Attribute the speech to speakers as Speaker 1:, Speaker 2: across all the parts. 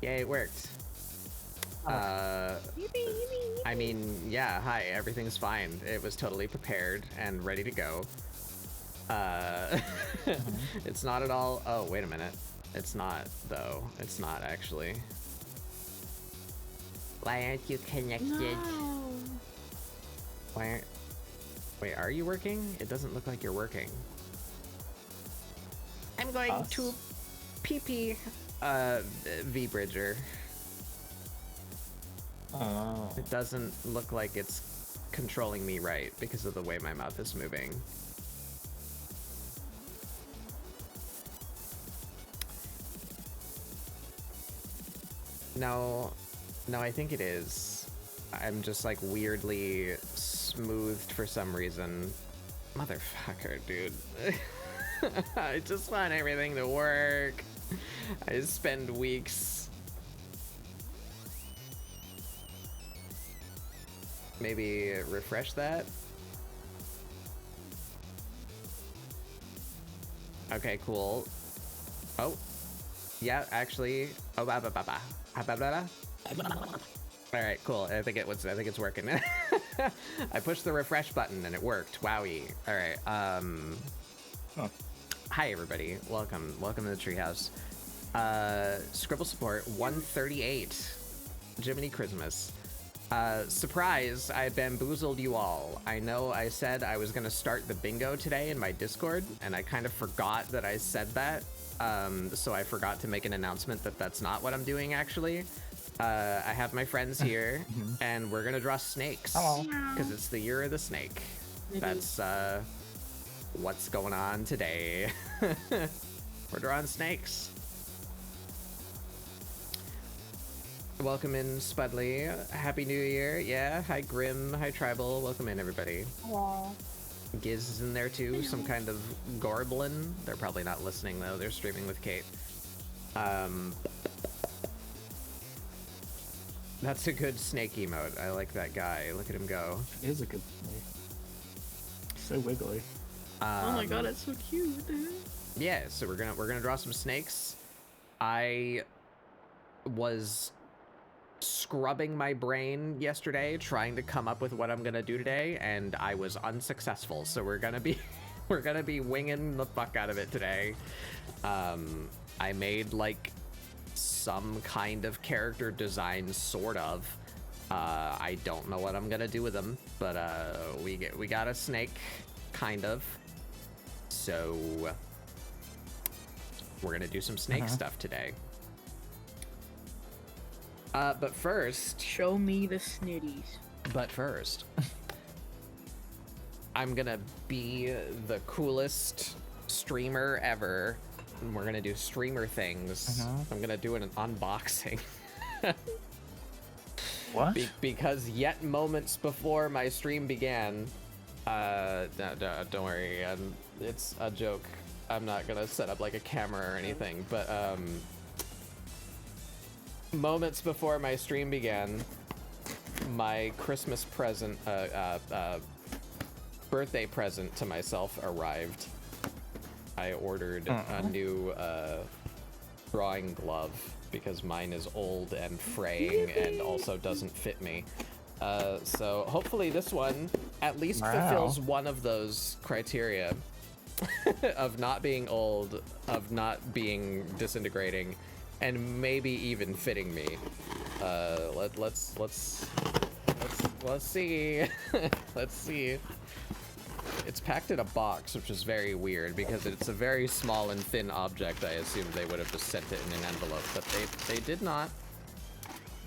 Speaker 1: Yay, it worked. I mean, yeah, hi, everything's fine. It was totally prepared and ready to go. It's not at all. Oh, wait a minute. It's not, though. It's not, actually. Why aren't you connected?
Speaker 2: No.
Speaker 1: Why aren't... Wait, are you working? It doesn't look like you're working. I'm going to pee-pee, V-Bridger.
Speaker 3: Oh.
Speaker 1: It doesn't look like it's controlling me right because of the way my mouth is moving. No, I think it is. I'm just like weirdly smoothed for some reason. Motherfucker, dude. I just want everything to work. I spend weeks. Maybe refresh that. Okay, cool. Oh, yeah, actually. Oh, ba ba ba ba. All right, cool. I think it's working. I pushed the refresh button and it worked. Wowie. All right. Hi everybody. Welcome to the treehouse. ScribbleSupport 138. Jiminy Christmas. Surprise, I bamboozled you all. I know I said I was gonna start the bingo today in my Discord, and I kind of forgot that I said that. So I forgot to make an announcement that that's not what I'm doing, actually. I have my friends here, and we're gonna draw snakes. Because it's the year of the snake. That's, what's going on today. We're drawing snakes. Welcome in, Spudley. Happy New Year. Yeah, hi Grim, hi Tribal. Welcome in, everybody.
Speaker 2: Hello.
Speaker 1: Giz is in there too, some kind of gorblin. They're probably not listening though, they're streaming with Kate. That's a good snake emote. I like that guy. Look at him go.
Speaker 3: It is a good snake. So wiggly.
Speaker 2: Oh my god, it's so cute.
Speaker 1: Yeah, so we're gonna draw some snakes. I was scrubbing my brain yesterday trying to come up with what I'm gonna do today, and I was unsuccessful, so we're gonna be winging the fuck out of it today. I made like some kind of character design, sort of. I don't know what I'm gonna do with them, but we got a snake, kind of, so we're gonna do some snake stuff today. But first...
Speaker 2: Show me the snitties.
Speaker 1: But first... I'm gonna be the coolest streamer ever. And we're gonna do streamer things. I'm gonna do an unboxing.
Speaker 3: What?
Speaker 1: Because yet moments before my stream began... don't worry, it's a joke. I'm not gonna set up like a camera or anything, but moments before my stream began, my Christmas present, birthday present to myself arrived. I ordered a new drawing glove because mine is old and fraying and also doesn't fit me. So hopefully this one at least fulfills one of those criteria of not being old, of not being disintegrating, and maybe even fitting me. Let's see. Let's see. It's packed in a box, which is very weird because it's a very small and thin object. I assumed they would have just sent it in an envelope, but they did not.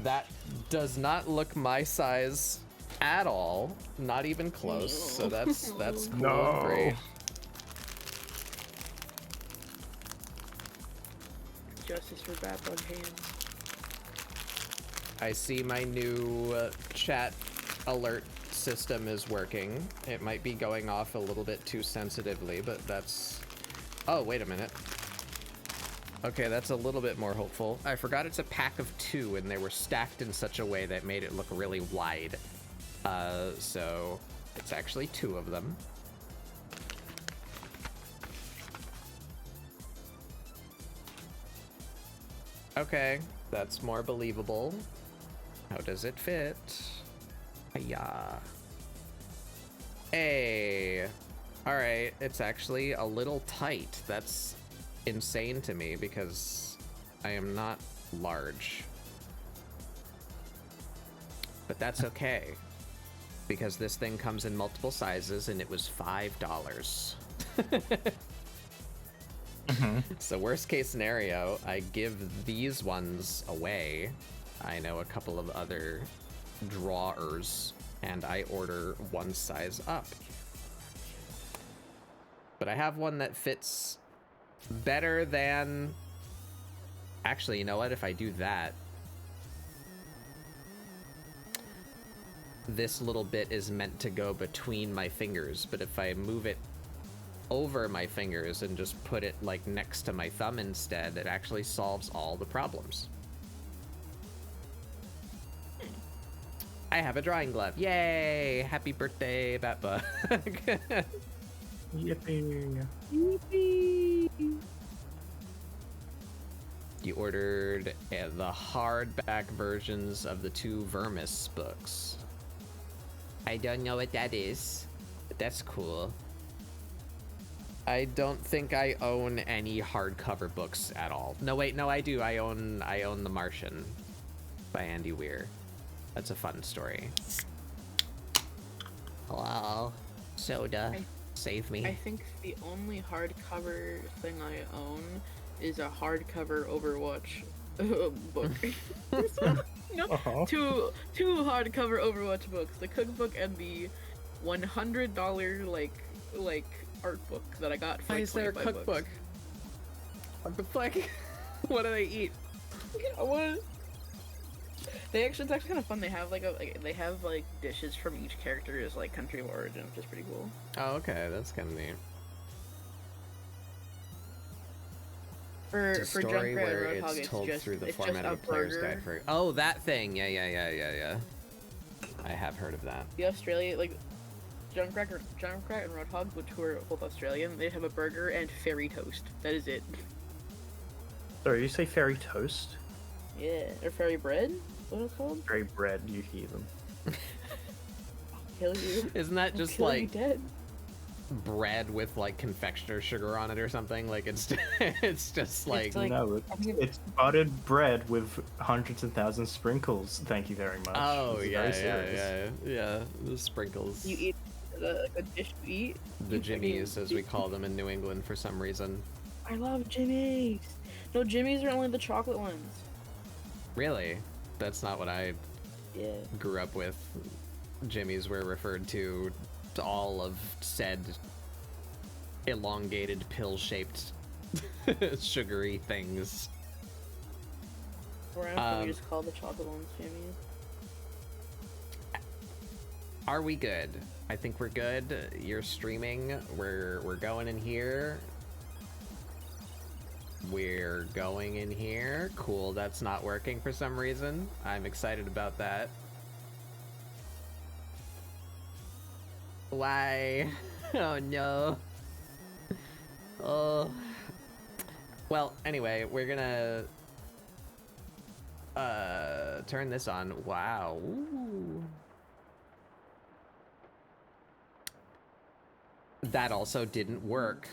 Speaker 1: That does not look my size at all, not even close. So that's cool and great.
Speaker 2: Justice for bad bug hands.
Speaker 1: I see my new chat alert system is working. It might be going off a little bit too sensitively, but that's... Oh, wait a minute. Okay, that's a little bit more hopeful. I forgot it's a pack of 2, and they were stacked in such a way that made it look really wide. So it's actually 2 of them. Okay, That's more believable. How does it fit? Hiya. Hey. Alright, it's actually a little tight. That's insane to me because I am not large. But that's okay. Because this thing comes in multiple sizes and it was $5. So worst case scenario, I give these ones away. I know a couple of other drawers and I order one size up. But I have one that fits better than... Actually, you know what? If I do that, this little bit is meant to go between my fingers, but if I move it over my fingers and just put it like next to my thumb instead, it actually solves all the problems. I have a drawing glove. Yay! Happy birthday, Batbug.
Speaker 3: Yippee.
Speaker 2: Yippee!
Speaker 1: You ordered the hardback versions of the two Vermis books. I don't know what that is, but that's cool. I don't think I own any hardcover books at all. No, wait, no, I do. I own The Martian by Andy Weir. That's a fun story. Hello, soda. Save me.
Speaker 2: I think the only hardcover thing I own is a hardcover Overwatch book. No, two hardcover Overwatch books: the cookbook and the $100 like art book that I got for
Speaker 1: Why
Speaker 2: like
Speaker 1: is there a
Speaker 2: 25
Speaker 1: cookbook?
Speaker 2: bucks.
Speaker 1: What the fuck? What do they eat?
Speaker 2: I want. It's actually kind of fun. They have like dishes from each character's like country of origin, which is pretty cool.
Speaker 1: Oh, okay, that's kind of neat.
Speaker 2: For
Speaker 1: It's a story
Speaker 2: Junkrat
Speaker 1: where
Speaker 2: and Roadhog,
Speaker 1: it's told
Speaker 2: just,
Speaker 1: through the
Speaker 2: it's
Speaker 1: format
Speaker 2: just
Speaker 1: of a player's
Speaker 2: burger.
Speaker 1: guide for... Oh, that thing! Yeah. I have heard of that.
Speaker 2: The Australia, like, Junkrat and Roadhog, which were both Australian, they have a burger and fairy toast. That is it.
Speaker 3: Sorry, you say fairy toast?
Speaker 2: Yeah, or fairy bread? What it's called?
Speaker 3: Fairy bread, you heathen.
Speaker 2: Kill you.
Speaker 1: Isn't that
Speaker 2: I'll
Speaker 1: just
Speaker 2: kill you
Speaker 1: like
Speaker 2: dead.
Speaker 1: bread with like confectioner sugar on it or something? Like it's it's just like,
Speaker 2: like-
Speaker 3: No, it's buttered bread with hundreds of thousands of sprinkles. Thank you very much.
Speaker 1: oh
Speaker 3: This is
Speaker 1: yeah,
Speaker 3: very serious.
Speaker 1: yeah, the sprinkles,
Speaker 2: You eat a dish you eat.
Speaker 1: the
Speaker 2: you
Speaker 1: jimmies
Speaker 2: fucking-
Speaker 1: as we call them in New England for some reason.
Speaker 2: I love Jimmy's. No, Jimmy's are only the chocolate ones.
Speaker 1: Really? That's not what I
Speaker 2: Yeah.
Speaker 1: grew up with. Jimmies were referred to all of said elongated pill-shaped sugary things.
Speaker 2: Where I'm from, we just call the chocolate ones Jimmy's.
Speaker 1: Are we good? I think we're good. You're streaming. We're going in here. We're going in here. Cool, that's not working for some reason. I'm excited about that. Why? Oh no. Oh. Well, anyway, we're gonna turn this on. Wow. Ooh. That also didn't work.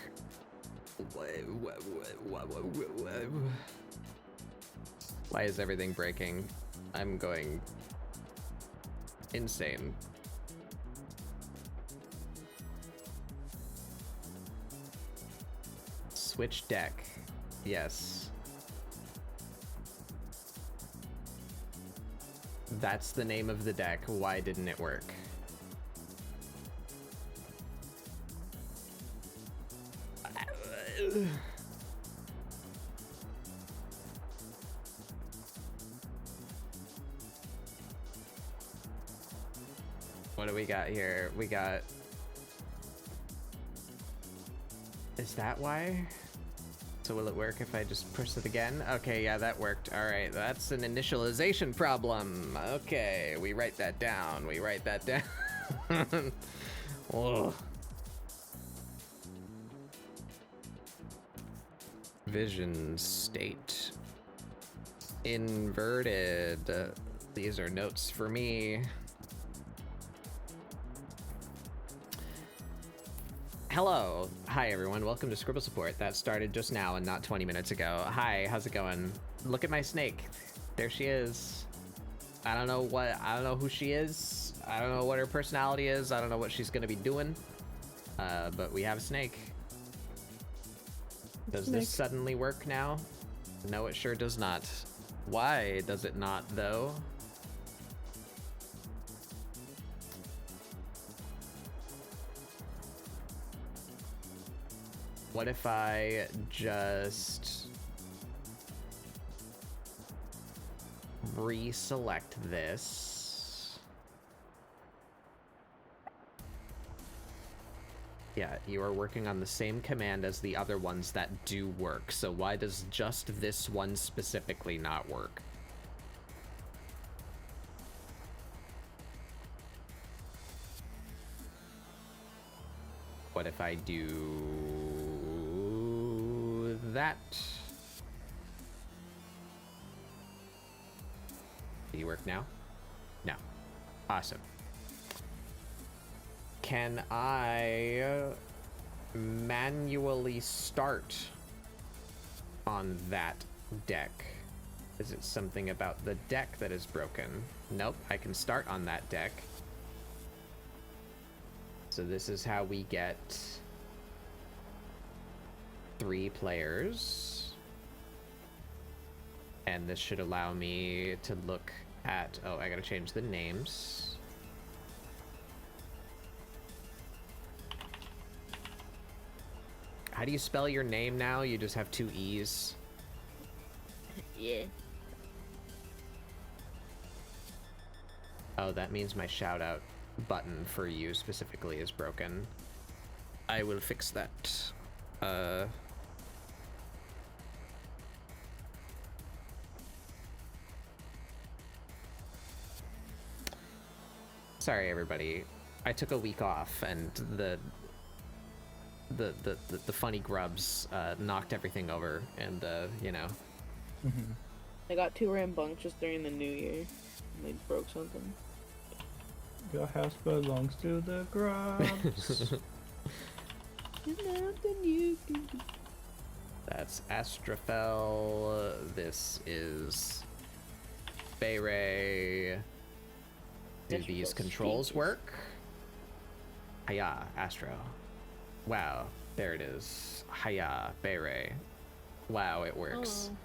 Speaker 1: Why is everything breaking? I'm going insane. Switch deck. Yes. That's the name of the deck. Why didn't it work? What do we got here? We got... Is that why? So will it work if I just push it again? Okay, yeah, that worked. All right, that's an initialization problem. Okay, we write that down. We write that down. Ugh. Vision state. Inverted. These are notes for me. Hello. Hi, everyone. Welcome to ScribbleSupport. That started just now and not 20 minutes ago. Hi, how's it going? Look at my snake. There she is. I don't know who she is. I don't know what her personality is. I don't know what she's gonna be doing. But we have a snake. Does this suddenly work now? No, it sure does not. Why does it not, though? What if I just reselect this? Yeah, you are working on the same command as the other ones that do work, so why does just this one specifically not work? What if I do that? Do you work now? No. Awesome. Can I manually start on that deck? Is it something about the deck that is broken? Nope, I can start on that deck. So this is how we get 3 players. And this should allow me to look at... Oh, I gotta change the names. How do you spell your name now? You just have 2 E's?
Speaker 2: Yeah.
Speaker 1: Oh, that means my shout out button for you specifically is broken. I will fix that. Sorry, everybody. I took a week off, and the funny grubs knocked everything over, and you know.
Speaker 2: I got 2 rambunctious during the new year. And they broke something.
Speaker 3: Your house belongs to the grubs.
Speaker 1: That's Astrafel. This is Bayray. Do these controls work? Hiya, Astro. Wow, there it is. Hiya, Bayray. Wow, it works.
Speaker 2: Oh.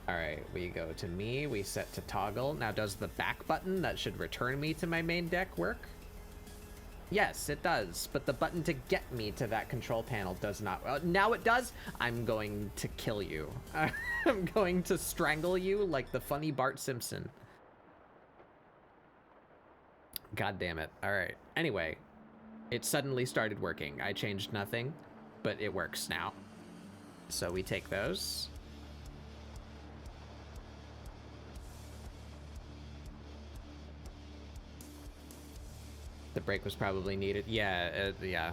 Speaker 1: Alright, we go to me, we set to toggle. Now, does the back button that should return me to my main deck work? Yes, it does, but the button to get me to that control panel does not. Now it does? I'm going to kill you. I'm going to strangle you like the funny Bart Simpson. God damn it. Alright, anyway. It suddenly started working. I changed nothing, but it works now. So we take those. The break was probably needed. Yeah, yeah.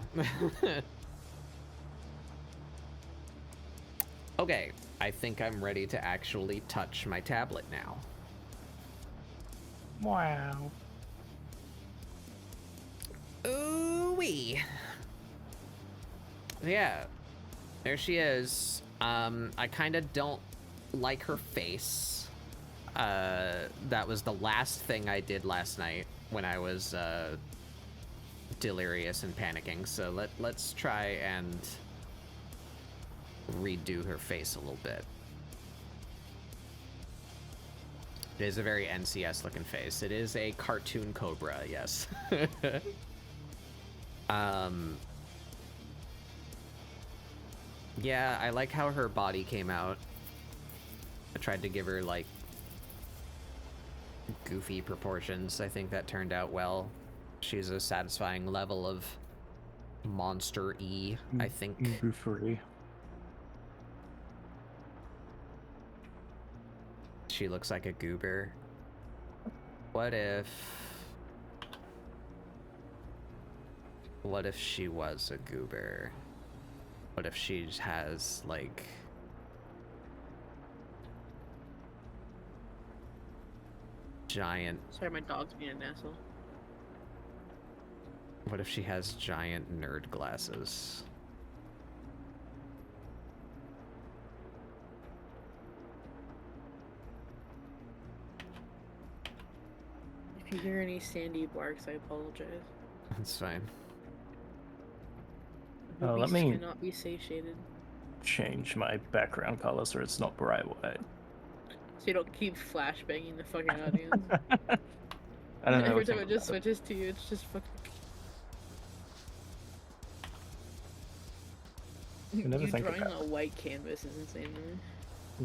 Speaker 1: Okay, I think I'm ready to actually touch my tablet now.
Speaker 3: Wow.
Speaker 1: Ooh-wee. Yeah, there she is. I kind of don't like her face. That was the last thing I did last night when I was delirious and panicking. So let's try and redo her face a little bit. It is a very NCS looking face. It is a cartoon cobra, yes. Yeah, I like how her body came out. I tried to give her like goofy proportions. I think that turned out well. She's a satisfying level of monster-y, I think.
Speaker 3: Goofery.
Speaker 1: She looks like a goober. What if she was a goober? What if she has like giant...
Speaker 2: Sorry, my dog's being an asshole.
Speaker 1: What if she has giant nerd glasses?
Speaker 2: If you hear any Sandy barks, I apologize.
Speaker 1: That's fine.
Speaker 3: Oh, let
Speaker 2: Beasts
Speaker 3: me-
Speaker 2: cannot be satiated.
Speaker 3: Change my background color so it's not bright white.
Speaker 2: So you don't keep flashbanging the fucking audience.
Speaker 3: I don't know.
Speaker 2: Every time it just switches to you, it's just fucking.
Speaker 3: I never
Speaker 2: You
Speaker 3: think
Speaker 2: drawing
Speaker 3: about
Speaker 2: a white canvas is insane to me.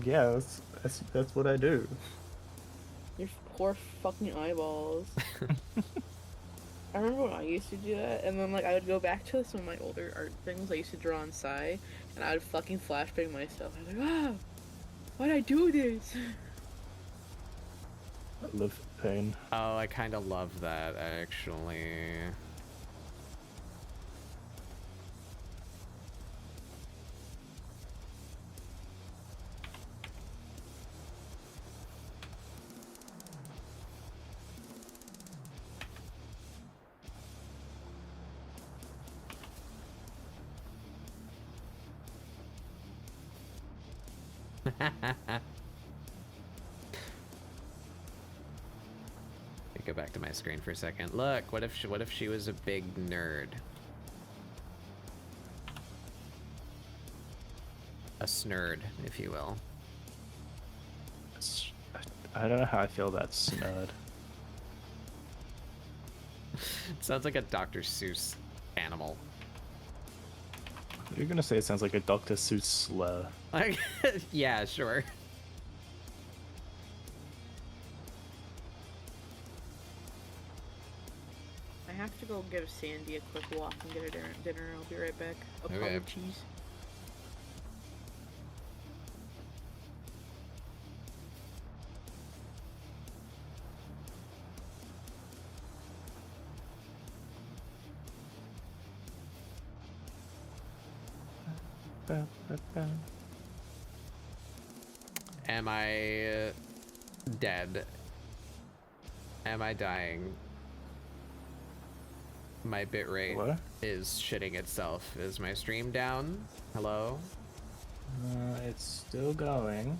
Speaker 3: Yeah, that's what I do.
Speaker 2: Your poor fucking eyeballs. I remember when I used to do that, and then like I would go back to some of my older art things I used to draw on Psy, and I would fucking flashbang myself. I was like, ah, why'd I do this?
Speaker 3: I love pain.
Speaker 1: Oh, I kind of love that, actually. Go back to my screen for a second. Look, what if she was a big nerd? A snurd, if you will.
Speaker 3: I don't know how I feel about snurd.
Speaker 1: Sounds like a Dr. Seuss animal.
Speaker 3: You're gonna say it sounds like a Dr. Seuss slur.
Speaker 1: Like, yeah, sure.
Speaker 2: I have to go give Sandy a quick walk and get her dinner. I'll be right back. A
Speaker 1: Okay.
Speaker 2: pound of cheese.
Speaker 1: Am I dead? Am I dying? My bitrate
Speaker 3: What?
Speaker 1: is shitting itself. Is my stream down? Hello?
Speaker 3: It's still going.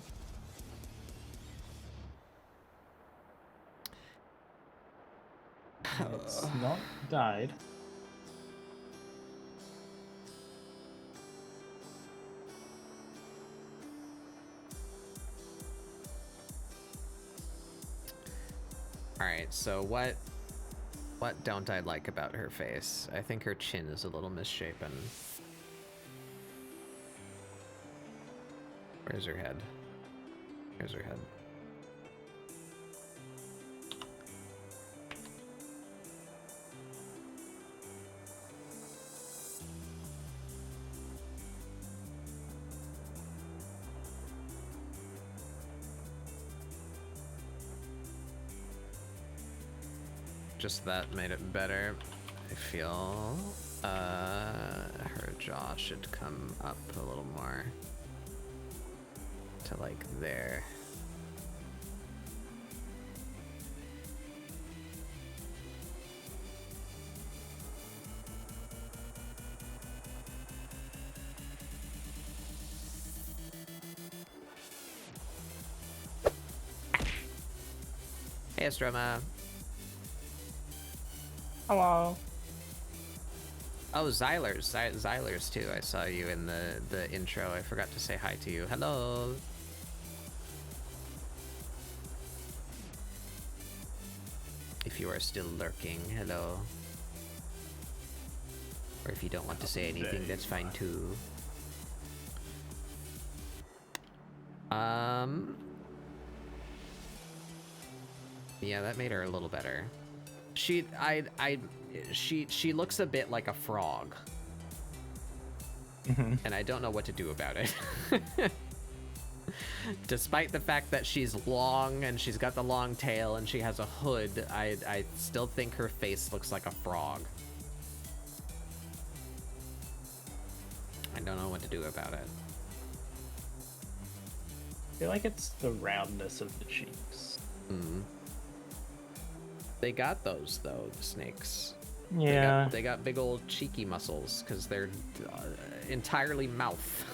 Speaker 3: It's not died.
Speaker 1: Alright, so what don't I like about her face? I think her chin is a little misshapen. Where's her head? Here's her head. Just that made it better. I feel her jaw should come up a little more to like there. Hey, Astroma.
Speaker 3: Hello.
Speaker 1: Oh, Xylers too. I saw you in the intro. I forgot to say hi to you. Hello. If you are still lurking, hello. Or if you don't want to say anything, that's fine too. Yeah, that made her a little better. She looks a bit like a frog. And I don't know what to do about it. Despite the fact that she's long and she's got the long tail and she has a hood, I still think her face looks like a frog. I don't know what to do about it.
Speaker 3: I feel like it's the roundness of the cheeks.
Speaker 1: They got those though, the snakes.
Speaker 3: Yeah.
Speaker 1: They got big old cheeky muscles because they're entirely mouth.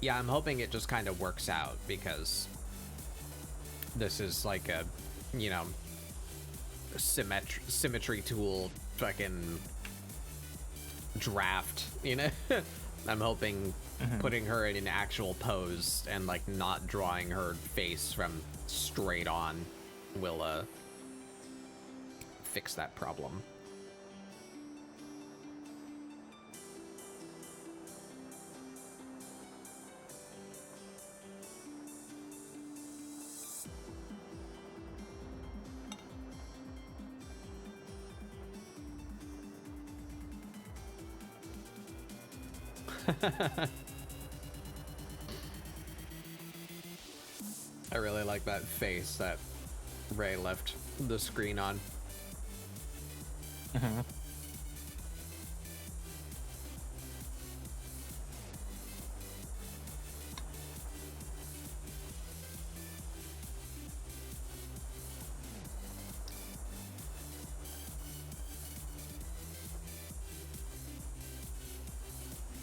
Speaker 1: Yeah, I'm hoping it just kind of works out because this is like a, you know, symmetry tool fucking draft, you know? I'm hoping putting her in an actual pose and like not drawing her face from straight on will fix that problem. I really like that face that Ray left the screen on.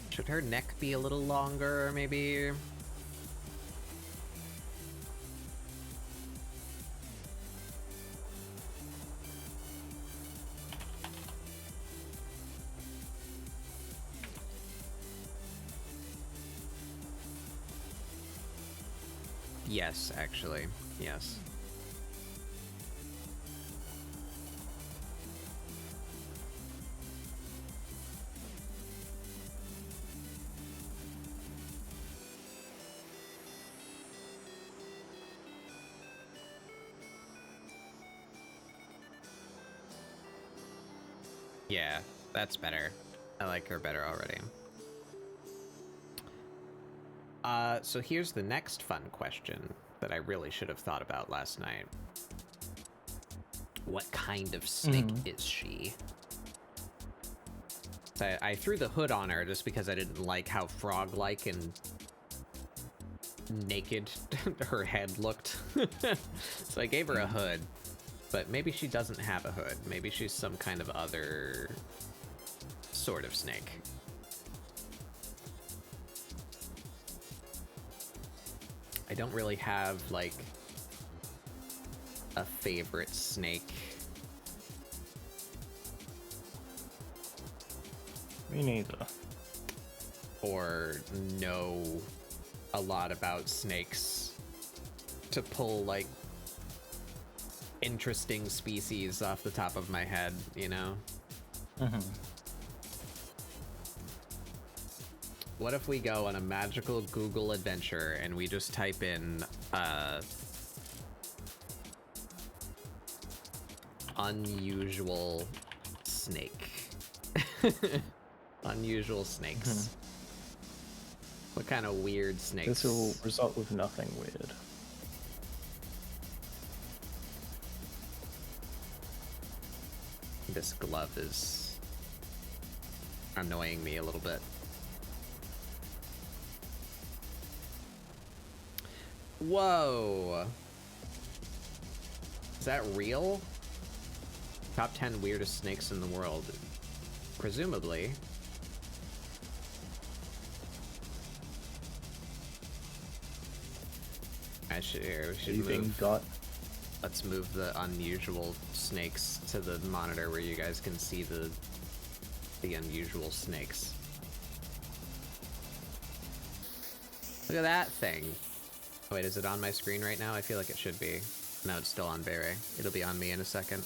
Speaker 1: Should her neck be a little longer, maybe? Yes, actually. Yes. Yeah, that's better. I like her better already. So here's the next fun question that I really should have thought about last night. What kind of snake is she? So I threw the hood on her just because I didn't like how frog-like and naked her head looked. So I gave her a hood, but maybe she doesn't have a hood. Maybe she's some kind of other sort of snake. I don't really have, like, a favorite snake.
Speaker 3: Me neither.
Speaker 1: Or know a lot about snakes to pull, like, interesting species off the top of my head, you know? What if we go on a magical Google adventure and we just type in unusual snake? Unusual snakes. What kind of weird snakes?
Speaker 3: This will result with nothing weird.
Speaker 1: This glove is annoying me a little bit. Whoa! Is that real? Top 10 weirdest snakes in the world. Presumably. We should move. Let's move the unusual snakes to the monitor where you guys can see the unusual snakes. Look at that thing. Oh, wait, is it on my screen right now? I feel like it should be. No, it's still on Beret. It'll be on me in a second.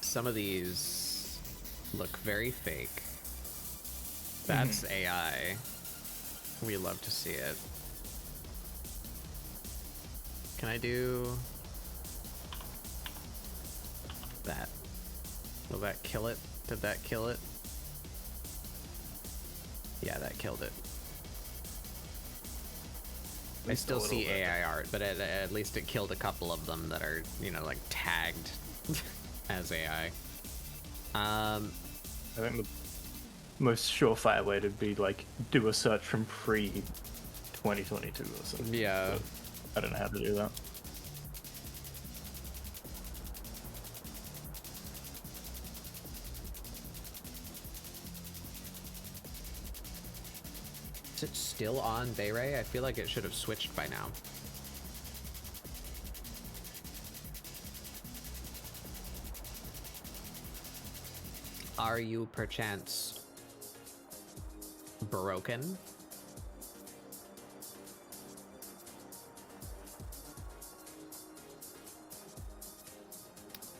Speaker 1: Some of these look very fake. That's AI. We love to see it. Can I do that? Will that kill it? Did that kill it? Yeah, that killed it. I still see AI art, but at least it killed a couple of them that are, you know, like tagged as AI.
Speaker 3: I think the most surefire way to be like do a search from pre-2022 or something.
Speaker 1: Yeah.
Speaker 3: But I don't know how to do that.
Speaker 1: Is it still on Bayray? I feel like it should have switched by now. Are you perchance broken?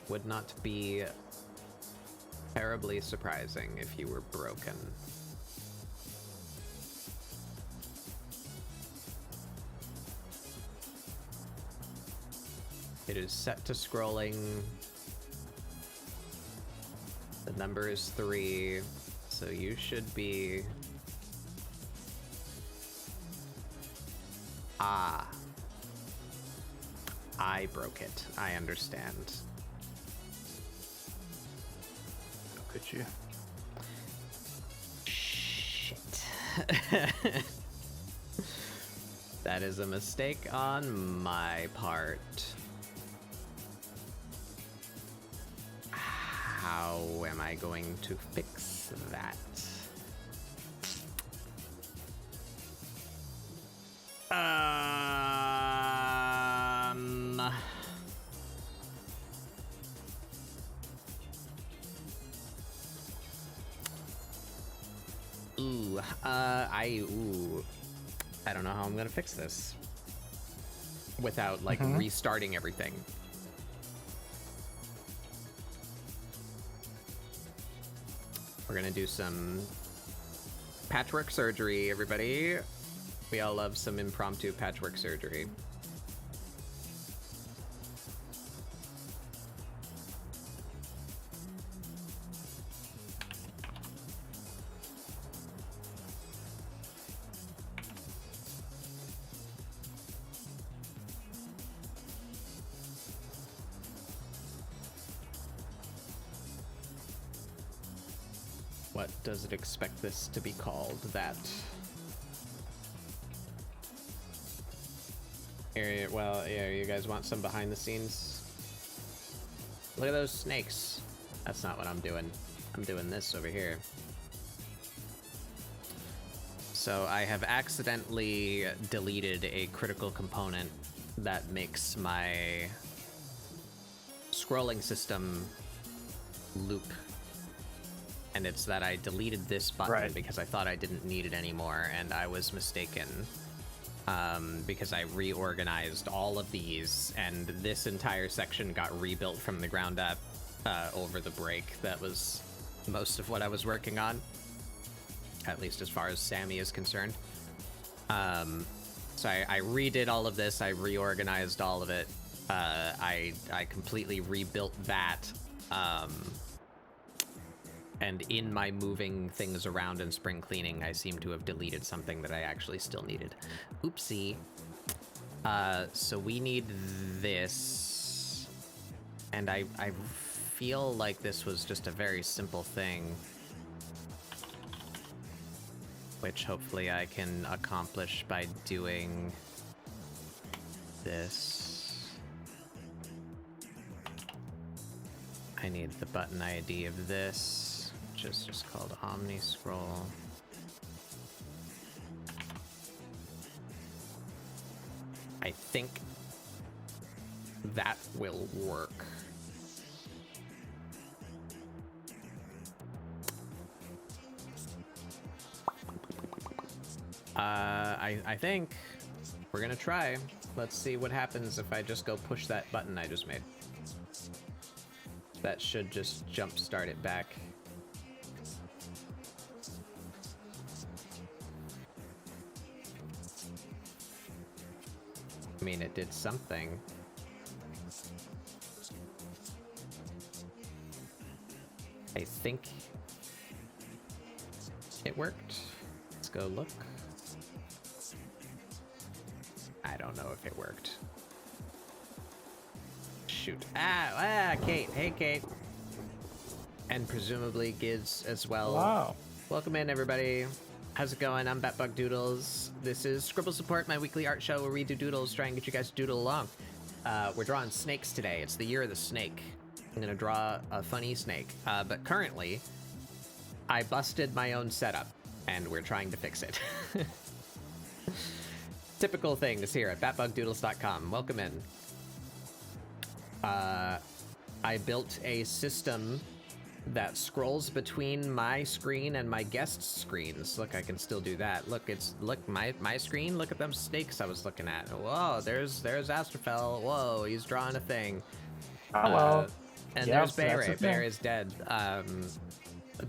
Speaker 1: Would not be terribly surprising if you were broken. It is set to scrolling. The number is 3, so you should be... Ah. I broke it. I understand.
Speaker 3: Look at you.
Speaker 1: Shit. That is a mistake on my part. How am I going to fix that? I don't know how I'm gonna fix this without like restarting everything. We're gonna do some patchwork surgery, everybody. We all love some impromptu patchwork surgery. What does it expect this to be called? That. Here, well, yeah, you guys want some behind the scenes? Look at those snakes. That's not what I'm doing. I'm doing this over here. So I have accidentally deleted a critical component that makes my scrolling system loop. And it's that I deleted this button because I thought I didn't need it anymore, and I was mistaken. Because I reorganized all of these, and this entire section got rebuilt from the ground up over the break. That was most of what I was working on, at least as far as Sammy is concerned. So I redid all of this, I reorganized all of it, I completely rebuilt that, and in my moving things around and spring cleaning, I seem to have deleted something that I actually still needed. Oopsie. So we need this. And I feel like this was just a very simple thing, which hopefully I can accomplish by doing this. I need the button ID of this, which is just called Omni Scroll. I think that will work. I think we're gonna try. Let's see what happens if I just go push that button I just made. That should just jumpstart it back. I mean, it did something. I think it worked. Let's go look. I don't know if it worked. Shoot. Kate. Hey, Kate. And presumably Giz as well.
Speaker 3: Wow.
Speaker 1: Welcome in, everybody. How's it going? I'm Batbug Doodles. This is ScribbleSupport, my weekly art show where we do doodles, try and get you guys to doodle along. We're drawing snakes today. It's the year of the snake. I'm gonna draw a funny snake. But currently, I busted my own setup, and we're trying to fix it. Typical things here at batbugdoodles.com. Welcome in. I built a system that scrolls between my screen and my guest's screens. Look, I can still do that. Look, my screen. Look at them snakes I was looking at. Whoa, there's Astrofel. Whoa, he's drawing a thing.
Speaker 3: Hello.
Speaker 1: And
Speaker 3: Yep,
Speaker 1: there's Bay Ray.
Speaker 3: that's a
Speaker 1: Bay
Speaker 3: thing.
Speaker 1: Ray's dead.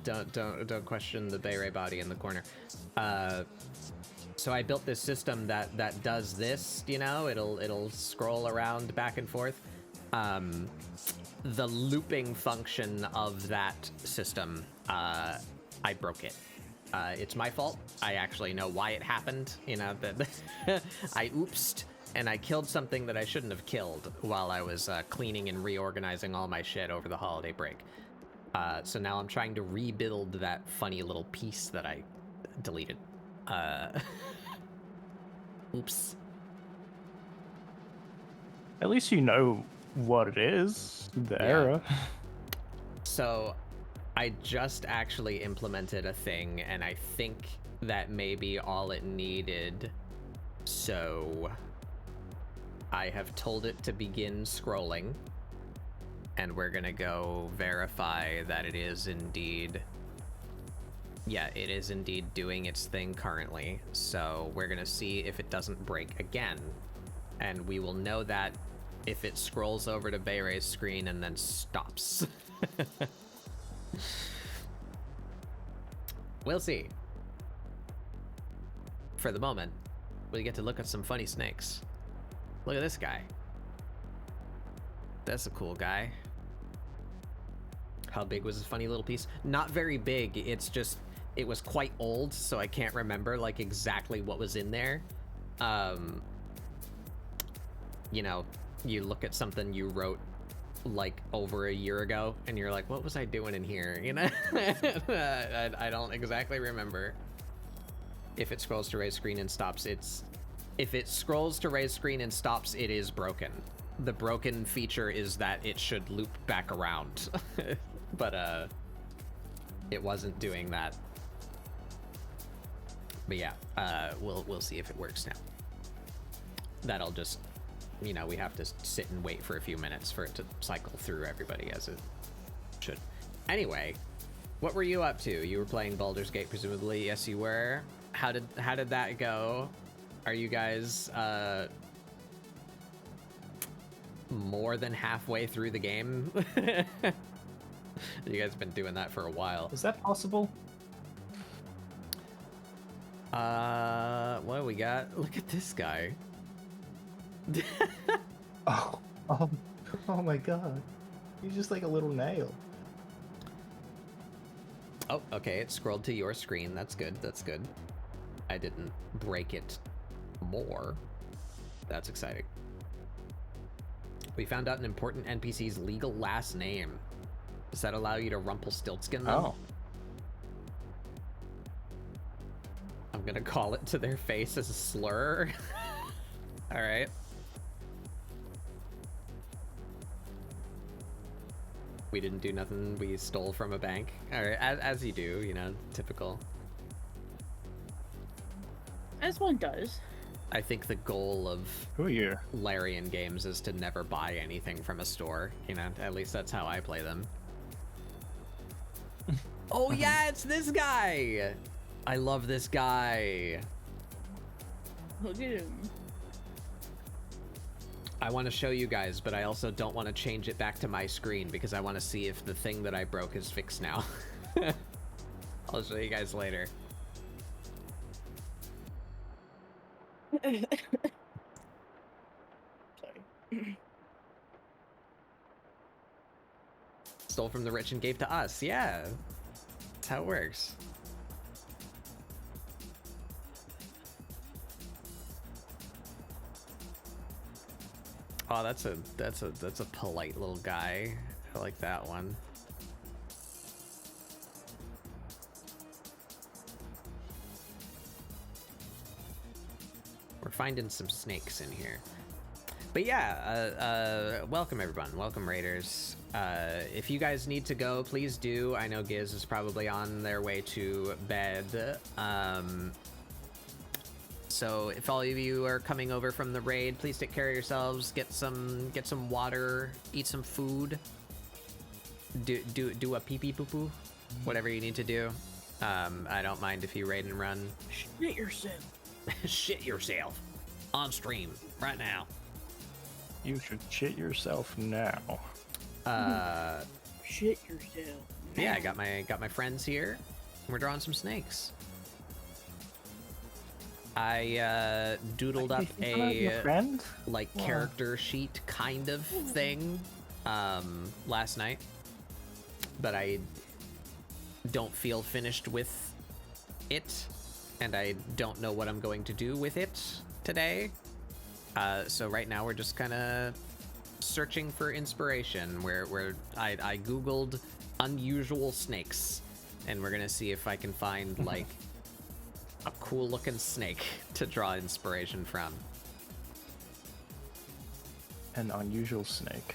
Speaker 1: Don't question the Bay Ray body in the corner. So I built this system that does this. You know, it'll scroll around back and forth. The looping function of that system, I broke it. It's my fault. I actually know why it happened. You know, that I oopsed and I killed something that I shouldn't have killed while I was cleaning and reorganizing all my shit over the holiday break. So now I'm trying to rebuild that funny little piece that I deleted. Oops.
Speaker 3: At least you know what it is. The
Speaker 1: Yeah.
Speaker 3: error.
Speaker 1: So I just actually implemented a thing, and I think that may be all it needed. So I have told it to begin scrolling, and we're gonna go verify that it is indeed... Yeah, it is indeed doing its thing currently. So we're gonna see if it doesn't break again. And we will know that if it scrolls over to Bay Ray's screen and then stops. We'll see. For the moment, we get to look at some funny snakes. Look at this guy. That's a cool guy. How big was this funny little piece? Not very big. It's just, it was quite old, so I can't remember like exactly what was in there. You know, you look at something you wrote like over a year ago and you're like, what was I doing in here? You know, I don't exactly remember. If it scrolls to raise screen and stops, if it scrolls to raise screen and stops, it is broken. The broken feature is that it should loop back around. But it wasn't doing that. But yeah, we'll see if it works now. That'll just, you know, we have to sit and wait for a few minutes for it to cycle through everybody as it should. Anyway, what were you up to? You were playing Baldur's Gate, presumably. Yes, you were. How did that go? Are you guys more than halfway through the game? You guys have been doing that for a while.
Speaker 3: Is that possible?
Speaker 1: What do we got? Look at this guy.
Speaker 3: Oh my god. He's just like a little nail.
Speaker 1: Oh, okay, it scrolled to your screen. That's good, that's good. I didn't break it more. That's exciting. We found out an important NPC's legal last name. Does that allow you to Rumpelstiltskin them?
Speaker 3: Oh.
Speaker 1: I'm gonna call it to their face as a slur. Alright. We didn't do nothing. We stole from a bank. Alright, as you do, you know, typical.
Speaker 2: As one does.
Speaker 1: I think the goal of
Speaker 3: Who are you?
Speaker 1: Larian games is to never buy anything from a store. You know, at least that's how I play them. Oh yeah, it's this guy! I love this guy.
Speaker 2: Look at him.
Speaker 1: I want to show you guys, but I also don't want to change it back to my screen because I want to see if the thing that I broke is fixed now. I'll show you guys later.
Speaker 2: Sorry.
Speaker 1: Stole from the rich and gave to us. Yeah, that's how it works. Oh, that's a polite little guy. I like that one. We're finding some snakes in here. But yeah, welcome everyone. Welcome raiders. If you guys need to go, please do. I know Giz is probably on their way to bed. So if all of you are coming over from the raid, please take care of yourselves. Get some water, eat some food. Do a pee pee poo poo, whatever you need to do. I don't mind if you raid and run.
Speaker 2: Shit yourself.
Speaker 1: Shit yourself on stream right now.
Speaker 3: You should shit yourself now.
Speaker 2: Shit yourself.
Speaker 1: Yeah, I got my friends here. We're drawing some snakes. I doodled up a
Speaker 3: friend?
Speaker 1: like character sheet kind of thing last night, but I don't feel finished with it, and I don't know what I'm going to do with it today. So right now we're just kind of searching for inspiration. Where I googled unusual snakes, and we're gonna see if I can find like a cool looking snake to draw inspiration from.
Speaker 3: An unusual snake.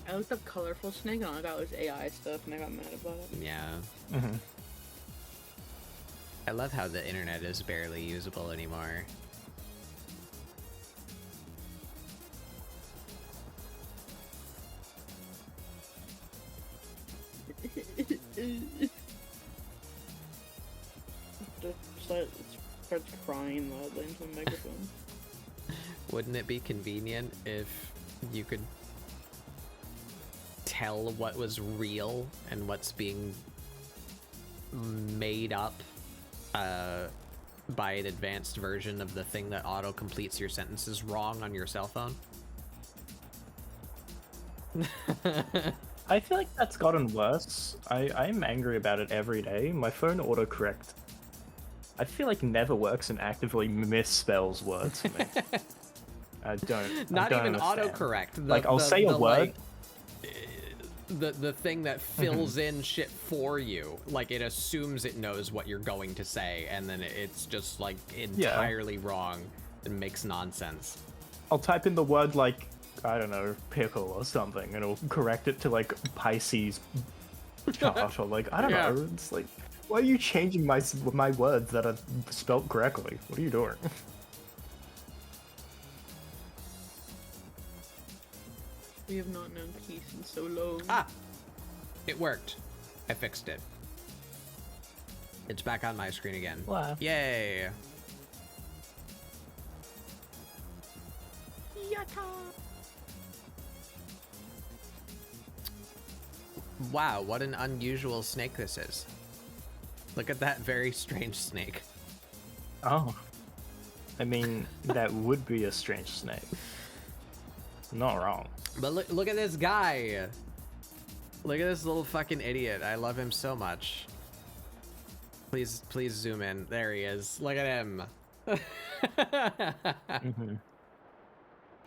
Speaker 2: I looked up colorful snake and all I got was AI stuff and I got mad about it.
Speaker 1: Yeah.
Speaker 3: Mm-hmm.
Speaker 1: I love how the internet is barely usable anymore.
Speaker 2: Just starts crying loudly into the microphone.
Speaker 1: Wouldn't it be convenient if you could tell what was real and what's being made up by an advanced version of the thing that auto completes your sentences wrong on your cell phone?
Speaker 3: I feel like that's gotten worse. I'm angry about it every day. My phone autocorrect, I feel like never works and actively misspells words for me. I don't.
Speaker 1: Not
Speaker 3: I don't
Speaker 1: even
Speaker 3: understand.
Speaker 1: autocorrect.
Speaker 3: Like I'll say a word.
Speaker 1: The thing that fills in shit for you, like it assumes it knows what you're going to say, and then it's just like entirely wrong and makes nonsense.
Speaker 3: I'll type in the word like, I don't know, pickle or something, and it'll correct it to like Pisces chart or like, I don't know. It's like, why are you changing my words that are spelt correctly? What are you doing?
Speaker 2: We have not known peace in so long.
Speaker 1: Ah! It worked. I fixed it. It's back on my screen again.
Speaker 3: Wow.
Speaker 1: Yay!
Speaker 2: Yatta!
Speaker 1: Wow, what an unusual snake this is. Look at that very strange snake.
Speaker 3: Oh. I mean, that would be a strange snake. Not wrong.
Speaker 1: But look at this guy. Look at this little fucking idiot. I love him so much. Please zoom in. There he is. Look at him.
Speaker 3: Mm-hmm.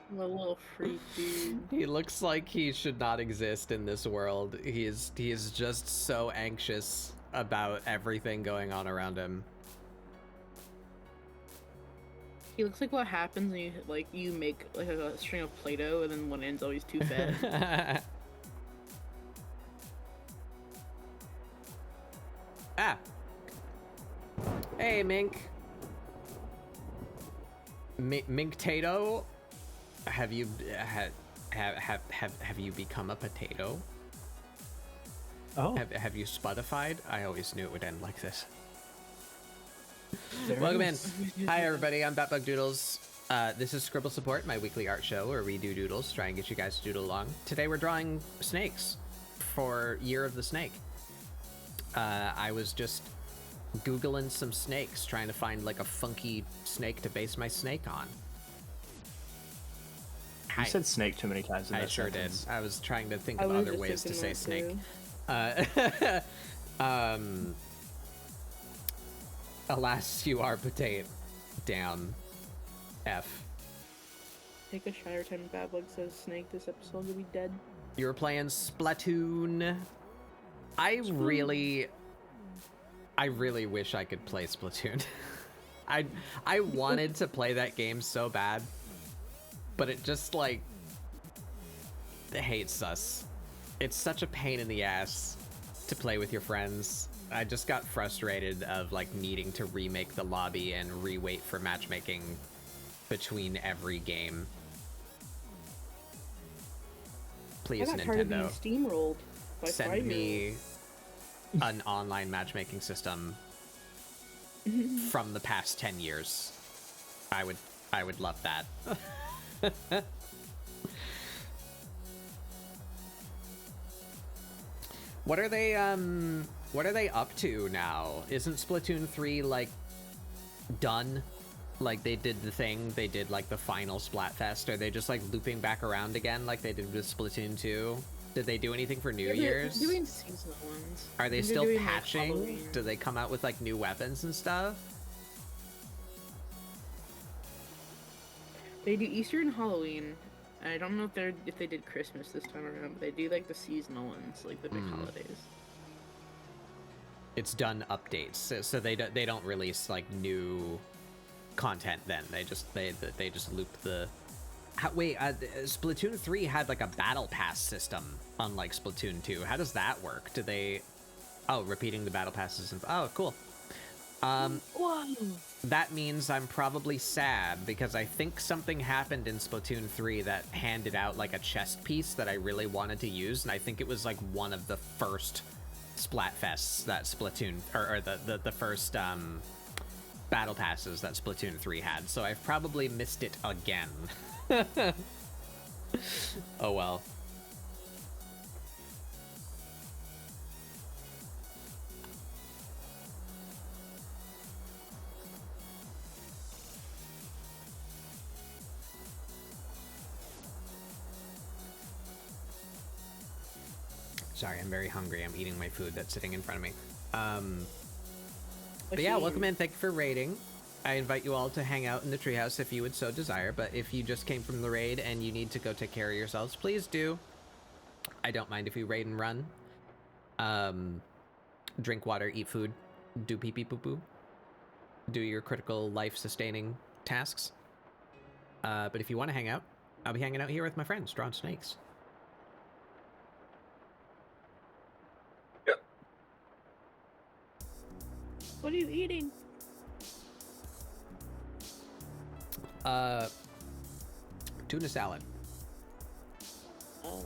Speaker 2: What a little freak dude.
Speaker 1: He looks like he should not exist in this world. He is just so anxious about everything going on around him.
Speaker 2: He looks like what happens when you make like a string of Play-Doh and then one end's always too fat.
Speaker 1: Ah. Hey, Mink. Mink-tato, have you have you become a potato?
Speaker 3: Oh.
Speaker 1: Have you Spotified? I always knew it would end like this.
Speaker 3: Welcome
Speaker 1: in. Hi everybody, I'm Batbug Doodles. This is ScribbleSupport, my weekly art show where we do doodles, try and get you guys to doodle along. Today we're drawing snakes for Year of the Snake. I was just Googling some snakes, trying to find like a funky snake to base my snake on.
Speaker 3: You said snake too many times in that
Speaker 1: sure
Speaker 3: sentence.
Speaker 1: did. I was trying to think of other ways to say snake. Alas, you are potato. Down. F.
Speaker 2: Take a Shire 10 Bablock says snake. This episode will be dead.
Speaker 1: You were playing Splatoon. I really wish I could play Splatoon. I wanted to play that game so bad, but it just like hates us. It's such a pain in the ass to play with your friends. I just got frustrated of like needing to remake the lobby and re-wait for matchmaking between every game. Please,
Speaker 2: I got tired of being
Speaker 1: Nintendo,
Speaker 2: steamrolled by
Speaker 1: send me an online matchmaking system from the past 10 years. I would love that. What are they up to now? Isn't Splatoon 3 like done? Like they did the thing, they did like the final Splatfest. Are they just like looping back around again like they did with Splatoon 2? Did they do anything for New Year's?
Speaker 2: They're doing seasonal ones.
Speaker 1: Are they still
Speaker 2: doing,
Speaker 1: patching?
Speaker 2: Like,
Speaker 1: Do they come out with like new weapons and stuff?
Speaker 2: They do Easter and Halloween. I don't know if they did Christmas this time around, but they do like the seasonal ones, like the big holidays.
Speaker 1: It's done updates, so they don't release like new content. Then they just loop the. Wait, Splatoon 3 had like a battle pass system, unlike Splatoon 2. How does that work? Do they? Oh, repeating the battle passes. Oh, cool.
Speaker 2: Whoa.
Speaker 1: That means I'm probably sad because I think something happened in Splatoon 3 that handed out like a chest piece that I really wanted to use, and I think it was like one of the first Splatfests that Splatoon, or the first battle passes that Splatoon 3 had. So I've probably missed it again. Oh well. Sorry, I'm very hungry. I'm eating my food that's sitting in front of me. But yeah, welcome in. Thank you for raiding. I invite you all to hang out in the treehouse if you would so desire, but if you just came from the raid and you need to go take care of yourselves, please do. I don't mind if you raid and run. Drink water, eat food, do pee-pee poo-poo. Do your critical life-sustaining tasks. But if you want to hang out, I'll be hanging out here with my friends, Drawn Snakes.
Speaker 2: What are you eating?
Speaker 1: Tuna salad.
Speaker 2: Oh.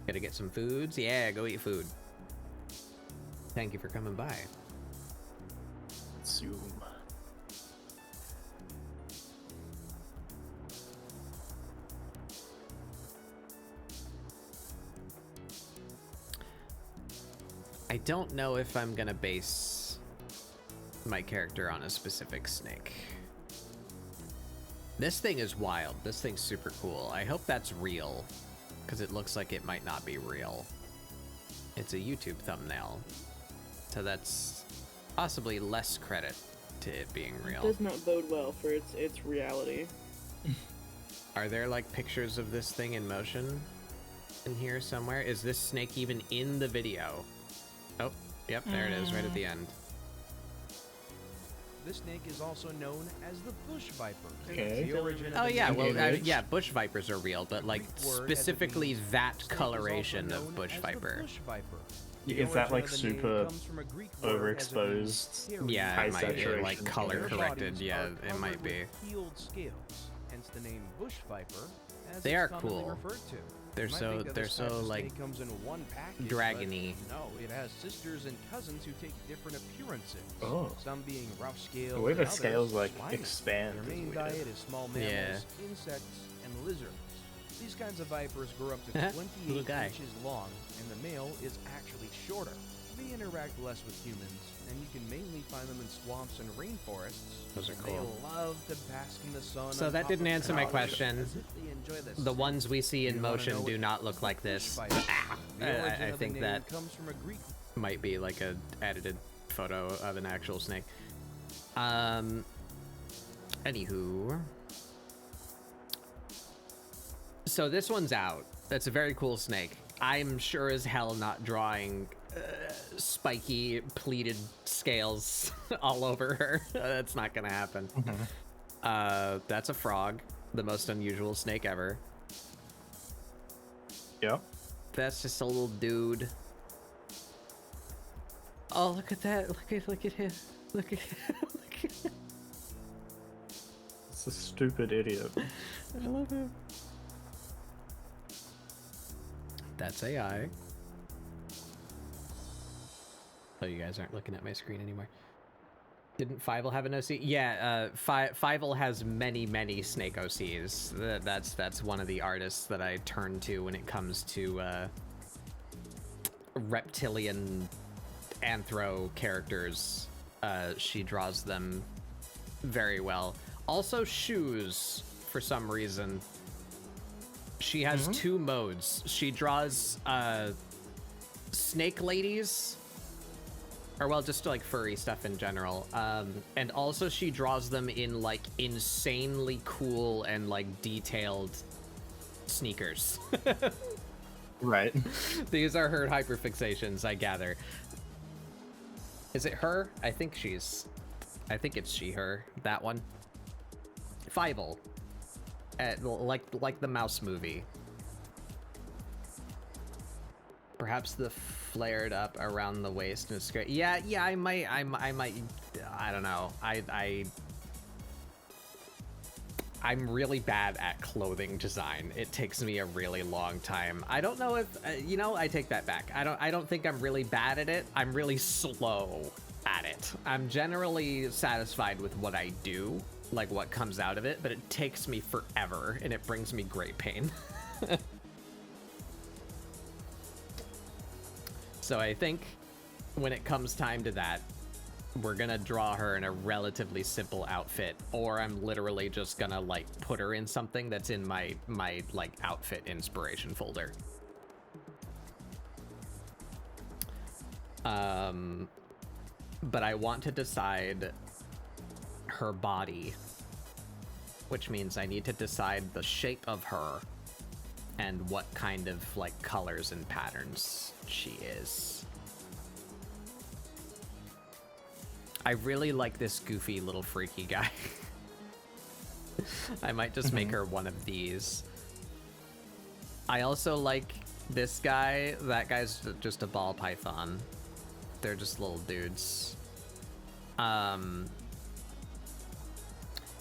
Speaker 1: Gotta get some foods? Yeah, go eat food. Thank you for coming by.
Speaker 3: Zoom.
Speaker 1: I don't know if I'm gonna base my character on a specific snake. This thing is wild. This thing's super cool. I hope that's real, because it looks like it might not be real. It's a YouTube thumbnail, so that's possibly less credit to it being real.
Speaker 2: It does not bode well for its reality.
Speaker 1: Are there like pictures of this thing in motion in here somewhere? Is this snake even in the video? Oh, yep, there it is, right at the end.
Speaker 4: This snake is also known as the bush viper.
Speaker 3: Okay.
Speaker 4: The origin of
Speaker 1: Oh
Speaker 4: the
Speaker 1: yeah,
Speaker 4: name
Speaker 1: well,
Speaker 4: is-
Speaker 1: yeah, bush vipers are real, but like
Speaker 4: Greek word as it
Speaker 1: specifically
Speaker 4: means
Speaker 1: that
Speaker 4: snake is
Speaker 1: coloration
Speaker 4: also
Speaker 1: of
Speaker 4: known
Speaker 1: bush
Speaker 4: as the
Speaker 1: viper.
Speaker 4: bush viper.
Speaker 3: Is that
Speaker 4: origin
Speaker 3: like
Speaker 4: of the name
Speaker 3: super
Speaker 4: comes from a Greek word as it means
Speaker 3: overexposed?
Speaker 4: hairy.
Speaker 1: Yeah,
Speaker 3: High
Speaker 1: it might be
Speaker 3: saturation
Speaker 1: like color
Speaker 3: hair.
Speaker 1: corrected.
Speaker 4: Bodies
Speaker 1: Yeah,
Speaker 4: are
Speaker 1: it
Speaker 4: covered
Speaker 1: might be.
Speaker 4: with keeled scales, hence the name bush viper. As
Speaker 1: They
Speaker 4: it's
Speaker 1: are
Speaker 4: commonly
Speaker 1: cool.
Speaker 4: referred to.
Speaker 1: They're
Speaker 4: You might
Speaker 1: so
Speaker 4: think that
Speaker 1: they're
Speaker 4: this type
Speaker 1: so
Speaker 4: of
Speaker 1: like
Speaker 4: snake comes in one package,
Speaker 1: dragony.
Speaker 4: but no, it has sisters and cousins who take different appearances.
Speaker 3: Oh.
Speaker 4: Some being rough scaled.
Speaker 3: The way the
Speaker 4: and others
Speaker 3: scales like
Speaker 4: slimy.
Speaker 3: expand
Speaker 4: Their
Speaker 3: is
Speaker 4: main
Speaker 3: weird.
Speaker 4: diet is small mammals,
Speaker 1: Yeah.
Speaker 4: insects, and lizards. These kinds of vipers grow up to
Speaker 1: Little
Speaker 4: 28
Speaker 1: guy.
Speaker 4: inches long, and the male is actually shorter. They interact less with humans, and you can mainly find them in swamps and rainforests.
Speaker 1: Those are
Speaker 4: and
Speaker 1: cool.
Speaker 4: They love to bask in the sun.
Speaker 1: So
Speaker 4: on
Speaker 1: that
Speaker 4: top
Speaker 1: didn't
Speaker 4: of
Speaker 1: answer my
Speaker 4: towers,
Speaker 1: question.
Speaker 4: as if they enjoy the
Speaker 1: The
Speaker 4: scent.
Speaker 1: ones we see in
Speaker 4: You wanna
Speaker 1: motion
Speaker 4: know
Speaker 1: do
Speaker 4: what
Speaker 1: not look like this.
Speaker 4: bush fighter? The origin
Speaker 1: I
Speaker 4: of the
Speaker 1: think
Speaker 4: name
Speaker 1: that
Speaker 4: comes from a Greek.
Speaker 1: might be like a edited photo of an actual snake. Anywho. So this one's out. That's a very cool snake. I'm sure as hell not drawing spiky pleated scales all over her. That's not gonna happen. That's a frog, the most unusual snake ever.
Speaker 3: Yep.
Speaker 1: That's just a little dude. Oh, look at that! Look at him! Look at him! Look at him!
Speaker 3: It's a stupid idiot.
Speaker 1: I love him. That's AI. Oh, you guys aren't looking at my screen anymore. Didn't Fievel have an OC? Yeah, Fievel has many snake OCs. That's one of the artists that I turn to when it comes to reptilian anthro characters. She draws them very well. Also shoes, for some reason. She has two modes. She draws snake ladies, or well, just like furry stuff in general. And also she draws them in like insanely cool and like detailed sneakers.
Speaker 3: Right.
Speaker 1: These are her hyperfixations, I gather. Is it her? I think it's she, her. That one. Fievel. Like the mouse movie. Perhaps the flared up around the waist and skirt. Yeah, I might. I don't know. I'm really bad at clothing design. It takes me a really long time. I don't know if I take that back. I don't think I'm really bad at it. I'm really slow at it. I'm generally satisfied with what I do, like what comes out of it, but it takes me forever and it brings me great pain. So I think when it comes time to that, we're gonna draw her in a relatively simple outfit, or I'm literally just gonna like put her in something that's in my like outfit inspiration folder. But I want to decide her body, which means I need to decide the shape of her and what kind of like colors and patterns she is. I really like this goofy little freaky guy. I might just make her one of these. I also like this guy. That guy's just a ball python. They're just little dudes.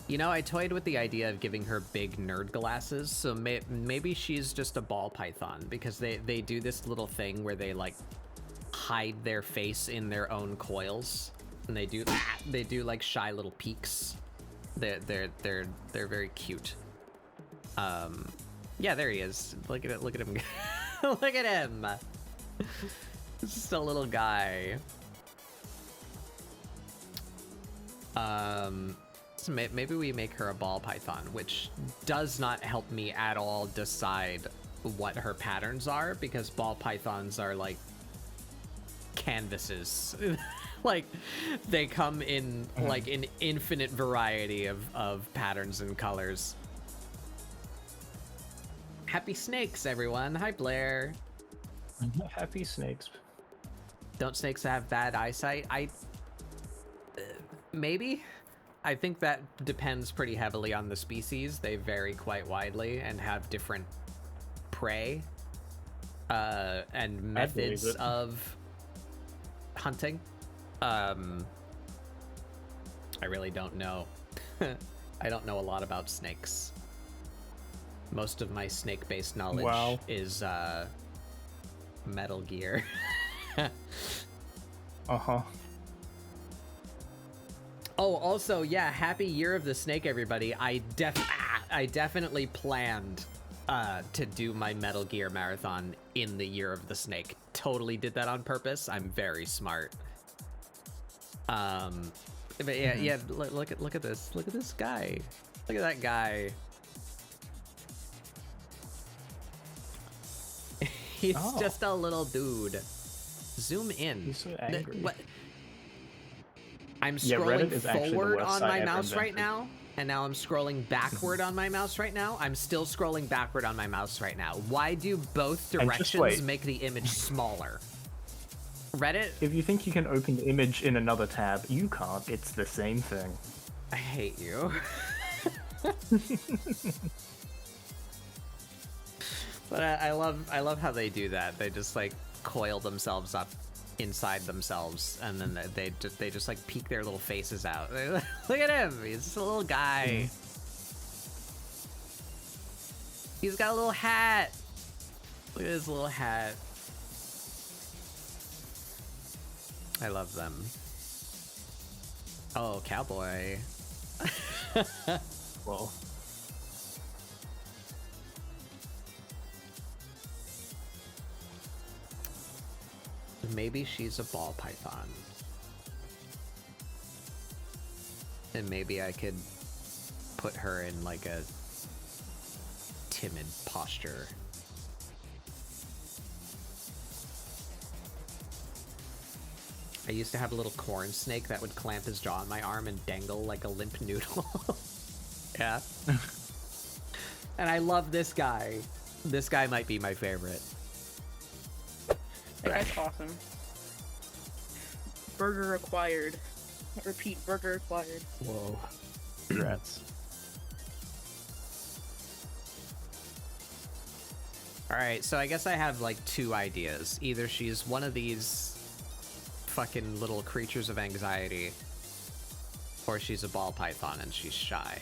Speaker 1: You know, I toyed with the idea of giving her big nerd glasses, so maybe she's just a ball python, because they do this little thing where they like hide their face in their own coils, and they do like shy little peeks. They're very cute. Yeah, there he is. Look at him. Look at him. It's just a little guy. So maybe we make her a ball python, which does not help me at all decide what her patterns are, because ball pythons are like canvases. Like they come in like an infinite variety of patterns and colors. Happy snakes, everyone. Hi, Blair.
Speaker 3: Happy snakes.
Speaker 1: Don't snakes have bad eyesight? Maybe. I think that depends pretty heavily on the species. They vary quite widely and have different prey and methods of hunting. I really don't know. I don't know a lot about snakes. Most of my snake-based knowledge is Metal Gear.
Speaker 3: Uh-huh.
Speaker 1: Oh, also, yeah, happy Year of the Snake, everybody. I definitely planned to do my Metal Gear marathon in the Year of the Snake totally did that on purpose. I'm very smart. But yeah, look at this. Look at this guy. Look at that guy. He's just a little dude. Zoom in.
Speaker 3: He's so angry.
Speaker 1: What? I'm scrolling forward on my mouse right
Speaker 3: invented.
Speaker 1: now, and now I'm scrolling backward on my mouse right now. I'm still scrolling backward on my mouse right now. Why do both directions make the image smaller? Reddit?
Speaker 3: If you think you can open the image in another tab, you can't. It's the same thing.
Speaker 1: I hate you. But I love how they do that. They just like coil themselves up inside themselves, and then they just like peek their little faces out. Look at him. He's just a little guy. He's got a little hat. Look at his little hat. I love them. Oh, cowboy.
Speaker 3: Well,
Speaker 1: maybe she's a ball python. And maybe I could put her in like a timid posture. I used to have a little corn snake that would clamp his jaw on my arm and dangle like a limp noodle. Yeah. And I love this guy. This guy might be my favorite.
Speaker 2: That guy's awesome. Burger acquired. Repeat, burger acquired.
Speaker 3: whoa. Congrats.
Speaker 1: Alright, so I guess I have like two ideas. Either she's one of these fucking little creatures of anxiety, or she's a ball python and she's shy.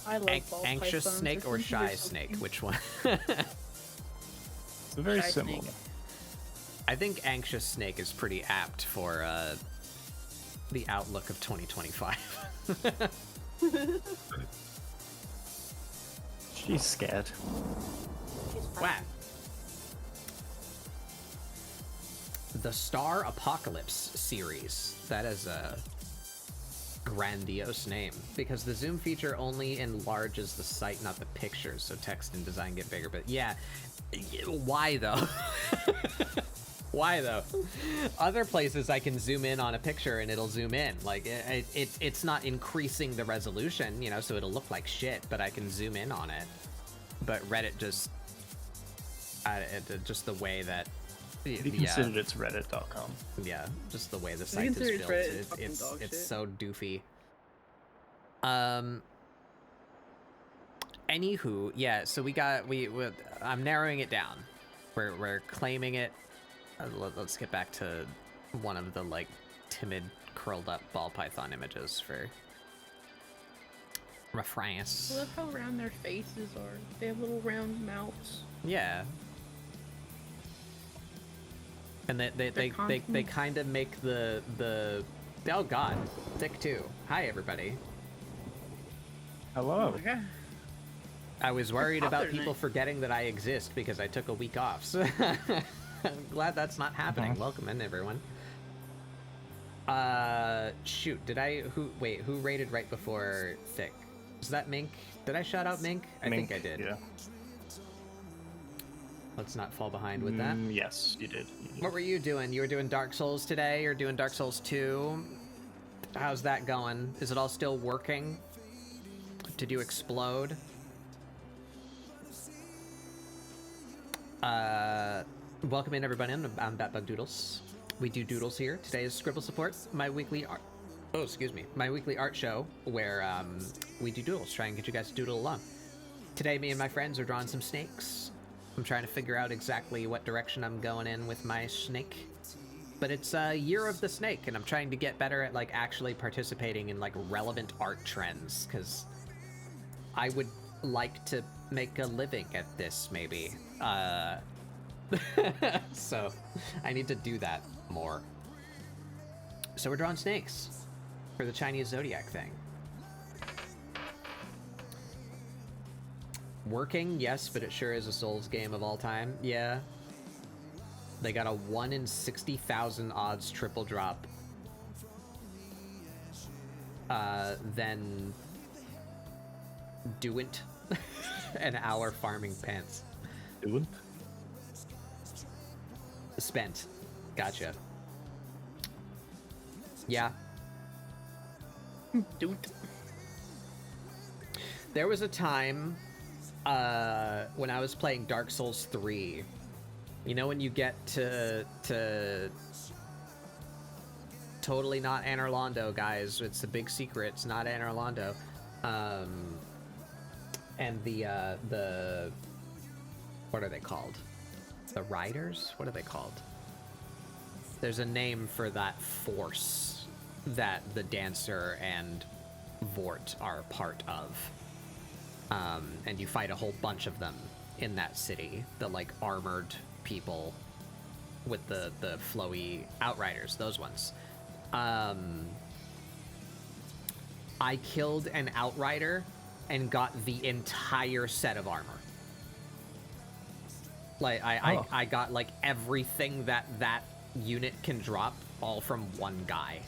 Speaker 2: I love ball
Speaker 1: Anxious
Speaker 2: pythons.
Speaker 1: snake
Speaker 2: I
Speaker 1: or
Speaker 2: think
Speaker 1: shy
Speaker 2: they're so
Speaker 1: snake?
Speaker 2: cute.
Speaker 1: Which one?
Speaker 3: It's very
Speaker 2: Shy
Speaker 3: similar.
Speaker 2: snake.
Speaker 1: I think anxious snake is pretty apt for the outlook of 2025.
Speaker 3: She's scared.
Speaker 1: Wow. The Star Apocalypse series. That is a grandiose name, because the zoom feature only enlarges the site, not the pictures, so text and design get bigger. But yeah, why though? Why though? Other places I can zoom in on a picture and it'll zoom in. Like it's not increasing the resolution, you know, so it'll look like shit, but I can zoom in on it. But Reddit just the way that
Speaker 3: Have you considered it's reddit.com?
Speaker 1: yeah, just the way the site is
Speaker 2: considered
Speaker 1: built,
Speaker 2: Reddit fucking dog
Speaker 1: it's
Speaker 2: shit.
Speaker 1: so doofy. Anywho, yeah, so I'm narrowing it down. We're claiming it. Let's get back to one of the like timid curled up ball python images for reference.
Speaker 2: I love how round their faces are. They have little round mouths.
Speaker 1: Yeah. And they kind of make the oh god, thick too. Hi everybody.
Speaker 3: Hello.
Speaker 2: Oh my god.
Speaker 1: I was worried
Speaker 2: Hot
Speaker 1: about
Speaker 2: there
Speaker 1: people
Speaker 2: tonight.
Speaker 1: forgetting that I exist because I took a week off. So I'm glad that's not happening. Welcome in everyone. Shoot, who rated right before thick? Was that Mink? Did I shout out Mink? I think I did.
Speaker 3: Yeah.
Speaker 1: Let's not fall behind with that.
Speaker 3: Yes, you did.
Speaker 1: What were you doing? You were doing Dark Souls today? You're doing Dark Souls 2? How's that going? Is it all still working? Did you explode? Welcome in everybody. I'm Batbug Doodles. We do doodles here. Today is ScribbleSupport, my weekly art. Oh, excuse me, my weekly art show where we do doodles, try and get you guys to doodle along. Today, me and my friends are drawing some snakes. I'm trying to figure out exactly what direction I'm going in with my snake. But it's Year of the Snake, and I'm trying to get better at like actually participating in like relevant art trends, because I would like to make a living at this, maybe. So I need to do that more. So we're drawing snakes for the Chinese zodiac thing. working, yes, but it sure is a Souls game of all time. Yeah. They got a 1 in 60,000 odds triple drop. Then do'nt an hour farming pants.
Speaker 3: Doing?
Speaker 1: Spent. Gotcha. Yeah.
Speaker 2: Dude.
Speaker 1: There was a time when I was playing Dark Souls 3. You know when you get to totally not Anor Londo, guys. It's a big secret. It's not Anor Londo. And the what are they called? The Riders? What are they called? There's a name for that force that the Dancer and Vort are part of. And you fight a whole bunch of them in that city. The, like, armored people with the flowy Outriders, those ones. I killed an Outrider and got the entire set of armor. Like, I got, like, everything that unit can drop all from one guy.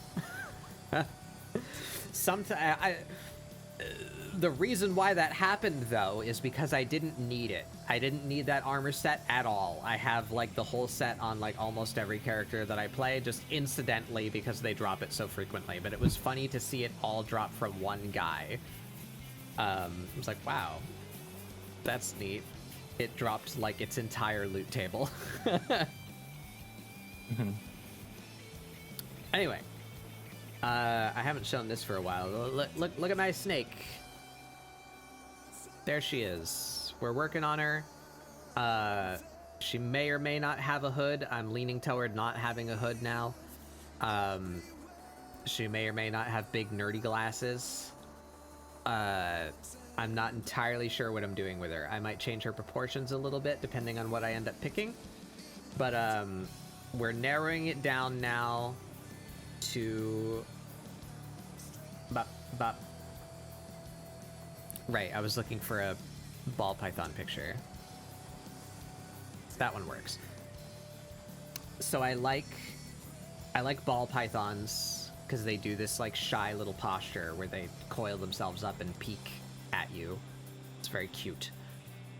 Speaker 1: The reason why that happened, though, is because I didn't need it. I didn't need that armor set at all. I have, like, the whole set on, like, almost every character that I play, just incidentally because they drop it so frequently. But it was funny to see it all drop from one guy. I was like, wow, that's neat. It dropped, like, its entire loot table. Anyway, I haven't shown this for a while. Look at my snake. There she is. We're working on her. She may or may not have a hood. I'm leaning toward not having a hood now. She may or may not have big nerdy glasses. I'm not entirely sure what I'm doing with her. I might change her proportions a little bit depending on what I end up picking. But we're narrowing it down now to right, I was looking for a ball python picture. That one works. So I like ball pythons because they do this, like, shy little posture where they coil themselves up and peek at you. It's very cute.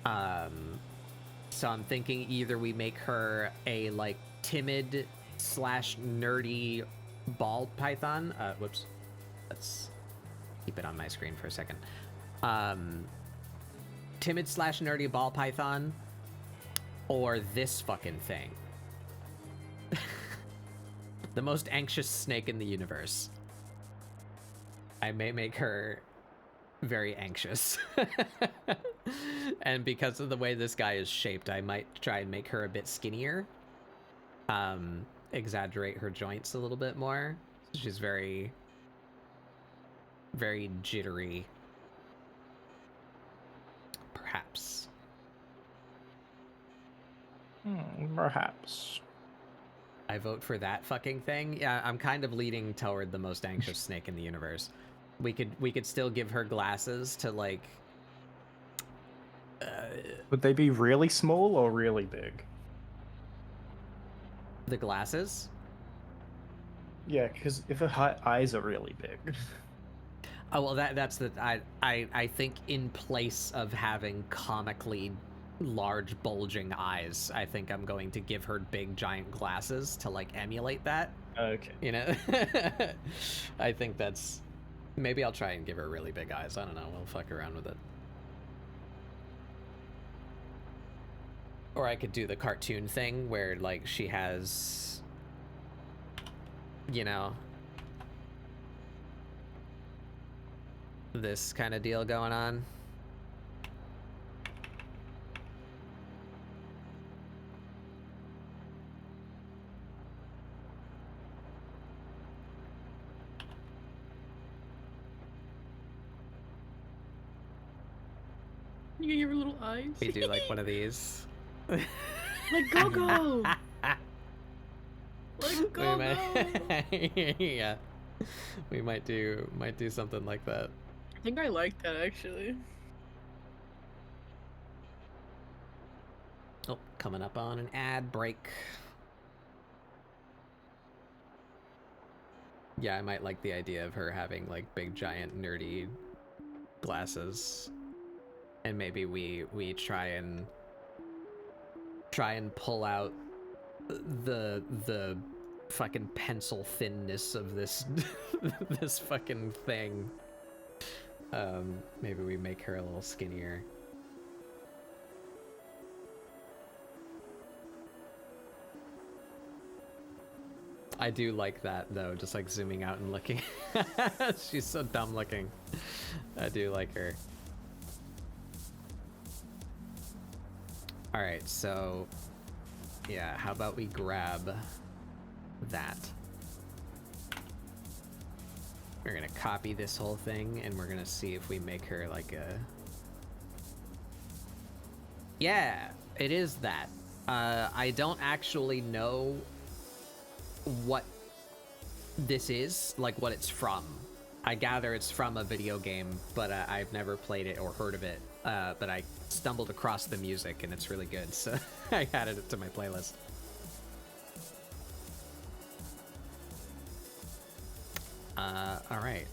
Speaker 1: So I'm thinking either we make her a, like, timid / nerdy ball python. Whoops. Let's keep it on my screen for a second. Timid / nerdy ball python, or this fucking thing. The most anxious snake in the universe. I may make her very anxious. And because of the way this guy is shaped, I might try and make her a bit skinnier. Exaggerate her joints a little bit more. She's very, very jittery. Perhaps.
Speaker 3: Perhaps.
Speaker 1: I vote for that fucking thing. Yeah, I'm kind of leading toward the most anxious snake in the universe. We could still give her glasses to, like...
Speaker 3: Would they be really small or really big?
Speaker 1: The glasses?
Speaker 3: Yeah, because if her eyes are really big.
Speaker 1: Oh, well, that's the... I think in place of having comically large bulging eyes, I think I'm going to give her big giant glasses to, like, emulate that.
Speaker 3: Okay.
Speaker 1: You know? I think that's... Maybe I'll try and give her really big eyes. I don't know. We'll fuck around with it. Or I could do the cartoon thing where, like, she has... You know... this kind of deal going on.
Speaker 2: You get your little eyes.
Speaker 1: We do, like, one of these.
Speaker 2: Like Go-Go! Like Go-Go!
Speaker 1: Yeah. We might do something like that.
Speaker 2: I think I like that, actually.
Speaker 1: Oh, coming up on an ad break. Yeah, I might like the idea of her having like big giant nerdy glasses. And maybe we try and pull out the fucking pencil thinness of this this fucking thing. Maybe we make her a little skinnier. I do like that though, just like zooming out and looking. She's so dumb looking. I do like her. All right, so yeah, how about we grab that? We're gonna copy this whole thing and we're gonna see if we make her like a... Yeah, it is that. I don't actually know what this is, like what it's from. I gather it's from a video game, but I've never played it or heard of it. But I stumbled across the music and it's really good, so I added it to my playlist. All right.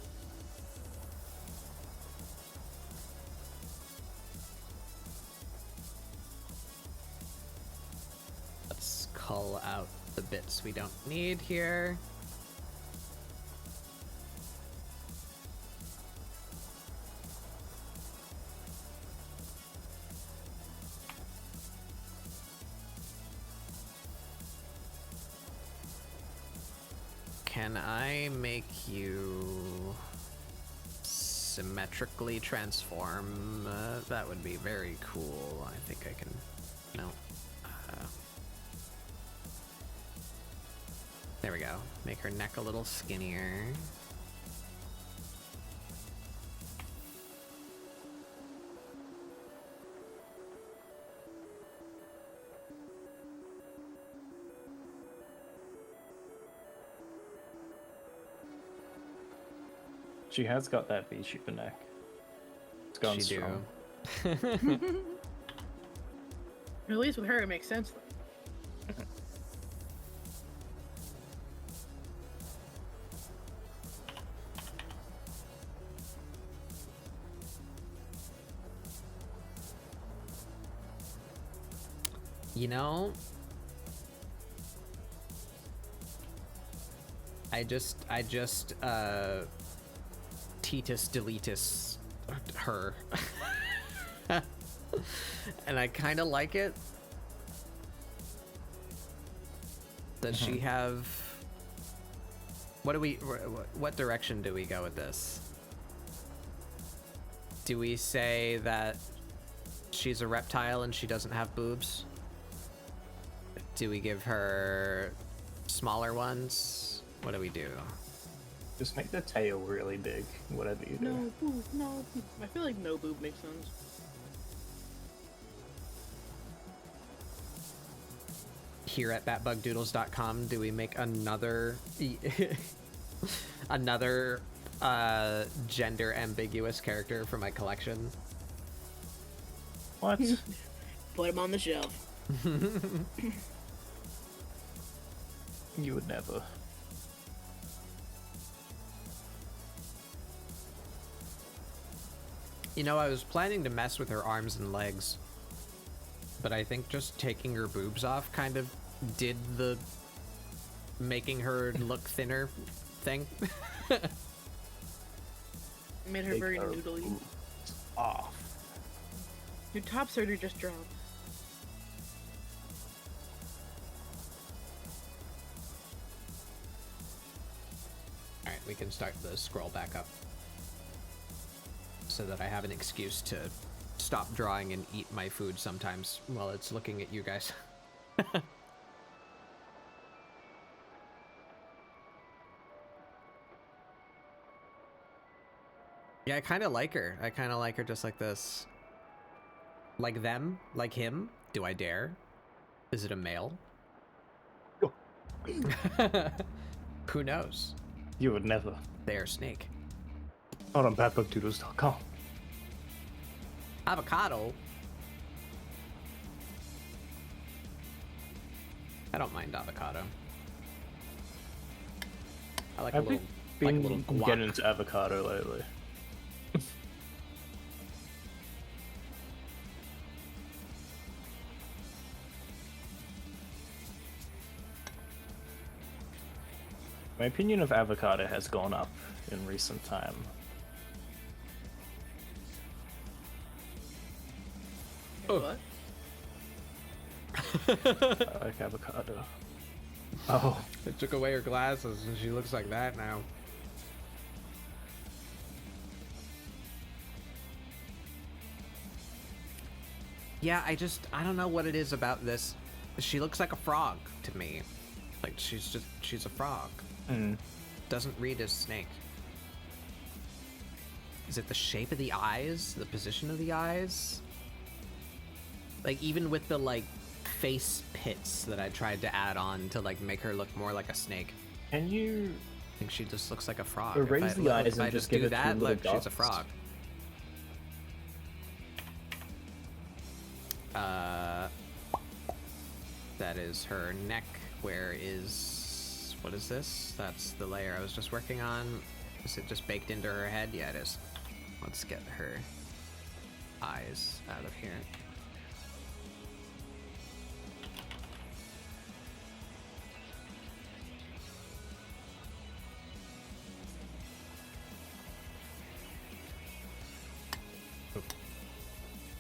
Speaker 1: Let's cull out the bits we don't need here. Can I make you symmetrically transform? That would be very cool. I think I can... No. There we go. Make her neck a little skinnier.
Speaker 3: She has got that V-shape neck. It's gone strong.
Speaker 2: At least with her, it makes sense.
Speaker 1: You know, I just Titus deletus her. And I kind of like it. Does she have... what direction do we go with this? Do we say that she's a reptile and she doesn't have boobs? Do we give her smaller ones? What do we do?
Speaker 3: Just make the tail really big, whatever you do.
Speaker 2: No boob, no boob. I feel like no boob makes sense.
Speaker 1: Here at batbugdoodles.com, do we make another another gender ambiguous character for my collection?
Speaker 3: What?
Speaker 2: Put him on the shelf.
Speaker 3: You would never.
Speaker 1: You know, I was planning to mess with her arms and legs, but I think just taking her boobs off kind of did the making her look thinner thing.
Speaker 2: Made her very noodly.
Speaker 3: Off.
Speaker 2: Your top surgery just dropped.
Speaker 1: Alright, we can start the scroll back up so that I have an excuse to stop drawing and eat my food sometimes while it's looking at you guys. Yeah, I kind of like her. I kind of like her just like this. Like them? Like him? Do I dare? Is it a male?
Speaker 3: Oh.
Speaker 1: Who knows?
Speaker 3: You would never.
Speaker 1: They're a snake.
Speaker 3: Not on
Speaker 1: I don't mind avocado. I like
Speaker 3: I've
Speaker 1: a little,
Speaker 3: been
Speaker 1: like a little guac.
Speaker 3: getting into avocado lately. My opinion of avocado has gone up in recent time.
Speaker 2: What?
Speaker 3: I like avocado. Oh.
Speaker 1: They took away her glasses and she looks like that now. Yeah, I don't know what it is about this. She looks like a frog to me. Like, she's a frog. Doesn't read as snake. Is it the shape of the eyes? The position of the eyes? Like, even with the, like, face pits that I tried to add on to, like, make her look more like a snake.
Speaker 3: Can you...
Speaker 1: I think she just looks like a frog.
Speaker 3: Erase the eyes
Speaker 1: if I
Speaker 3: and
Speaker 1: just
Speaker 3: give
Speaker 1: do
Speaker 3: it two
Speaker 1: that,
Speaker 3: little
Speaker 1: look, she's a
Speaker 3: dots?
Speaker 1: frog. That is her neck. Where is... What is this? That's the layer I was just working on. Is it just baked into her head? Yeah, it is. Let's get her eyes out of here.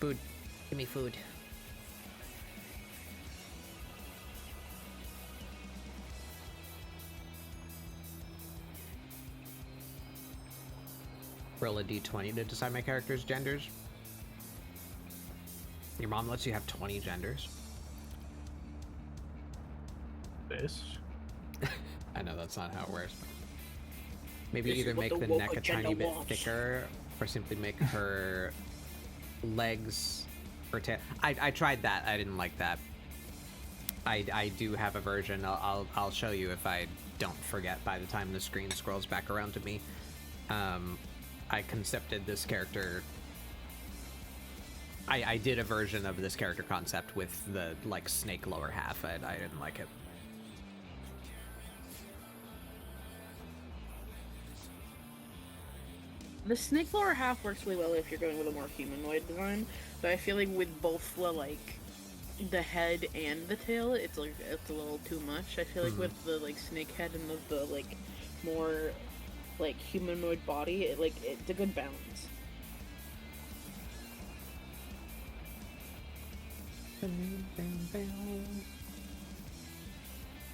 Speaker 1: Food. Give me food. Roll a d20 to decide my character's genders. Your mom lets you have 20 genders.
Speaker 3: This?
Speaker 1: I know that's not how it works. Maybe
Speaker 2: This is
Speaker 1: either
Speaker 2: what
Speaker 1: make
Speaker 2: the
Speaker 1: the
Speaker 2: woke
Speaker 1: neck a
Speaker 2: agenda
Speaker 1: tiny bit
Speaker 2: wants.
Speaker 1: thicker, or simply make her legs or tail. I tried that. I didn't like that. I do have a version. I'll show you if I don't forget by the time the screen scrolls back around to me. I concepted this character. I did a version of this character concept with the like snake lower half. I didn't like it.
Speaker 2: The snake lower half works really well if you're going with a more humanoid design, but I feel like with both the like the head and the tail, it's a little too much. I feel like with the like snake head and the like more like humanoid body, it's a good balance.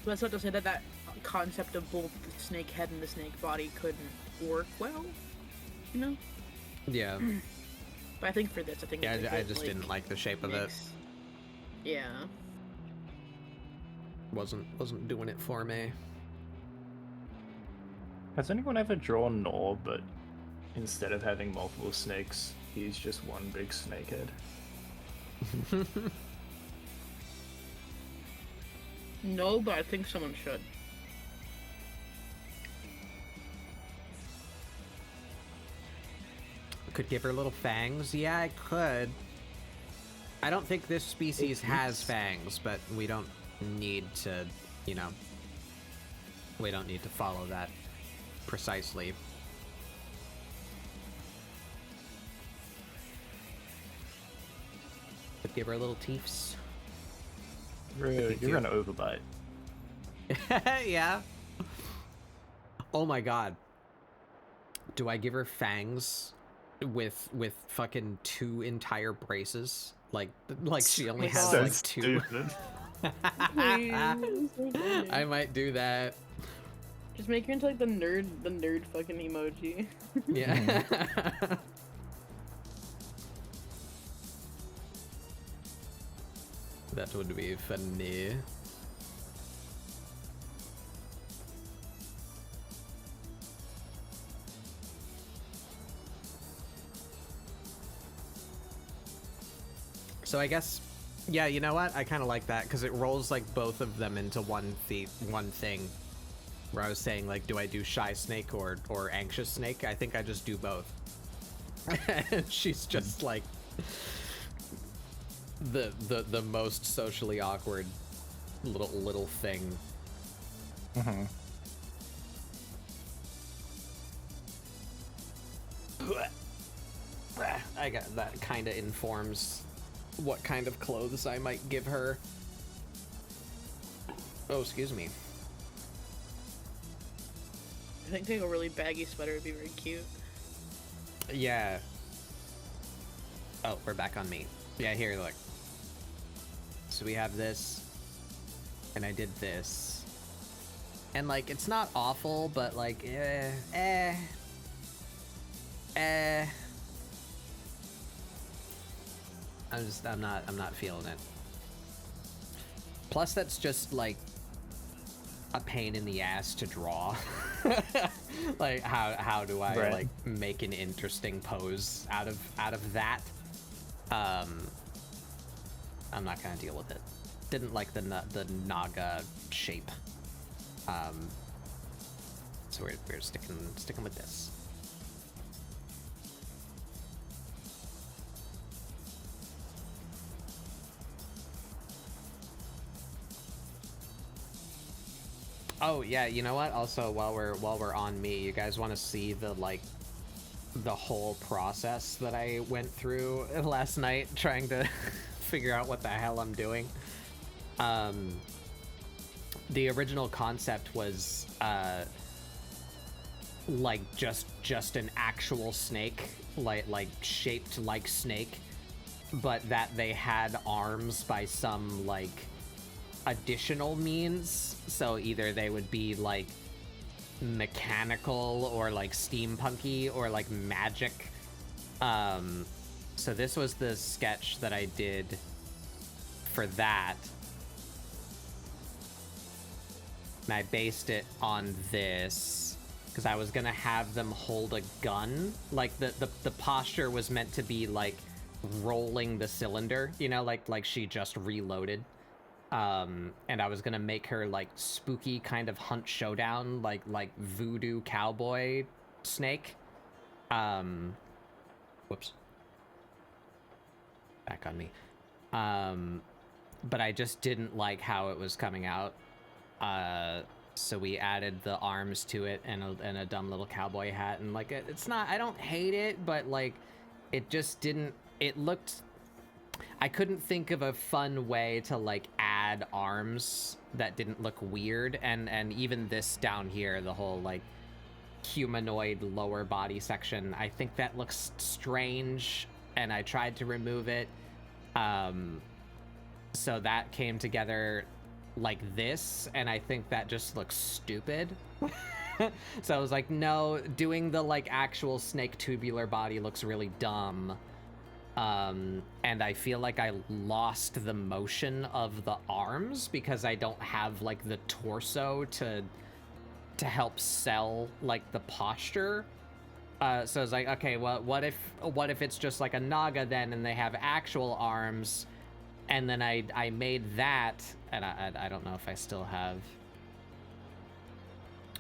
Speaker 2: That's not to say that concept of both the snake head and the snake body couldn't work well, you know?
Speaker 1: Yeah.
Speaker 2: But I think for this,
Speaker 1: Yeah,
Speaker 2: it's a
Speaker 1: I
Speaker 2: good,
Speaker 1: just didn't like the shape of
Speaker 2: mix. Yeah.
Speaker 1: it. Wasn't doing it for me.
Speaker 3: Has anyone ever drawn Nor, but instead of having multiple snakes, he's just one big snake head?
Speaker 2: No, but I think someone should.
Speaker 1: Could give her little fangs. Yeah, I could. I don't think this species has fangs, but we don't need to, you know, we don't need to follow that precisely. Could give her little teeths.
Speaker 3: Really? You're an overbite.
Speaker 1: Yeah. Oh my god. Do I give her fangs with fucking 2 entire braces? Like she only has
Speaker 3: So
Speaker 1: like 2.
Speaker 3: stupid.
Speaker 1: I might do that.
Speaker 2: Just make her into like the nerd fucking emoji.
Speaker 1: Yeah. That would be funny. So I guess, yeah, you know what? I kind of like that because it rolls like both of them into one thing. Where I was saying like, do I do shy snake or anxious snake? I think I just do both. And she's just like the most socially awkward little thing.
Speaker 3: Mm-hmm.
Speaker 1: I got that. Kind of informs what kind of clothes I might give her. Oh, excuse me.
Speaker 2: I think a really baggy sweater would be very cute.
Speaker 1: Yeah. Oh, we're back on me. Yeah, here, look. So we have this, and I did this. And, like, it's not awful, but, like, I'm not feeling it. Plus, that's just, like, a pain in the ass to draw. Like, how do I, like, make an interesting pose out of that? I'm not gonna deal with it. Didn't like the naga shape. So we're sticking with this. Oh yeah, you know what? Also, while we're on me, you guys want to see the whole process that I went through last night trying to figure out what the hell I'm doing? The original concept was like just an actual snake, like shaped like snake, but that they had arms by some like additional means. So either they would be like mechanical or like steampunky or like magic. So this was the sketch that I did for that, and I based it on this because I was gonna have them hold a gun. Like the posture was meant to be like rolling the cylinder, you know, like she just reloaded. And I was gonna make her like spooky kind of hunt showdown, like voodoo cowboy snake. Whoops. Back on me. But I just didn't like how it was coming out. So we added the arms to it and a dumb little cowboy hat, and like it's not, I don't hate it, but like it just didn't, it looked, I couldn't think of a fun way to like add arms that didn't look weird, and even this down here, the whole like humanoid lower body section, I think that looks strange, and I tried to remove it. So that came together like this, and I think that just looks stupid. So I was like, no, doing the like actual snake tubular body looks really dumb. And I feel like I lost the motion of the arms because I don't have like the torso to help sell like the posture. So I was like, okay, well, what if it's just like a naga then, and they have actual arms? And then I made that, and I don't know if I still have,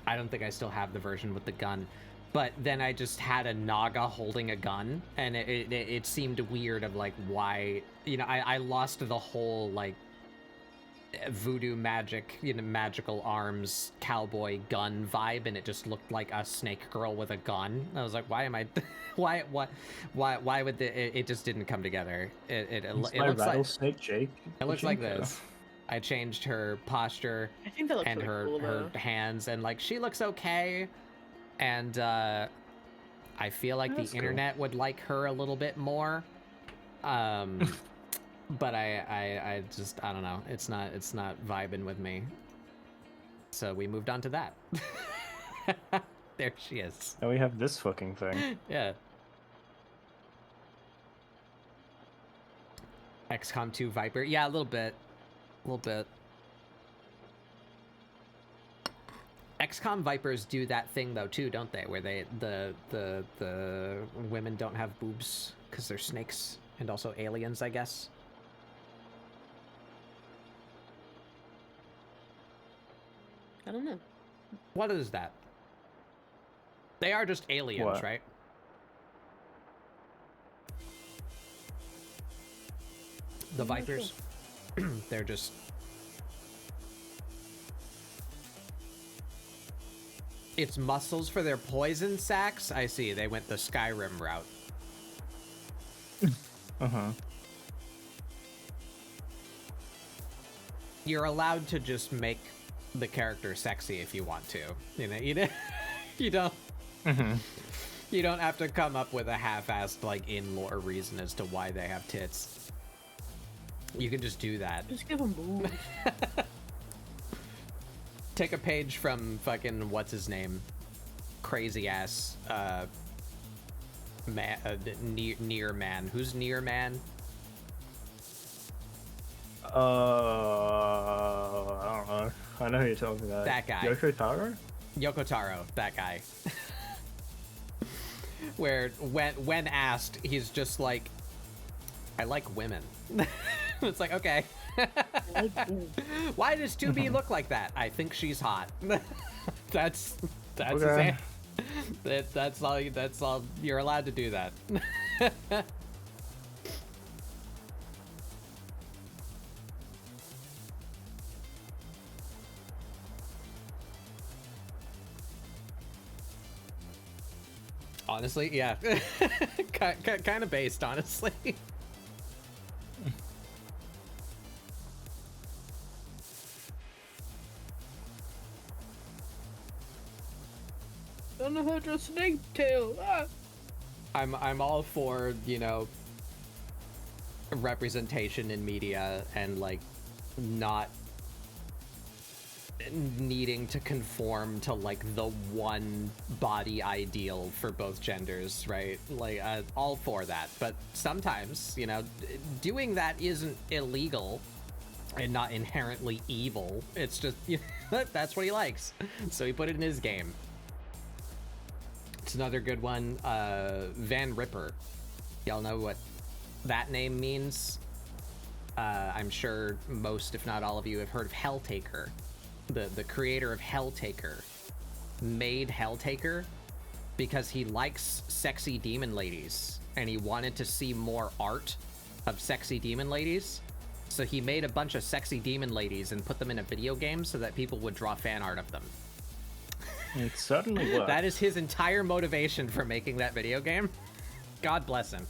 Speaker 1: I don't think I still have the version with the gun, but then I just had a naga holding a gun, and it seemed weird of like, why, you know, I lost the whole like voodoo magic, you know, magical arms cowboy gun vibe, and it just looked like a snake girl with a gun. I was like, why am I why would it just didn't come together. It looks
Speaker 3: rattlesnake Jake.
Speaker 1: It looks like this. I changed her posture,
Speaker 2: I think that looks
Speaker 1: and
Speaker 2: really cool,
Speaker 1: her hands, and like she looks okay, and I feel like the internet would like her a little bit more. But I just, I don't know. It's not vibing with me. So we moved on to that. There she is.
Speaker 3: Now we have this fucking thing.
Speaker 1: Yeah. XCOM 2 Viper. Yeah, a little bit. A little bit. XCOM Vipers do that thing though too, don't they? Where the women don't have boobs because they're snakes and also aliens, I guess.
Speaker 2: I don't know.
Speaker 1: What is that? They are just aliens,
Speaker 3: what?
Speaker 1: Right? The Vipers. They're just It's muscles for their poison sacs? I see, they went the Skyrim route.
Speaker 3: Uh-huh.
Speaker 1: You're allowed to just make the character sexy if you want to. You know, you don't you don't have to come up with a half-assed like in-lore reason as to why they have tits. You can just do that.
Speaker 2: Just give them boobs.
Speaker 1: Take a page from fucking what's his name, crazy ass man, near man. Who's near man?
Speaker 3: I don't know. I know who you're talking about.
Speaker 1: That guy.
Speaker 3: Yoko Taro?
Speaker 1: Yoko Taro, that guy. Where when asked, he's just like, I like women. It's like, okay. Why does 2B look like that? I think she's hot. that's
Speaker 3: Okay.
Speaker 1: that's all you're allowed to do that. Honestly, yeah. Kind of based, honestly.
Speaker 2: Don't know how to snake tail. Ah.
Speaker 1: I'm all for, you know, representation in media and like not needing to conform to like the one body ideal for both genders, right? Like all for that, but sometimes, you know, doing that isn't illegal and not inherently evil. It's just, you know, that's what he likes, so he put it in his game. It's another good one. Van Ripper, y'all know what that name means? I'm sure most, if not all of you, have heard of Helltaker. The creator of Helltaker made Helltaker because he likes sexy demon ladies and he wanted to see more art of sexy demon ladies. So he made a bunch of sexy demon ladies and put them in a video game so that people would draw fan art of them.
Speaker 3: It certainly works.
Speaker 1: That is his entire motivation for making that video game. God bless him.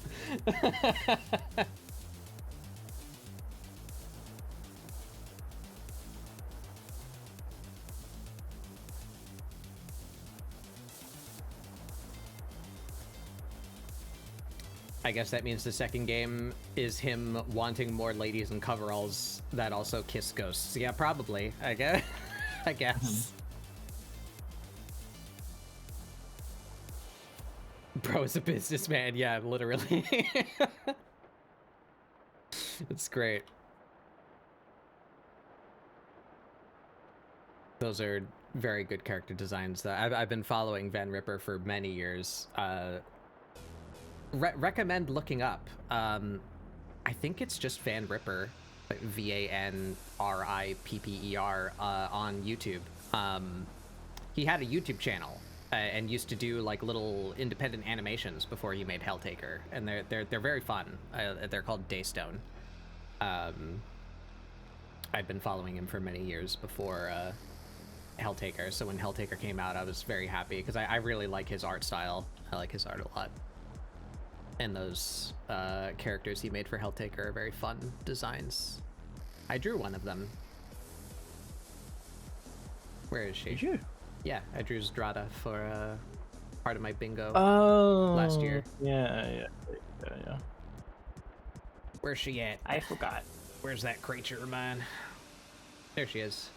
Speaker 1: I guess that means the second game is him wanting more ladies in coveralls that also kiss ghosts. Yeah, probably. I guess. I guess. Bro is a businessman. Yeah, literally. It's great. Those are very good character designs. I've been following Van Ripper for many years. Recommend looking up. I think it's just Van Ripper, like VANRIPPER, on YouTube. He had a YouTube channel and used to do like little independent animations before he made Helltaker, and they're very fun. They're called Daystone. I'd been following him for many years before Helltaker, so when Helltaker came out, I was very happy because I really like his art style. I like his art a lot. And those characters he made for Helltaker are very fun designs. I drew one of them. Where is she?
Speaker 3: Did you?
Speaker 1: Yeah, I drew Zdrada for part of my bingo
Speaker 3: last
Speaker 1: year.
Speaker 3: Yeah.
Speaker 1: Where's she at?
Speaker 3: I forgot.
Speaker 1: Where's that creature of mine? There she is.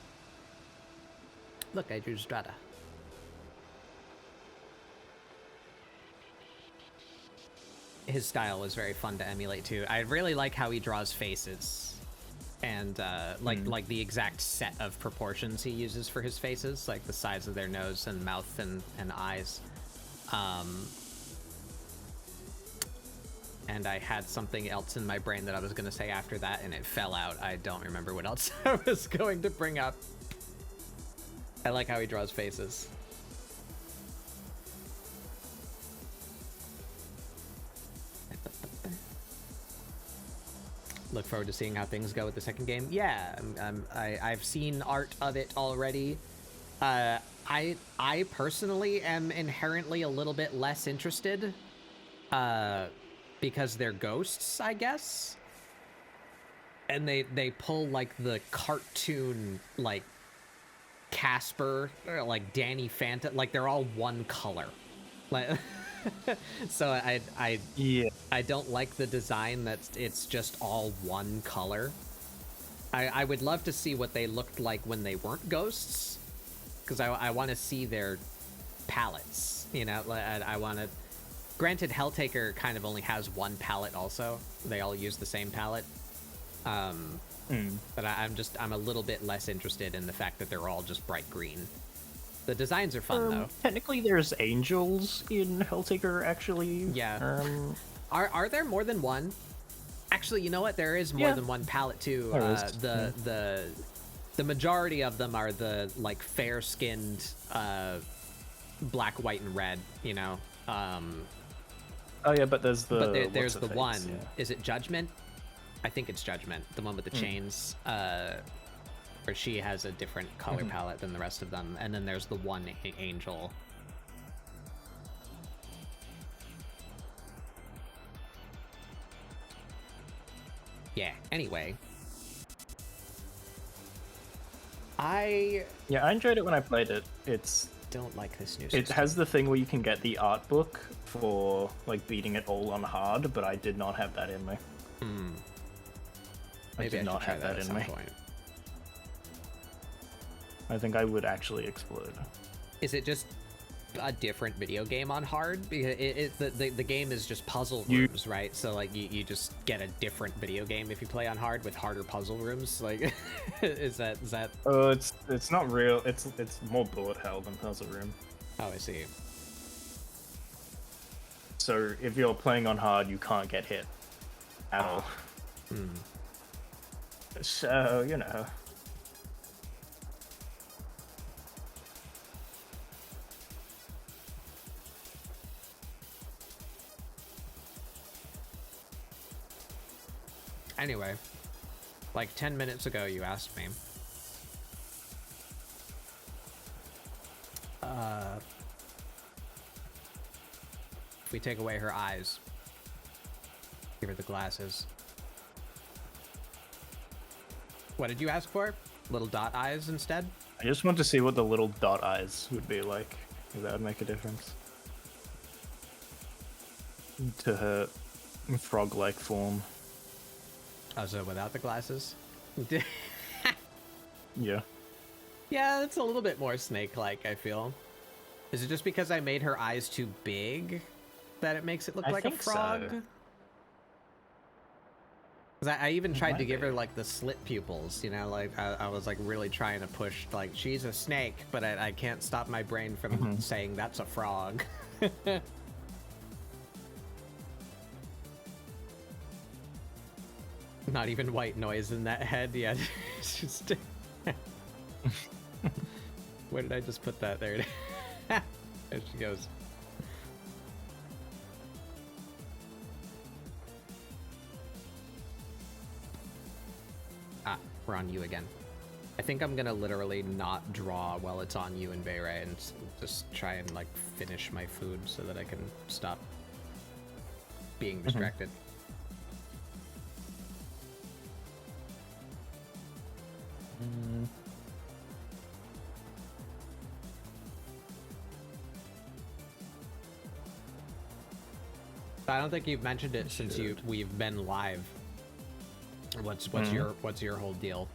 Speaker 1: Look, I drew Zdrada. His style was very fun to emulate too. I really like how he draws faces, and like the exact set of proportions he uses for his faces, like the size of their nose and mouth and eyes. And I had something else in my brain that I was going to say after that, and it fell out. I don't remember what else I was going to bring up. I like how he draws faces. Look forward to seeing how things go with the second game. Yeah, I've seen art of it already. I personally am inherently a little bit less interested, because they're ghosts, I guess. And they pull like the cartoon like Casper or like Danny Phantom, like they're all one color. Like so
Speaker 3: Yeah.
Speaker 1: I don't like the design that's it's just all one color. I would love to see what they looked like when they weren't ghosts, because I want to see their palettes, you know. I want to. Granted, Helltaker kind of only has one palette. Also, they all use the same palette. But I'm a little bit less interested in the fact that they're all just bright green. The designs are fun though.
Speaker 3: Technically, there's angels in Helltaker, actually.
Speaker 1: Yeah. Are there more than one? Actually, you know what? There is more than one palette too. The majority of them are the like fair-skinned, black, white, and red. You know.
Speaker 3: Oh yeah, but there's the.
Speaker 1: But there's the one.
Speaker 3: Yeah.
Speaker 1: Is it Judgment? I think it's Judgment, the one with the chains. Where she has a different color palette than the rest of them, and then there's the one angel. Yeah. Anyway, I
Speaker 3: enjoyed it when I played it. It's
Speaker 1: don't like this new system.
Speaker 3: It has the thing where you can get the art book for like beating it all on hard, but I did not have that in me.
Speaker 1: Maybe
Speaker 3: I did not have that in me.
Speaker 1: Point.
Speaker 3: I think I would actually explode.
Speaker 1: Is it just a different video game on hard? Because the game is just puzzle rooms, right? So like you just get a different video game if you play on hard with harder puzzle rooms. Like, is that?
Speaker 3: Oh, it's not real. It's more bullet hell than puzzle room.
Speaker 1: Oh, I see.
Speaker 3: So if you're playing on hard, you can't get hit at all. So you know.
Speaker 1: Anyway, like 10 minutes ago, you asked me. If we take away her eyes, give her the glasses. What did you ask for? Little dot eyes instead?
Speaker 3: I just want to see what the little dot eyes would be like. If that would make a difference. To her frog-like form.
Speaker 1: Oh, so without the glasses?
Speaker 3: Yeah.
Speaker 1: Yeah, it's a little bit more snake-like, I feel. Is it just because I made her eyes too big that it makes it look like a frog?
Speaker 3: So.
Speaker 1: Because I even tried to give her, like, the slit pupils, you know? Like, I was, like, really trying to push, like, she's a snake, but I can't stop my brain from saying that's a frog. Not even white noise in that head yet. It's just... Where did I just put that? There there she goes. Ah, we're on you again. I think I'm gonna literally not draw while it's on you and Beyray and just try and like finish my food so that I can stop being distracted. I don't think you've mentioned it since we've been live. What's your whole deal?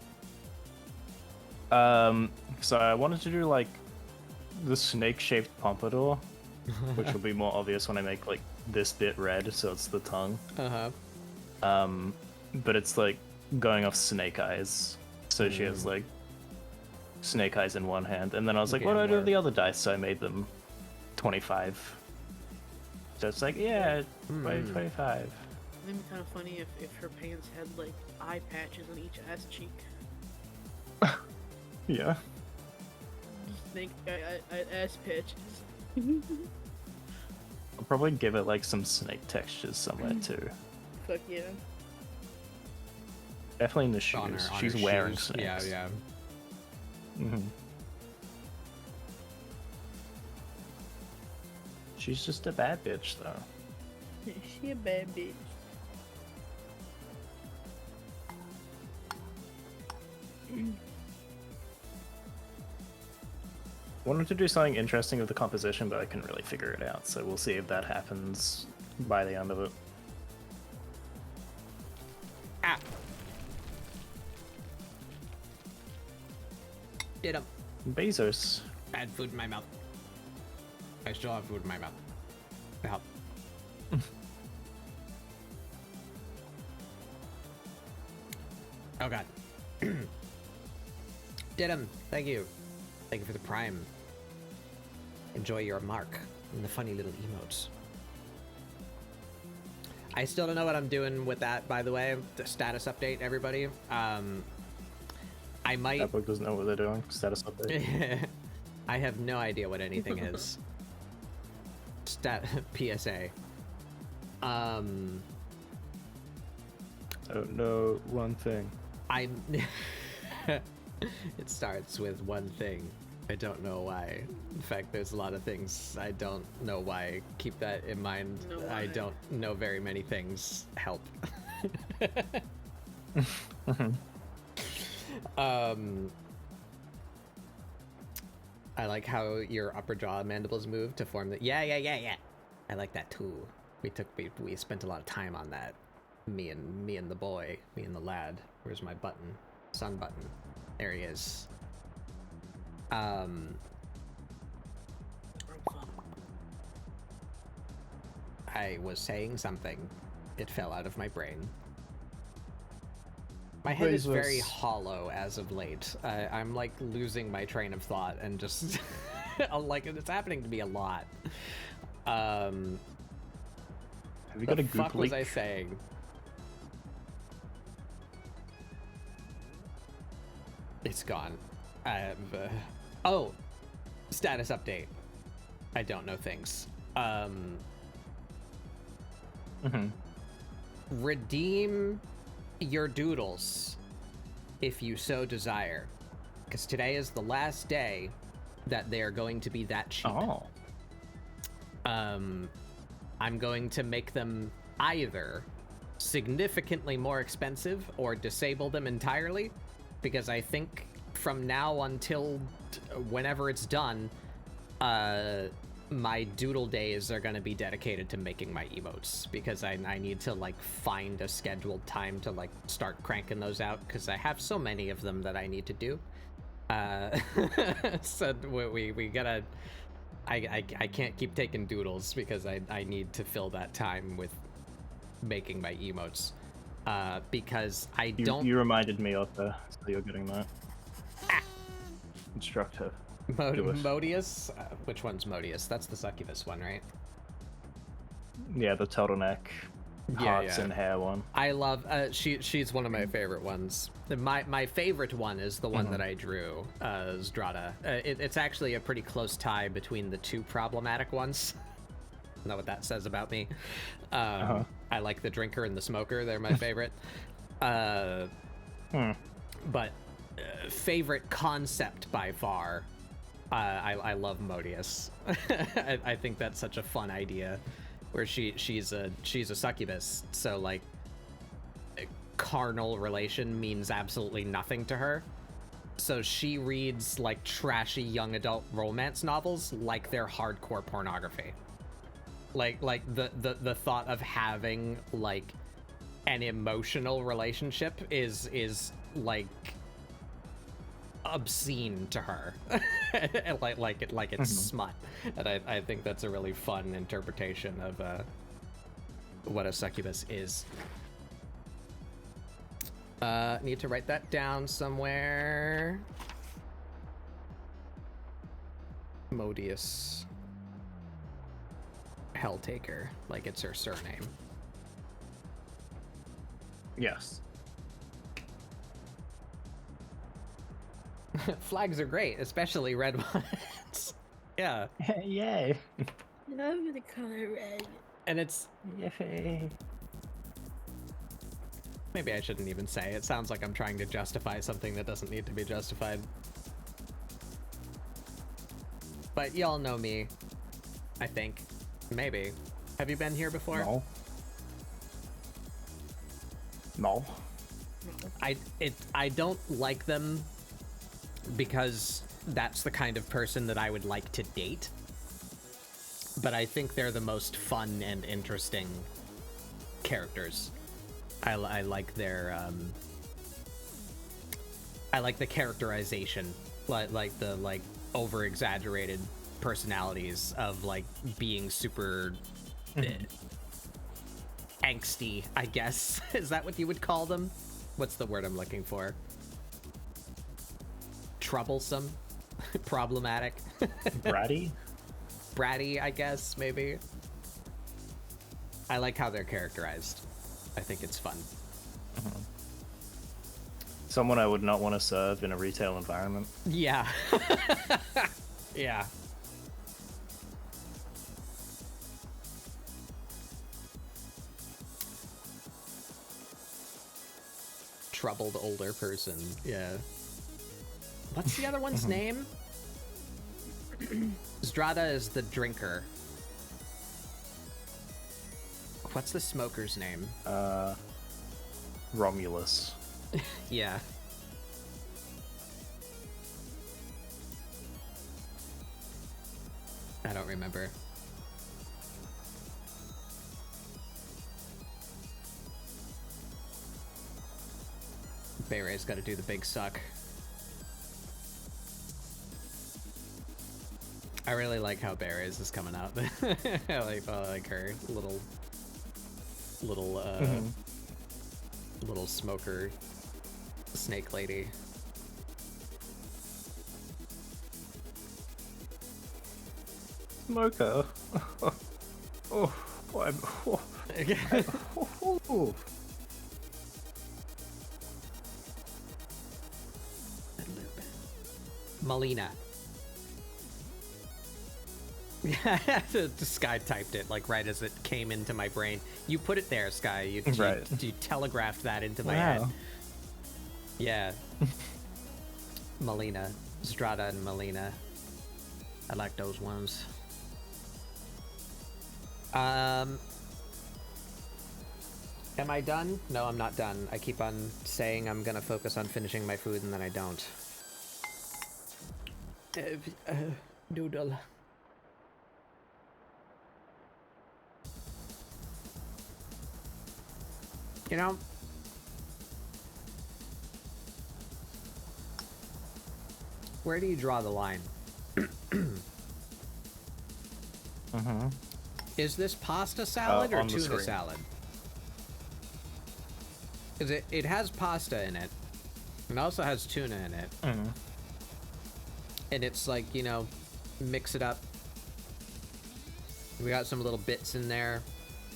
Speaker 3: So I wanted to do like the snake-shaped pompadour, which will be more obvious when I make like this bit red, so it's the tongue. But it's like going off snake eyes, so she has like snake eyes in one hand, and then I was like, what do I do with the other dice? So I made them 25. So it's like, yeah, 25.
Speaker 2: It'd be kind of funny if her pants had like eye patches on each ass cheek.
Speaker 3: Yeah.
Speaker 2: Snake ass patches.
Speaker 3: I'll probably give it like some snake textures somewhere too.
Speaker 2: Fuck yeah.
Speaker 3: Definitely in the shoes.
Speaker 1: On
Speaker 3: She's
Speaker 1: her
Speaker 3: wearing
Speaker 1: shoes.
Speaker 3: snakes.
Speaker 1: Yeah.
Speaker 3: She's just a bad bitch, though.
Speaker 2: She a bad bitch.
Speaker 3: Wanted to do something interesting with the composition, but I couldn't really figure it out, so we'll see if that happens by the end of it.
Speaker 1: Ah. Did him.
Speaker 3: Bezos.
Speaker 1: Bad food in my mouth. I still have food in my mouth. Help. Oh god. Did him. Thank you. Thank you for the prime. Enjoy your mark and the funny little emotes. I still don't know what I'm doing with that, by the way. The status update, everybody. I might...
Speaker 3: That book doesn't know what they're doing. Status update.
Speaker 1: I have no idea what anything is. PSA.
Speaker 3: I don't know one thing.
Speaker 1: It starts with one thing. I don't know why. In fact, there's a lot of things I don't know why. Keep that in mind.
Speaker 2: No
Speaker 1: I
Speaker 2: why.
Speaker 1: don't know very many things. Help. I like how your upper jaw mandibles move to form the... Yeah. I like that too. We spent a lot of time on that. Me and the boy. Me and the lad. Where's my button? Sun button. There he is. I was saying something. It fell out of my brain. My head is very hollow as of late. I'm like losing my train of thought and just like it's happening to me a lot.
Speaker 3: Have you got a goop
Speaker 1: fuck was
Speaker 3: leak?
Speaker 1: I saying? It's gone. Oh, status update. I don't know things. Redeem your doodles if you so desire, because today is the last day that they are going to be that cheap.
Speaker 3: Oh.
Speaker 1: I'm going to make them either significantly more expensive or disable them entirely, because I think from now until whenever it's done, my doodle days are going to be dedicated to making my emotes, because I need to like find a scheduled time to like start cranking those out, because I have so many of them that I need to do. So we gotta... I can't keep taking doodles because I need to fill that time with making my emotes. Because I don't...
Speaker 3: You reminded me of so you're getting that. Instructor.
Speaker 1: Modius? Which one's Modius? That's the succubus one, right?
Speaker 3: Yeah, the turtleneck, hearts and hair one.
Speaker 1: I love... she's one of my favorite ones. My favorite one is the one that I drew, Zdrada. It's actually a pretty close tie between the two problematic ones. Know what that says about me. I like the drinker and the smoker. They're my favorite. But favorite concept by far, I love Modius. I think that's such a fun idea, where she's a succubus, so like carnal relation means absolutely nothing to her. So she reads like trashy young adult romance novels like they're hardcore pornography. Like the thought of having like an emotional relationship is like obscene to her. like it's smut. And I think that's a really fun interpretation of what a succubus is. Need to write that down somewhere. Modius Helltaker, like it's her surname.
Speaker 3: Yes.
Speaker 1: Flags are great, especially red ones. Yeah.
Speaker 3: Yay.
Speaker 2: Love the color red.
Speaker 1: And it's...
Speaker 3: Yay.
Speaker 1: Maybe I shouldn't even say. It sounds like I'm trying to justify something that doesn't need to be justified. But y'all know me, I think. Maybe. Have you been here before?
Speaker 3: No. No.
Speaker 1: I don't like them because that's the kind of person that I would like to date. But I think they're the most fun and interesting characters. I like their I like the characterization, like the over exaggerated personalities of like being super angsty, I guess. Is that what you would call them? What's the word I'm looking for? Troublesome? Problematic?
Speaker 3: Bratty?
Speaker 1: Bratty, I guess, maybe. I like how they're characterized. I think it's fun.
Speaker 3: Someone I would not want to serve in a retail environment.
Speaker 1: Yeah. Yeah. Troubled older person. Yeah. What's the other one's name? Zdrada is the drinker. What's the smoker's name?
Speaker 3: Romulus.
Speaker 1: Yeah. I don't remember. Bayre's got to do the big suck. I really like how Bayre's is coming out. I like her little little smoker snake lady.
Speaker 3: Smoker. Oh, oh.
Speaker 1: Melina. Yeah, I had to Sky typed it like right as it came into my brain. You put it there, Sky. You telegraphed that into my head. Yeah. Melina. Zdrada and Melina. I like those ones. Am I done? No, I'm not done. I keep on saying I'm gonna focus on finishing my food and then I don't. Doodle. You know, where do you draw the line? Is this pasta salad or tuna salad? Is it has pasta in it. It also has tuna in it. And it's like, you know, mix it up. We got some little bits in there,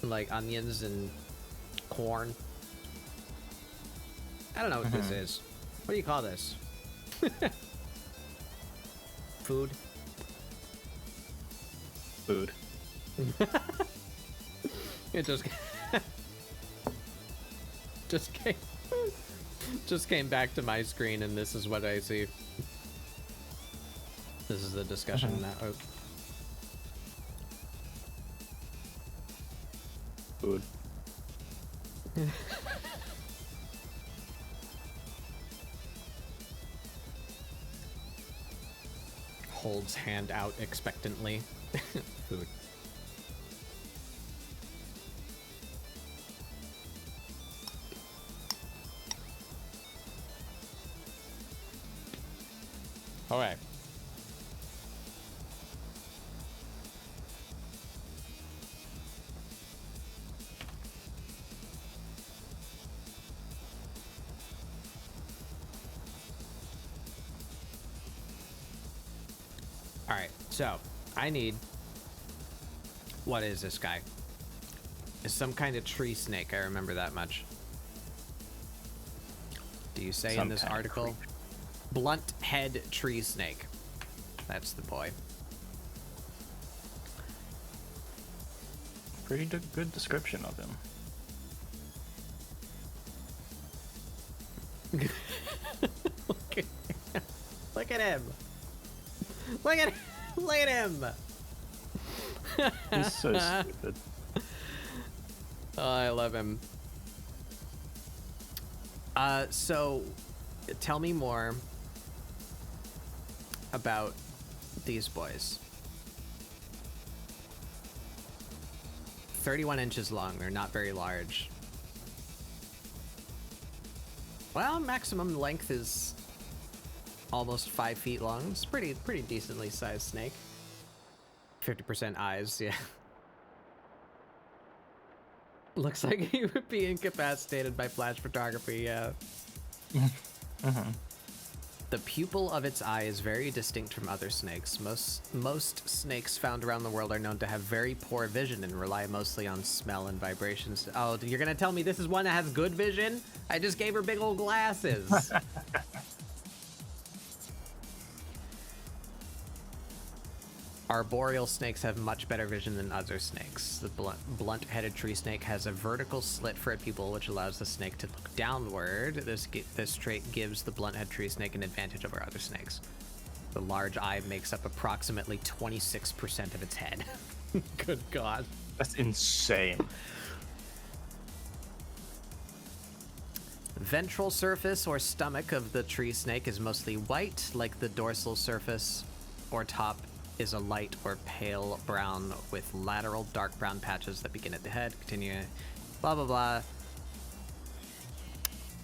Speaker 1: like onions and corn. I don't know what this is. What do you call this? Food?
Speaker 3: Food.
Speaker 1: It just came back to my screen and this is what I see. This is the discussion now. Oh.
Speaker 3: Food.
Speaker 1: Holds hand out expectantly. Food. All right. Alright, so I need... What is this guy? It's some kind of tree snake, I remember that much. Do you say in this article? Blunt head tree snake. That's the boy.
Speaker 3: Pretty good description of him.
Speaker 1: Look at him. Look at him.
Speaker 3: He's so stupid.
Speaker 1: Oh, I love him. So, tell me more about these boys. 31 inches long. They're not very large. Well, maximum length is almost 5 feet long. It's pretty decently sized snake. 50% eyes, yeah. Looks like he would be incapacitated by flash photography, yeah. The pupil of its eye is very distinct from other snakes. Most snakes found around the world are known to have very poor vision and rely mostly on smell and vibrations. Oh, you're gonna tell me this is one that has good vision? I just gave her big old glasses. Arboreal snakes have much better vision than other snakes. The blunt-headed tree snake has a vertical slit for a pupil, which allows the snake to look downward. This trait gives the blunt-headed tree snake an advantage over other snakes. The large eye makes up approximately 26% of its head. Good God.
Speaker 3: That's insane.
Speaker 1: Ventral surface or stomach of the tree snake is mostly white, like the dorsal surface or top is a light or pale brown with lateral dark brown patches that begin at the head. Continue. Blah, blah,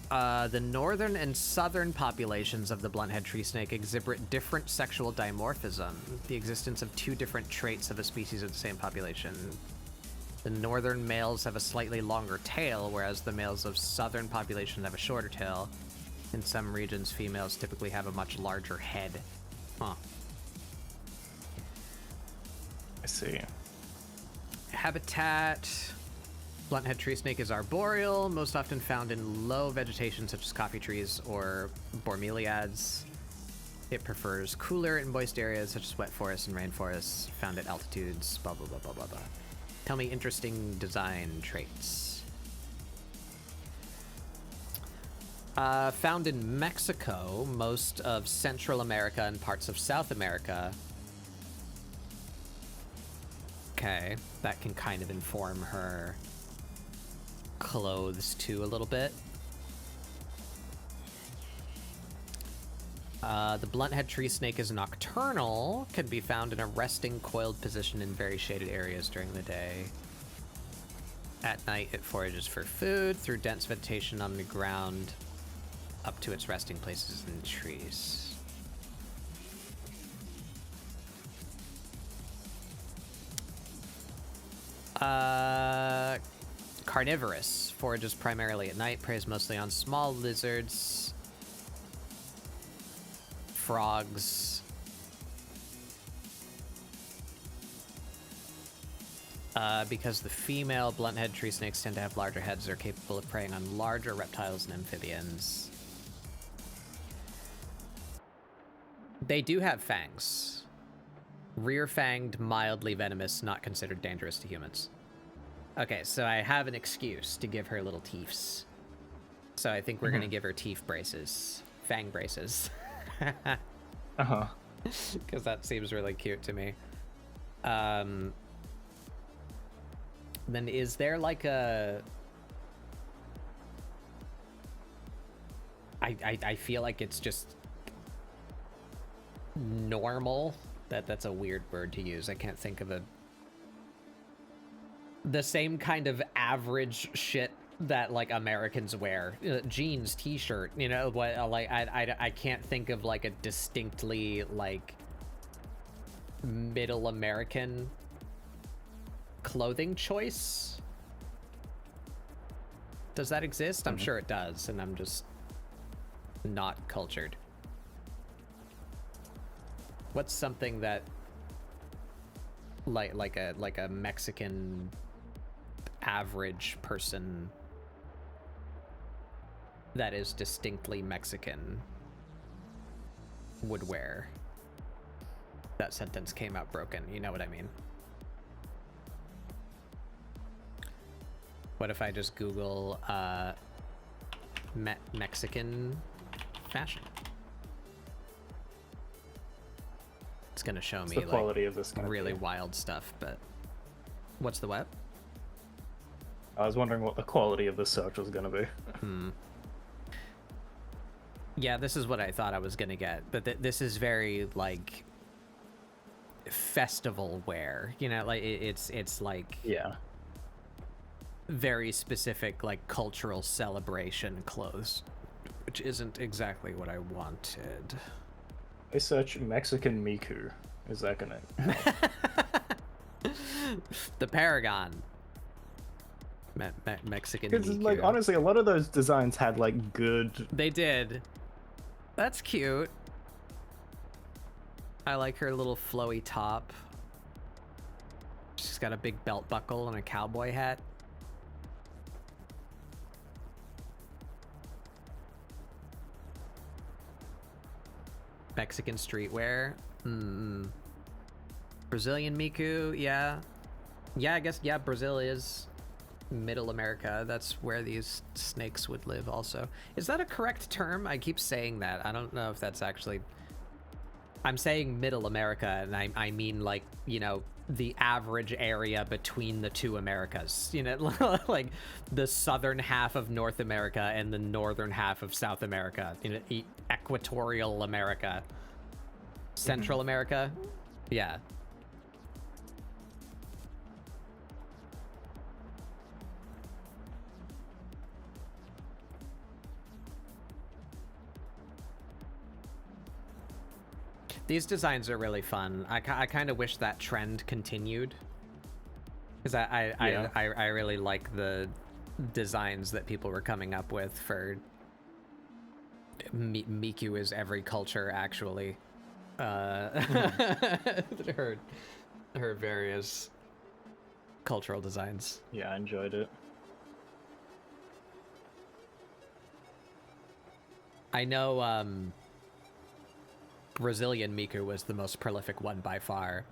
Speaker 1: blah. The northern and southern populations of the blunt-head tree snake exhibit different sexual dimorphism, the existence of 2 different traits of a species of the same population. The northern males have a slightly longer tail, whereas the males of southern populations have a shorter tail. In some regions, females typically have a much larger head. Huh.
Speaker 3: I see.
Speaker 1: Habitat. Blunt-head tree snake is arboreal, most often found in low vegetation such as coffee trees or bromeliads. It prefers cooler and moist areas such as wet forests and rainforests, found at altitudes, blah, blah, blah, blah, blah, blah. Tell me interesting design traits. Found in Mexico, most of Central America, and parts of South America. Okay, that can kind of inform her clothes too a little bit. The blunt-head tree snake is nocturnal, can be found in a resting coiled position in very shaded areas during the day. At night, it forages for food through dense vegetation on the ground up to its resting places in trees. Carnivorous. Forages primarily at night, preys mostly on small lizards, frogs, because the female blunt-head tree snakes tend to have larger heads, they're capable of preying on larger reptiles and amphibians. They do have fangs. Rear-fanged, mildly venomous, not considered dangerous to humans. Okay, so I have an excuse to give her little teeths. So I think we're gonna give her teeth braces. Fang braces.
Speaker 3: Uh-huh.
Speaker 1: Because that seems really cute to me. Then is there like a... I feel like it's just normal. That's a weird word to use. I can't think of the same kind of average shit that like Americans wear. Jeans, t-shirt, you know, what like I can't think of like a distinctly like middle American clothing choice. Does that exist? I'm sure it does, and I'm just not cultured. What's something that like a Mexican average person that is distinctly Mexican would wear? That sentence came out broken. You know what I mean? What if I just Google Mexican fashion? it's gonna show
Speaker 3: What's
Speaker 1: me
Speaker 3: the quality
Speaker 1: like
Speaker 3: of this gonna
Speaker 1: really
Speaker 3: be?
Speaker 1: wild stuff. But what's the what?
Speaker 3: I was wondering what the quality of the search was gonna be.
Speaker 1: Yeah, this is what I thought I was gonna get, but this is very like festival wear, you know, like it's like
Speaker 3: Yeah.
Speaker 1: very specific like cultural celebration clothes, which isn't exactly what I wanted.
Speaker 3: I search Mexican Miku. Is that gonna help?
Speaker 1: The Paragon. Mexican
Speaker 3: Because like
Speaker 1: Miku.
Speaker 3: honestly, a lot of those designs had like good.
Speaker 1: They did. That's cute. I like her little flowy top. She's got a big belt buckle and a cowboy hat. Mexican streetwear. Brazilian Miku, yeah. Yeah, I guess, yeah, Brazil is Middle America. That's where these snakes would live also. Is that a correct term? I keep saying that. I don't know if that's actually... I'm saying Middle America, and I mean, like, you know, the average area between the two Americas. You know, like the southern half of North America and the northern half of South America. You know, equatorial America. Central America? Yeah. These designs are really fun. I kind of wish that trend continued. Because I really like the designs that people were coming up with for Miku is every culture, actually. Her various cultural designs.
Speaker 3: Yeah, I enjoyed it.
Speaker 1: I know Brazilian Miku was the most prolific one by far,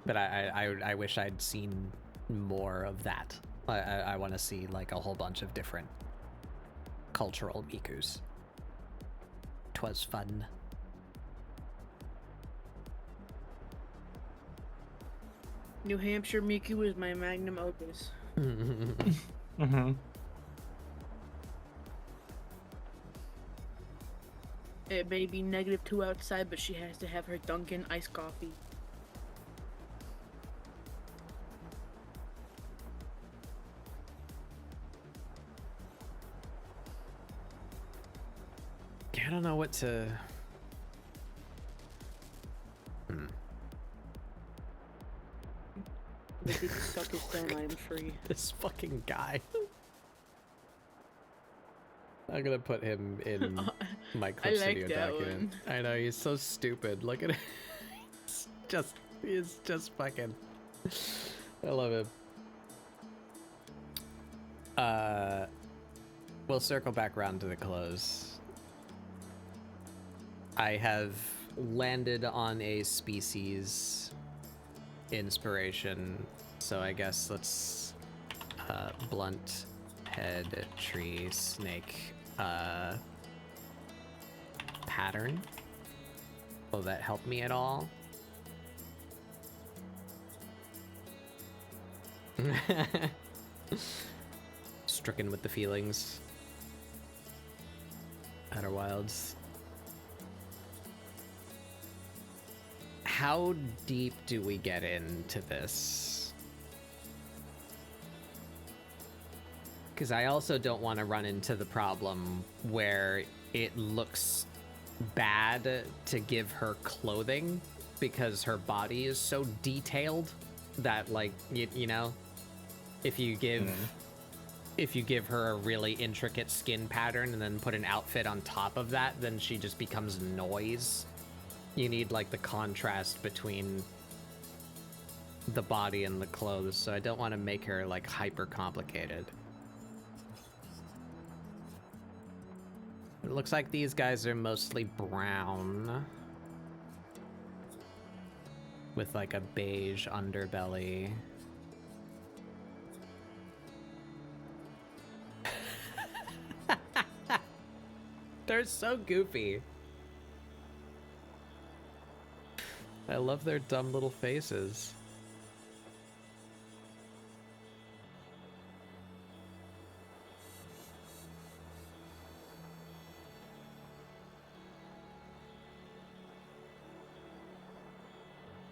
Speaker 1: but I wish I'd seen more of that. I want to see like a whole bunch of different cultural Mikus. 'Twas fun.
Speaker 2: New Hampshire Miku is my magnum opus. It may be -2 outside, but she has to have her Dunkin' iced coffee.
Speaker 1: I don't know what to...
Speaker 2: If he suck his down, I am free.
Speaker 1: This fucking guy. I'm gonna put him in my Clip Studio document. I know, he's so stupid. Look at it. He's just fucking... I love him. We'll circle back around to the close. I have landed on a species inspiration, so I guess let's blunt head tree snake pattern. Will that help me at all? Stricken with the feelings. Outer Wilds. How deep do we get into this? Because I also don't want to run into the problem where it looks bad to give her clothing because her body is so detailed that, like, you know, if you give her a really intricate skin pattern and then put an outfit on top of that, then she just becomes noise. You need, like, the contrast between the body and the clothes, so I don't want to make her, like, hyper complicated. It looks like these guys are mostly brown, with, like, a beige underbelly. They're so goofy. I love their dumb little faces.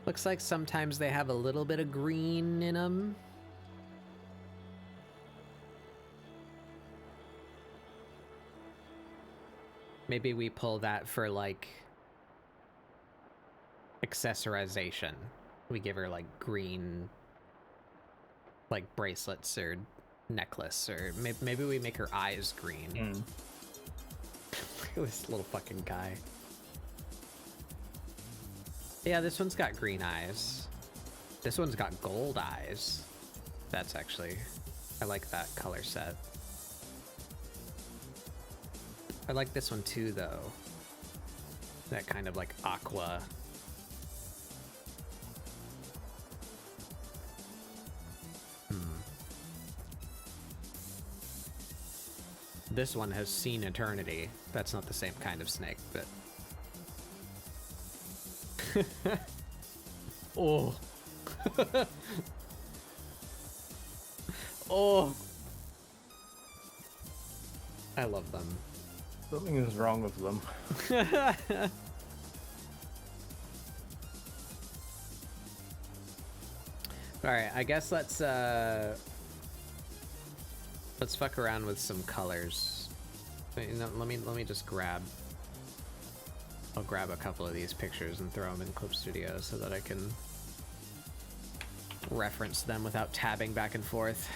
Speaker 1: Looks like sometimes they have a little bit of green in them. Maybe we pull that for, like, accessorization. We give her, like, green, like, bracelets or necklace, or maybe we make her eyes green. Look at this little fucking guy. Yeah, this one's got green eyes. This one's got gold eyes. That's actually... I like that color set. I like this one too, though. That kind of, like, aqua. This one has seen eternity. That's not the same kind of snake, but... Oh. Oh. I love them.
Speaker 3: Something is wrong with them.
Speaker 1: Alright, I guess let's fuck around with some colors. Wait, no, let me just grab... I'll grab a couple of these pictures and throw them in Clip Studio so that I can reference them without tabbing back and forth.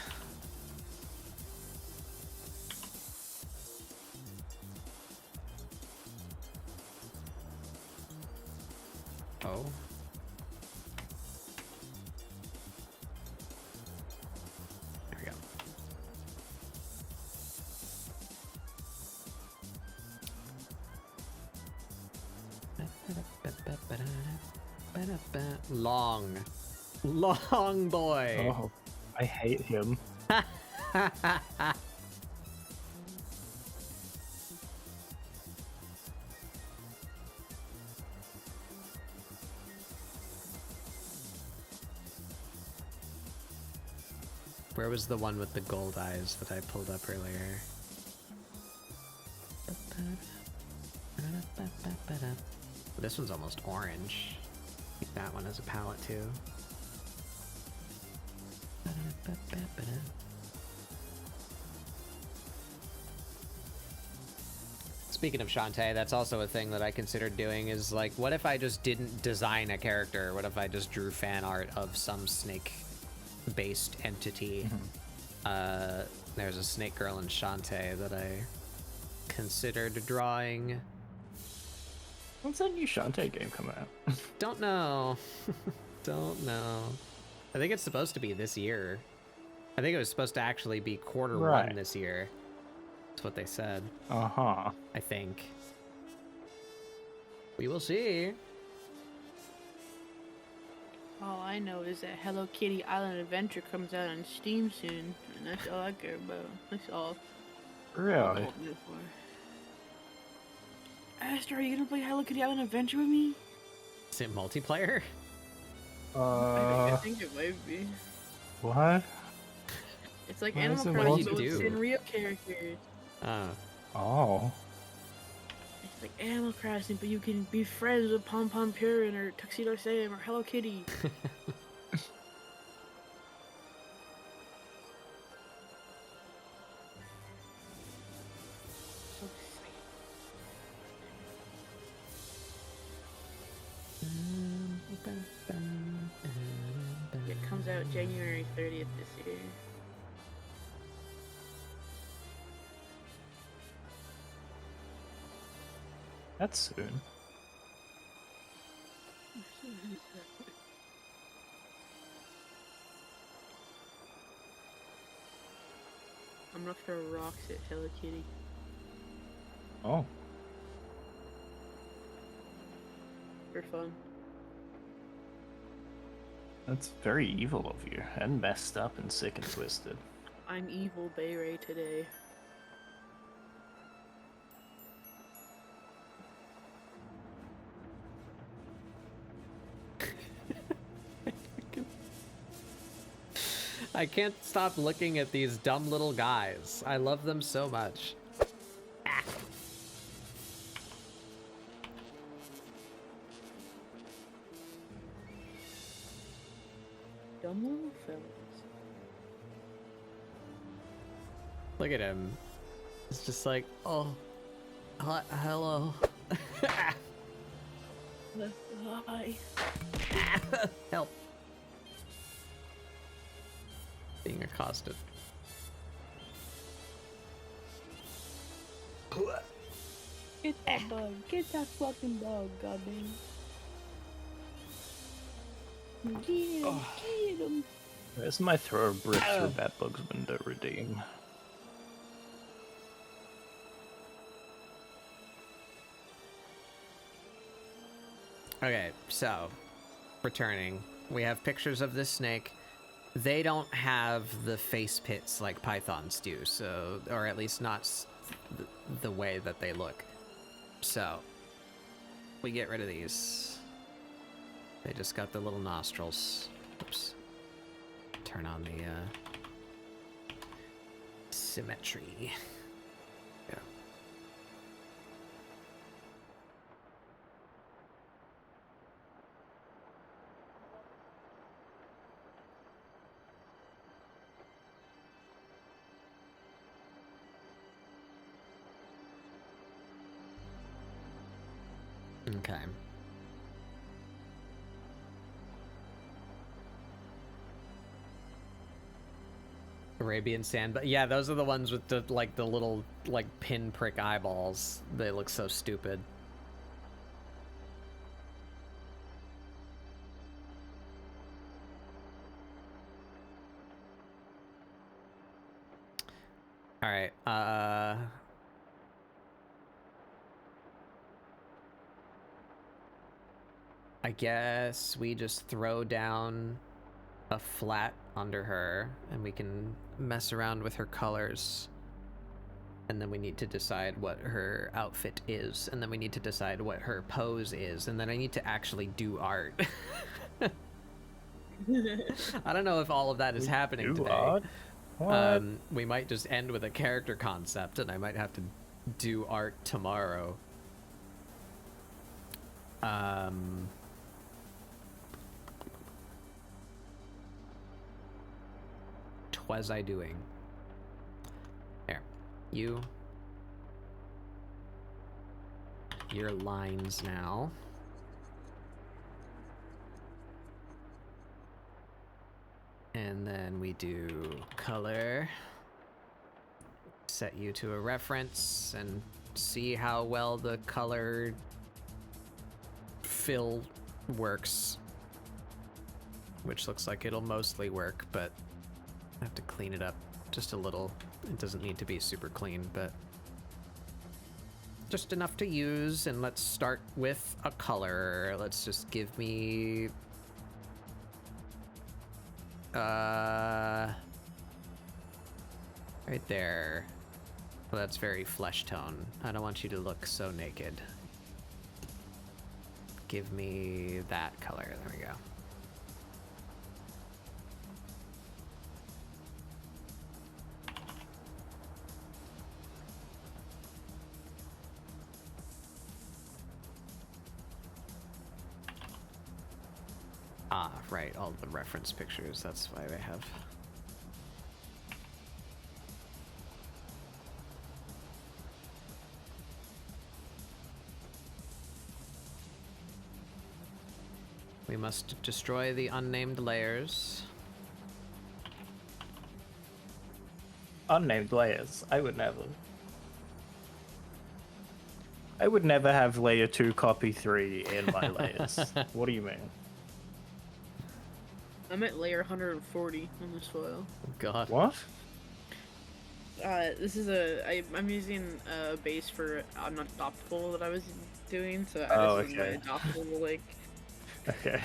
Speaker 1: Oh. There we go. Long. Long boy.
Speaker 3: Oh, I hate him.
Speaker 1: Where was the one with the gold eyes that I pulled up earlier? This one's almost orange. Keep that one as a palette too. Speaking of Shantae, that's also a thing that I considered doing, is like, what if I just didn't design a character? What if I just drew fan art of some snake-based entity? There's a snake girl in Shantae that I considered drawing.
Speaker 3: When's that new Shantae game coming out?
Speaker 1: Don't know. Don't know. I think it's supposed to be this year. I think it was supposed to actually be quarter one this year. That's what they said.
Speaker 3: Uh-huh.
Speaker 1: I think. We will see.
Speaker 2: All I know is that Hello Kitty Island Adventure comes out on Steam soon, and that's all I care about. That's all.
Speaker 3: Really?
Speaker 2: I'm holding it for. Aster, are you gonna play Hello Kitty Island Adventure with me?
Speaker 1: Is it multiplayer?
Speaker 2: I think it might be.
Speaker 3: What?
Speaker 2: It's like
Speaker 3: What
Speaker 2: Animal
Speaker 3: is it
Speaker 2: Crossing,
Speaker 1: multiplayer?
Speaker 2: but it's in real characters.
Speaker 3: Oh.
Speaker 2: It's like Animal Crossing, but you can be friends with Pom Pom Purin or Tuxedo Sam or Hello Kitty. So it comes out January 30th this year.
Speaker 3: That's soon.
Speaker 2: I'm gonna throw rocks at Hello Kitty.
Speaker 3: Oh.
Speaker 2: For fun.
Speaker 3: That's very evil of you, and messed up and sick and twisted.
Speaker 2: I'm evil Bay Ray today.
Speaker 1: I can't stop looking at these dumb little guys. I love them so much. Ah.
Speaker 2: Dumb little fellas.
Speaker 1: Look at him. It's just like, oh, hello.
Speaker 2: Hi.
Speaker 1: Help. Being accosted.
Speaker 2: Get that bug. Get that fucking bug, goddamn. Get him. Get him.
Speaker 3: Where's my throw of bricks through Batbug's window redeem?
Speaker 1: Okay, so returning. We have pictures of this snake. They don't have the face pits like pythons do, so, or at least not the way that they look. So we get rid of these. They just got the little nostrils. Oops. Turn on the symmetry. Yeah. Okay. Arabian sand, but yeah, those are the ones with the like the little like pinprick eyeballs. They look so stupid. All right. I guess we just throw down a flat under her and we can mess around with her colors. And then we need to decide what her outfit is. And then we need to decide what her pose is. And then I need to actually do art. I don't know if all of that is happening today.
Speaker 3: Art? What?
Speaker 1: We might just end with a character concept and I might have to do art tomorrow. Was I doing? There. Your lines now. And then we do color. Set you to a reference and see how well the color fill works. Which looks like it'll mostly work, but I have to clean it up just a little. It doesn't need to be super clean, but just enough to use. And let's start with a color. Let's just give me right there. Well, that's very flesh tone. I don't want you to look so naked. Give me that color. There we go. Ah, right, all the reference pictures, that's why they have. We must destroy the unnamed layers.
Speaker 3: Unnamed layers? I would never. I would never have layer 2 copy 3 in my layers. What do you mean?
Speaker 2: I'm at layer 140 on this file.
Speaker 1: God.
Speaker 3: What?
Speaker 2: This is I'm using a base for an adoptable that I was doing, so this is my adoptable, like...
Speaker 3: Okay.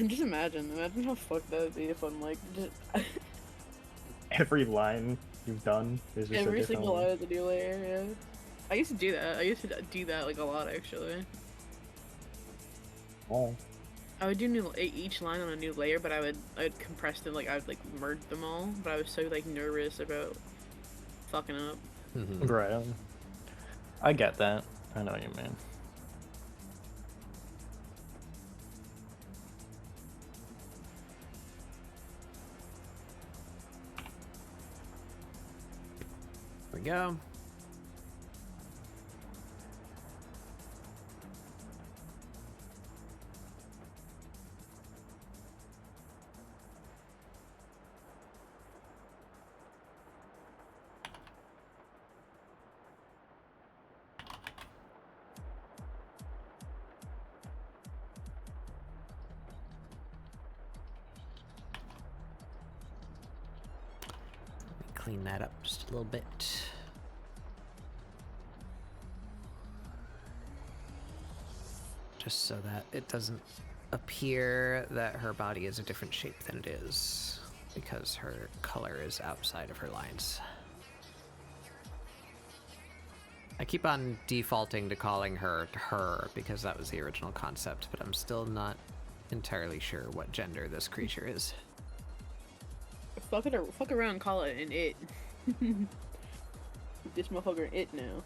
Speaker 2: Just imagine how fucked that would be if I'm like...
Speaker 3: Every line you've done is just
Speaker 2: Every
Speaker 3: a different
Speaker 2: single
Speaker 3: one.
Speaker 2: line is a new layer, yeah. I used to do that. I used to do that, like, a lot, actually.
Speaker 3: Oh.
Speaker 2: I would do each line on a new layer, but I'd compress them, like I would like merge them all. But I was so like nervous about fucking up.
Speaker 3: Right. I get that. I know what you mean.
Speaker 1: There we go. Clean that up just a little bit. Just so that it doesn't appear that her body is a different shape than it is, because her color is outside of her lines. I keep on defaulting to calling her because that was the original concept, but I'm still not entirely sure what gender this creature is.
Speaker 2: Fuck around, call it an it. This motherfucker it now.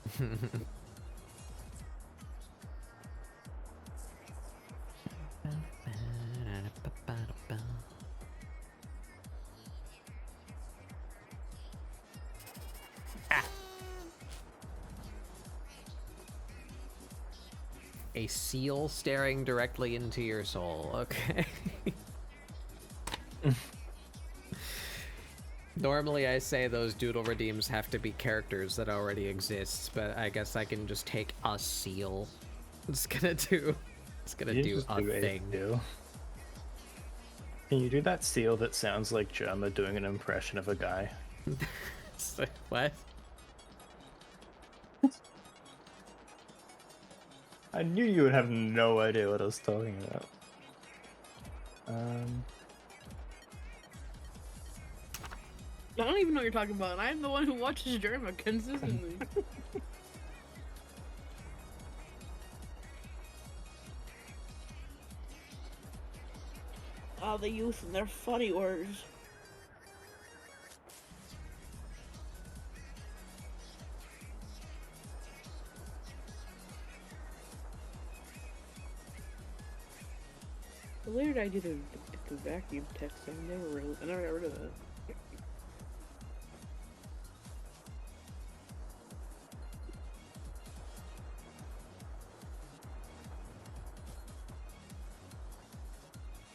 Speaker 1: Ah. A seal staring directly into your soul. Okay. Normally I say those doodle redeems have to be characters that already exist, but I guess I can just take a seal. It's gonna do a thing.
Speaker 3: Can you do that seal that sounds like Gemma doing an impression of a guy?
Speaker 1: What?
Speaker 3: I knew you would have no idea what I was talking about.
Speaker 2: I don't even know what you're talking about. I'm the one who watches Germa consistently. Oh, the youth and their funny words. Where did I do the vacuum text? I never got rid of that.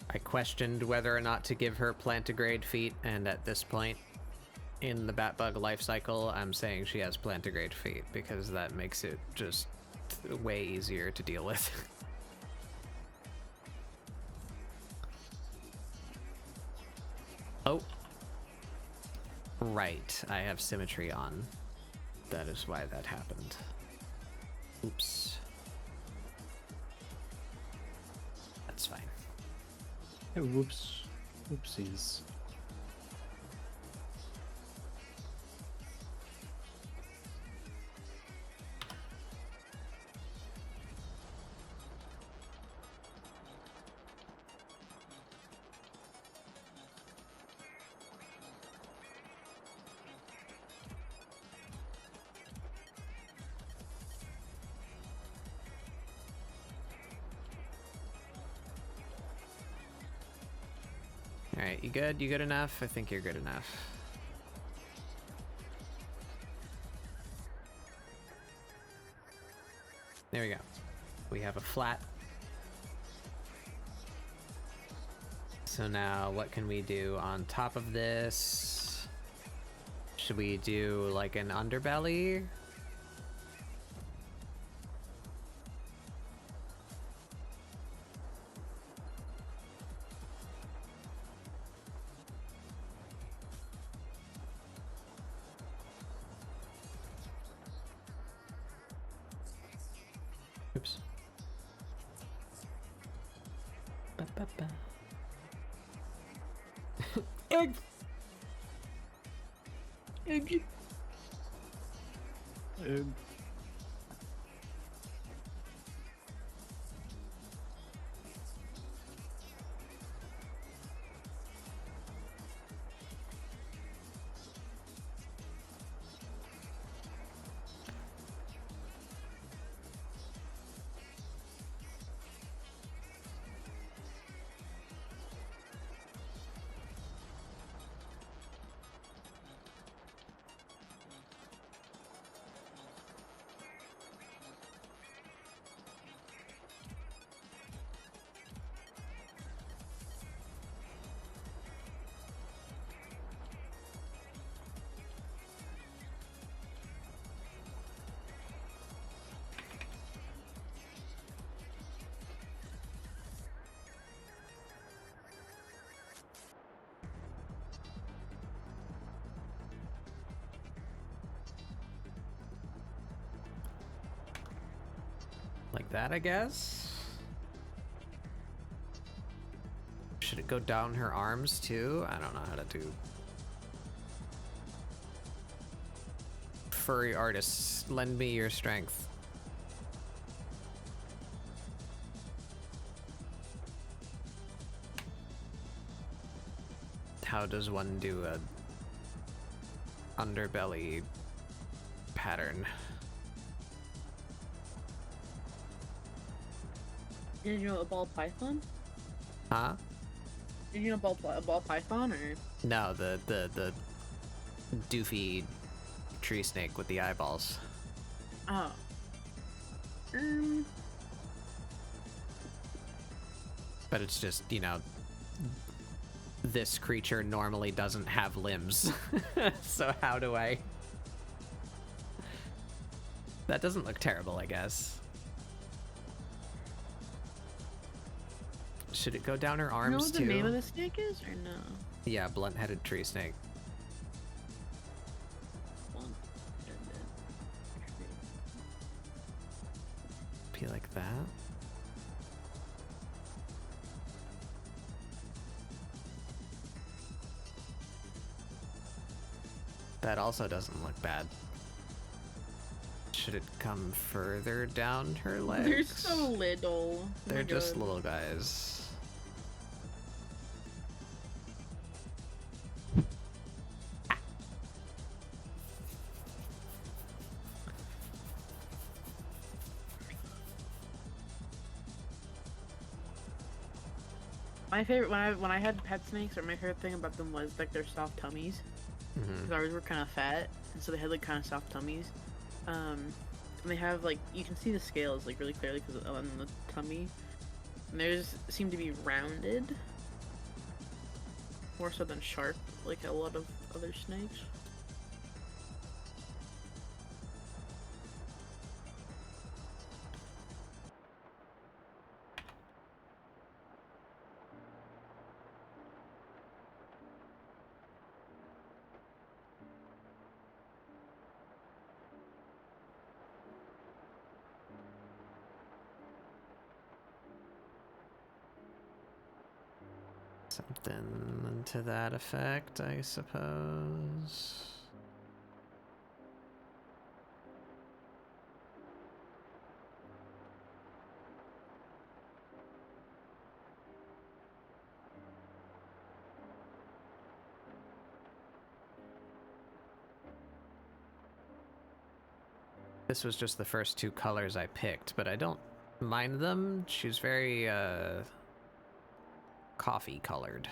Speaker 1: I questioned whether or not to give her plantigrade feet, and at this point in the Batbug life cycle, I'm saying she has plantigrade feet because that makes it just way easier to deal with. Oh. Right, I have symmetry on. That is why that happened. Oops. That's fine.
Speaker 3: Hey, whoops. Oopsies.
Speaker 1: Alright, you good? You good enough? I think you're good enough. There we go. We have a flat. So now what can we do on top of this? Should we do like an underbelly? Oops. Ba-ba-ba. Egg!
Speaker 2: Egg.
Speaker 1: Like that, I guess? Should it go down her arms too? I don't know how to do. Furry artists, lend me your strength. How does one do a underbelly pattern?
Speaker 2: Did you know a ball python?
Speaker 1: Huh?
Speaker 2: Did you know a ball python or?
Speaker 1: No, the doofy tree snake with the eyeballs.
Speaker 2: Oh.
Speaker 1: But it's just, you know, this creature normally doesn't have limbs. So how do I... That doesn't look terrible, I guess. Should it go down her
Speaker 2: You know
Speaker 1: arms
Speaker 2: what the
Speaker 1: too?
Speaker 2: name of the snake is or no?
Speaker 1: Yeah, blunt-headed tree snake. Be like that. That also doesn't look bad. Should it come further down her legs?
Speaker 2: They're so little. Oh
Speaker 1: They're
Speaker 2: my
Speaker 1: just
Speaker 2: God.
Speaker 1: little guys.
Speaker 2: My favorite when I had pet snakes, or my favorite thing about them was like their soft tummies.
Speaker 1: Mhm.
Speaker 2: Because ours were kind of fat, and so they had like kind of soft tummies. And they have like you can see the scales like really clearly because on the tummy. And theirs seem to be rounded, more so than sharp, like a lot of other snakes.
Speaker 1: Something to that effect, I suppose. This was just the first two colors I picked, but I don't mind them. She's very, coffee colored.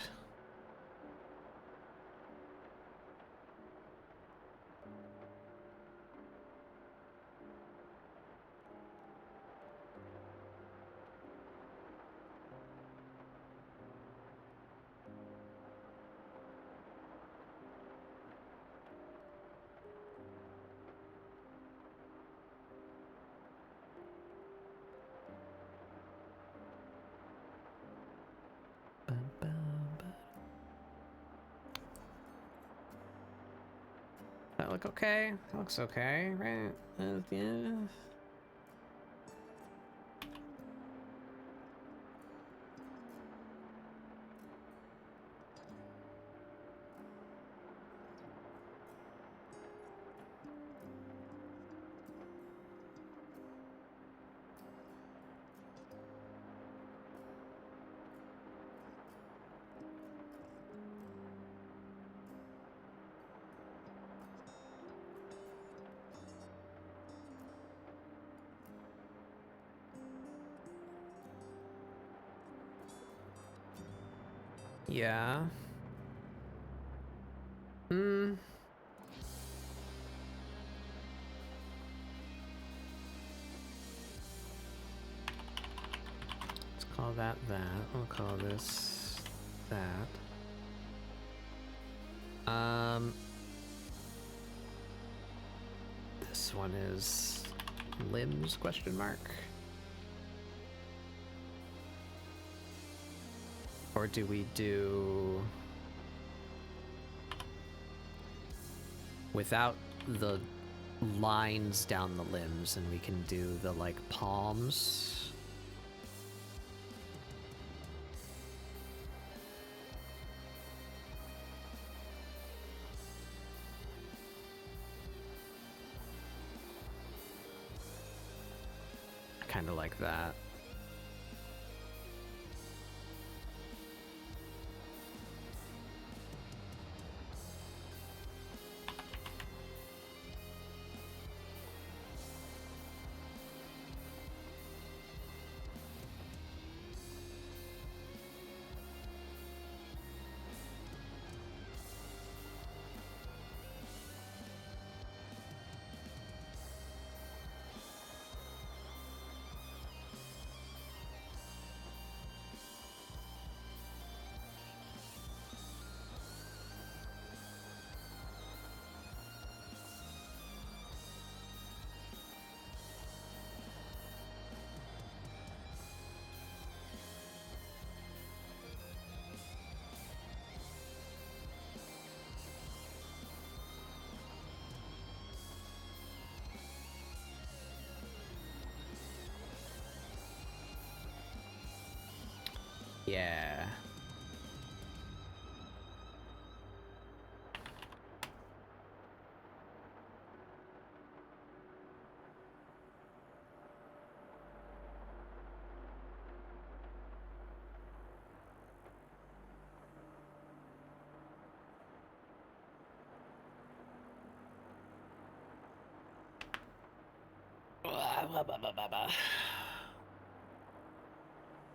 Speaker 1: That look okay? That looks okay, right? Yeah. Yeah. Let's call that that. We'll call this that. This one is limbs question mark. Or do we do without the lines down the limbs, and we can do the like palms. Kind of like that. Yeah.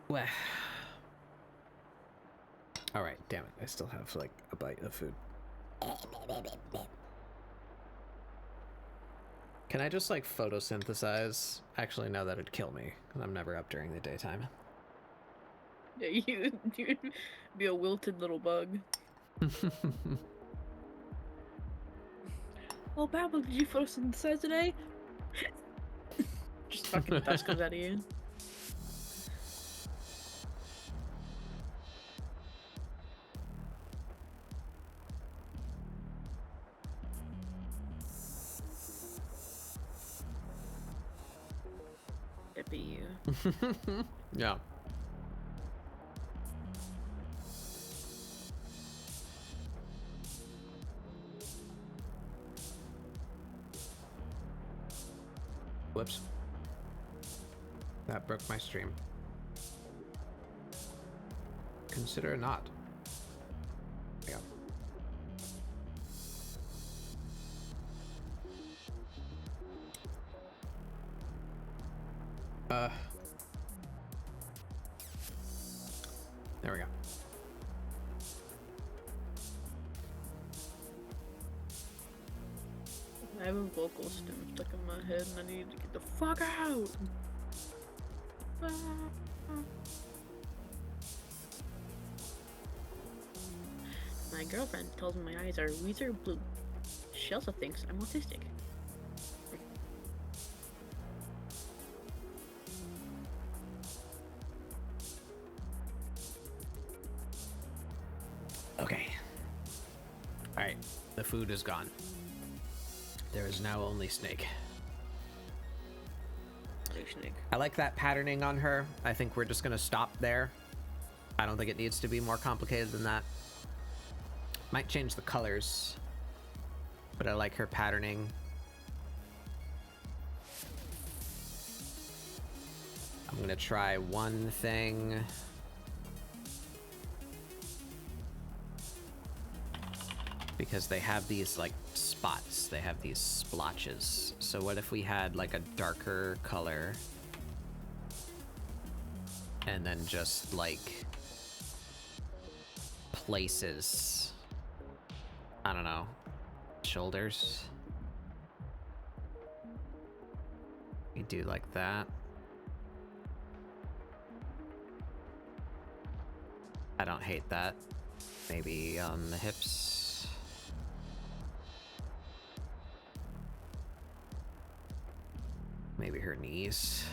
Speaker 1: Well. All right, damn it. I still have like a bite of food. Can I just like photosynthesize? Actually, no, that'd kill me because I'm never up during the daytime.
Speaker 2: Yeah, you'd be a wilted little bug. Oh, Babel, did you photosynthesize today? Just fucking dust comes out of you. It'd be you.
Speaker 1: Yeah. Whoops. That broke my stream. Consider it not. Yeah. There we go.
Speaker 2: I have a vocal stim stuck in my head and I need to get the fuck out! My girlfriend tells me my eyes are Weezer blue. She also thinks I'm autistic.
Speaker 1: Okay. Alright, the food is gone. There is now only Snake.
Speaker 2: Snake.
Speaker 1: I like that patterning on her. I think we're just gonna stop there. I don't think it needs to be more complicated than that. Might change the colors, but I like her patterning. I'm gonna try one thing. Because they have these like spots, they have these splotches. So what if we had like a darker color and then just like places, I don't know, shoulders? We do like that. I don't hate that. Maybe on the hips. Maybe her knees.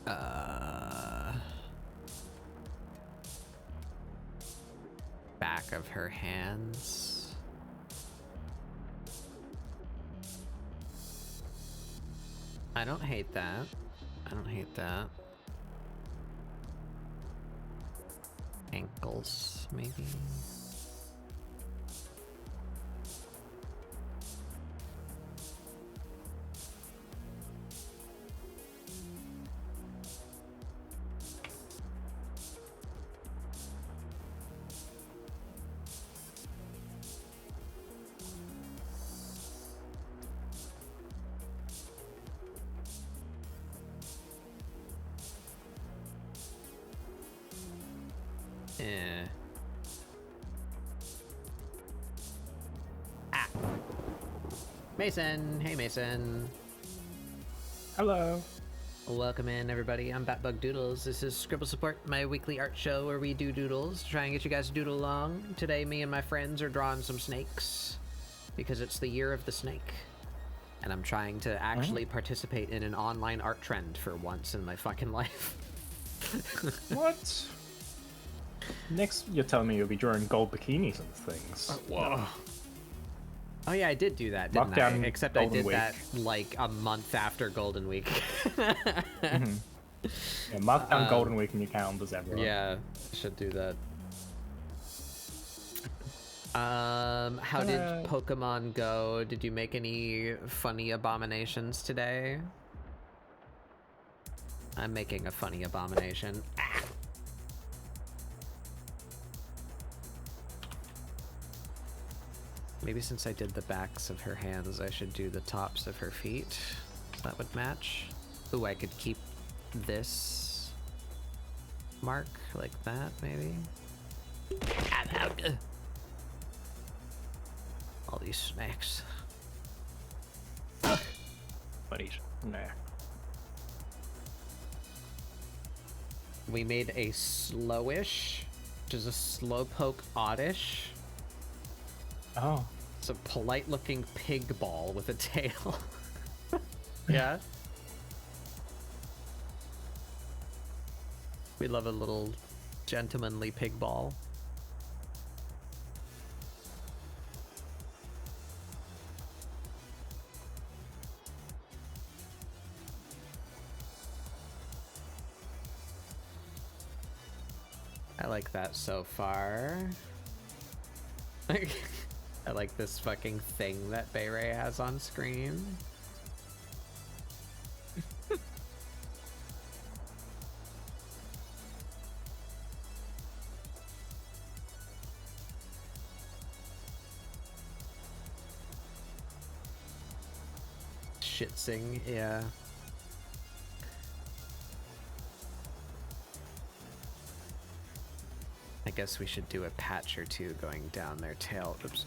Speaker 1: Back of her hands. I don't hate that. I don't hate that. Ankles, maybe. Eh. Ah. Mason! Hey, Mason.
Speaker 3: Hello.
Speaker 1: Welcome in, everybody. I'm Batbug Doodles. This is ScribbleSupport, my weekly art show where we do doodles to try and get you guys to doodle along. Today, me and my friends are drawing some snakes because it's the year of the snake. And I'm trying to actually participate in an online art trend for once in my fucking life.
Speaker 3: What? Next, you're telling me you'll be drawing gold bikinis and things.
Speaker 1: Whoa. Oh yeah, I did do that, didn't I? Except I did that like a month after Golden Week.
Speaker 3: Yeah, mark down Golden Week in your calendars, everyone.
Speaker 1: Yeah, should do that. How did Pokemon go? Did you make any funny abominations today? I'm making a funny abomination. Ah! Maybe since I did the backs of her hands, I should do the tops of her feet. That would match. Ooh, I could keep this mark like that, maybe. All these snakes.
Speaker 3: Buddies. Nah.
Speaker 1: We made a slowish, which is a slowpoke oddish.
Speaker 3: Oh.
Speaker 1: It's a polite looking pig ball with a tail. Yeah. We love a little gentlemanly pig ball. I like that so far. I like this fucking thing that Bayray has on screen. Shitsing, yeah. I guess we should do a patch or two going down their tail. Oops.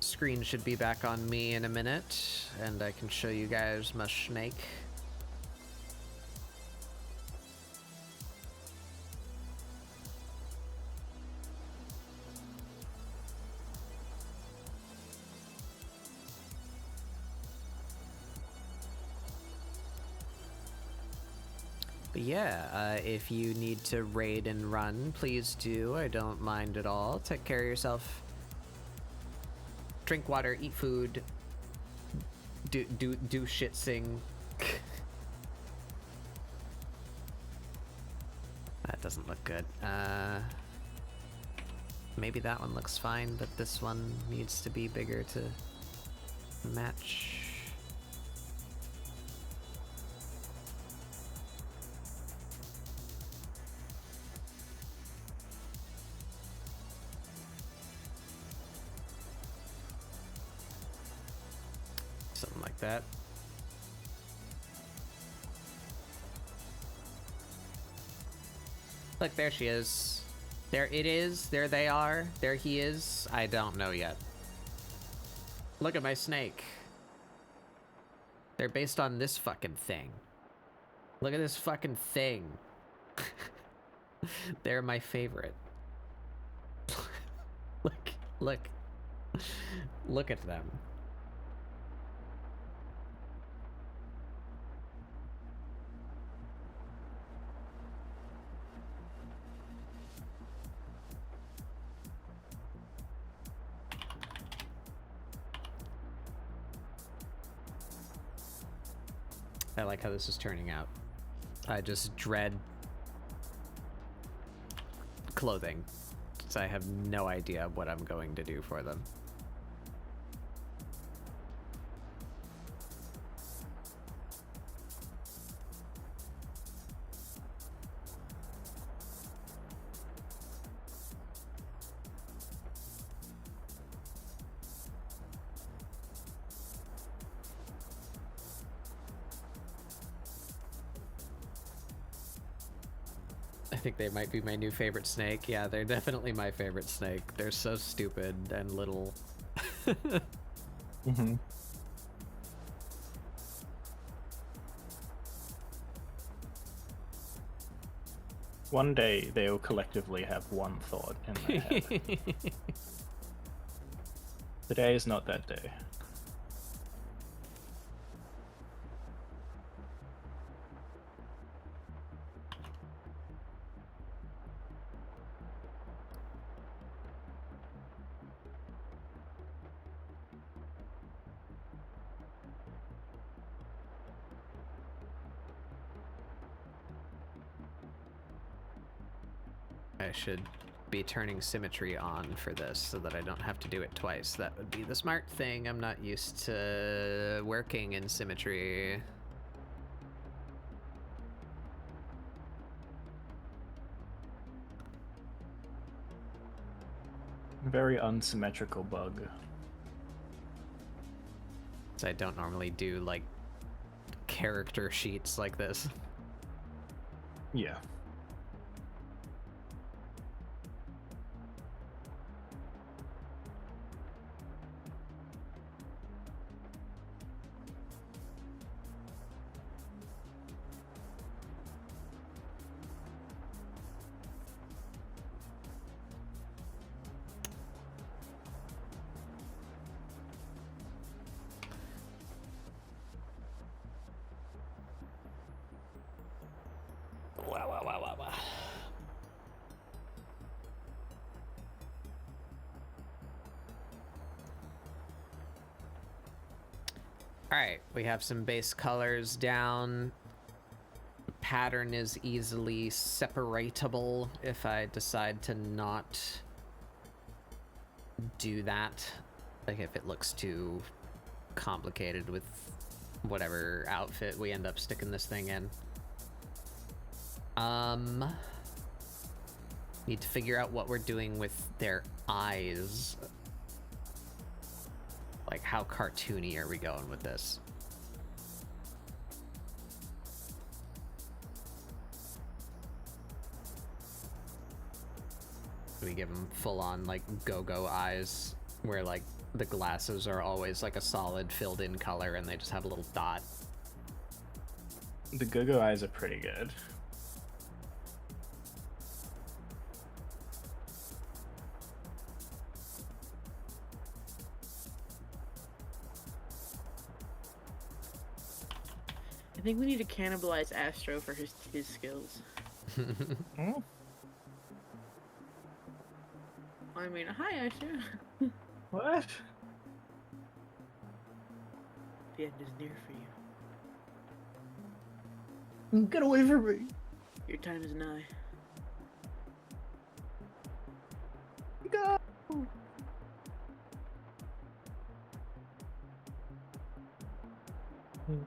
Speaker 1: Screen should be back on me in a minute, and I can show you guys my snake. But yeah, if you need to raid and run, please do. I don't mind at all. Take care of yourself. Drink water, eat food, do shit, sing. That doesn't look good. Maybe that one looks fine, but this one needs to be bigger to match. Something like that. Look, there she is. There it is. There they are. There he is. I don't know yet. Look at my snake. They're based on this fucking thing. Look at this fucking thing. They're my favorite. Look. Look at them. I like how this is turning out. I just dread clothing, so I have no idea what I'm going to do for them. I think they might be my new favorite snake. Yeah, they're definitely my favorite snake. They're so stupid and little.
Speaker 3: Mm-hmm. One day they will collectively have one thought in their head. Today is not that day.
Speaker 1: I should be turning symmetry on for this so that I don't have to do it twice. That would be the smart thing. I'm not used to working in symmetry.
Speaker 3: Very unsymmetrical bug.
Speaker 1: So I don't normally do like character sheets like this.
Speaker 3: Yeah.
Speaker 1: Wow. Alright, we have some base colors down. Pattern is easily separatable if I decide to not do that. Like if it looks too complicated with whatever outfit we end up sticking this thing in. Need to figure out what we're doing with their eyes. Like, how cartoony are we going with this? Do we give them full-on, like, go-go eyes, where, like, the glasses are always, like, a solid filled-in color, and they just have a little dot?
Speaker 3: The go-go eyes are pretty good.
Speaker 2: I think we need to cannibalize Astro for his skills.
Speaker 3: Hmm?
Speaker 2: I mean, hi Astro.
Speaker 3: What?
Speaker 2: The end is near for you.
Speaker 3: Get away from me!
Speaker 2: Your time is nigh.
Speaker 3: Go!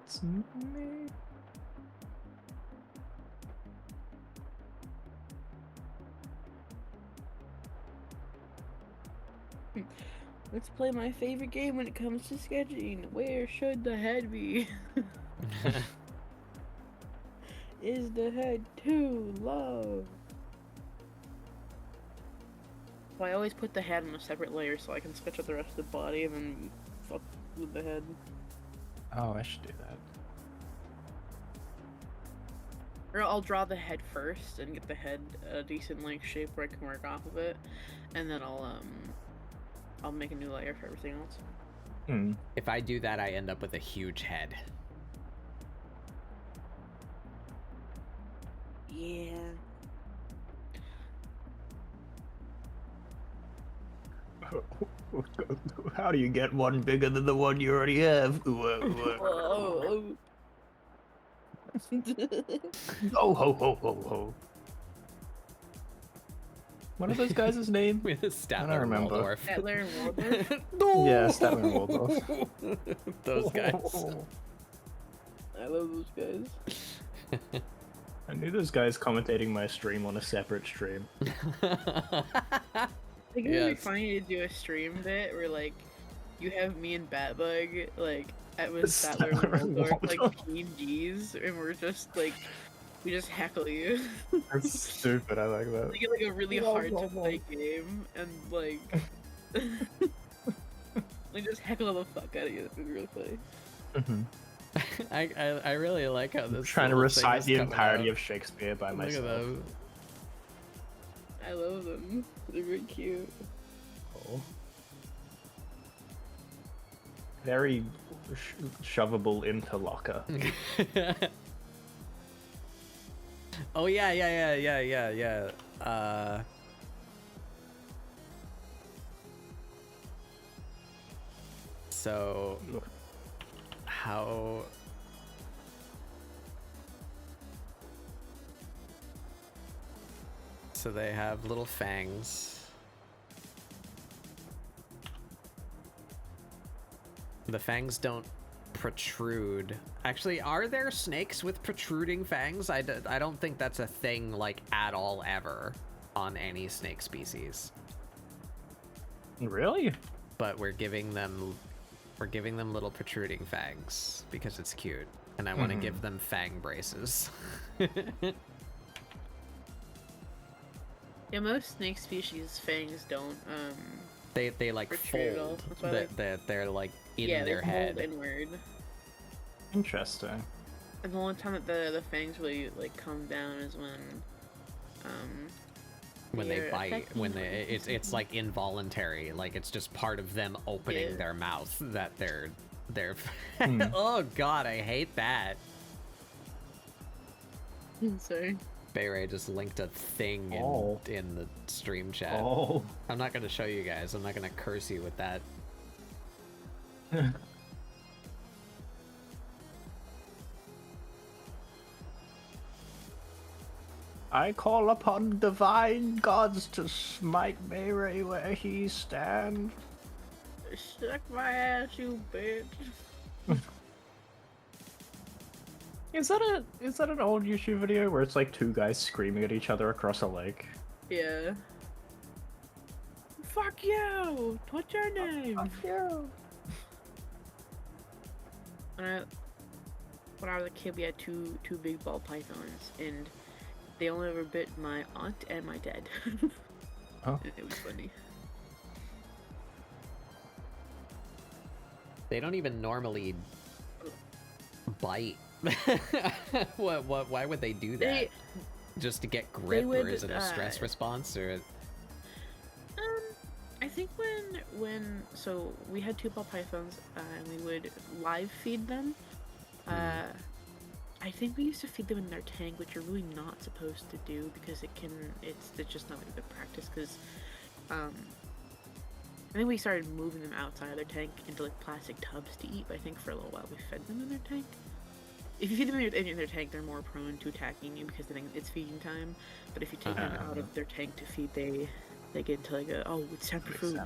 Speaker 3: It's me.
Speaker 2: Let's play my favorite game when it comes to sketching. Where should the head be? Is the head too low? So I always put the head on a separate layer so I can sketch out the rest of the body and then fuck with the head.
Speaker 3: Oh, I should do that.
Speaker 2: Or I'll draw the head first and get the head a decent length shape where I can work off of it, and then I'll make a new layer for everything else.
Speaker 3: Hmm.
Speaker 1: If I do that, I end up with a huge head.
Speaker 2: Yeah.
Speaker 3: How do you get one bigger than the one you already have?
Speaker 2: Whoa.
Speaker 3: Oh ho ho ho ho. What are those guys' name?
Speaker 1: Statler
Speaker 3: remember.
Speaker 1: Waldorf.
Speaker 2: Statler and Waldorf.
Speaker 1: No!
Speaker 3: Yeah, Statler and Waldorf.
Speaker 1: Those guys.
Speaker 2: I love those guys.
Speaker 3: I knew those guys commentating my stream on a separate stream.
Speaker 2: I think it would be funny to do a stream bit where like you have me and Batbug like with Statler and Waldorf like PGs, and we're just like we just heckle you.
Speaker 3: That's stupid. I like that.
Speaker 2: We get like a really hard to play game and like like just heckle the fuck out of you. That'd be really funny.
Speaker 3: Mm-hmm.
Speaker 1: I really like how this.
Speaker 3: I'm trying to
Speaker 1: little thing
Speaker 3: recite
Speaker 1: is
Speaker 3: the
Speaker 1: coming
Speaker 3: entirety
Speaker 1: out.
Speaker 3: of Shakespeare by
Speaker 1: Look
Speaker 3: myself.
Speaker 1: at them.
Speaker 2: I love them. They're very cute.
Speaker 3: Oh. Very shovable interlocker.
Speaker 1: Oh yeah. So how? So they have little fangs. The fangs don't protrude. Actually, are there snakes with protruding fangs? I don't think that's a thing, like, at all ever on any snake species.
Speaker 3: Really?
Speaker 1: But we're giving them little protruding fangs because it's cute, and I want to give them fang braces.
Speaker 2: Yeah, most snake species fangs don't
Speaker 1: they like
Speaker 2: protrude at all.
Speaker 1: fold.
Speaker 2: That's why, like,
Speaker 1: They're like in
Speaker 2: yeah,
Speaker 1: their
Speaker 2: they
Speaker 1: head.
Speaker 2: fold inward.
Speaker 3: Interesting.
Speaker 2: And the only time that the fangs really like come down is when
Speaker 1: they
Speaker 2: they're
Speaker 1: bite,
Speaker 2: affecting
Speaker 1: when
Speaker 2: something.
Speaker 1: it's like involuntary, like it's just part of them opening
Speaker 2: Yeah.
Speaker 1: their mouth that they're Oh god, I hate that.
Speaker 2: Sorry.
Speaker 1: Bayray just linked a thing in the stream chat.
Speaker 3: Oh.
Speaker 1: I'm not gonna show you guys. I'm not gonna curse you with that.
Speaker 3: I call upon divine gods to smite Mayray where he stands.
Speaker 2: Suck my ass, you bitch.
Speaker 3: Is that an old YouTube video where it's like two guys screaming at each other across a lake?
Speaker 2: Yeah. Fuck you! What's your name?
Speaker 3: Fuck you.
Speaker 2: When I was a kid, we had two big ball pythons, and they only ever bit my aunt and my dad.
Speaker 3: Oh.
Speaker 2: It was funny.
Speaker 1: They don't even normally bite. Why would they do that? Just to get grip,
Speaker 2: would,
Speaker 1: or is it a stress response, or?
Speaker 2: I think so we had two ball pythons, and we would live feed them. I think we used to feed them in their tank, which you're really not supposed to do because it's just not like a good practice. Because I think we started moving them outside of their tank into like plastic tubs to eat. But I think for a little while we fed them in their tank. If you feed them in their tank, they're more prone to attacking you because they think it's feeding time. But if you take them out of their tank to feed, they get into like it's time for food.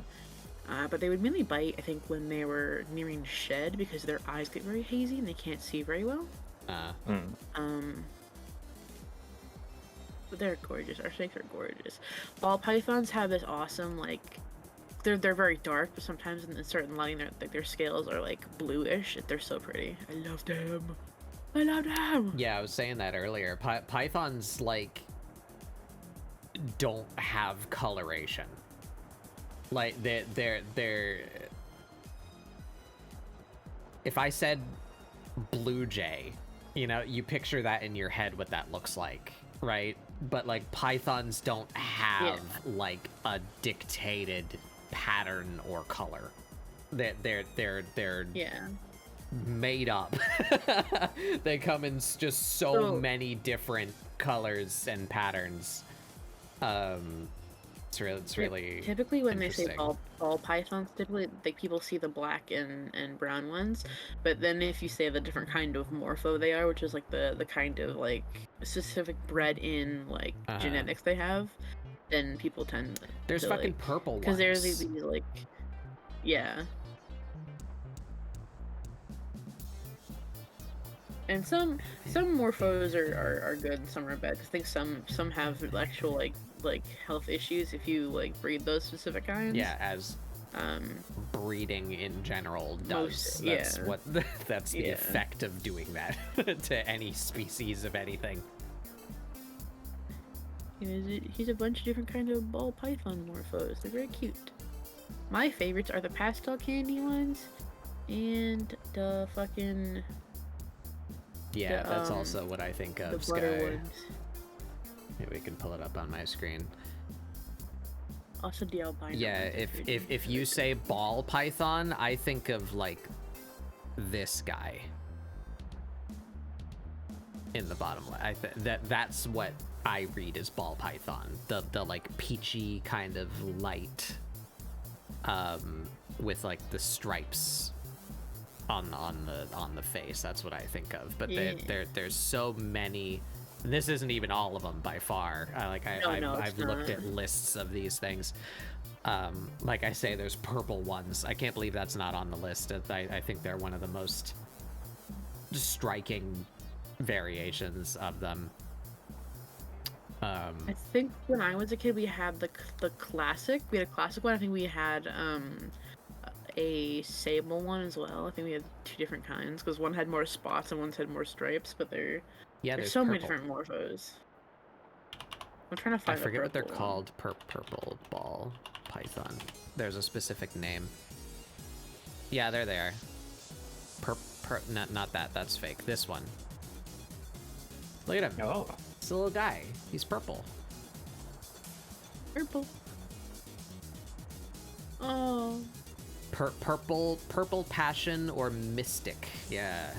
Speaker 2: But they would mainly bite, I think, when they were nearing shed because their eyes get very hazy and they can't see very well. But they're gorgeous. Our snakes are gorgeous. Ball pythons have this awesome, like, they're very dark, but sometimes in certain lighting, their scales are like bluish. They're so pretty. I love them. I love them. Yeah,
Speaker 1: I was saying that earlier. Pythons like don't have coloration. Like they're. If I said blue jay, you picture that in your head what that looks like, right? But like pythons don't have like a dictated pattern or color. They're made up. They come in just so many different colors and patterns. It's really
Speaker 2: typically when they say ball pythons typically, like people see the black and brown ones, but then if you say the different kind of morpho they are, which is like the kind of like specific bred in like genetics they have, then people tend
Speaker 1: There's
Speaker 2: to
Speaker 1: fucking
Speaker 2: like,
Speaker 1: purple ones.
Speaker 2: because there's these like, yeah. And some morphos are good and some are bad. I think some have actual like health issues if you like breed those specific kinds.
Speaker 1: Yeah, as breeding in general does.
Speaker 2: Most,
Speaker 1: That's
Speaker 2: yeah.
Speaker 1: what that's the
Speaker 2: Yeah.
Speaker 1: effect of doing that to any species of anything.
Speaker 2: He's a bunch of different kind of ball python morphos. They're very cute. My favorites are the pastel candy ones and the fucking
Speaker 1: Yeah, that's also what I think
Speaker 2: the
Speaker 1: of,
Speaker 2: butter
Speaker 1: Sky.
Speaker 2: ones.
Speaker 1: Maybe we can pull it up on my screen.
Speaker 2: Also the albino.
Speaker 1: Yeah,
Speaker 2: ones are
Speaker 1: if you say ball python, I think of like this guy in the bottom left. That's what I read as ball python. The like peachy kind of light, with like the stripes on the face. That's what I think of. But
Speaker 2: Yeah.
Speaker 1: there's so many. This isn't even all of them by far. I've looked at lists of these things. Like I say, there's purple ones. I can't believe that's not on the list. I think they're one of the most striking variations of them.
Speaker 2: I think when I was a kid, we had the classic. We had a classic one. I think we had a sable one as well. I think we had two different kinds because one had more spots and one had more stripes. But there's so many different morphos. I'm trying to
Speaker 1: I
Speaker 2: find.
Speaker 1: forget what they're
Speaker 2: one.
Speaker 1: called. Purple ball python. There's a specific name. Yeah, there they are. Not that. That's fake. This one. Look at him.
Speaker 3: Oh.
Speaker 1: It's a little guy. He's purple.
Speaker 2: Purple. Oh.
Speaker 1: Purple passion or mystic. Yeah.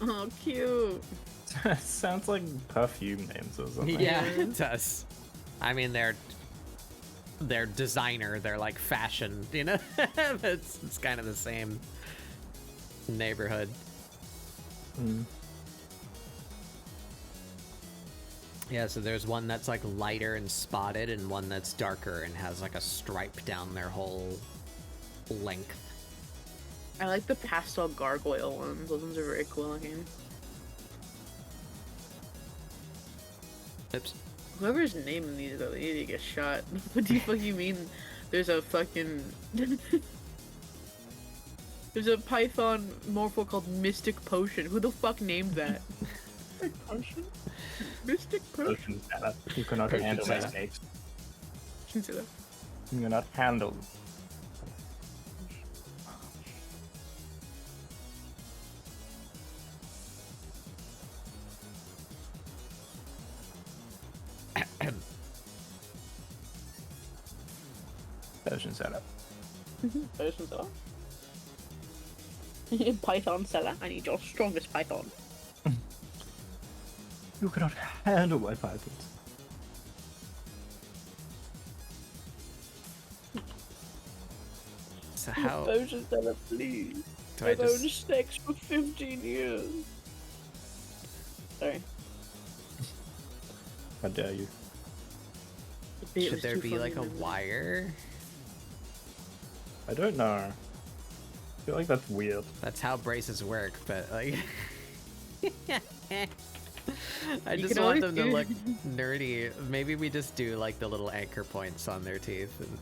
Speaker 2: Oh, cute.
Speaker 3: Sounds like perfume names or something.
Speaker 1: Yeah, it does. I mean, they're designer. They're like fashion. You know, it's kind of the same neighborhood.
Speaker 3: Mm.
Speaker 1: Yeah, so there's one that's like lighter and spotted and one that's darker and has like a stripe down their whole length.
Speaker 2: I like the pastel gargoyle ones. Those ones are very cool looking.
Speaker 1: Oops.
Speaker 2: Whoever's naming these though, they need to get shot. What do you fucking mean? There's a fucking there's a python morpho called Mystic Potion. Who the fuck named that? Mystic Potion? Mystic Potion.
Speaker 3: You cannot
Speaker 1: Potion
Speaker 3: handle my
Speaker 1: Santa.
Speaker 3: snakes.
Speaker 2: Consider that.
Speaker 3: You cannot handle. Potion setup.
Speaker 2: Potion seller. Python seller. I need your strongest python.
Speaker 3: You cannot handle my pythons.
Speaker 1: So how
Speaker 2: Potion seller, please.
Speaker 1: do I
Speaker 2: I've owned
Speaker 1: just?
Speaker 2: snakes for 15 years. Sorry.
Speaker 3: How dare you?
Speaker 2: It
Speaker 1: Should
Speaker 2: was
Speaker 1: there
Speaker 2: too
Speaker 1: be
Speaker 2: funny
Speaker 1: like a
Speaker 2: to me.
Speaker 1: wire?
Speaker 3: I don't know. I feel like that's weird.
Speaker 1: That's how braces work, but like. I
Speaker 2: You
Speaker 1: just
Speaker 2: can
Speaker 1: want
Speaker 2: always
Speaker 1: them to
Speaker 2: do-
Speaker 1: look nerdy. Maybe we just do like the little anchor points on their teeth. And...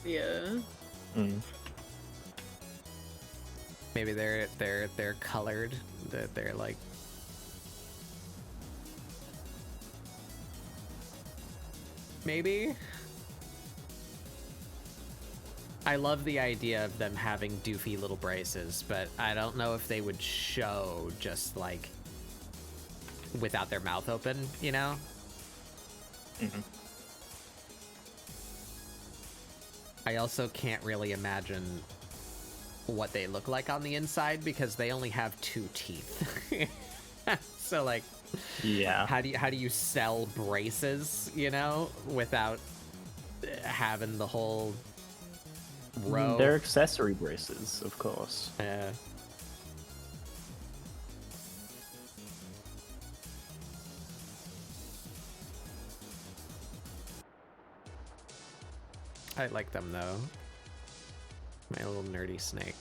Speaker 2: Yeah.
Speaker 3: Mm.
Speaker 1: Maybe they're colored. That they're like. Maybe. I love the idea of them having doofy little braces, but I don't know if they would show just like without their mouth open, you know?
Speaker 3: Mhm.
Speaker 1: I also can't really imagine what they look like on the inside because they only have 2 teeth. So like,
Speaker 3: Yeah.
Speaker 1: how do you sell braces, you know, without having the whole row.
Speaker 3: They're accessory braces, of course.
Speaker 1: Yeah. I like them though. My little nerdy snake.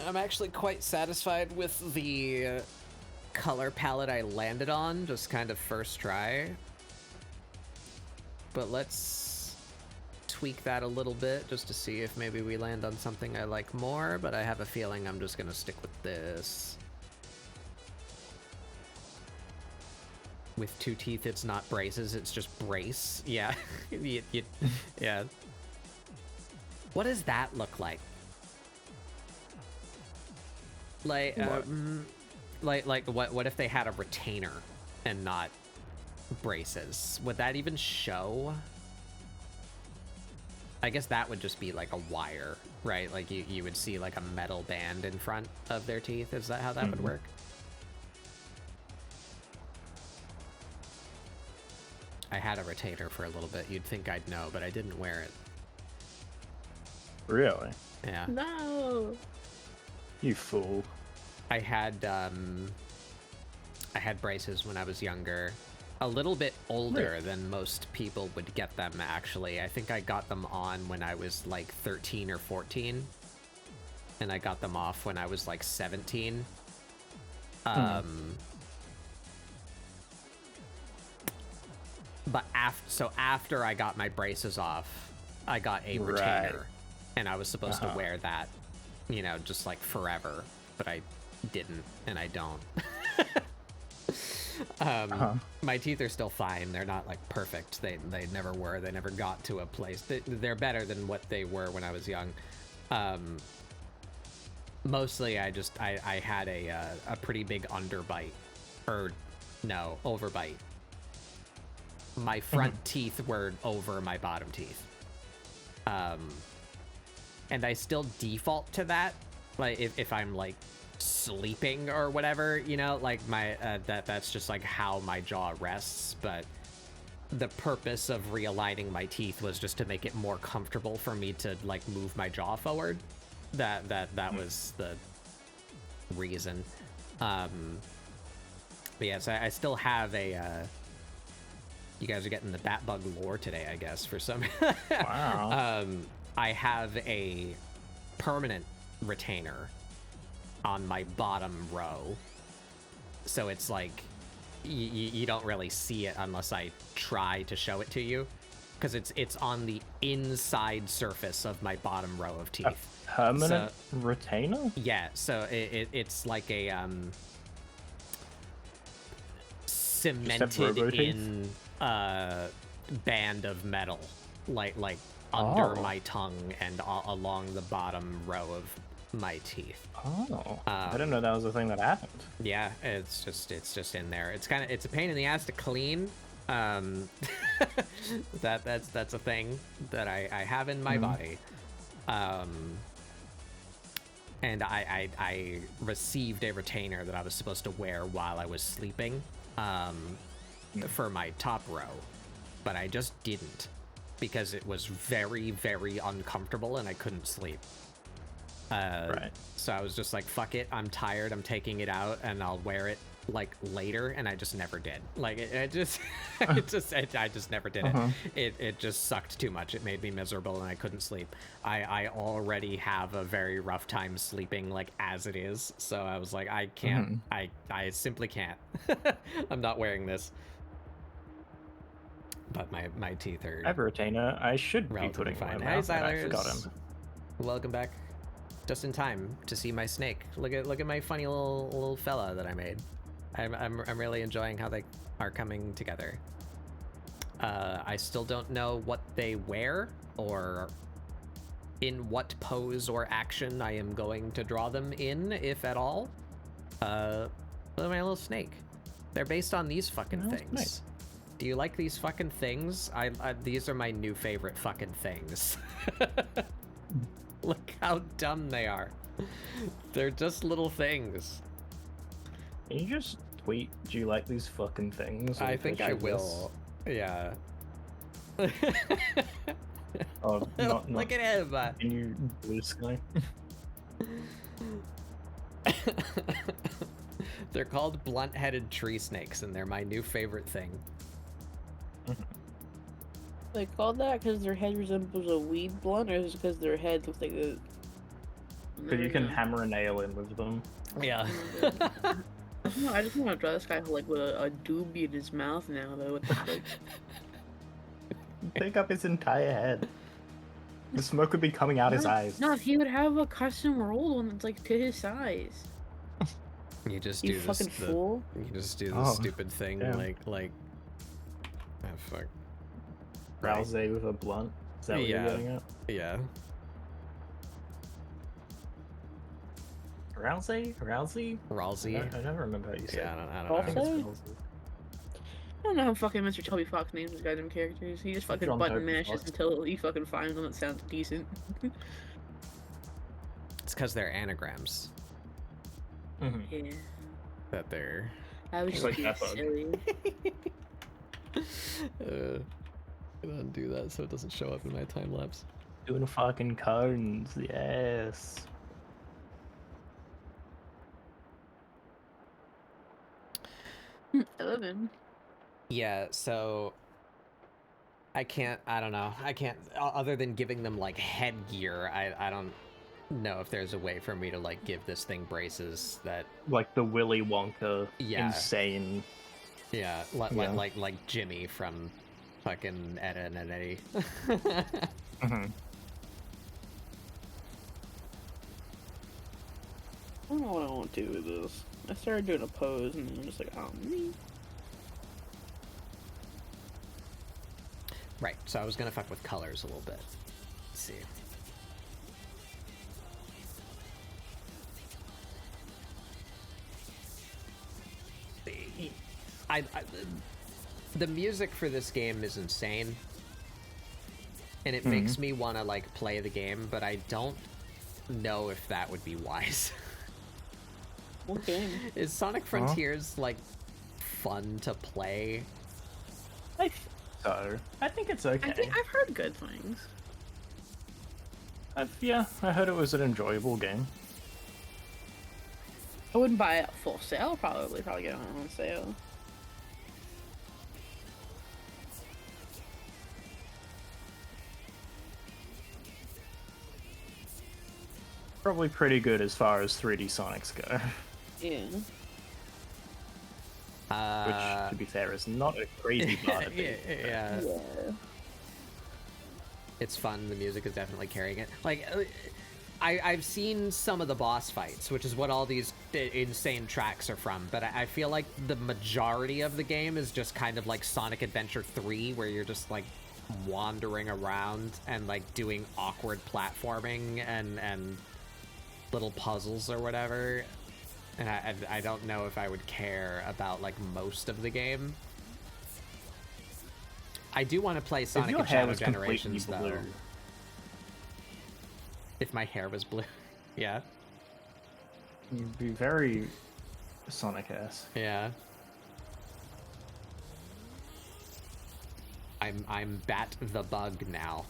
Speaker 1: I'm actually quite satisfied with the color palette I landed on, just kind of first try. But let's tweak that a little bit just to see if maybe we land on something I like more, but I have a feeling I'm just gonna stick with this. With 2 teeth, it's not braces, it's just brace. Yeah. Yeah. What does that look like? Like, what if they had a retainer and not braces? Would that even show? I guess that would just be like a wire, right? Like you would see like a metal band in front of their teeth. Is that how that would work? I had a retainer for a little bit. You'd think I'd know, but I didn't wear it.
Speaker 3: Really?
Speaker 1: Yeah.
Speaker 2: No.
Speaker 3: You fool.
Speaker 1: I had braces when I was younger. A little bit older than most people would get them, actually. I think I got them on when I was like 13 or 14. And I got them off when I was like 17. But after I got my braces off, I got a retainer. And I was supposed to wear that, you know, just like forever. But I didn't, and I don't. My teeth are still fine. They're not like perfect. They never were. They never got to a place. They're better than what they were when I was young. Mostly I had a pretty big underbite, or no, overbite. My front teeth were over my bottom teeth. And I still default to that. Like if I'm like sleeping or whatever, you know, like my that's just like how my jaw rests. But the purpose of realigning my teeth was just to make it more comfortable for me to like move my jaw forward. That was the reason. But yes, I still have a you guys are getting the bat bug lore today, I guess, for some.
Speaker 3: Wow.
Speaker 1: I have a permanent retainer on my bottom row, so it's like you don't really see it unless I try to show it to you, because it's on the inside surface of my bottom row of teeth.
Speaker 3: A permanent retainer?
Speaker 1: Yeah, so it's like a cemented in band of metal, like under my tongue and along the bottom row of my teeth.
Speaker 3: I didn't know that was a thing that happened.
Speaker 1: Yeah, it's just in there. It's a pain in the ass to clean. That's a thing that I have in my body. And I received a retainer that I was supposed to wear while I was sleeping for my top row, but I just didn't, because it was very, very uncomfortable and I couldn't sleep. So I was just like, fuck it, I'm tired, I'm taking it out and I'll wear it like later, and I just never did. Like I just never did it. It just sucked too much. It made me miserable and I couldn't sleep. I already have a very rough time sleeping like as it is, so I was like, I can't. I simply can't. I'm not wearing this. But my teeth are.
Speaker 3: I have a retainer. I should be
Speaker 1: relatively
Speaker 3: putting
Speaker 1: fine.
Speaker 3: one
Speaker 1: Hey,
Speaker 3: out, but I forgot
Speaker 1: Xylers.
Speaker 3: him.
Speaker 1: Welcome back. Just in time to see my snake. Look at my funny little fella that I made. I'm really enjoying how they are coming together. I still don't know what they wear or in what pose or action I am going to draw them in, if at all. Look at my little snake. They're based on these fucking things.
Speaker 3: Nice.
Speaker 1: Do you like these fucking things? These are my new favorite fucking things. Look how dumb they are. They're just little things.
Speaker 3: Can you just tweet, do you like these fucking things?
Speaker 1: I think I will. Yeah.
Speaker 3: Oh, not
Speaker 1: Look at him.
Speaker 3: in your blue sky.
Speaker 1: They're called blunt-headed tree snakes, and they're my new favorite thing.
Speaker 2: They called that because their head resembles a weed blunt, or is it because their head looks like a...
Speaker 3: Because you can hammer a nail in with them.
Speaker 1: Yeah.
Speaker 2: I just want to draw this guy like with a doobie in his mouth now, though. What the fuck?
Speaker 3: Pick up his entire head. The smoke would be coming out his eyes.
Speaker 2: No, he would have a custom rolled one that's like to his size.
Speaker 1: You just
Speaker 2: You
Speaker 1: do
Speaker 2: fucking
Speaker 1: this,
Speaker 2: fool.
Speaker 1: you just do the
Speaker 3: Oh,
Speaker 1: stupid thing,
Speaker 3: damn.
Speaker 1: like, ah, fuck.
Speaker 3: Rouse with a blunt. Is that what you're
Speaker 1: Yeah.
Speaker 3: getting at?
Speaker 1: Yeah.
Speaker 3: Rousey? Rousey?
Speaker 1: Ralsei.
Speaker 3: I never remember how you say
Speaker 1: Yeah,
Speaker 3: it.
Speaker 1: I
Speaker 3: I
Speaker 1: don't
Speaker 3: think
Speaker 1: know.
Speaker 2: Ralsei?
Speaker 3: it's Rousey.
Speaker 2: I don't know how fucking Mr. Toby Fox names his goddamn characters. He just fucking
Speaker 3: John
Speaker 2: button
Speaker 3: Toby
Speaker 2: mashes
Speaker 3: Fox.
Speaker 2: until he fucking finds one that sounds decent.
Speaker 1: It's because they're anagrams
Speaker 3: Mhm.
Speaker 2: Yeah.
Speaker 1: that they're.
Speaker 2: I was
Speaker 3: Just
Speaker 2: just
Speaker 3: like
Speaker 2: being
Speaker 3: that bug.
Speaker 2: silly.
Speaker 1: I'm gonna undo that so it doesn't show up in my time lapse.
Speaker 3: Doing fucking cones, yes.
Speaker 2: I love him.
Speaker 1: Yeah, so I don't know. I can't, other than giving them like headgear, I don't know if there's a way for me to like give this thing braces that,
Speaker 3: Like the Willy Wonka,
Speaker 1: Yeah.
Speaker 3: insane.
Speaker 1: yeah,
Speaker 3: Yeah.
Speaker 1: like Jimmy from fucking Ed, Edd and Eddie.
Speaker 3: Mhm.
Speaker 2: I don't know what I want to do with this. I started doing a pose and then I'm just like, oh, me.
Speaker 1: Right, so I was gonna fuck with colors a little bit. Let's see. The music for this game is insane, and it makes me want to like play the game, but I don't know if that would be wise.
Speaker 2: Okay.
Speaker 1: Is Sonic Frontiers like fun to play?
Speaker 3: So, I think it's okay.
Speaker 2: I think I've heard good things.
Speaker 3: Yeah, I heard it was an enjoyable game.
Speaker 2: I wouldn't buy it full sale, probably get it on sale.
Speaker 3: Probably pretty good as far as 3D Sonics go.
Speaker 2: Yeah.
Speaker 3: Which, to be fair, is not a crazy bar to beat.
Speaker 1: Yeah.
Speaker 2: Yeah.
Speaker 1: It's fun. The music is definitely carrying it. Like, I've seen some of the boss fights, which is what all these insane tracks are from, but I feel like the majority of the game is just kind of like Sonic Adventure 3, where you're just like wandering around and like doing awkward platforming and little puzzles or whatever. And I don't know if I would care about like most of the game. I do want to play Sonic
Speaker 3: your
Speaker 1: and
Speaker 3: hair
Speaker 1: Shadow
Speaker 3: was completely
Speaker 1: Generations though.
Speaker 3: blue.
Speaker 1: If my hair was blue. Yeah.
Speaker 3: You'd be very Sonic-ass.
Speaker 1: Yeah. I'm Bat the Bug now.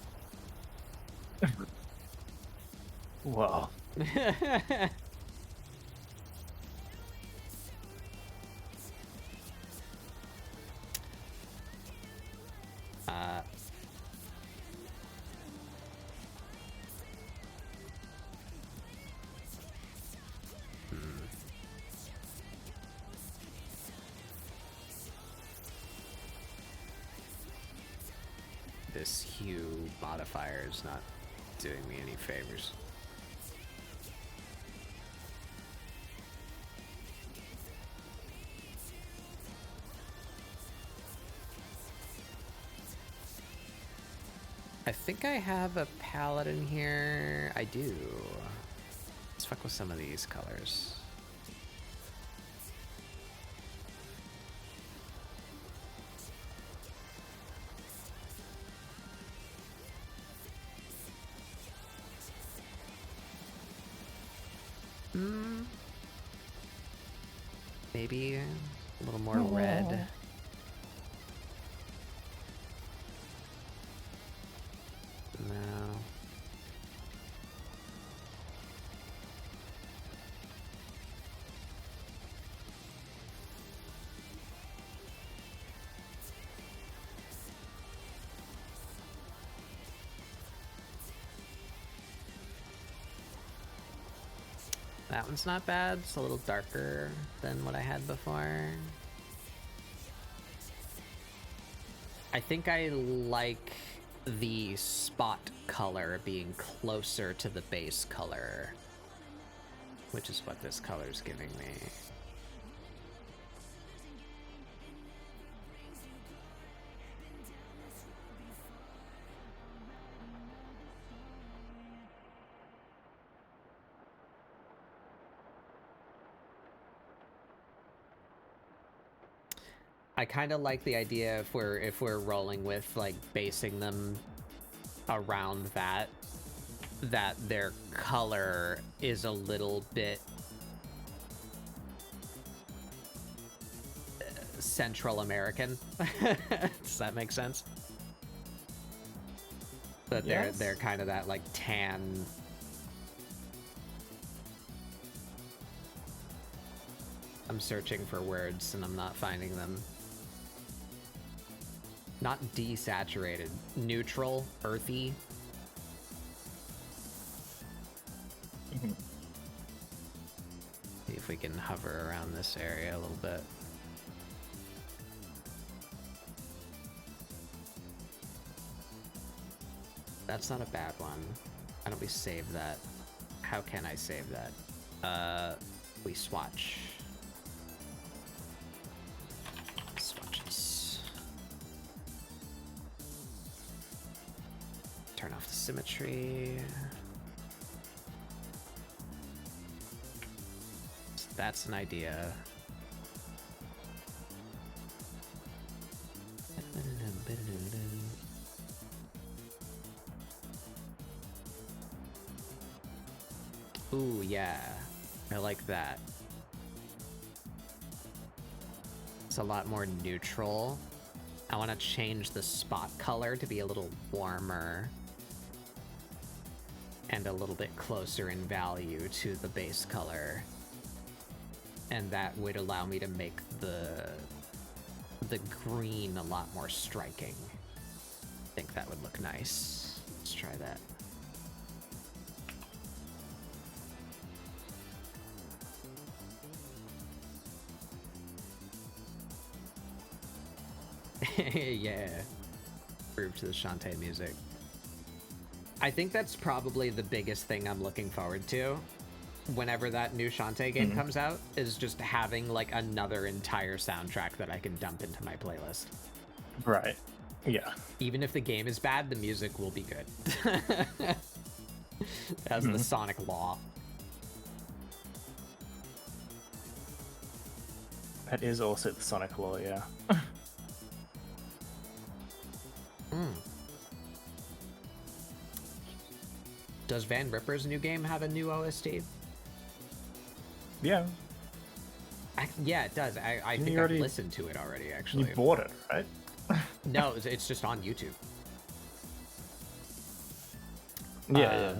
Speaker 3: Wow.
Speaker 1: uh This hue modifier is not doing me any favors. I think I have a palette in here. I do. Let's fuck with some of these colors. Maybe a little more red. No. That one's not bad. It's a little darker than what I had before. I think I like the spot color being closer to the base color, which is what this color is giving me. I kind of like the idea if we're rolling with like basing them around that their color is a little bit Central American. Does that make sense? That
Speaker 3: Yes.
Speaker 1: they're kind of that like tan. I'm searching for words and I'm not finding them. Not desaturated, neutral, earthy. See if we can hover around this area a little bit. That's not a bad one. Why don't we save that? How can I save that? We swatch. Swatches. Turn off the symmetry. That's an idea. Ooh, yeah. I like that. It's a lot more neutral. I want to change the spot color to be a little warmer and a little bit closer in value to the base color. And that would allow me to make the green a lot more striking. I think that would look nice. Let's try that. Yeah. Groove to the Shantae music. I think that's probably the biggest thing I'm looking forward to whenever that new Shantae game comes out, is just having like another entire soundtrack that I can dump into my playlist.
Speaker 3: Right. Yeah.
Speaker 1: Even if the game is bad, the music will be good. As the Sonic law.
Speaker 3: That is also the Sonic law, yeah.
Speaker 1: Does Van Ripper's new game have a new OST?
Speaker 3: Yeah.
Speaker 1: Yeah, it does. I think I've listened to it already, actually.
Speaker 3: You bought it, right?
Speaker 1: No, it's just on YouTube.
Speaker 3: Yeah.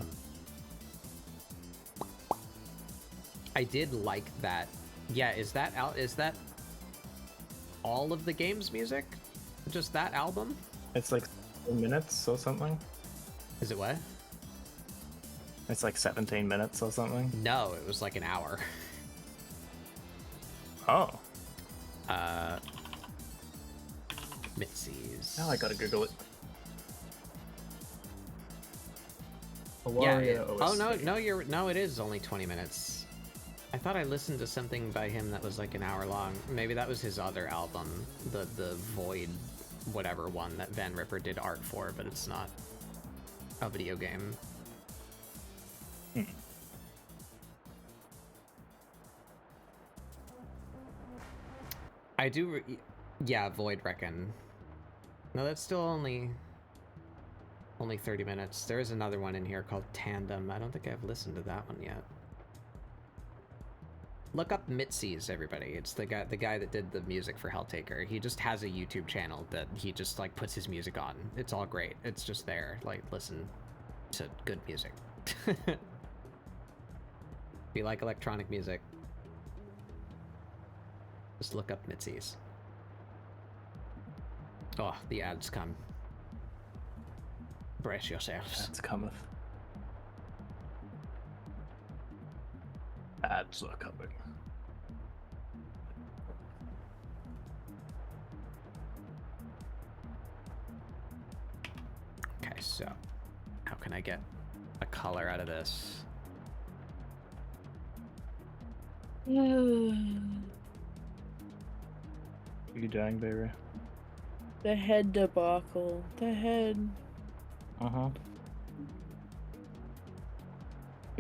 Speaker 1: I did like that. Yeah, is that all of the game's music? Just that album?
Speaker 3: It's like 7 minutes or something.
Speaker 1: Is it what?
Speaker 3: It's like 17 minutes or something.
Speaker 1: No, it was like an hour.
Speaker 3: Oh.
Speaker 1: Mitzi's.
Speaker 3: Now I gotta Google it.
Speaker 1: Yeah. No, it is only 20 minutes. I thought I listened to something by him that was like an hour long. Maybe that was his other album, the Void, whatever one that Van Ripper did art for, but it's not a video game. I do, yeah, Void Reckon. No, that's still only 30 minutes. There is another one in here called Tandem. I don't think I've listened to that one yet. Look up Mitzi's, everybody. It's the guy that did the music for Helltaker. He just has a YouTube channel that he just like puts his music on. It's all great. It's just there. Like, listen to good music. If you like electronic music, just look up Mitzi's. Oh, the ads come. Brace yourselves.
Speaker 3: Ads cometh. Ads are coming.
Speaker 1: Okay, so how can I get a color out of this?
Speaker 3: Are you dying, baby?
Speaker 2: The head debacle. The head.
Speaker 3: Uh-huh.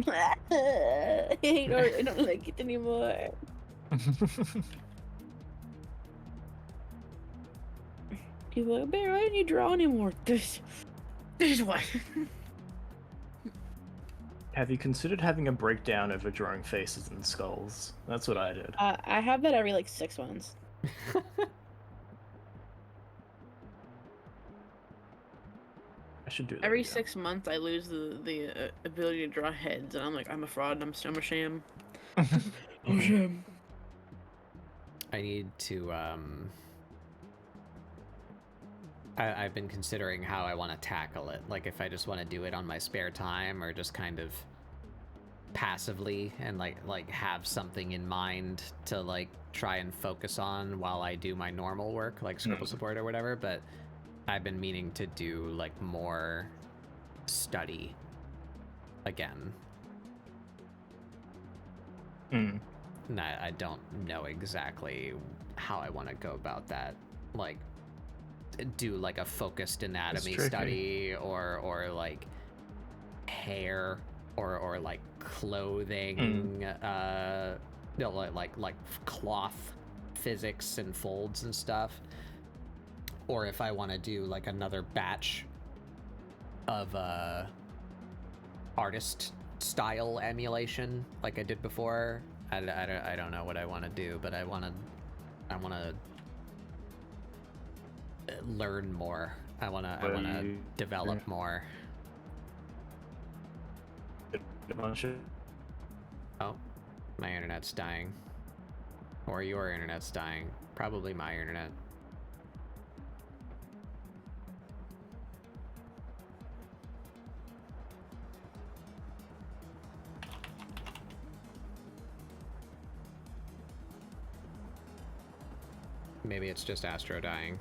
Speaker 2: I don't like it anymore. People are like, Bear, why didn't you draw anymore? This is why.
Speaker 3: Have you considered having a breakdown over drawing faces and skulls? That's what I did.
Speaker 2: I have that every like 6 months.
Speaker 3: I should do that.
Speaker 2: Every
Speaker 3: again.
Speaker 2: 6 months, I lose the ability to draw heads, and I'm like, I'm a fraud. I'm a sham. I'm a sham.
Speaker 1: I need to, I've been considering how I want to tackle it. Like, if I just want to do it on my spare time, or just kind of passively and like have something in mind to like try and focus on while I do my normal work, like ScribbleSupport or whatever. But I've been meaning to do like more study again. And I don't know exactly how I want to go about that. Like, do like a focused anatomy study, or like hair, or like clothing, no, like cloth physics and folds and stuff. Or if I want to do like another batch of artist style emulation like I did before. I don't know what I want to do, but I want to learn more. I want to develop more. Oh, my internet's dying. Or your internet's dying. Probably my internet. Maybe it's just Astro dying.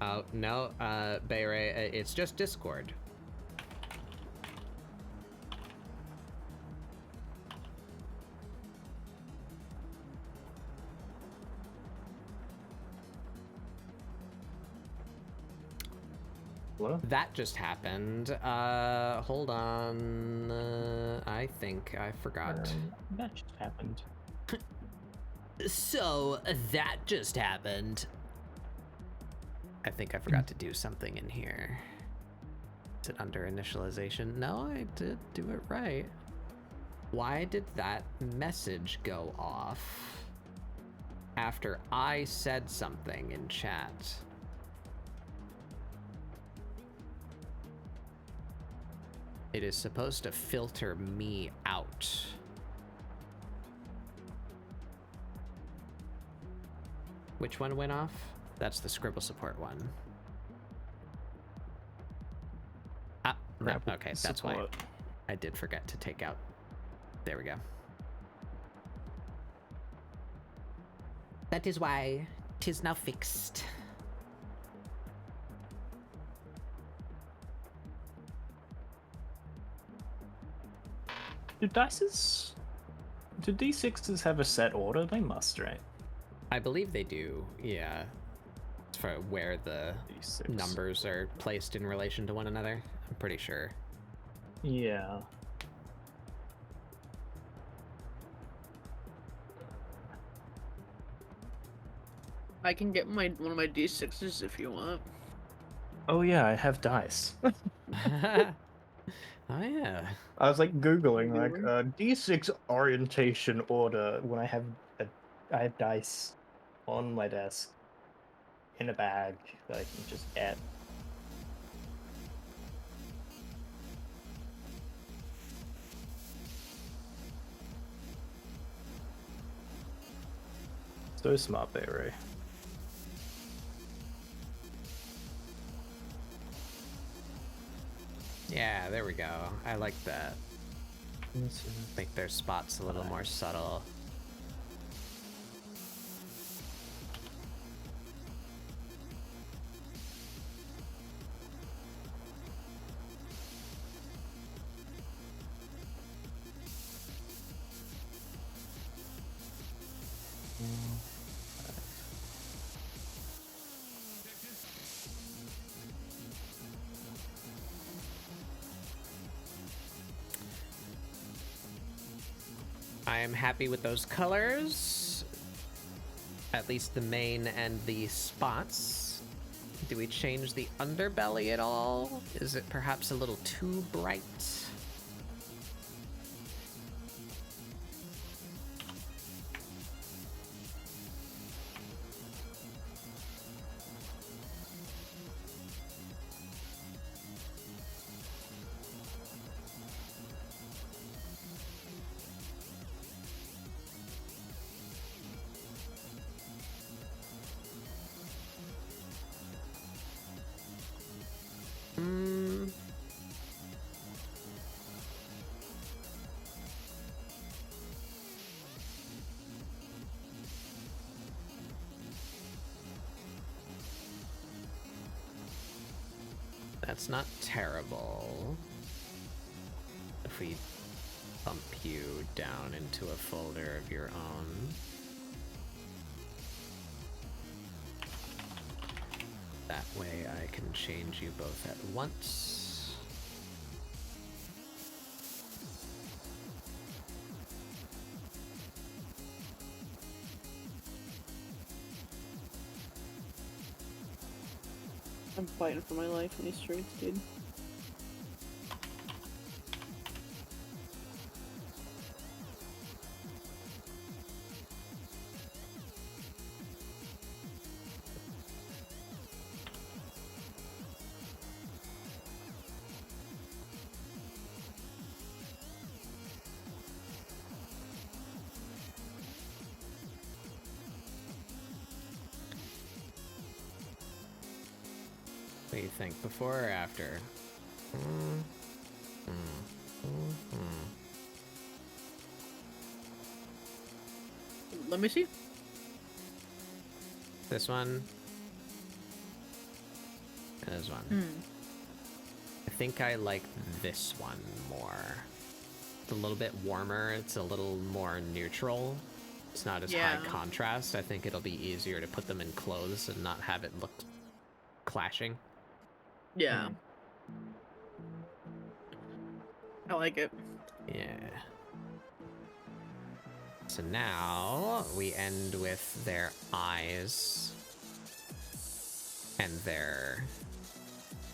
Speaker 1: Oh, no, Bayray, it's just Discord.
Speaker 3: Hello?
Speaker 1: That just happened. Hold on. I think I forgot.
Speaker 3: That just happened.
Speaker 1: So, that just happened. I think I forgot to do something in here. Is it under initialization? No, I did do it right. Why did that message go off after I said something in chat? It is supposed to filter me out. Which one went off? That's the ScribbleSupport one. Ah, no, okay, that's why I did forget to take out. There we go. That is why 'tis now fixed.
Speaker 3: Do D6s have a set order? They must, right?
Speaker 1: I believe they do, yeah. For where the
Speaker 3: D6.
Speaker 1: numbers are placed in relation to one another, I'm pretty sure.
Speaker 3: Yeah.
Speaker 2: I can get one of my D6s if you want.
Speaker 3: Oh yeah, I have dice.
Speaker 1: Oh yeah.
Speaker 3: I was like Googling like
Speaker 2: Googling?
Speaker 3: D6 orientation order when I have dice on my desk in a bag that I can just get. So smart, Ray.
Speaker 1: Yeah, there we go. I like that. Make their spots a little more subtle. I am happy with those colors. At least the mane and the spots. Do we change the underbelly at all? Is it perhaps a little too bright? That's not terrible. If we bump you down into a folder of your own. That way I can change you both at once.
Speaker 2: I'm fighting for my life in these streets, dude.
Speaker 1: What do you think, before or after?
Speaker 2: Let me see.
Speaker 1: This one. And this one. I think I like this one more. It's a little bit warmer. It's a little more neutral. It's not as high contrast. I think it'll be easier to put them in clothes and not have it look clashing.
Speaker 2: Yeah. I like it.
Speaker 1: Yeah. So now we end with their eyes and their,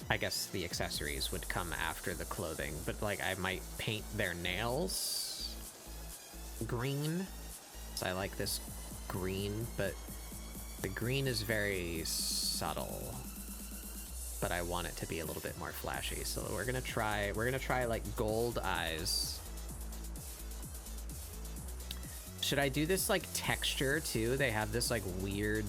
Speaker 1: I guess the accessories would come after the clothing, but like I might paint their nails green. So I like this green, but the green is very subtle. But I want it to be a little bit more flashy. So we're gonna try like gold eyes. Should I do this like texture too? They have this like weird,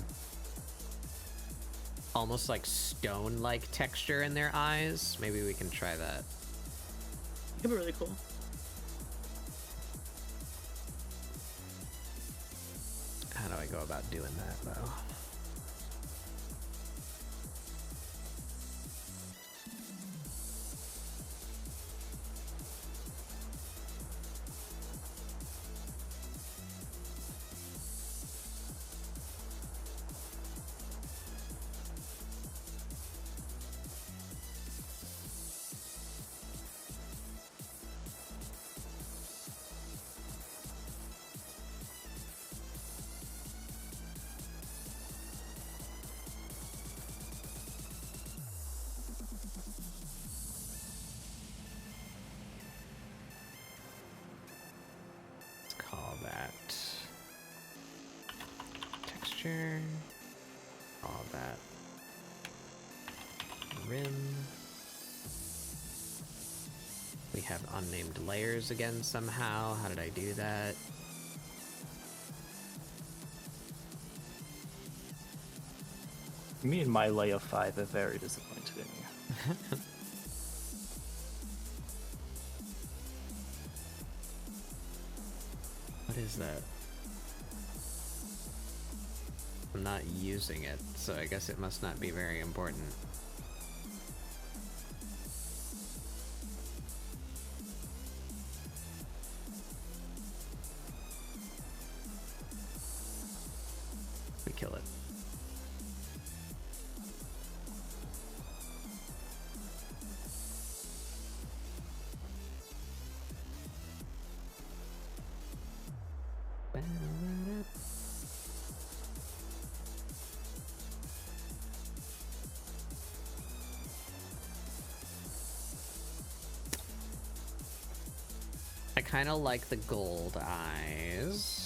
Speaker 1: almost like stone-like texture in their eyes. Maybe we can try that.
Speaker 2: It could be really cool.
Speaker 1: How do I go about doing that though? texture. All that. Rim. We have unnamed layers again somehow. How did I do that?
Speaker 3: Me and my layer 5 are very disappointed in you.
Speaker 1: What is that? I'm not using it, so I guess it must not be very important. We kill it. I kind of like the gold eyes.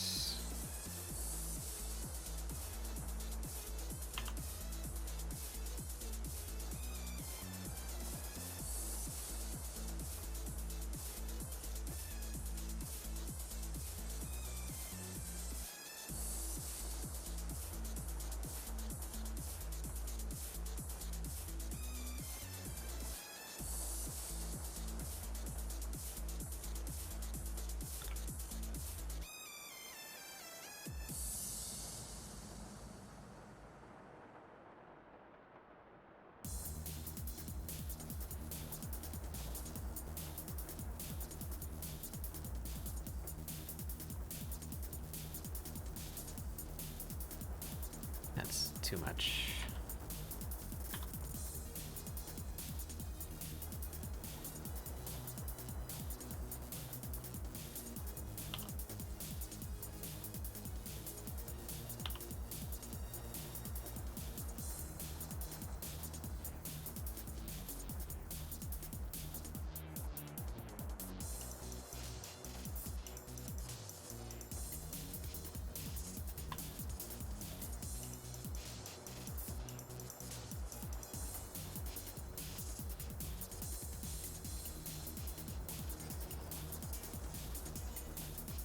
Speaker 1: That's too much.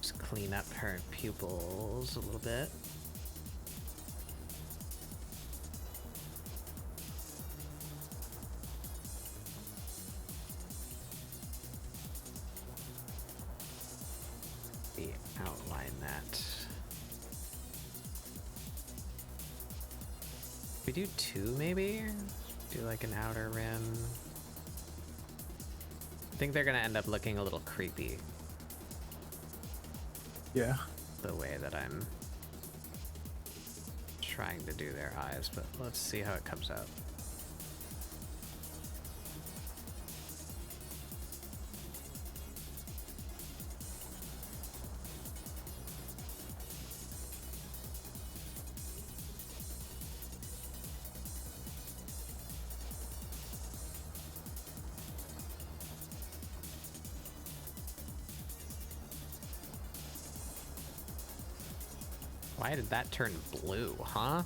Speaker 1: Just clean up her pupils a little bit. We outline that. We do two, maybe? Do like an outer rim. I think they're gonna end up looking a little creepy.
Speaker 3: Yeah.
Speaker 1: The way that I'm trying to do their eyes, but let's see how it comes out. Why did that turn blue, huh?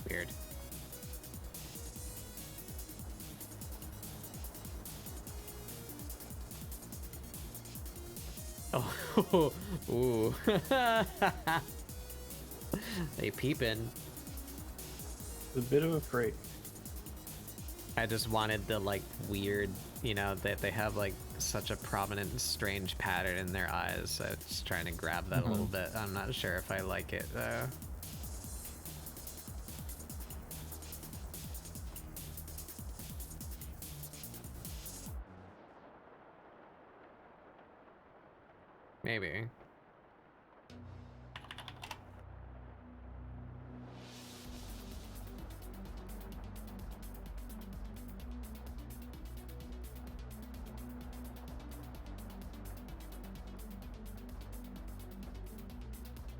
Speaker 1: Weird. Oh, ooh. They peepin'.
Speaker 3: A bit of a freak.
Speaker 1: I just wanted the like weird, you know, that they have like such a prominent strange pattern in their eyes. So just trying to grab that a little bit. I'm not sure if I like it though. Maybe.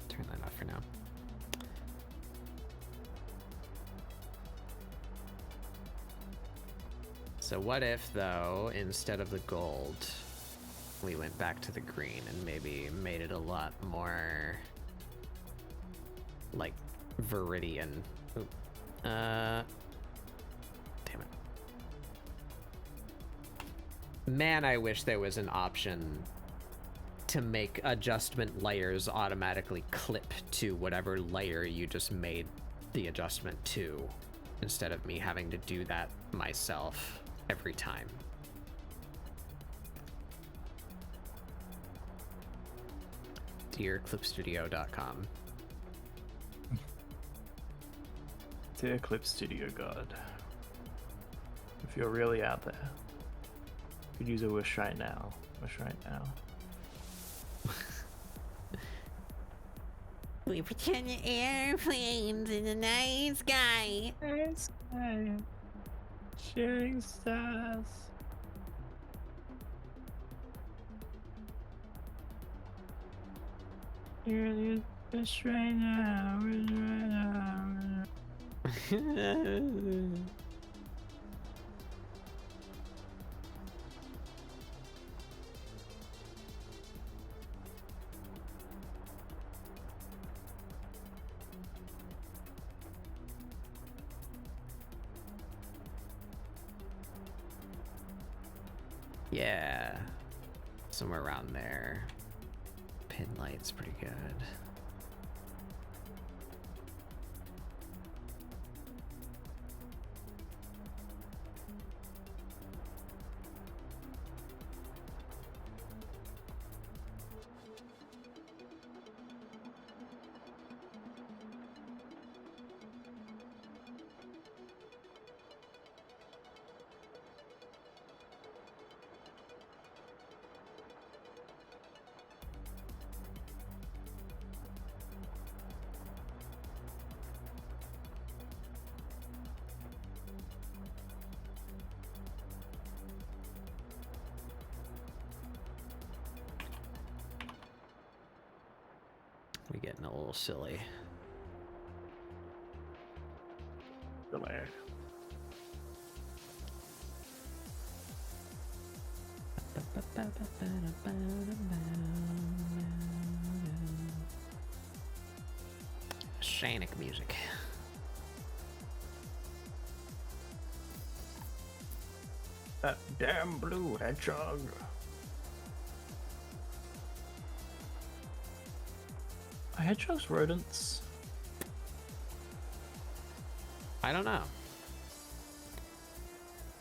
Speaker 1: Turn that off for now. So what if, though, instead of the gold, we went back to the green and maybe made it a lot more like Viridian. Oop. Damn it. Man, I wish there was an option to make adjustment layers automatically clip to whatever layer you just made the adjustment to, instead of me having to do that myself every time. DearClipStudio.com.
Speaker 3: Dear Clip Studio God, if you're really out there, you could use a wish right now. Wish right now.
Speaker 5: We pretend the airplanes in the night sky.
Speaker 3: Shooting stars. You're wish right now. Wish right now.
Speaker 1: Yeah, somewhere around there. Pin light's pretty good. We're getting a little silly.
Speaker 3: Delay.
Speaker 1: Shanic music.
Speaker 3: That damn blue hedgehog. Are hedgehogs rodents?
Speaker 1: I don't know.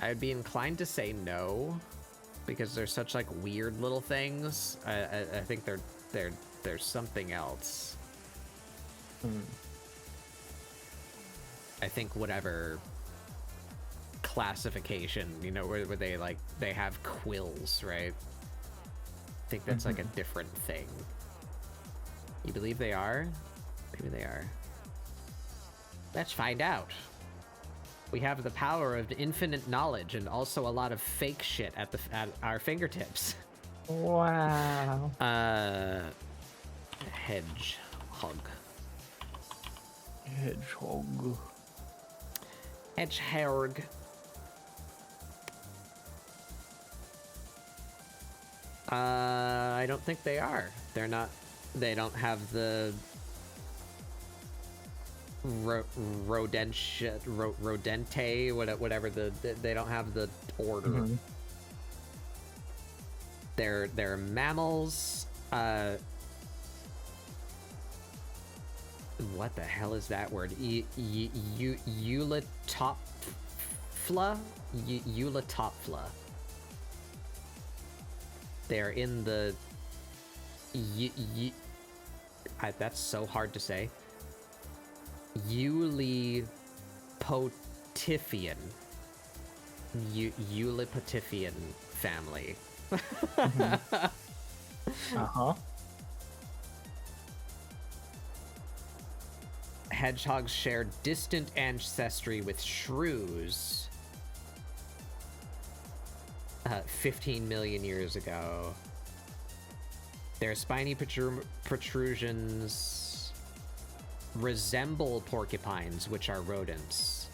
Speaker 1: I'd be inclined to say no, because they're such like weird little things. I think they're something else. I think whatever classification, you know, where they like they have quills, right? I think that's like a different thing. You believe they are? Maybe they are. Let's find out. We have the power of infinite knowledge and also a lot of fake shit at our fingertips.
Speaker 3: Wow.
Speaker 1: Hedgehog.
Speaker 3: Hedgehog.
Speaker 1: Hedgehog. I don't think they are. They're not. They don't have the rodente, whatever they don't have the order. They're mammals. What the hell is that word? Eulatopfla? Eulatopfla. They're in the that's so hard to say. Eulipotifian. Eulipotifian family. Hedgehogs share distant ancestry with shrews 15 million years ago. Their spiny protrusions resemble porcupines, which are rodents.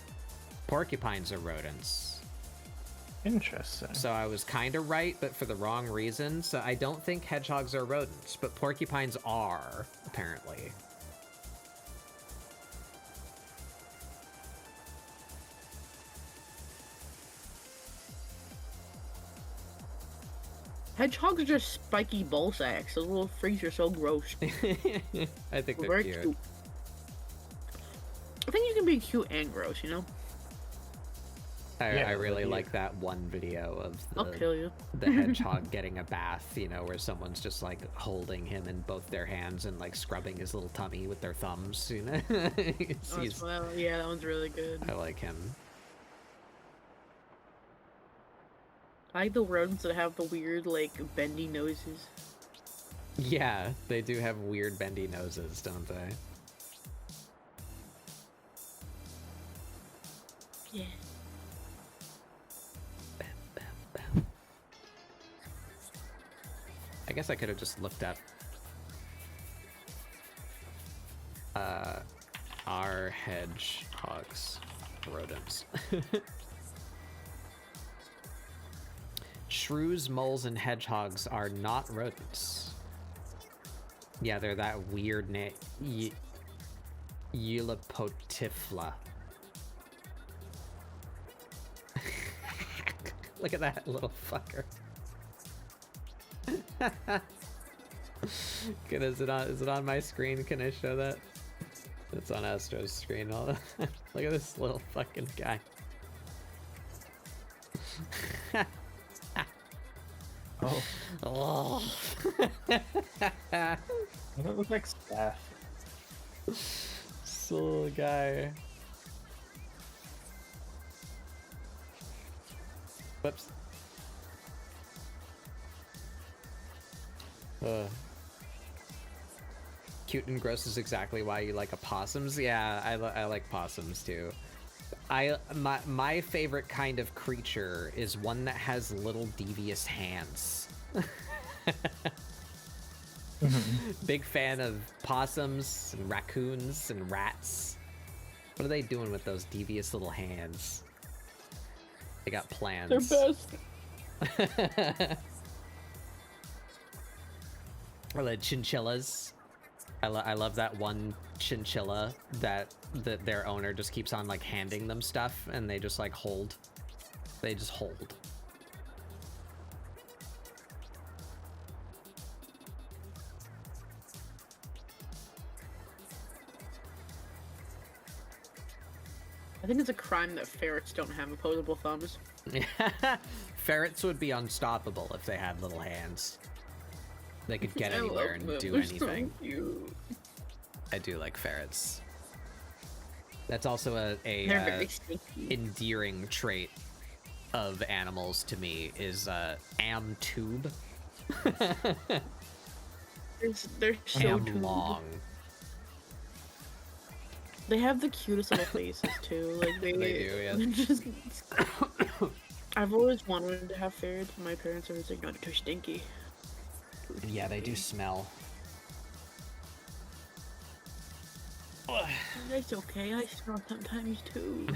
Speaker 1: Porcupines are rodents.
Speaker 3: Interesting.
Speaker 1: So I was kind of right, but for the wrong reason. So I don't think hedgehogs are rodents, but porcupines are, apparently.
Speaker 2: Hedgehogs are just spiky ball sacks. Those little freaks are so gross.
Speaker 1: I think they're
Speaker 2: Very
Speaker 1: cute.
Speaker 2: I think you can be cute and gross, you know?
Speaker 1: I really like that one video of
Speaker 2: I'll kill you.
Speaker 1: the hedgehog getting a bath, you know, where someone's just like holding him in both their hands and like scrubbing his little tummy with their thumbs, you know?
Speaker 2: Yeah, that one's really good.
Speaker 1: I like him.
Speaker 2: I like the rodents that have the weird, like, bendy noses.
Speaker 1: Yeah, they do have weird bendy noses, don't they?
Speaker 2: Yeah.
Speaker 1: I guess I could have just looked up are hedgehogs rodents? Shrews, moles, and hedgehogs are not rodents. Yeah, they're that weird name. Eulipotifla. Look at that little fucker. Good, is it on my screen? Can I show that? It's on Astro's screen. Look at this little fucking guy.
Speaker 3: Oh.
Speaker 1: Oh.
Speaker 3: That look like staff.
Speaker 1: This little guy. Whoops. Cute and gross is exactly why you like opossums. Yeah, I like possums too. My favorite kind of creature is one that has little devious hands. Big fan of possums and raccoons and rats. What are they doing with those devious little hands? They got plans.
Speaker 2: They're best.
Speaker 1: Or the chinchillas. I love that one chinchilla that their owner just keeps on like handing them stuff and they just like hold. They just hold.
Speaker 2: I think it's a crime that ferrets don't have opposable thumbs.
Speaker 1: Ferrets would be unstoppable if they had little hands. They could get anywhere and do anything. I do like ferrets. That's also a endearing trait of animals to me is am tube.
Speaker 2: They're so
Speaker 1: am long.
Speaker 2: They have the cutest little faces too. Like they
Speaker 1: do, yeah.
Speaker 2: Just... I've always wanted to have ferrets, but my parents are always like, "No, they're too stinky."
Speaker 1: Yeah, they do smell.
Speaker 2: That's okay. I smell sometimes too.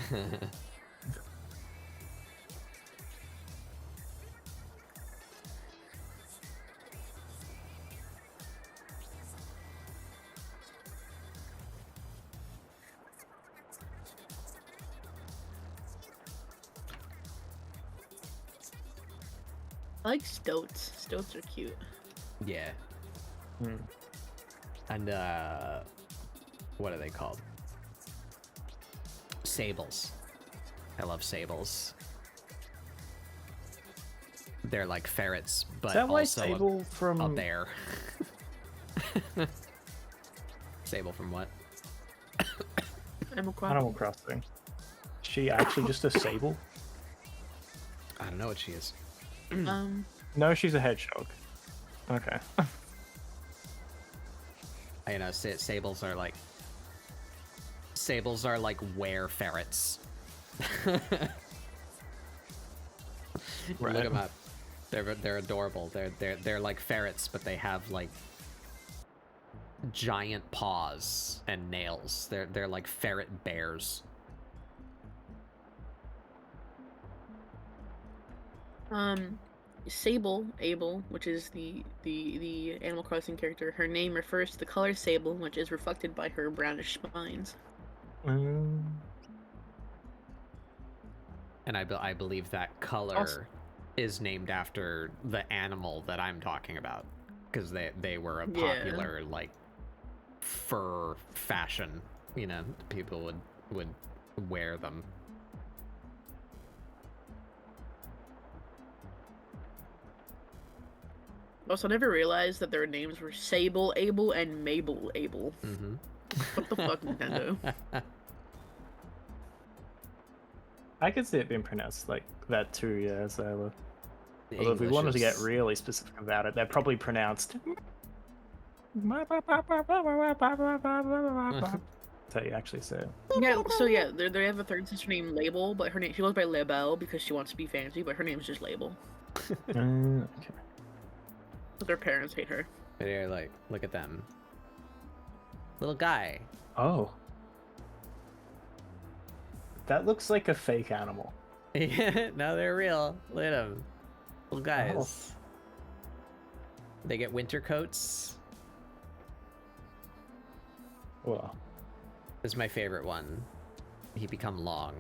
Speaker 2: I like stoats. Stoats are cute.
Speaker 1: Yeah. And what are they called? Sables. I love sables. They're like ferrets, but
Speaker 3: Is that why
Speaker 1: also
Speaker 3: Sable from
Speaker 1: a bear. Sable from what?
Speaker 3: Animal Crossing? Is she actually just a sable?
Speaker 1: I don't know what she is.
Speaker 3: No, she's a hedgehog. Okay.
Speaker 1: I know sables are like were ferrets.
Speaker 3: Right.
Speaker 1: Look them up. They're adorable. They're like ferrets, but they have like giant paws and nails. They're like ferret bears.
Speaker 2: Sable, Abel, which is the Animal Crossing character, her name refers to the color sable, which is reflected by her brownish spines.
Speaker 3: Mm.
Speaker 1: And I believe that color
Speaker 2: Also-
Speaker 1: is named after the animal that I'm talking about, because they were a
Speaker 2: Yeah.
Speaker 1: popular like fur fashion. You know, people would wear them.
Speaker 2: Also, I never realized that their names were Sable Abel and Mabel Abel.
Speaker 1: Mm-hmm.
Speaker 2: What the fuck, Nintendo?
Speaker 3: I could see it being pronounced like that too, yeah, Sailor.
Speaker 1: The
Speaker 3: Although if we
Speaker 1: English
Speaker 3: wanted to get
Speaker 1: is-
Speaker 3: really specific about it, they're probably pronounced. That's how you actually say it.
Speaker 2: Yeah, so yeah, they have a third sister named Label, but she goes by Label because she wants to be fancy, but her name's just Label.
Speaker 3: Okay.
Speaker 2: But their parents hate her.
Speaker 1: But they're like, look at them, little guy.
Speaker 3: Oh. That looks like a fake animal.
Speaker 1: No, they're real. Look at them, little guys. They get winter coats.
Speaker 3: Well,
Speaker 1: This is my favorite one. He become long.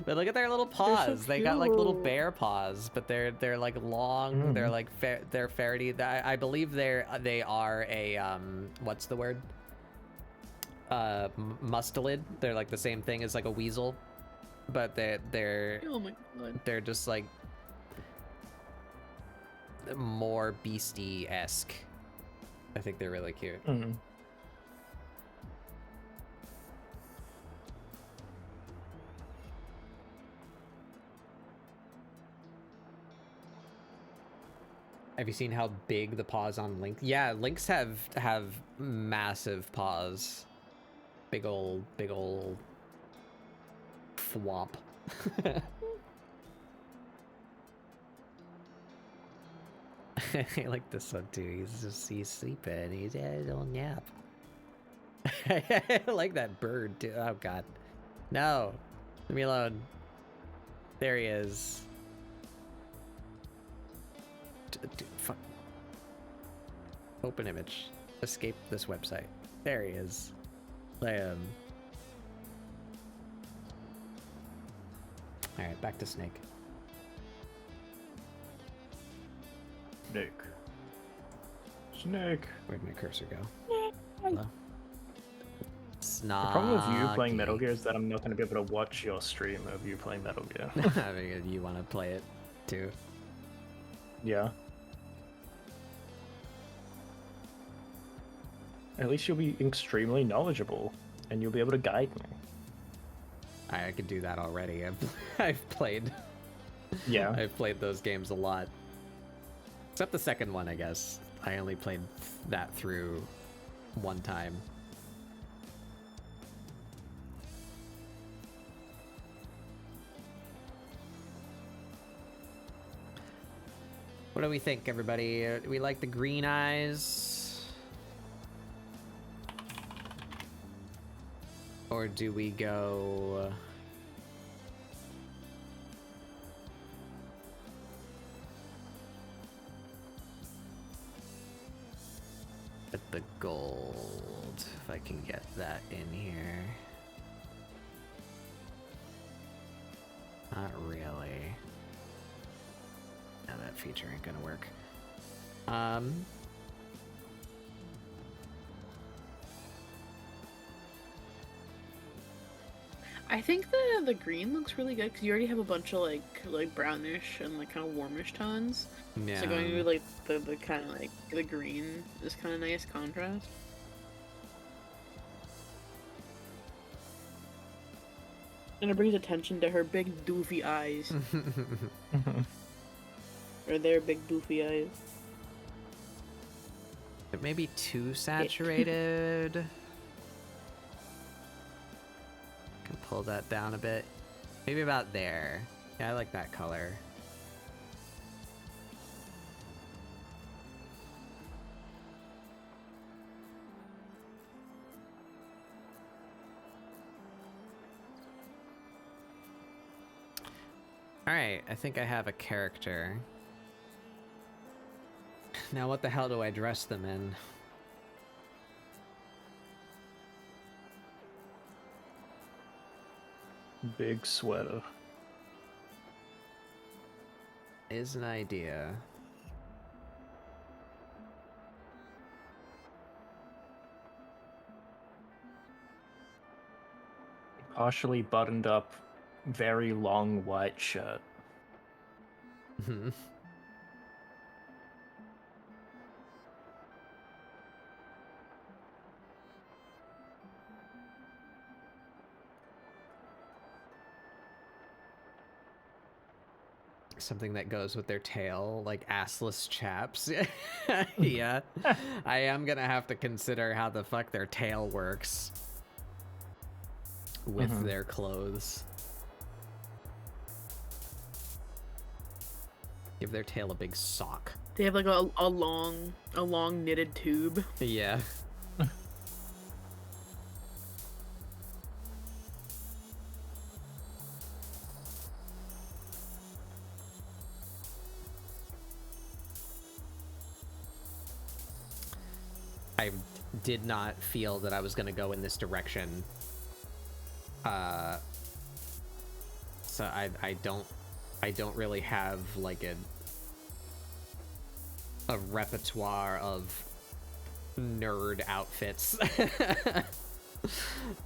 Speaker 1: But look at their little paws. They got like little
Speaker 3: cute.
Speaker 1: bear paws, but they're like long.
Speaker 3: Mm.
Speaker 1: They're like they're ferrety. I believe they are a what's the word? Mustelid. They're like the same thing as like a weasel, but they're
Speaker 2: Oh my god.
Speaker 1: they're just like more beastie-esque. I think they're really cute.
Speaker 3: mm.
Speaker 1: Have you seen how big the paws on Link? Yeah, Lynx have massive paws. Big old thwomp. I like this one too. He's sleeping. He's had a little nap. I like that bird too. Oh god. No. Leave me alone. There he is. Fuck. Open image. Escape this website. There he is. Alright, back to Snake.
Speaker 3: Snake.
Speaker 1: Where'd my cursor go? Hello?
Speaker 3: The problem with you playing Metal
Speaker 1: Snarky.
Speaker 3: Gear is that I'm not going to be able to watch your stream of you playing Metal Gear.
Speaker 1: I figured you want to play it too.
Speaker 3: Yeah. At least you'll be extremely knowledgeable, and you'll be able to guide me.
Speaker 1: I could do that already. I've played.
Speaker 3: Yeah.
Speaker 1: I've played those games a lot. Except the second one, I guess. I only played that through one time. What do we think, everybody? Do we like the green eyes? Or do we go... At the gold, if I can get that in here. Not really. No, that feature ain't gonna work.
Speaker 2: I think the green looks really good because you already have a bunch of like brownish and like kind of warmish tones.
Speaker 1: Yeah.
Speaker 2: So going with like the kind of like the green is kind of nice contrast. And it brings attention to her big doofy eyes. Or their big doofy eyes.
Speaker 1: It may be too saturated. Can pull that down a bit. Maybe about there. Yeah, I like that color. Alright, I think I have a character. Now what the hell do I dress them in?
Speaker 3: Big sweater.
Speaker 1: Is an idea.
Speaker 3: Partially buttoned up, very long white shirt.
Speaker 1: Something that goes with their tail, like assless chaps. Yeah. I am gonna have to consider how the fuck their tail works with their clothes. Give their tail a big sock.
Speaker 2: They have like a long knitted tube.
Speaker 1: Yeah. I did not feel that I was going to go in this direction. So I don't really have like a repertoire of nerd outfits.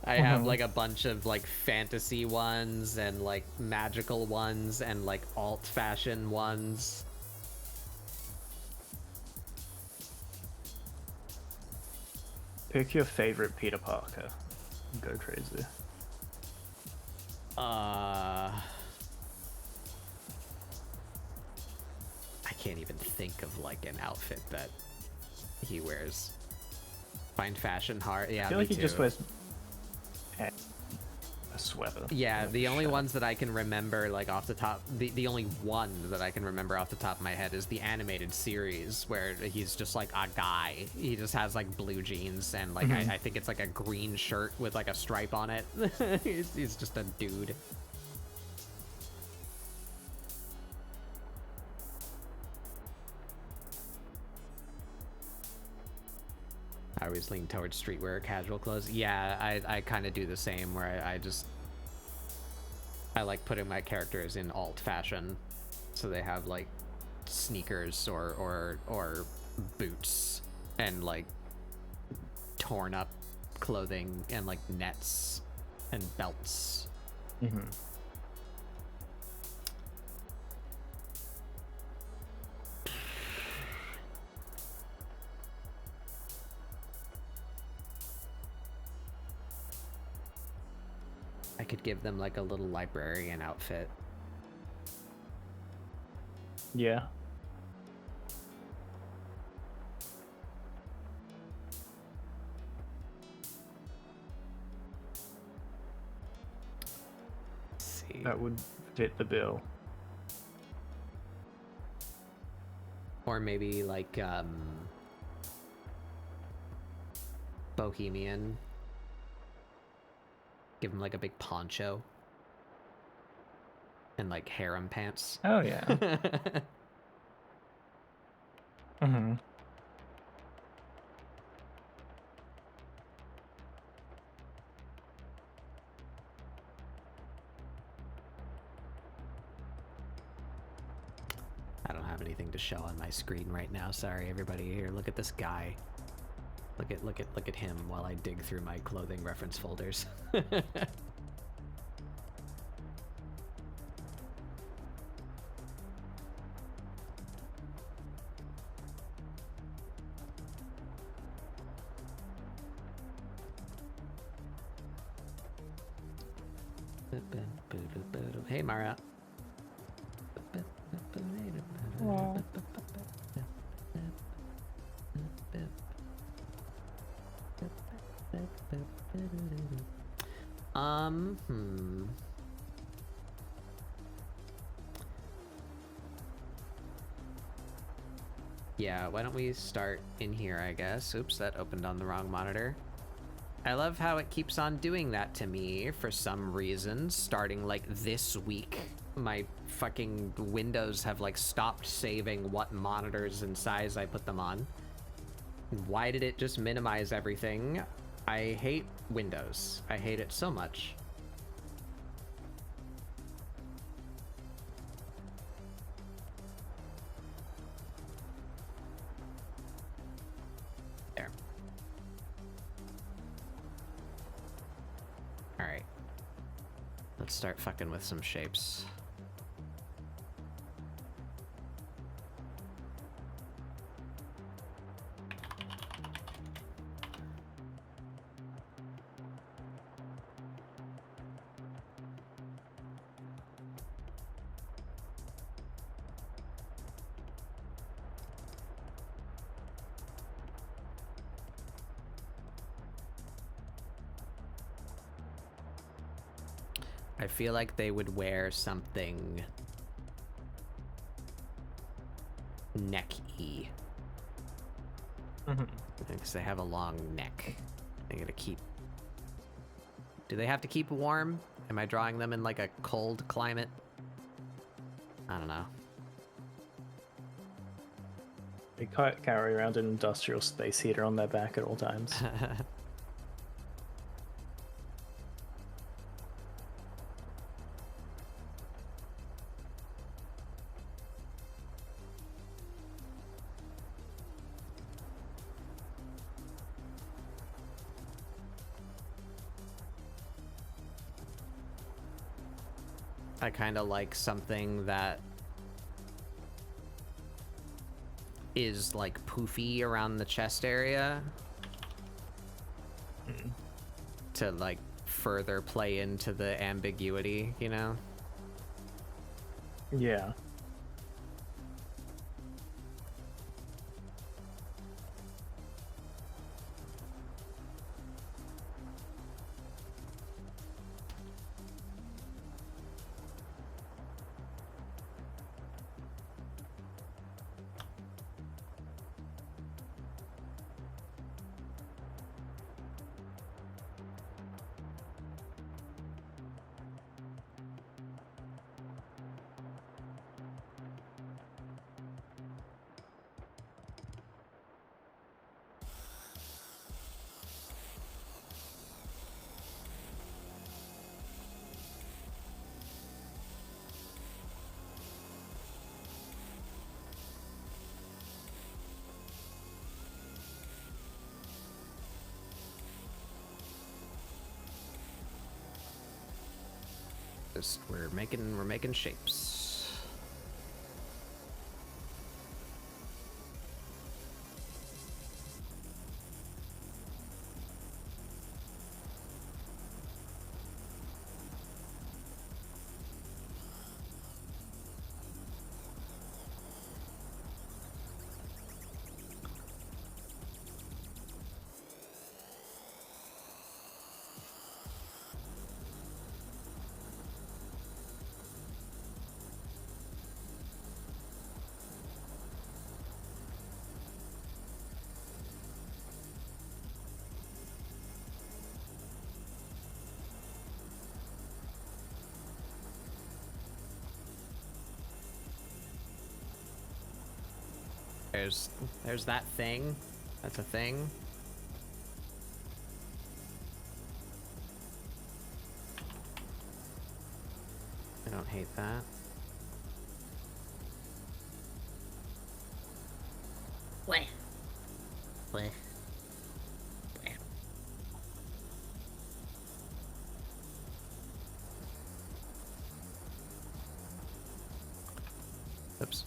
Speaker 1: I have like a bunch of like fantasy ones and like magical ones and like alt fashion ones.
Speaker 3: Pick your favorite Peter Parker. Go crazy.
Speaker 1: I can't even think of like an outfit that he wears. Find fashion hard. Yeah,
Speaker 3: I feel
Speaker 1: me
Speaker 3: like he
Speaker 1: too.
Speaker 3: just wears a sweater.
Speaker 1: Yeah,
Speaker 3: like
Speaker 1: the
Speaker 3: a
Speaker 1: only
Speaker 3: shirt.
Speaker 1: ones that I can remember, like off the top, the only one that I can remember off the top of my head is the animated series where he's just like a guy. He just has like blue jeans and like I think it's like a green shirt with like a stripe on it. he's just a dude. I always lean towards streetwear, casual clothes. Yeah, I kind of do the same, where I like putting my characters in alt fashion, so they have like sneakers or boots and like torn up clothing and like nets and belts. I could give them like a little librarian outfit.
Speaker 3: Yeah.
Speaker 1: Let's see.
Speaker 3: That would fit the bill.
Speaker 1: Or maybe like bohemian. Give him like a big poncho and like harem pants.
Speaker 3: Oh yeah.
Speaker 1: I don't have anything to show on my screen right now. Sorry, everybody. Here, look at this guy. Look at him while I dig through my clothing reference folders. Hey, Mara. Yeah, why don't we start in here, I guess. Oops, that opened on the wrong monitor. I love how it keeps on doing that to me for some reason, starting like this week. my fucking Windows have like stopped saving what monitors and size I put them on. Why did it just minimize everything? I hate Windows. I hate it so much. There. Alright. Let's start fucking with some shapes. I feel like they would wear something neck-y. Because they have a long neck. They gotta keep... Do they have to keep warm? Am I drawing them in like a cold climate? I don't know.
Speaker 3: They carry around an industrial space heater on their back at all times.
Speaker 1: I kind of like something that is like poofy around the chest area to like further play into the ambiguity, you know?
Speaker 3: Yeah.
Speaker 1: Just we're making shapes. There's that thing. That's a thing. I don't hate that.
Speaker 5: What? What?
Speaker 1: Oops.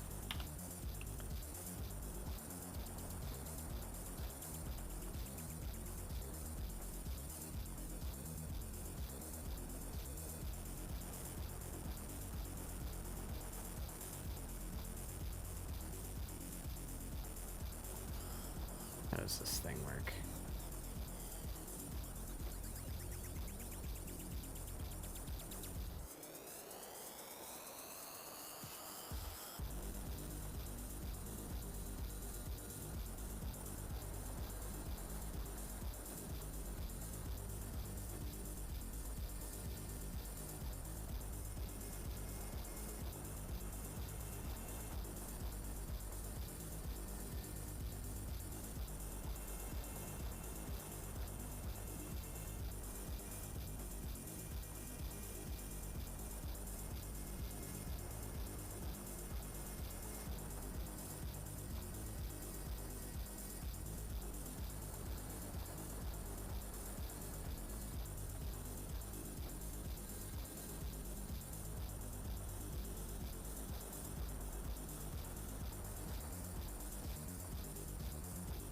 Speaker 1: How does this thing work?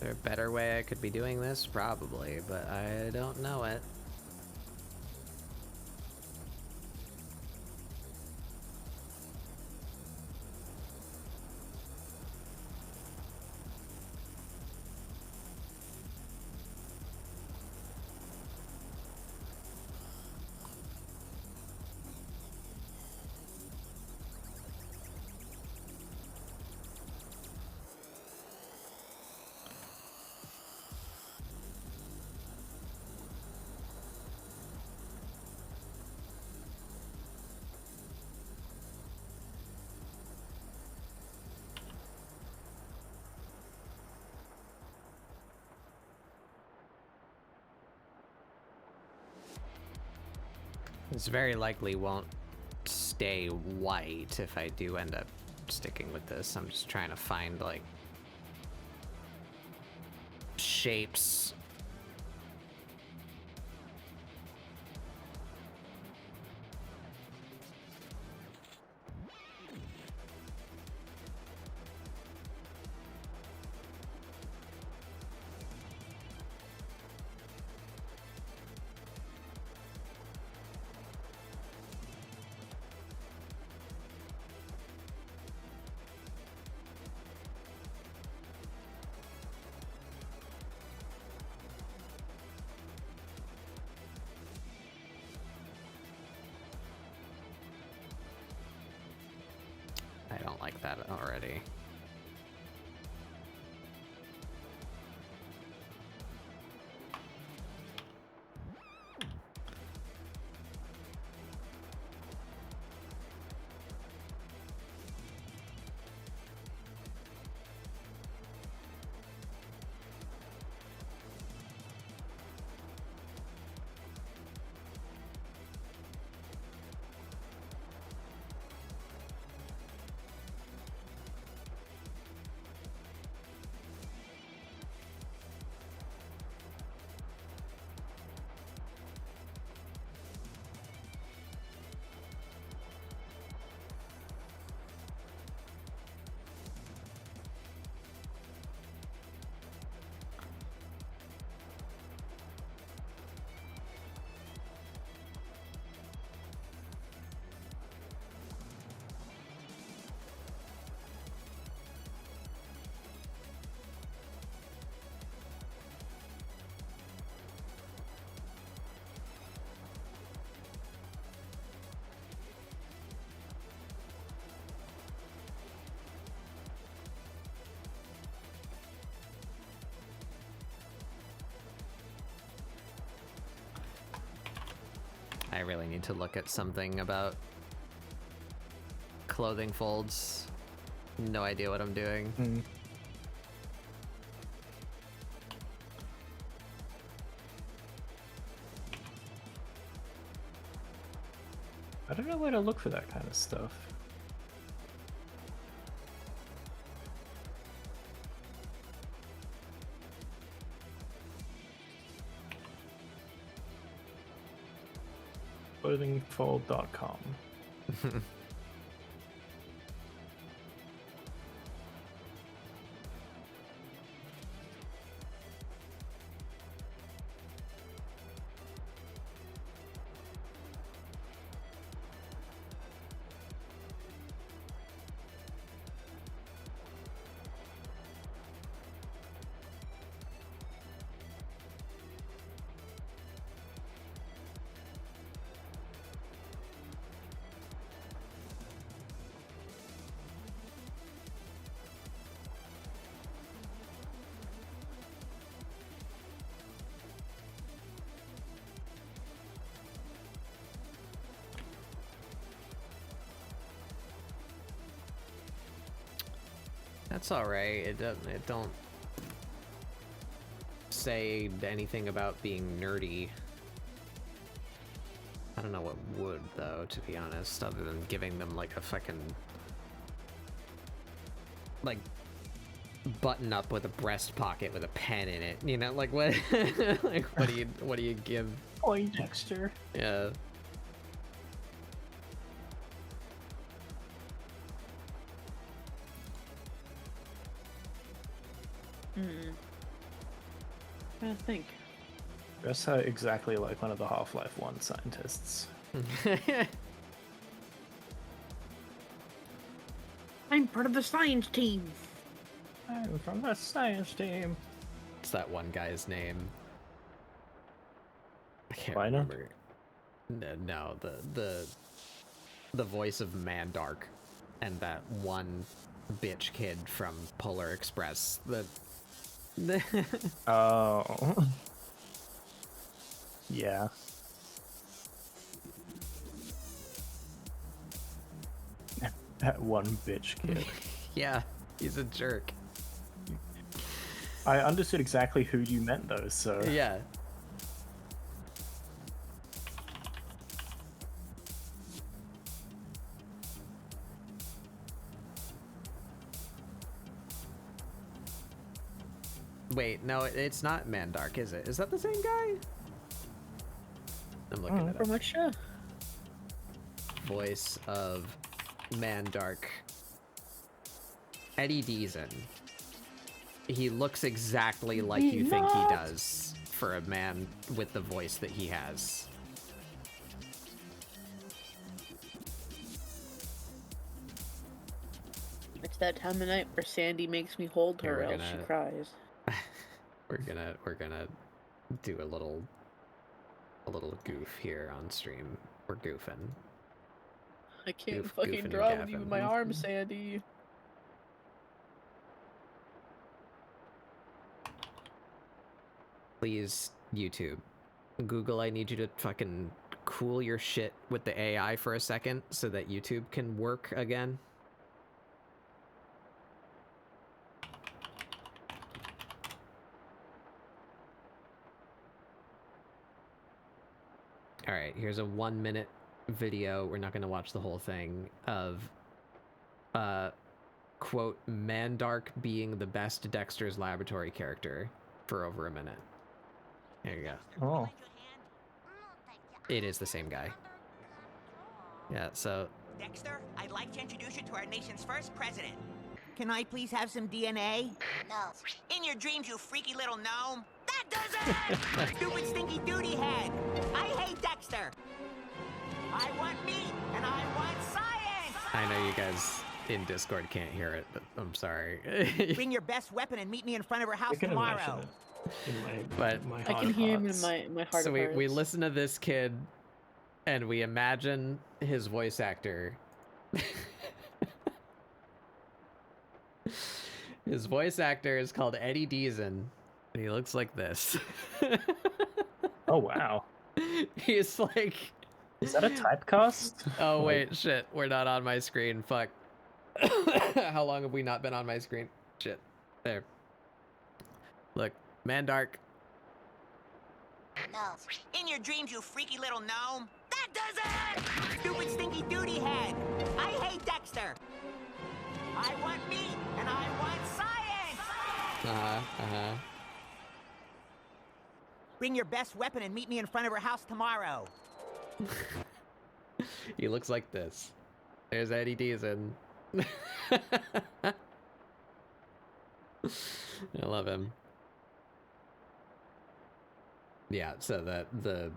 Speaker 1: there a better way I could be doing this? Probably, but I don't know it. This very likely won't stay white if I do end up sticking with this. I'm just trying to find, like, shapes. I don't like that already. I really need to look at something about clothing folds. No idea what I'm doing.
Speaker 3: I don't know where to look for that kind of stuff. Clothingfold.com.
Speaker 1: That's all right. It don't say anything about being nerdy. I don't know what would, though, to be honest, other than giving them like a fucking like button up with a breast pocket with a pen in it. You know, like what? Like what do you give?
Speaker 3: Poindexter.
Speaker 1: Yeah.
Speaker 2: I think.
Speaker 3: Dress her exactly like one of the Half-Life 1 scientists.
Speaker 2: I'm part of the science team.
Speaker 3: I'm from the science team.
Speaker 1: What's that one guy's name? I can't
Speaker 3: Lina?
Speaker 1: remember. No, the voice of Mandark, and that one bitch kid from Polar Express.
Speaker 3: Oh. Yeah. That one bitch kid.
Speaker 1: Yeah, he's a jerk.
Speaker 3: I understood exactly who you meant though, so...
Speaker 1: Yeah. Wait, no, it's not Mandark, is it? Is that the same guy? I'm looking it
Speaker 2: From
Speaker 1: up.
Speaker 2: what show?
Speaker 1: Voice of Mandark. Eddie Deason. He looks exactly like you think he does for a man with the voice that he has.
Speaker 2: It's that time of night where Sandy makes me hold
Speaker 1: Here,
Speaker 2: her,
Speaker 1: we're
Speaker 2: else she
Speaker 1: gonna-
Speaker 2: cries.
Speaker 1: We're gonna do a little goof here on stream. We're goofing.
Speaker 2: I can't
Speaker 1: Goof-
Speaker 2: fucking
Speaker 1: goofing and
Speaker 2: draw with you with
Speaker 1: gaffing.
Speaker 2: my arms, Sandy.
Speaker 1: Please, YouTube. Google, I need you to fucking cool your shit with the AI for a second so that YouTube can work again. Alright, here's a 1-minute video. We're not going to watch the whole thing of, quote, Mandark being the best Dexter's Laboratory character for over a minute. There you go.
Speaker 3: Oh.
Speaker 1: It is the same guy. Yeah, so...
Speaker 6: Dexter, I'd like to introduce you to our nation's first president. Can I please have some DNA?
Speaker 5: No.
Speaker 6: In your dreams, you freaky little gnome. That does it! Stupid stinky duty head. I hate Dexter. I want meat, and I want science!
Speaker 1: I know you guys in Discord can't hear it, but I'm sorry.
Speaker 6: Bring your best weapon and meet me in front of her
Speaker 3: I
Speaker 6: house
Speaker 3: can
Speaker 6: tomorrow.
Speaker 3: imagine it. In my,
Speaker 1: But-
Speaker 3: my
Speaker 2: I
Speaker 3: heart
Speaker 2: can
Speaker 3: of
Speaker 2: hear him in
Speaker 3: hearts.
Speaker 2: my heart
Speaker 1: So
Speaker 2: of
Speaker 1: we
Speaker 2: hearts.
Speaker 1: listen to this kid, and we imagine his voice actor. His voice actor is called Eddie Deason, and he looks like this.
Speaker 3: Oh wow.
Speaker 1: He's like...
Speaker 3: Is that a typecast?
Speaker 1: Oh
Speaker 3: Like-
Speaker 1: wait, shit, we're not on my screen, fuck. How long have we not been on my screen? Shit. There. Look, Mandark.
Speaker 5: No.
Speaker 6: In your dreams, you freaky little gnome. That does it! Stupid stinky duty head. I hate Dexter. I want meat, and I want science!
Speaker 1: Uh-huh.
Speaker 6: Bring your best weapon and meet me in front of her house tomorrow.
Speaker 1: He looks like this. There's Eddie Deason. I love him. Yeah, so that the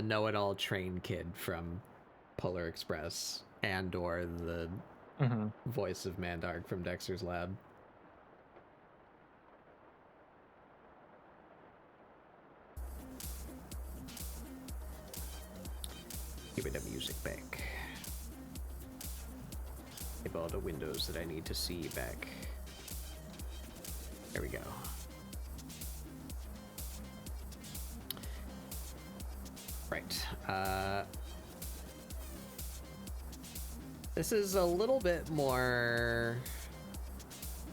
Speaker 1: know-it-all train kid from Polar Express and or the voice of Mandark from Dexter's Lab. Give me the music back. Give all the windows that I need to see back. There we go. Right. This is a little bit more...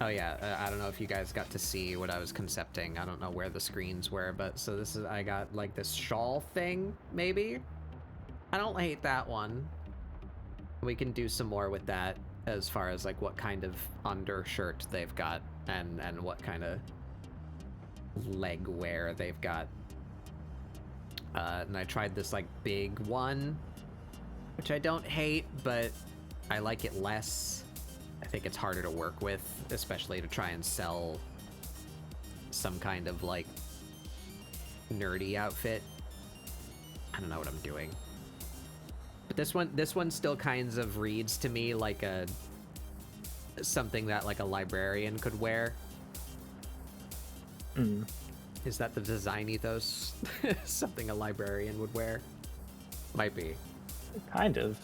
Speaker 1: Oh yeah, I don't know if you guys got to see what I was concepting. I don't know where the screens were, but so this is... I got like this shawl thing, maybe? I don't hate that one. We can do some more with that as far as like what kind of undershirt they've got and what kind of leg wear they've got. And I tried this like big one, which I don't hate, but I like it less. I think it's harder to work with, especially to try and sell some kind of like nerdy outfit. I don't know what I'm doing. But this one still kinds of reads to me like something that like a librarian could wear. Is that the design ethos? Something a librarian would wear? Might be.
Speaker 3: Kind of.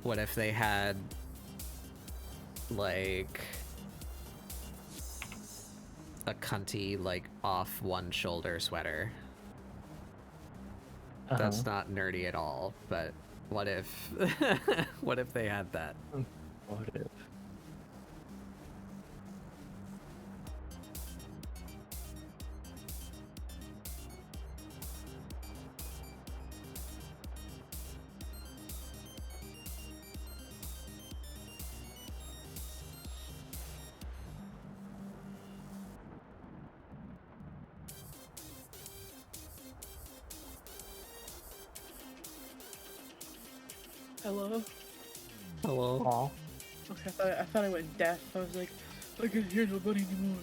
Speaker 1: What if they had like a cunty like off one shoulder sweater? That's not nerdy at all, but what if what if they had that?
Speaker 3: What if?
Speaker 2: Hello?
Speaker 1: Hello?
Speaker 3: Aw.
Speaker 2: Okay, I thought I went deaf. I was like, I can't hear nobody anymore.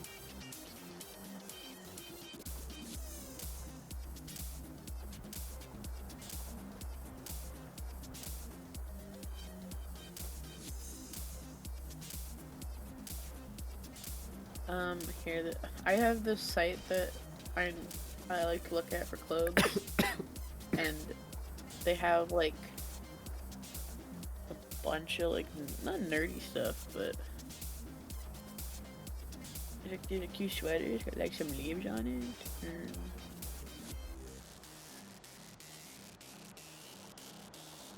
Speaker 2: Here, I have this site that I like to look at for clothes, and they have like a bunch of like not nerdy stuff, but there's a cute sweaters got like some leaves on it.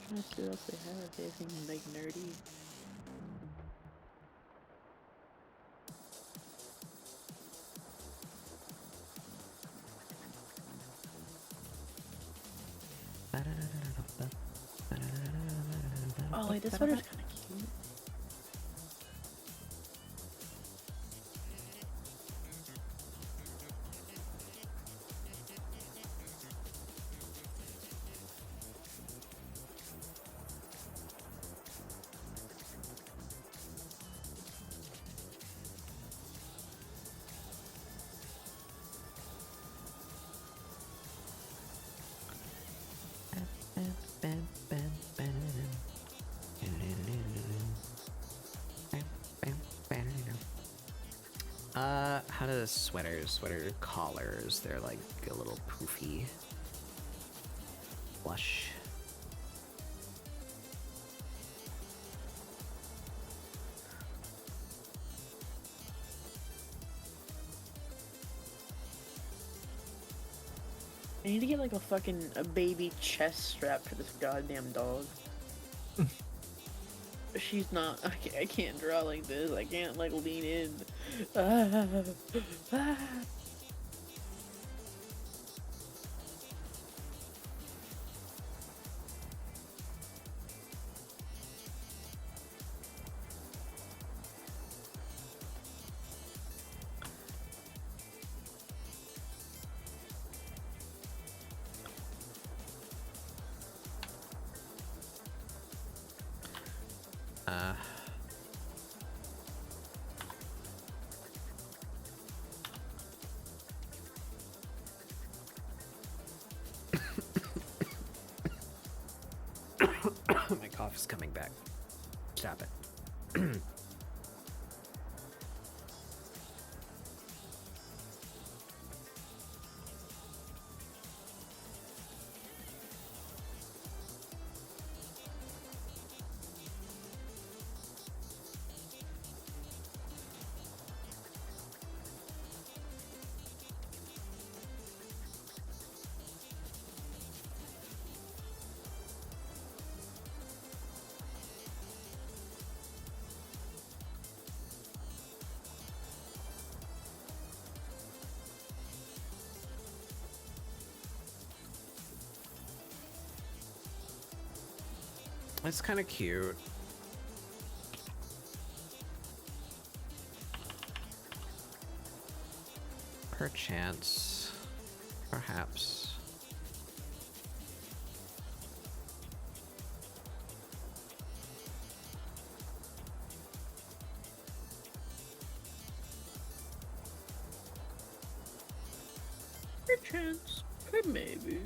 Speaker 2: Trying to see what else they have. Anything like nerdy. Oh wait, this sweater's kind of cute.
Speaker 1: How does sweater collars, they're like a little poofy. Blush.
Speaker 2: I need to get like a baby chest strap for this goddamn dog. She's not. I can't draw like this. I can't like lean in.
Speaker 1: My cough is coming back. Stop it. It's kind of cute. Perchance. Perhaps.
Speaker 2: Perchance. Maybe.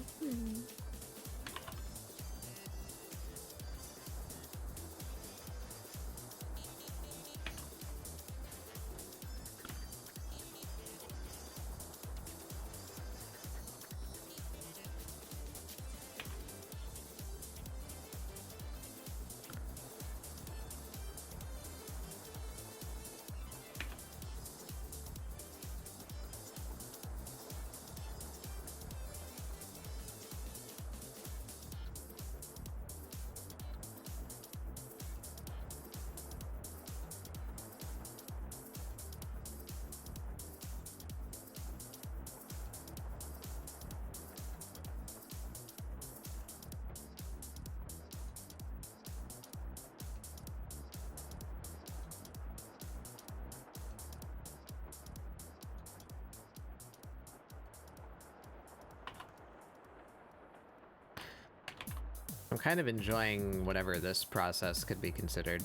Speaker 1: I'm kind of enjoying whatever this process could be considered.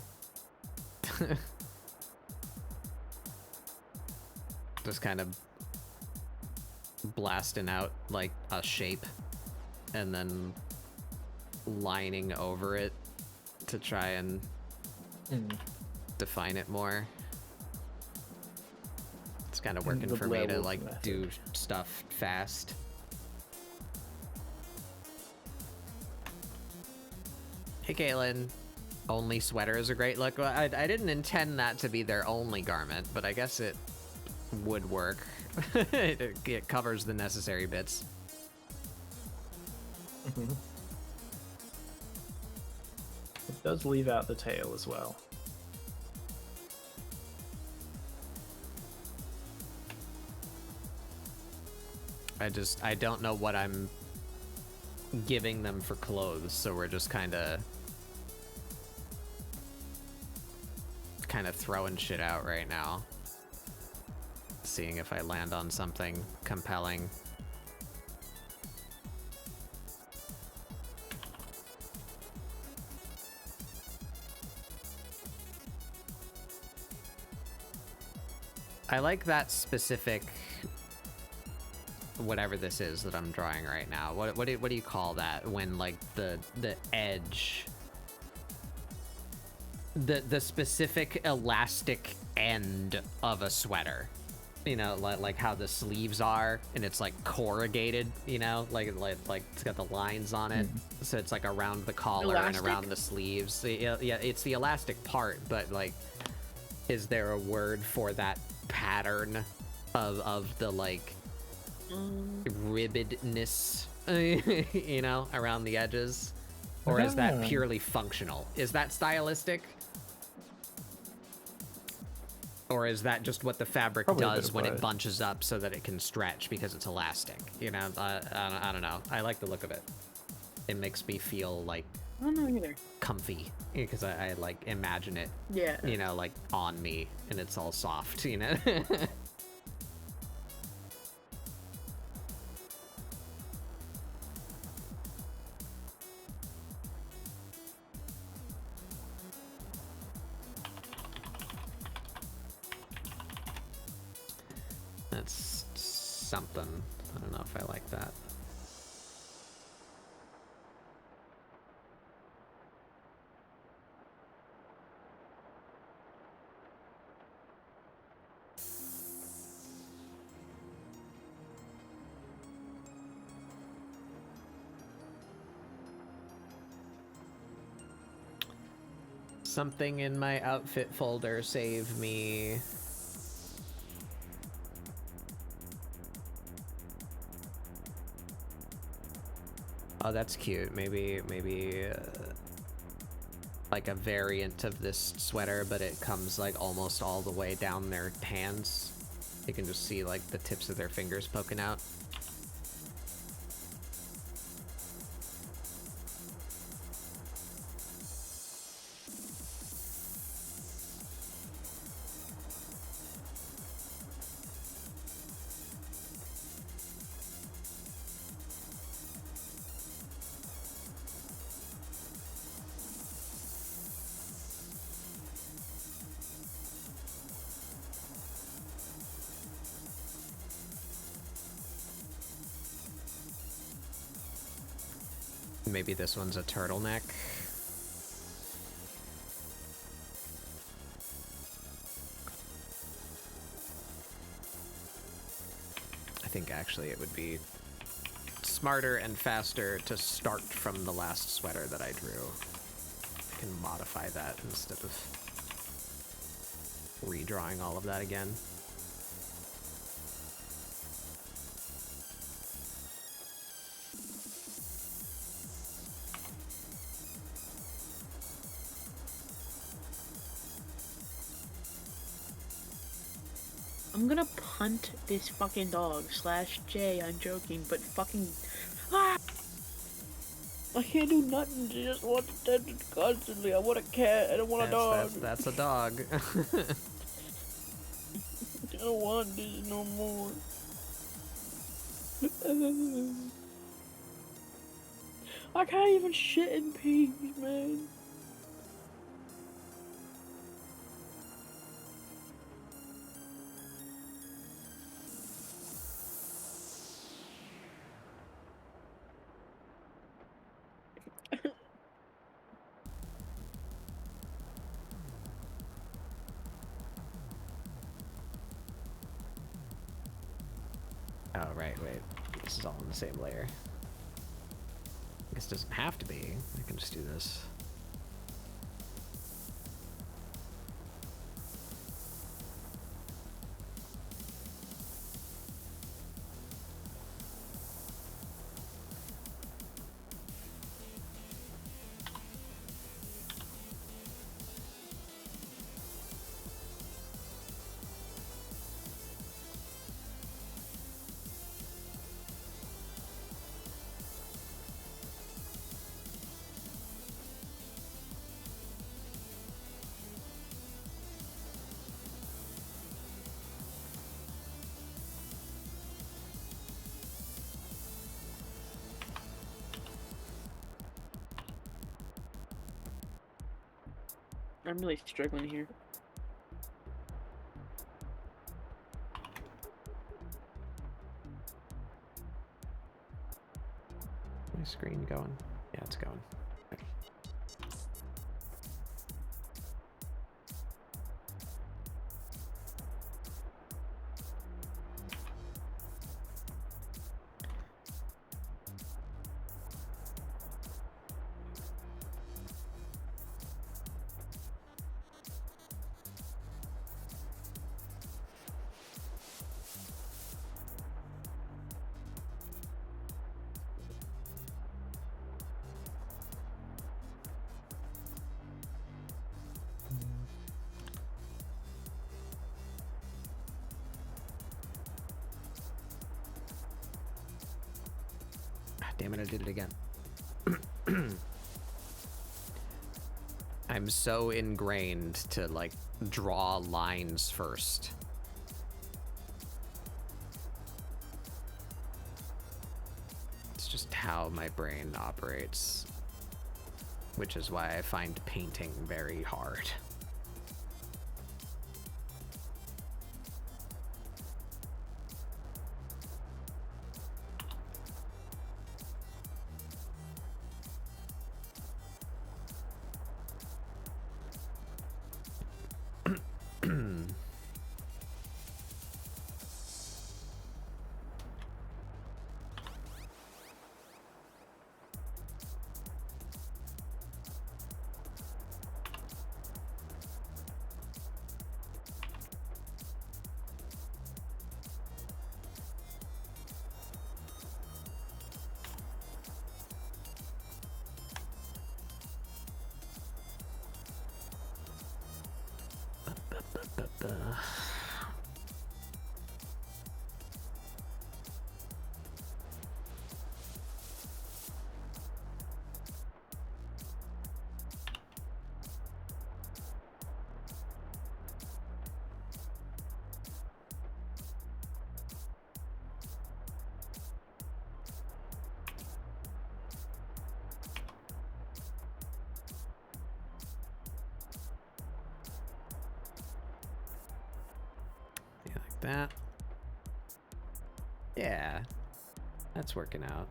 Speaker 1: Just kind of blasting out like a shape and then lining over it to try and define it more. It's kind of working for me to like do stuff fast. Hey, Caitlin. Only sweater is a great look. Well, I didn't intend that to be their only garment, but I guess it would work. it covers the necessary bits.
Speaker 3: It does leave out the tail as well.
Speaker 1: I don't know what I'm giving them for clothes, so we're just kind of throwing shit out right now, seeing if I land on something compelling. I like that specific whatever this is that I'm drawing right now. What do you call that when like the edge, the specific elastic end of a sweater, you know, like how the sleeves are and it's like corrugated, you know, like it's got the lines on it, so it's like around the collar
Speaker 2: Elastic?
Speaker 1: and around the sleeves. Yeah, it's the elastic part, but like, is there a word for that pattern of the like ribbedness, you know, around the edges? Or is that purely functional? Is that stylistic? Or is that just what the fabric does when it bunches up so that it can stretch because it's elastic? You know, I don't know. I like the look of it. It makes me feel like
Speaker 2: I don't know either.
Speaker 1: comfy because I like imagine it,
Speaker 2: Yeah.
Speaker 1: you know, like on me and it's all soft, you know? That's something. I don't know if I like that. Something in my outfit folder saved me. Oh, that's cute. Maybe like a variant of this sweater, but it comes like almost all the way down their hands. You can just see like the tips of their fingers poking out. Maybe this one's a turtleneck. I think actually it would be smarter and faster to start from the last sweater that I drew. I can modify that instead of redrawing all of that again.
Speaker 2: I'm gonna punt this fucking dog. /J, I'm joking, but fucking... Ah! I can't do nothing, I just want attention constantly. I want a cat, I don't want a dog.
Speaker 1: That's a dog.
Speaker 2: I don't want this no more. I can't even shit in peace, man.
Speaker 1: Oh, right, wait. This is all in the same layer. This doesn't have to be. I can just do this.
Speaker 2: I'm really struggling here.
Speaker 1: My screen going? Yeah, it's going. Damn it, I did it again. I'm so ingrained to, like, draw lines first. It's just how my brain operates. Which is why I find painting very hard. That. Yeah, that's working out.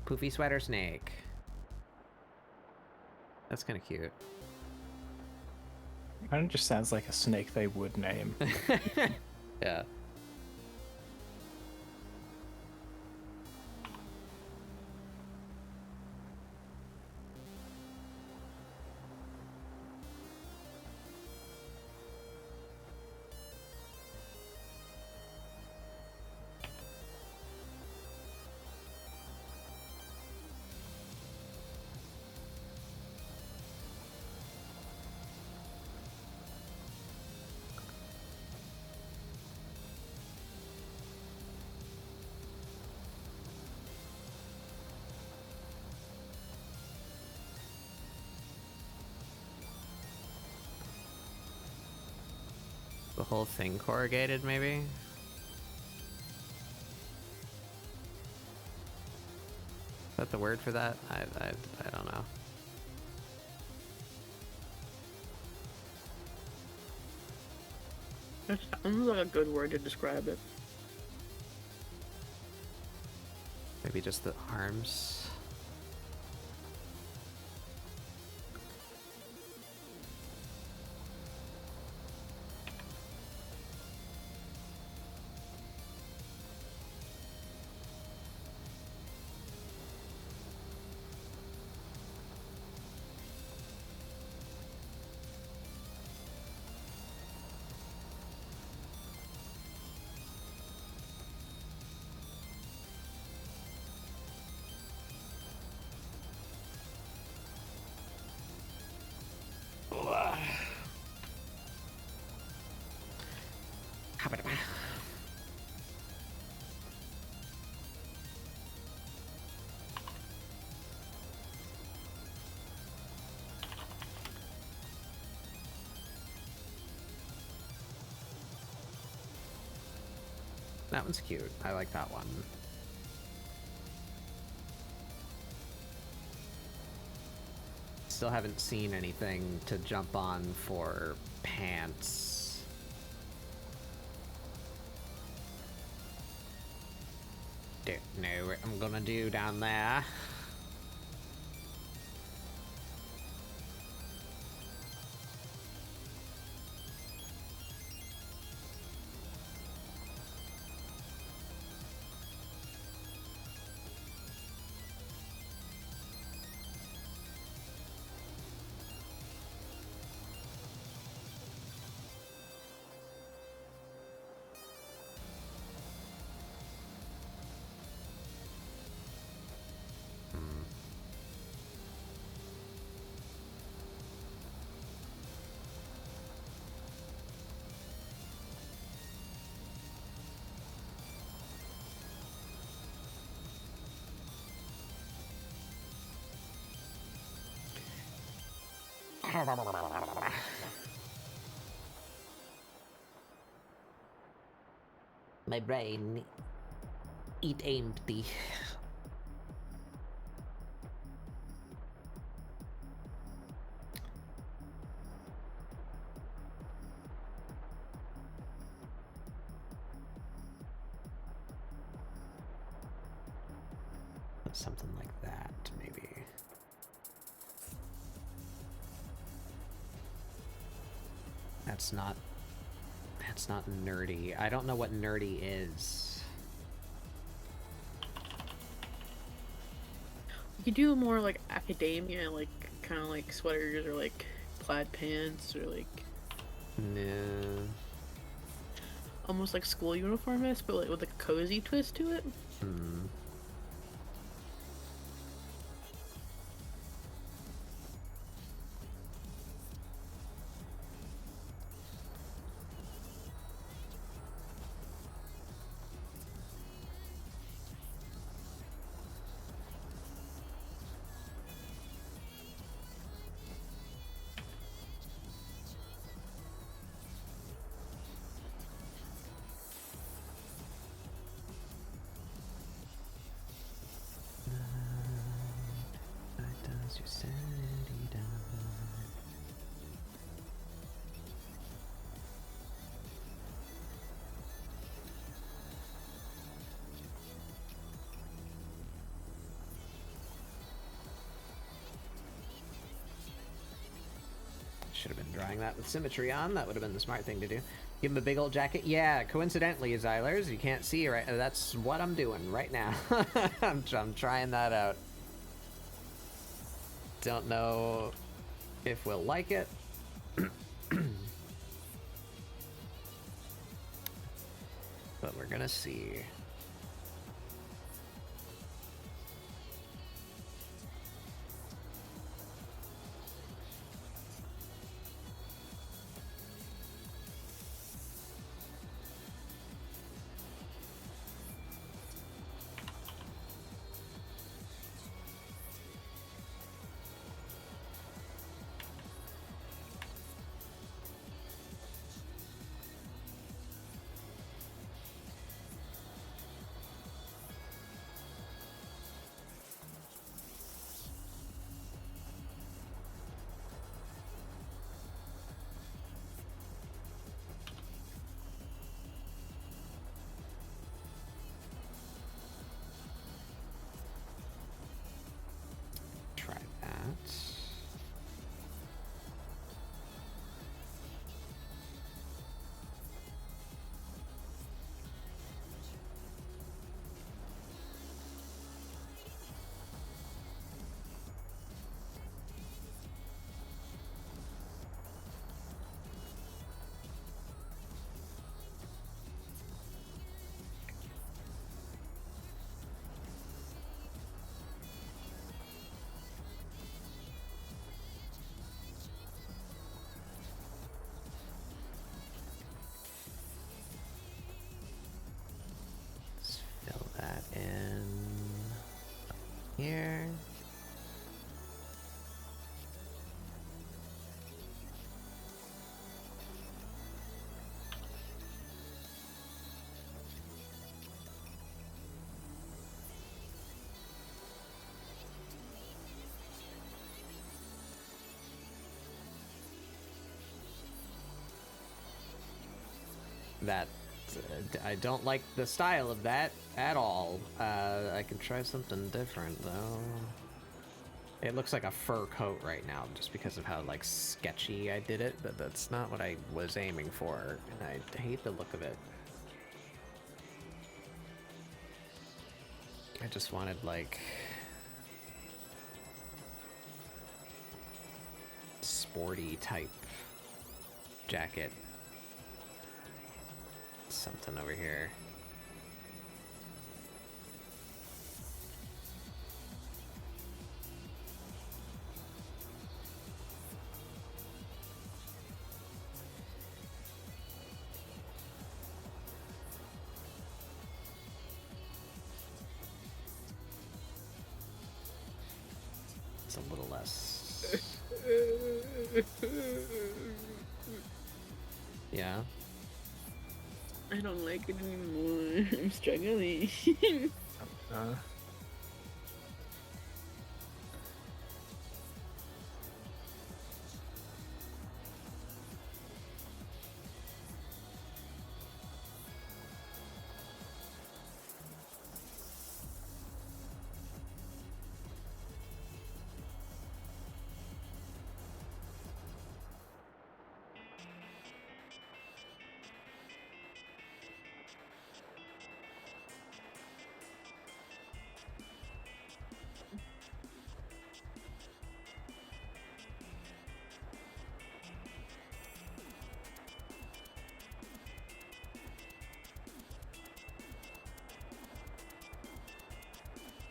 Speaker 1: Poofy sweater snake. That's kind of cute.
Speaker 3: Kind of just sounds like a snake they would name.
Speaker 1: Yeah. The whole thing corrugated, maybe? Is that the word for that? I don't know.
Speaker 2: That sounds like a good word to describe it.
Speaker 1: Maybe just the arms. That one's cute. I like that one. Still haven't seen anything to jump on for pants. Don't know what I'm gonna do down there. My brain it empty. Something like that, maybe. That's not nerdy. I don't know what nerdy is.
Speaker 2: You could do more like academia, like kind of like sweaters or like plaid pants or like
Speaker 1: No.
Speaker 2: almost like school uniform-esque, but like with a cozy twist to it.
Speaker 1: Hmm. Does your sanity die? should have been drawing that with symmetry on. That would have been the smart thing to do. Give him a big old jacket. Yeah, coincidentally, Xylers, you can't see right. That's what I'm doing right now. I'm trying that out. Don't know if we'll like it. But we're gonna see. Try that. Let's fill that in here. That I don't like the style of that at all. I can try something different though. It looks like a fur coat right now just because of how like sketchy I did it, but that's not what I was aiming for, and I hate the look of it. I just wanted like sporty type jacket. Something over here. It's a little less. Yeah.
Speaker 2: I don't like it anymore. I'm struggling.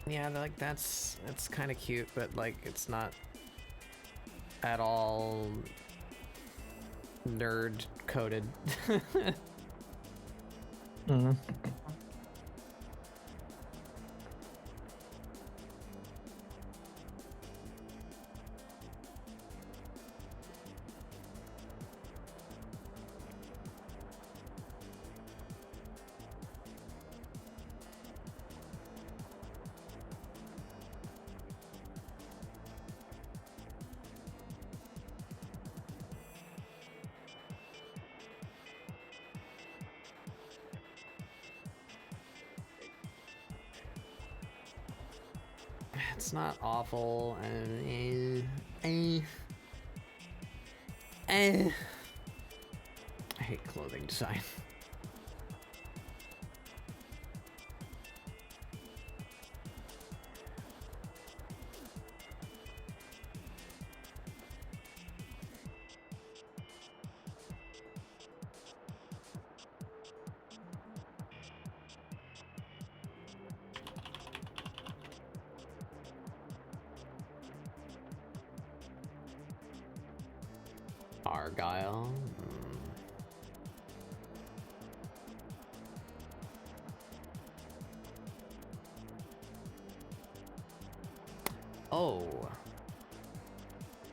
Speaker 1: Yeah, like that's kind of cute, but like it's not at all nerd coded.
Speaker 3: Mm-hmm.
Speaker 1: It's not awful. I hate clothing design. Argyle. Oh.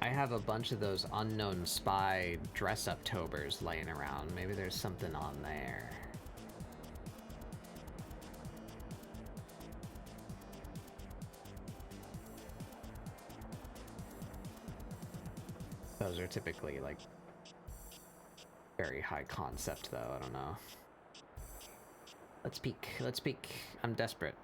Speaker 1: I have a bunch of those unknown spy dress-up tobers laying around. Maybe there's something on there. Those are typically, like, very high concept, though. I don't know. Let's peek. Let's peek. I'm desperate.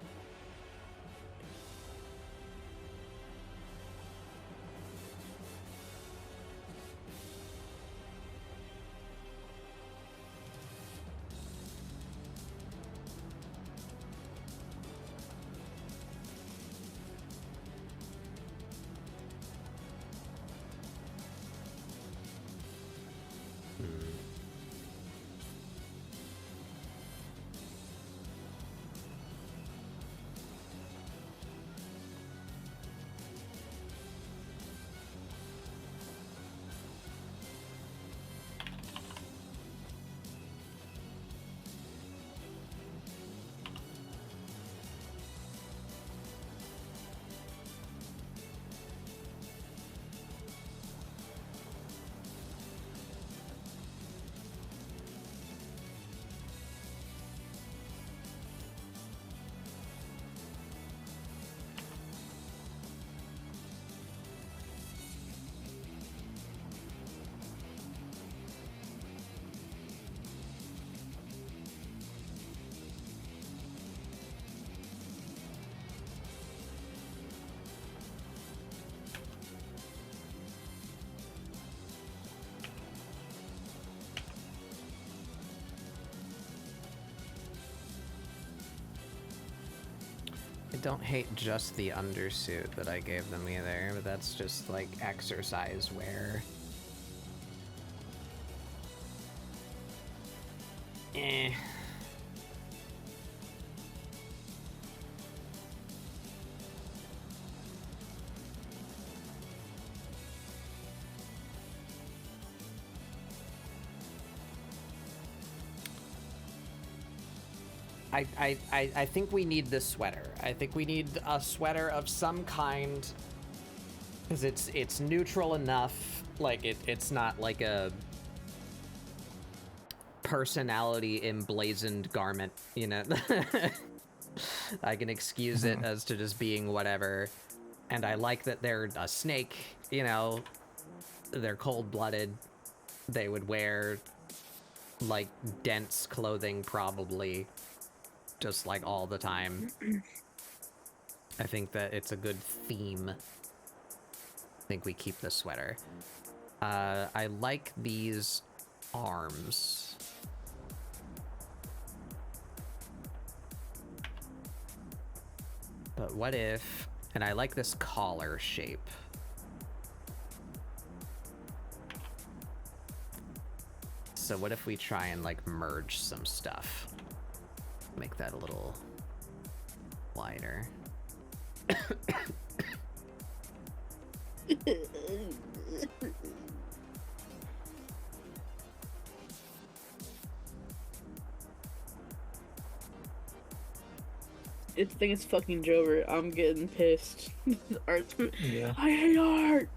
Speaker 1: I don't hate just the undersuit that I gave them either, but that's just like exercise wear. Eh. I think we need this sweater. I think we need a sweater of some kind, because it's neutral enough. Like it's not like a personality emblazoned garment, you know. I can excuse it as to just being whatever. And I like that they're a snake, you know. They're cold-blooded. They would wear like dense clothing probably. Just like all the time. I think that it's a good theme. I think we keep the sweater. I like these arms. But what if, and I like this collar shape. So what if we try and like merge some stuff? Make that a little wider.
Speaker 2: It's thing is fucking Jover. I'm getting pissed. Art.
Speaker 3: Yeah.
Speaker 2: I hate art.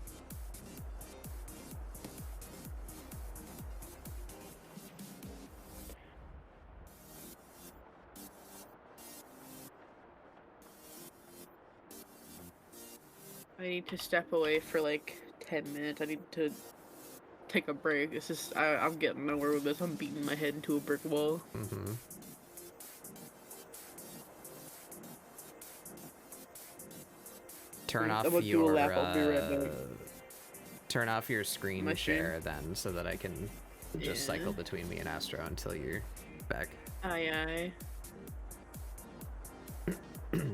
Speaker 2: I need to step away for like 10 minutes. I need to take a break. This is I'm getting nowhere with this. I'm beating my head into a brick wall.
Speaker 1: Mm-hmm. Turn off
Speaker 2: I'm gonna do a
Speaker 1: your
Speaker 2: lap. I'll be right back.
Speaker 1: turn off your screen
Speaker 2: My stream?
Speaker 1: share then, so that I can just
Speaker 2: Yeah.
Speaker 1: cycle between me and Astro until you're back.
Speaker 2: Aye aye.
Speaker 1: Here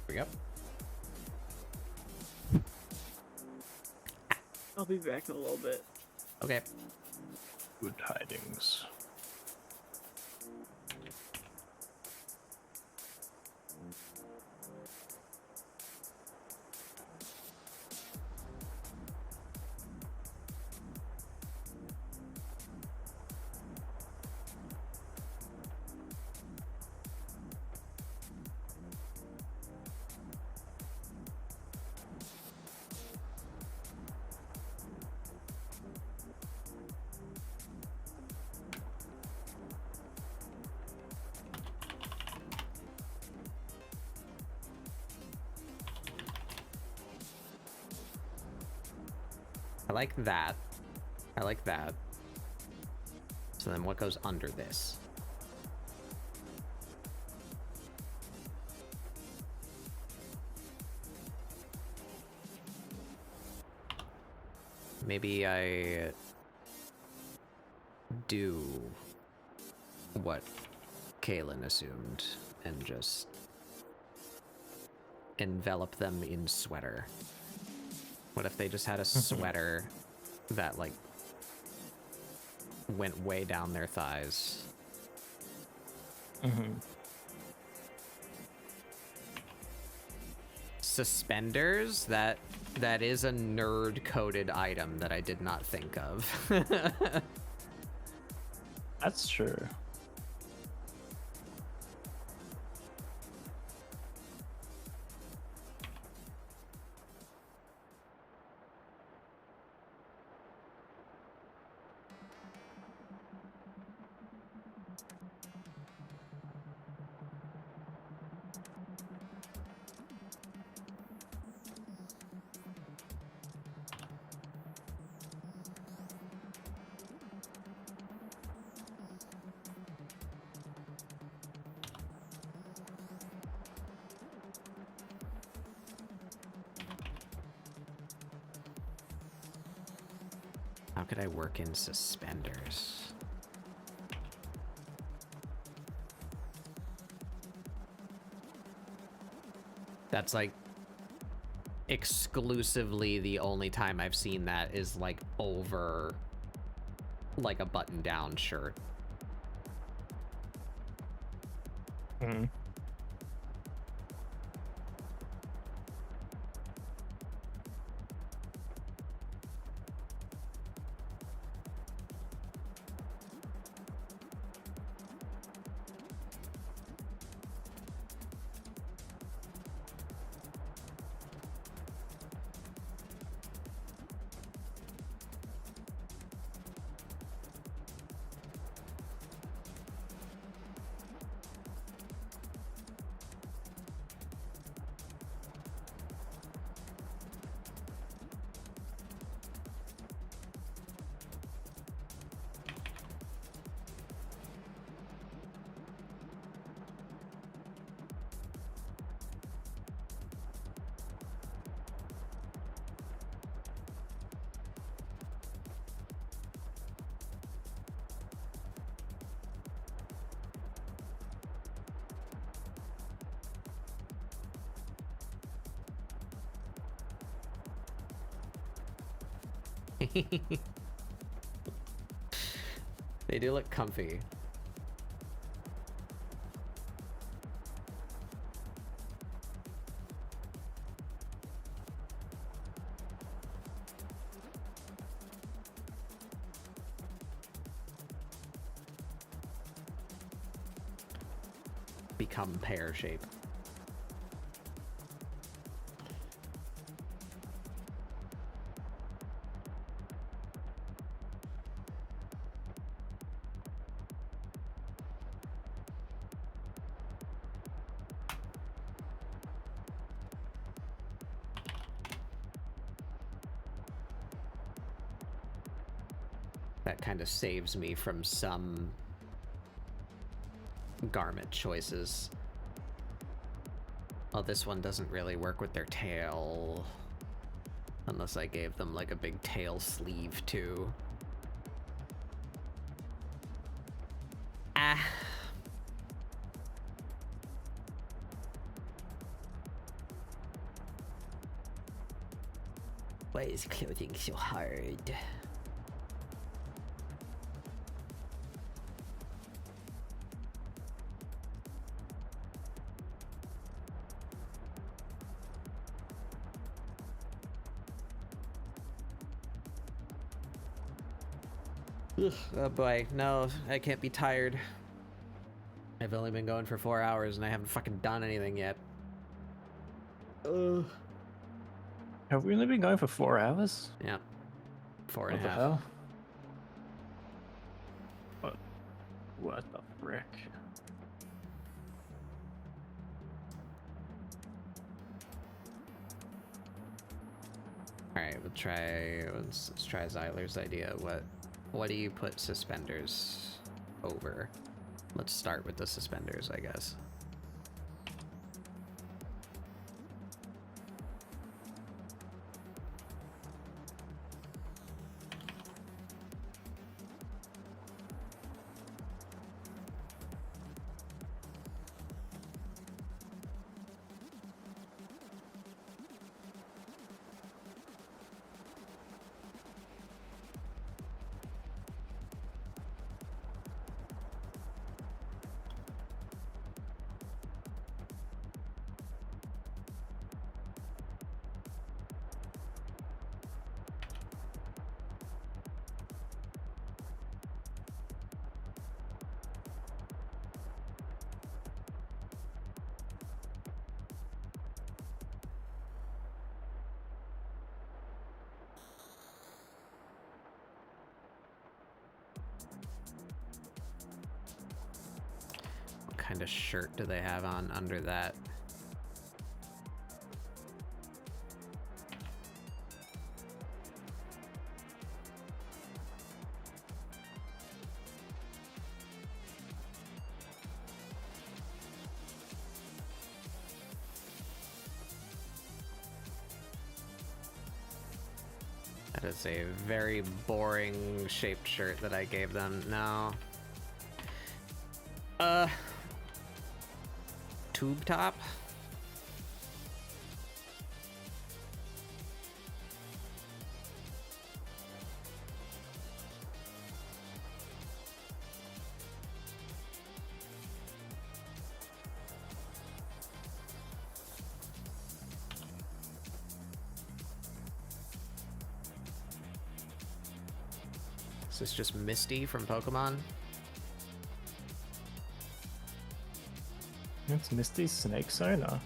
Speaker 1: we go.
Speaker 2: I'll be back in a little bit.
Speaker 1: Okay.
Speaker 3: Good tidings.
Speaker 1: I like that. I like that. So then what goes under this? Maybe I do what Kaylin assumed and just envelop them in sweater. What if they just had a sweater that, like, went way down their thighs? Suspenders? That is a nerd-coded item that I did not think of.
Speaker 3: That's true. How could I work in suspenders? That's like exclusively the only time I've seen that is like over like a button-down shirt. They do look comfy. Become pear shape. That kind of saves me from some garment choices.
Speaker 1: Oh, this one doesn't really work with their tail. Unless I gave them like a big tail sleeve too. Ah. Why is clothing so hard? Ugh, oh boy, no, I can't be tired. I've only been going for 4 hours and I haven't fucking done anything yet. Ugh.
Speaker 3: Have we only been going for 4 hours?
Speaker 1: Yeah. 4
Speaker 3: What
Speaker 1: and a
Speaker 3: the
Speaker 1: half.
Speaker 3: hell? What the frick?
Speaker 1: Alright, let's try Zyler's idea. What do you put suspenders over? Let's start with the suspenders, I guess. What kind of shirt do they have on under that? That is a very boring shaped shirt that I gave them. No. Tube top? Is this just Misty from Pokemon?
Speaker 3: It's Misty's Snake Sona.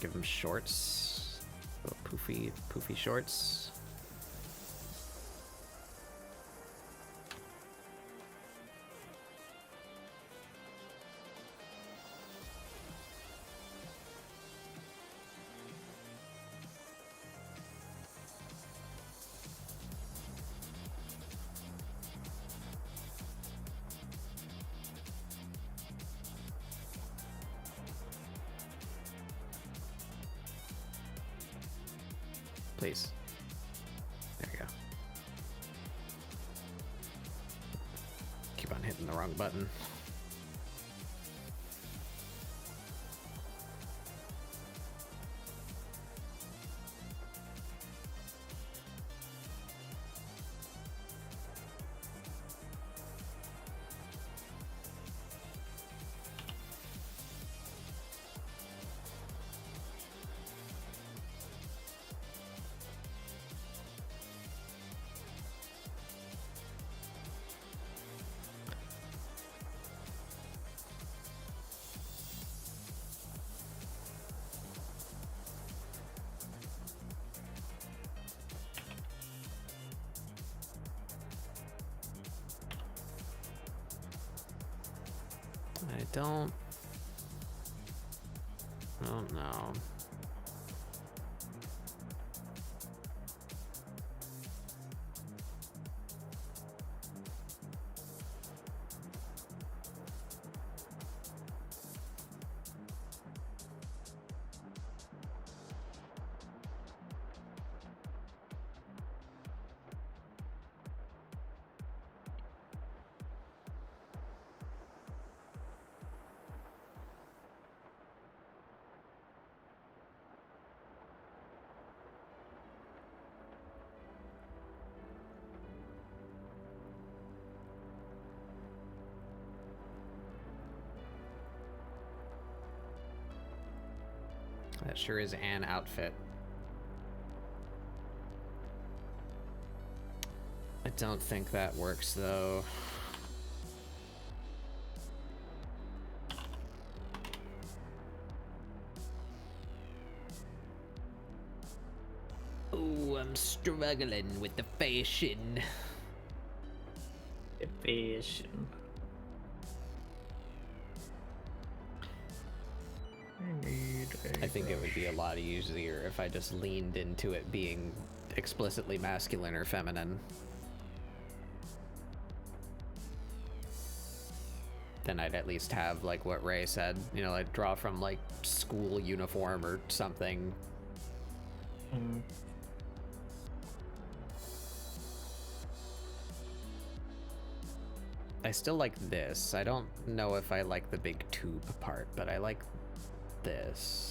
Speaker 1: Give him shorts. Little poofy shorts. Please. There we go. Keep on hitting the wrong button. I don't Oh no. That sure is an outfit. I don't think that works though. Oh, I'm struggling with the fashion.
Speaker 3: Evasion.
Speaker 1: I think it would be a lot easier if I just leaned into it being explicitly masculine or feminine. Then I'd at least have, like what Ray said, you know, like draw from like school uniform or something.
Speaker 3: Mm.
Speaker 1: I still like this. I don't know if I like the big tube part, but I like this.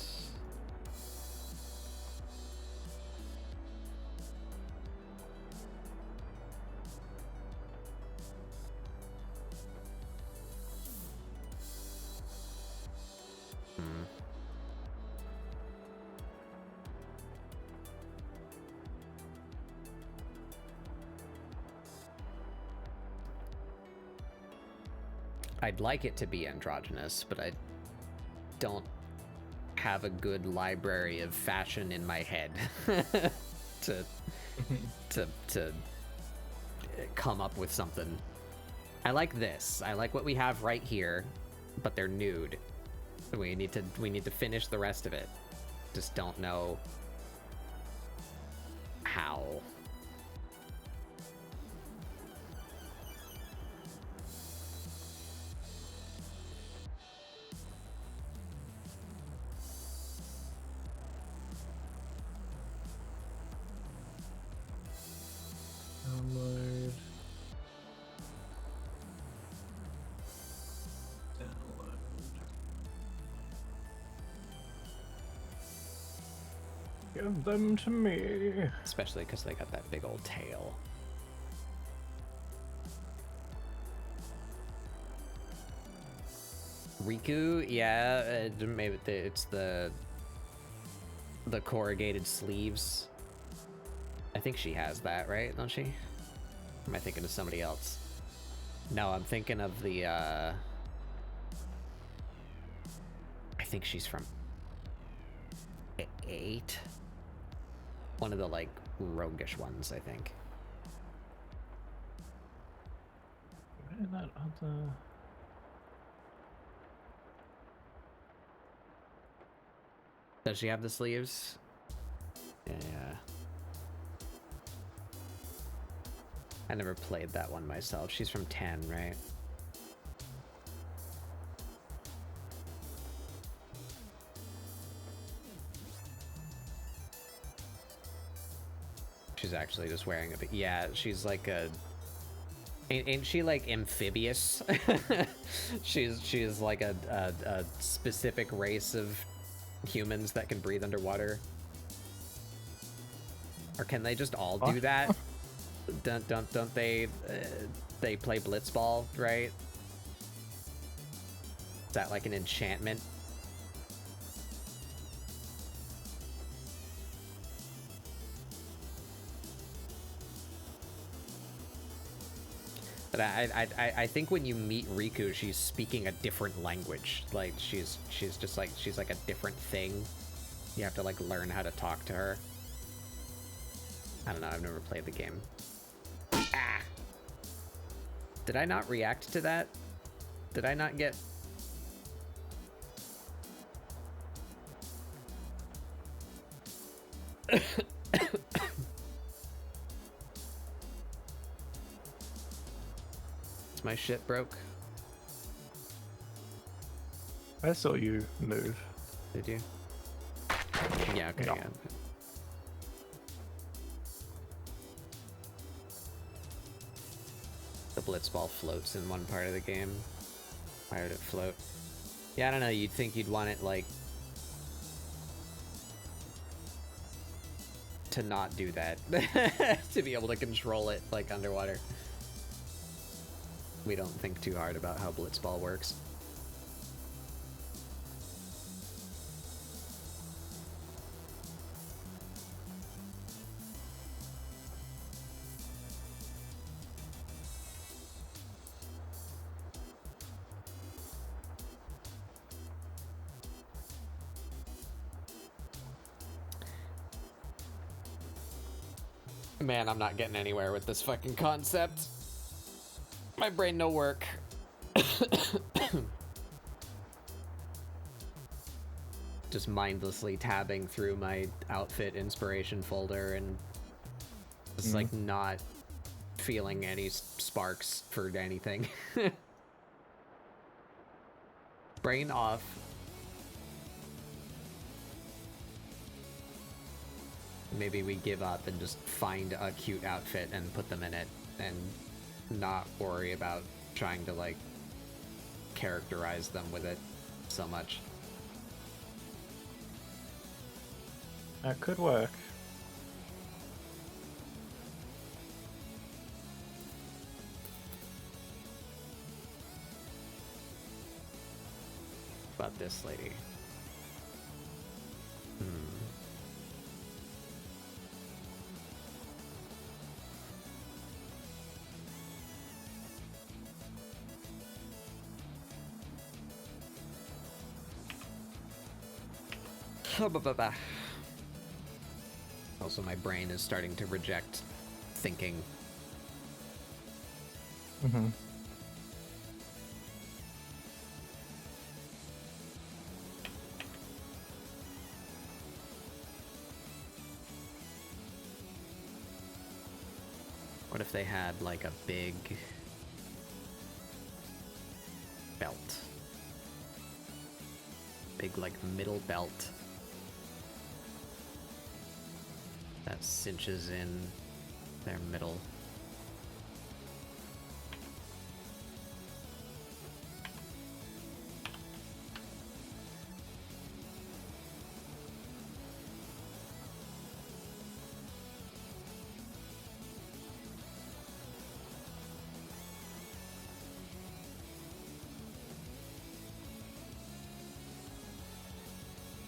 Speaker 1: Hmm. I'd like it to be androgynous, but I don't have a good library of fashion in my head to come up with something. I like this. I like what we have right here, but they're nude. We need to finish the rest of it. Just don't know how.
Speaker 3: Download. Download. Give them to me.
Speaker 1: Especially because they got that big old tail. Riku, yeah, maybe it's the corrugated sleeves. I think she has that, right? Don't she? Am I thinking of somebody else? No, I'm thinking of the, I think she's from 8. One of the, like, roguish ones, I think.
Speaker 3: Where that other...
Speaker 1: Does she have the sleeves? Yeah. I never played that one myself. She's from 10, right? She's actually just wearing a bit. Yeah, she's like a... Ain't she like amphibious? she's like a specific race of humans that can breathe underwater. Or can they just all do that? Don't they play blitzball, right? Is that like an enchantment? But I think when you meet Riku, she's speaking a different language. Like she's just like she's like a different thing. You have to like learn how to talk to her. I don't know, I've never played the game. Ah! Did I not react to that? Did I not get... Is my shit broke?
Speaker 3: I saw you move.
Speaker 1: Did you? Yeah, okay,
Speaker 3: No.
Speaker 1: yeah. The blitzball floats in one part of the game. Why would it float? Yeah, I don't know, you'd think you'd want it, like, to not do that. To be able to control it, like, underwater. We don't think too hard about how blitzball works. Man, I'm not getting anywhere with this fucking concept. My brain no work. Just mindlessly tabbing through my outfit inspiration folder and just like not feeling any sparks for anything. Brain off. Maybe we give up and just find a cute outfit and put them in it and not worry about trying to like characterize them with it so much.
Speaker 3: That could work.
Speaker 1: About this lady. Also, my brain is starting to reject thinking.
Speaker 3: Mm-hmm.
Speaker 1: What if they had like a big belt? Big like middle belt that cinches in their middle.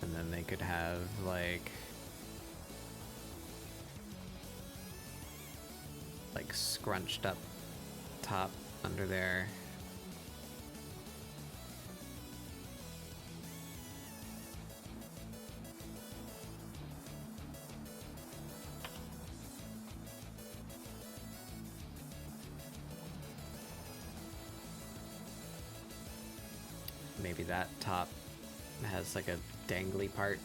Speaker 1: And then they could have like scrunched up top under there. Maybe that top has like a dangly part.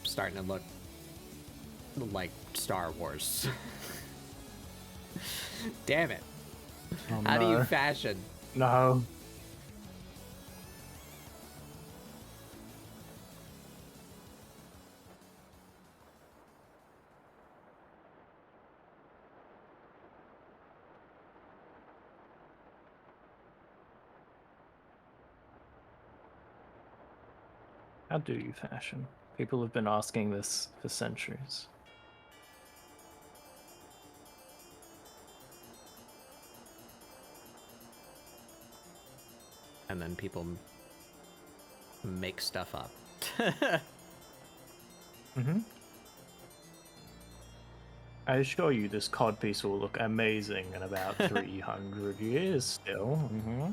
Speaker 1: Starting to look like Star Wars. Damn it.
Speaker 3: Oh,
Speaker 1: How do
Speaker 3: no.
Speaker 1: you fashion?
Speaker 3: No. How do you fashion? People have been asking this for centuries.
Speaker 1: and then people make stuff up.
Speaker 3: Mm-hmm. I assure you, this codpiece will look amazing in about 300 years still. Mm-hmm.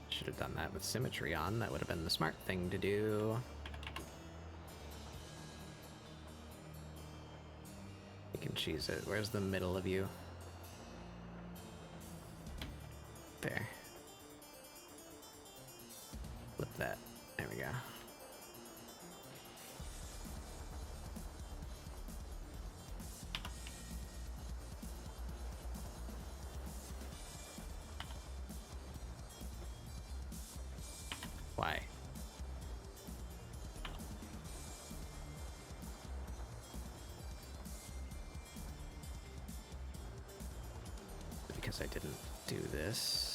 Speaker 1: Should have done that with symmetry on. That would have been the smart thing to do. You can cheese it. Where's the middle of you? There. Flip that. There we go. Why? Because I didn't do this.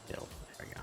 Speaker 1: Build. There we go.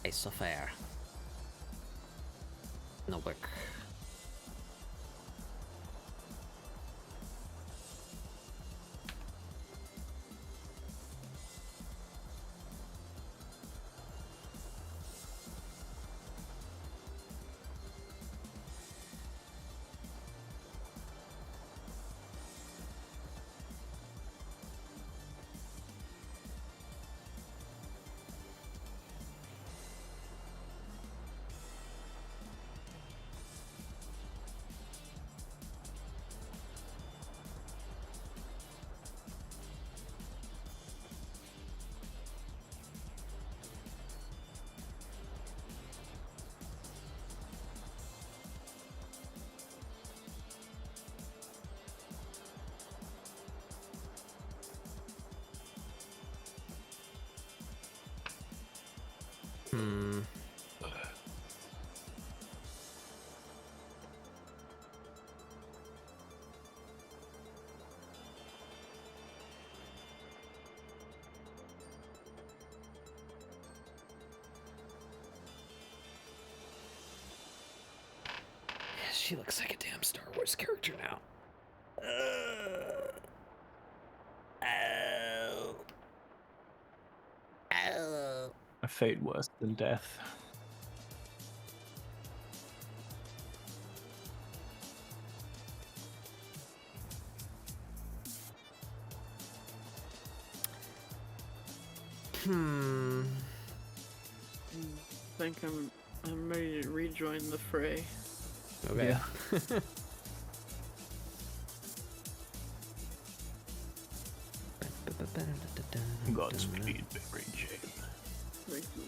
Speaker 1: Ace of Air. No work. She looks like a damn Star Wars character now.
Speaker 3: A fate worse than death.
Speaker 2: I think I'm ready to rejoin the fray.
Speaker 1: Okay.
Speaker 3: Yeah. Godspeed, Mary Jane.
Speaker 2: Thank you.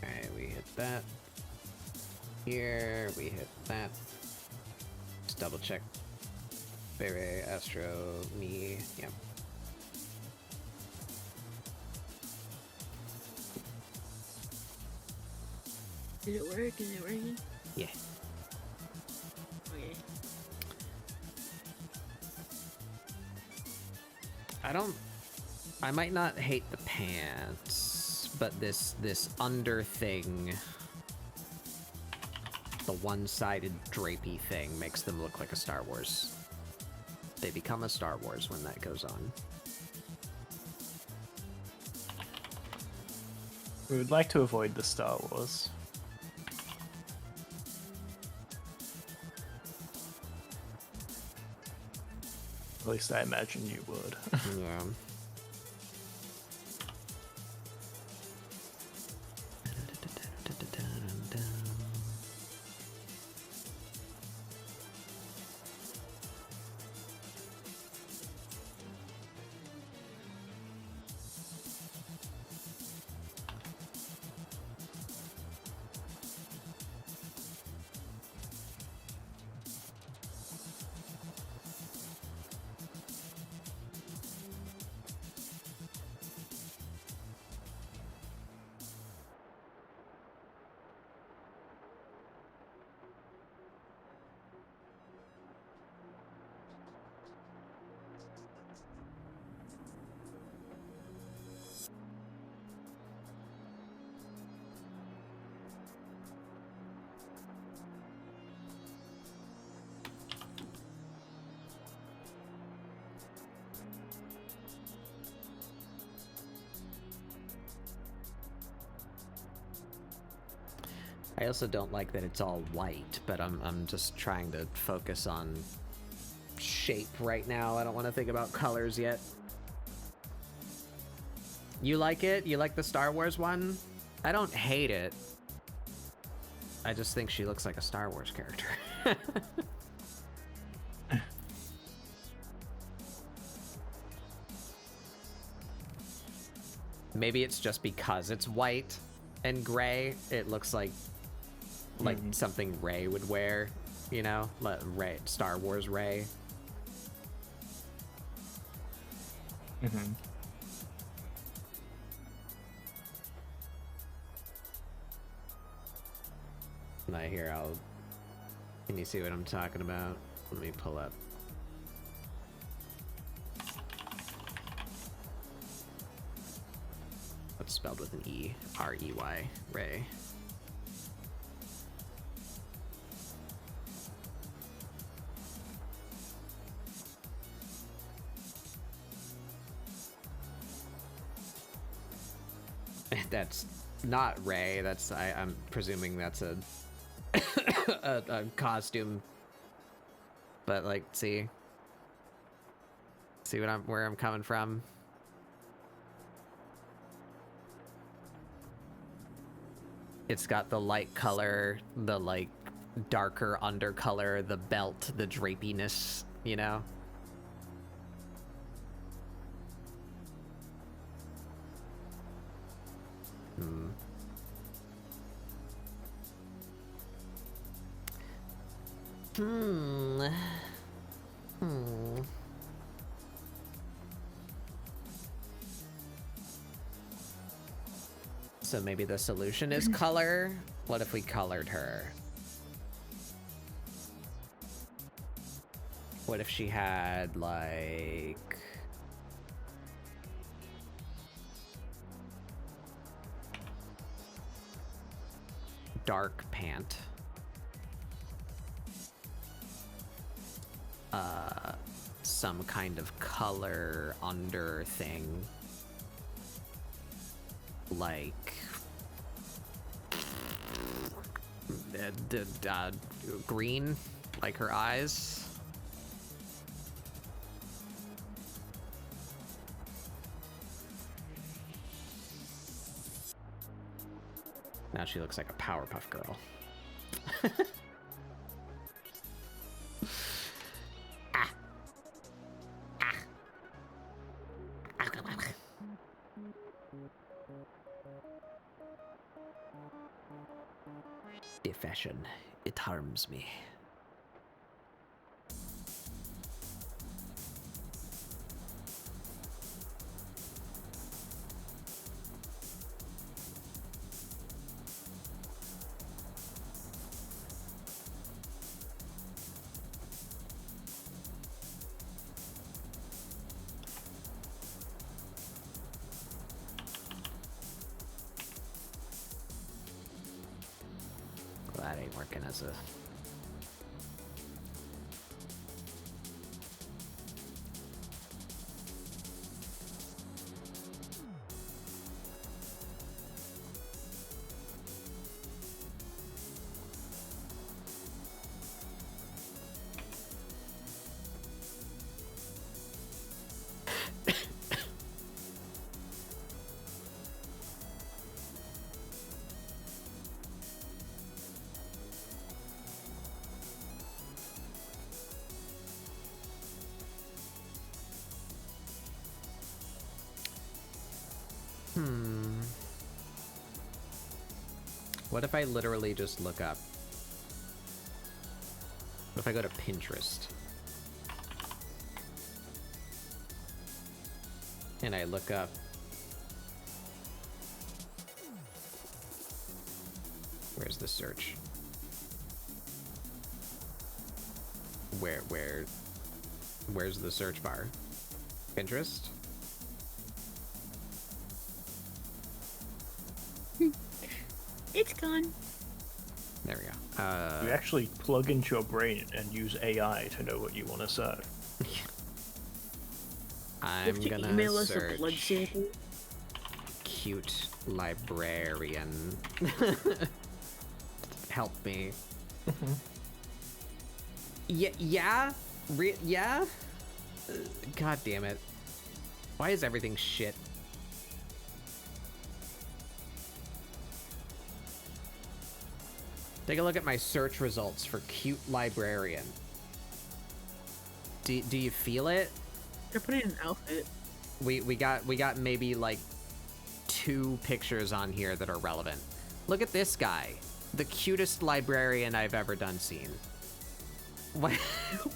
Speaker 1: Alright, we hit that. Here, we hit that. Just double check. Bere, Astro, me, yeah.
Speaker 2: Did it work? Is it working?
Speaker 1: Yeah.
Speaker 2: Okay.
Speaker 1: I might not hate the pants, but this under thing, the one-sided drapey thing, makes them look like a Star Wars. They become a Star Wars when that goes on.
Speaker 3: We would like to avoid the Star Wars. At least I imagine you would.
Speaker 1: Yeah. I also don't like that it's all white, but I'm just trying to focus on shape right now. I don't want to think about colors yet. You like it? You like the Star Wars one? I don't hate it. I just think she looks like a Star Wars character. Maybe it's just because it's white and gray. It looks like something Rey would wear, you know? Rey, Star Wars Rey.
Speaker 3: Mm-hmm.
Speaker 1: Here, can you see what I'm talking about? Let me pull up. What's spelled with an E? R-E-Y, Rey. That's not Rey. That's I'm presuming that's a a costume. But like, see where I'm coming from. It's got the light color, the like darker undercolor, the belt, the drapiness, you know. So maybe the solution is color? What if we colored her? What if she had, like... dark pant. Some kind of color under thing. Like... green, like her eyes. Now she looks like a Powerpuff Girl. The fashion, it harms me. That ain't working as a... What if I literally just look up? What if I go to Pinterest? And I look up. Where's the search? Where's the search bar? Pinterest?
Speaker 2: It's gone.
Speaker 1: There we go.
Speaker 3: You actually plug into your brain and use AI to know what you want to search.
Speaker 1: I'm
Speaker 2: If you
Speaker 1: gonna
Speaker 2: email us a
Speaker 1: search
Speaker 2: blood sample.
Speaker 1: cute librarian. Help me. Yeah? Yeah? God damn it. Why is everything shit? Take a look at my search results for cute librarian. Do you feel it?
Speaker 2: They're putting an outfit.
Speaker 1: We got maybe like 2 pictures on here that are relevant. Look at this guy. The cutest librarian I've ever done seen. What?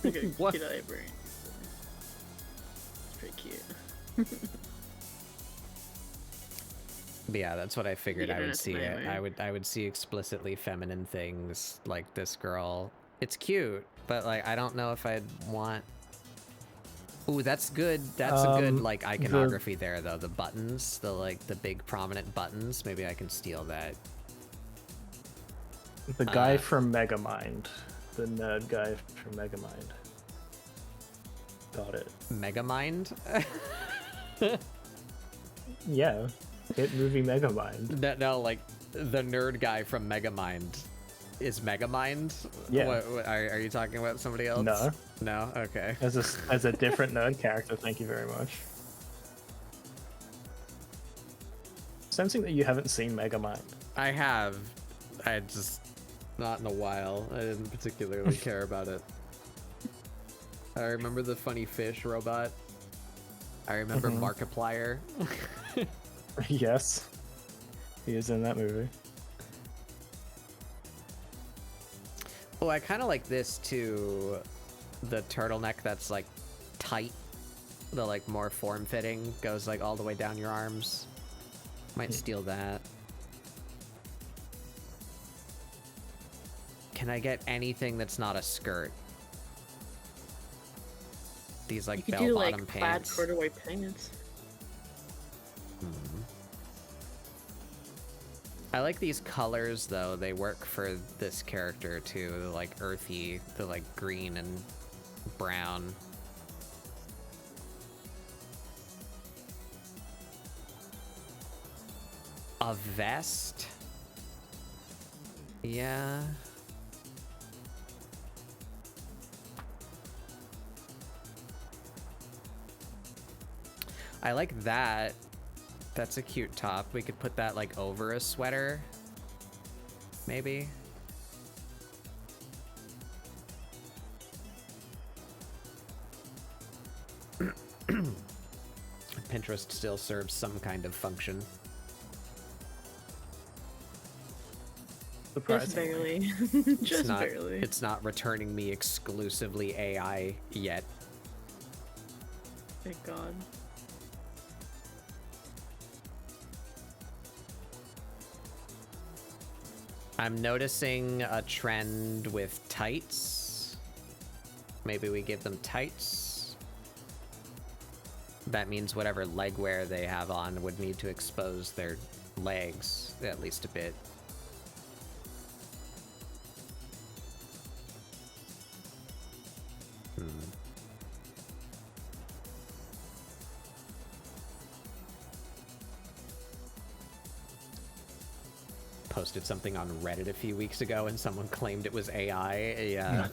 Speaker 2: Like a
Speaker 1: What?
Speaker 2: kid librarian. It's pretty cute.
Speaker 1: But yeah, that's what I figured
Speaker 2: The
Speaker 1: I would
Speaker 2: internet's
Speaker 1: see
Speaker 2: a
Speaker 1: it.
Speaker 2: nightmare.
Speaker 1: I would see explicitly feminine things like this girl. It's cute, but like I don't know if I'd want. Ooh, that's good. That's a good like iconography there though. The buttons, the big prominent buttons. Maybe I can steal that.
Speaker 3: The guy from Megamind. The nerd guy from Megamind. Got it.
Speaker 1: Megamind?
Speaker 3: Yeah. Hit movie Megamind.
Speaker 1: No, like the nerd guy from Megamind is Megamind.
Speaker 3: Yeah.
Speaker 1: What, are you talking about somebody else?
Speaker 3: No.
Speaker 1: No. Okay.
Speaker 3: As a different nerd character, thank you very much. Sensing that you haven't seen Megamind.
Speaker 1: I have. I just not in a while. I didn't particularly care about it. I remember the funny fish robot. I remember Markiplier.
Speaker 3: Yes. He is in that movie.
Speaker 1: Oh, I kind of like this too. The turtleneck that's like tight. The like more form-fitting goes like all the way down your arms. Might steal that. Can I get anything that's not a skirt? These like
Speaker 2: You could do
Speaker 1: bell-bottom
Speaker 2: like plaid
Speaker 1: pants.
Speaker 2: corduroy pants.
Speaker 1: I like these colors though. They work for this character too. The like earthy, the like green and brown. A vest? Yeah. I like that. That's a cute top. We could put that like over a sweater. Maybe. Pinterest still serves some kind of function.
Speaker 2: Just
Speaker 3: Surprisingly.
Speaker 2: barely. Just
Speaker 1: not,
Speaker 2: barely.
Speaker 1: It's not returning me exclusively AI yet.
Speaker 2: Thank God.
Speaker 1: I'm noticing a trend with tights. Maybe we give them tights. That means whatever leg wear they have on would need to expose their legs at least a bit. Posted something on Reddit a few weeks ago and someone claimed it was AI. Yeah,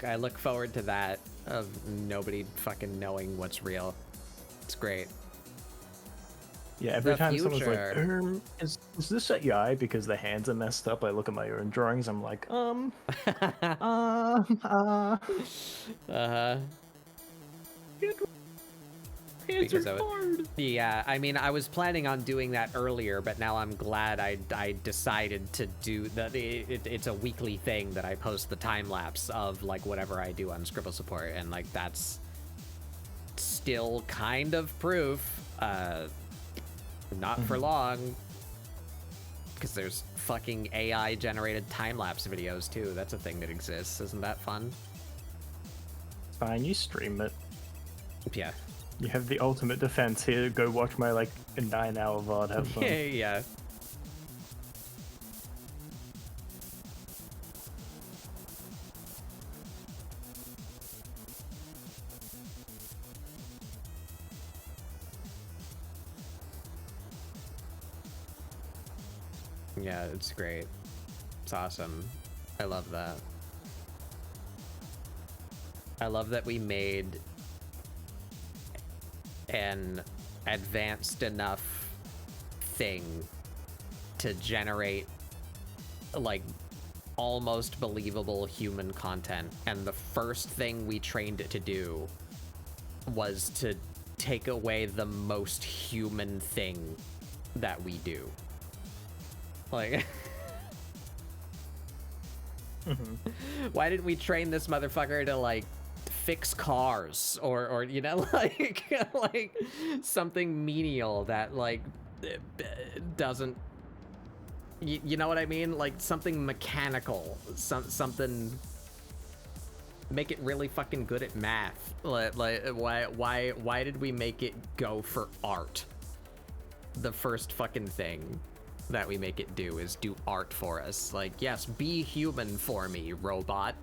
Speaker 1: I look forward to that, of nobody fucking knowing what's real. It's great.
Speaker 3: Yeah, every
Speaker 1: The
Speaker 3: time someone's
Speaker 1: future.
Speaker 3: like, is this AI because the hands are messed up? I look at my own drawings, I'm like,
Speaker 1: Uh-huh.
Speaker 2: Hands
Speaker 1: because
Speaker 2: are hard.
Speaker 1: yeah, I mean, I was planning on doing that earlier, but now I'm glad I decided to do that. It's a weekly thing that I post the time lapse of like whatever I do on ScribbleSupport, and like that's still kind of proof. Not for long, because there's fucking AI generated time lapse videos too. That's a thing that exists. Isn't that fun?
Speaker 3: Fine, you stream it.
Speaker 1: Yeah.
Speaker 3: You have the ultimate defense here. Go watch my like 9-hour VOD. Have fun.
Speaker 1: Yeah. Yeah, it's great. It's awesome. I love that. I love that we made an advanced enough thing to generate like almost believable human content, and the first thing we trained it to do was to take away the most human thing that we do. Like why didn't we train this motherfucker to like fix cars or you know, like like something menial that like doesn't, you know what I mean, like something mechanical, something, make it really fucking good at math. Like why did we make it go for art? The first fucking thing that we make it do is do art for us. Like, yes, be human for me, robot.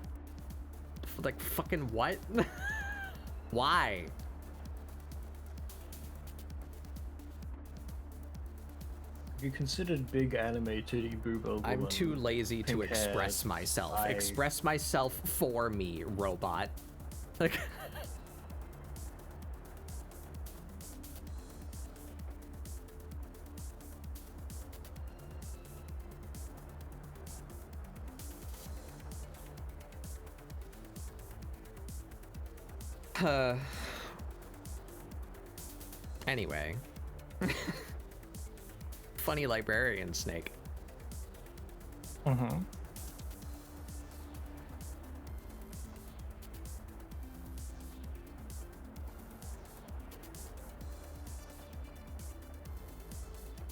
Speaker 1: Like, fucking what? Why?
Speaker 3: Have you considered big anime titty boob?
Speaker 1: I'm too lazy to express myself. Express myself for me, robot. Like anyway. Funny librarian snake.
Speaker 3: Mm-hmm.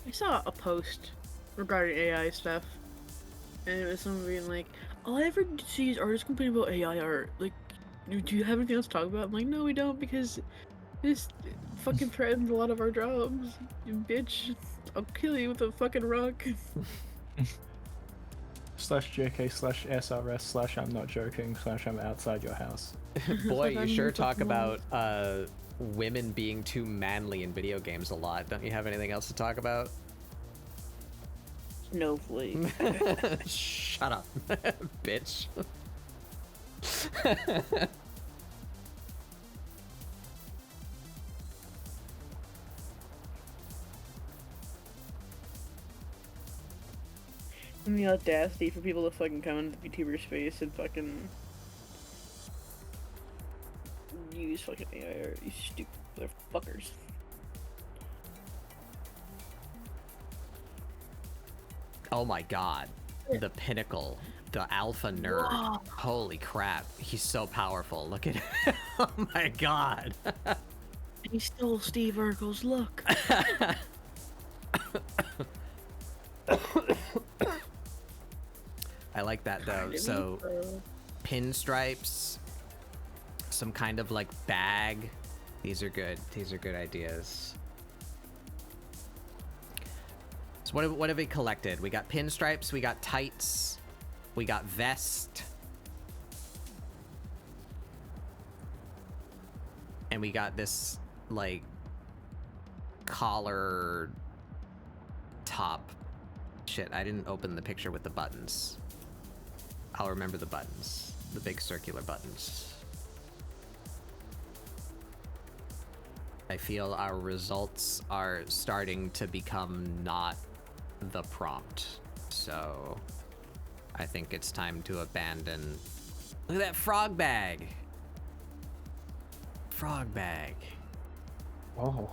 Speaker 2: I saw a post regarding AI stuff, and it was someone being like, all I ever see is artists complain about AI art. Like, do you have anything else to talk about? I'm like, no, we don't, because this fucking threatens a lot of our jobs. You bitch, I'll kill you with a fucking rock.
Speaker 3: /JK/SRS/ I'm not joking / I'm outside your house.
Speaker 1: Boy, you sure talk about women being too manly in video games a lot. Don't you have anything else to talk about?
Speaker 2: Snowflake.
Speaker 1: Shut up, bitch.
Speaker 2: And the audacity for people to fucking come into the VTuber space and fucking use fucking AI art, you stupid fuckers.
Speaker 1: Oh my god. The pinnacle. The alpha nerd.
Speaker 2: Whoa.
Speaker 1: Holy crap. He's so powerful. Look at him. Oh my god.
Speaker 2: He stole Steve Urkel's look.
Speaker 1: I like that though. So pinstripes, some kind of like bag. These are good. These are good ideas. So what have we collected? We got pinstripes, we got tights, we got vest, and we got this like collar top. Shit, I didn't open the picture with the buttons. I'll remember the buttons. The big circular buttons. I feel our results are starting to become not the prompt. So I think it's time to abandon. Look at that frog bag. Frog bag.
Speaker 3: Oh.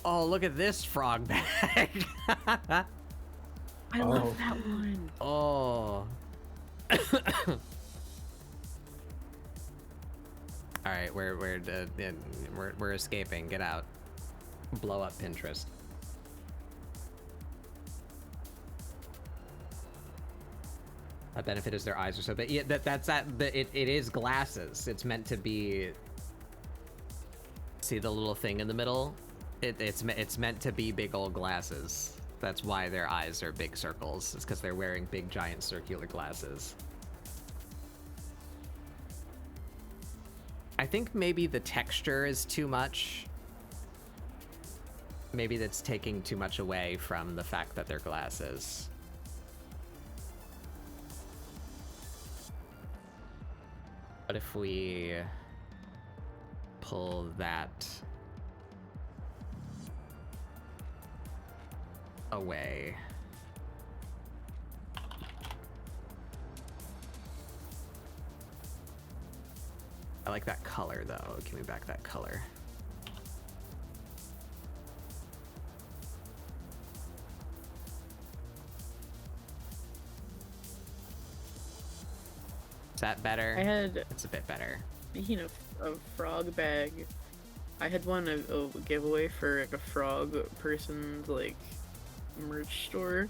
Speaker 1: Oh, look at this frog bag.
Speaker 2: I love that one.
Speaker 1: Oh. All right, we're escaping. Get out. Blow up Pinterest. A benefit is their eyes are so big. Yeah, it is glasses. It's meant to be. See the little thing in the middle? It's meant to be big old glasses. That's why their eyes are big circles. It's because they're wearing big giant circular glasses. I think maybe the texture is too much. Maybe that's taking too much away from the fact that they're glasses. What if we pull that away? I like that color though. Give me back that color. Is that better?
Speaker 2: I had,
Speaker 1: It's a bit better.
Speaker 2: speaking of a frog bag, I had one a giveaway for like a frog person's like merch store,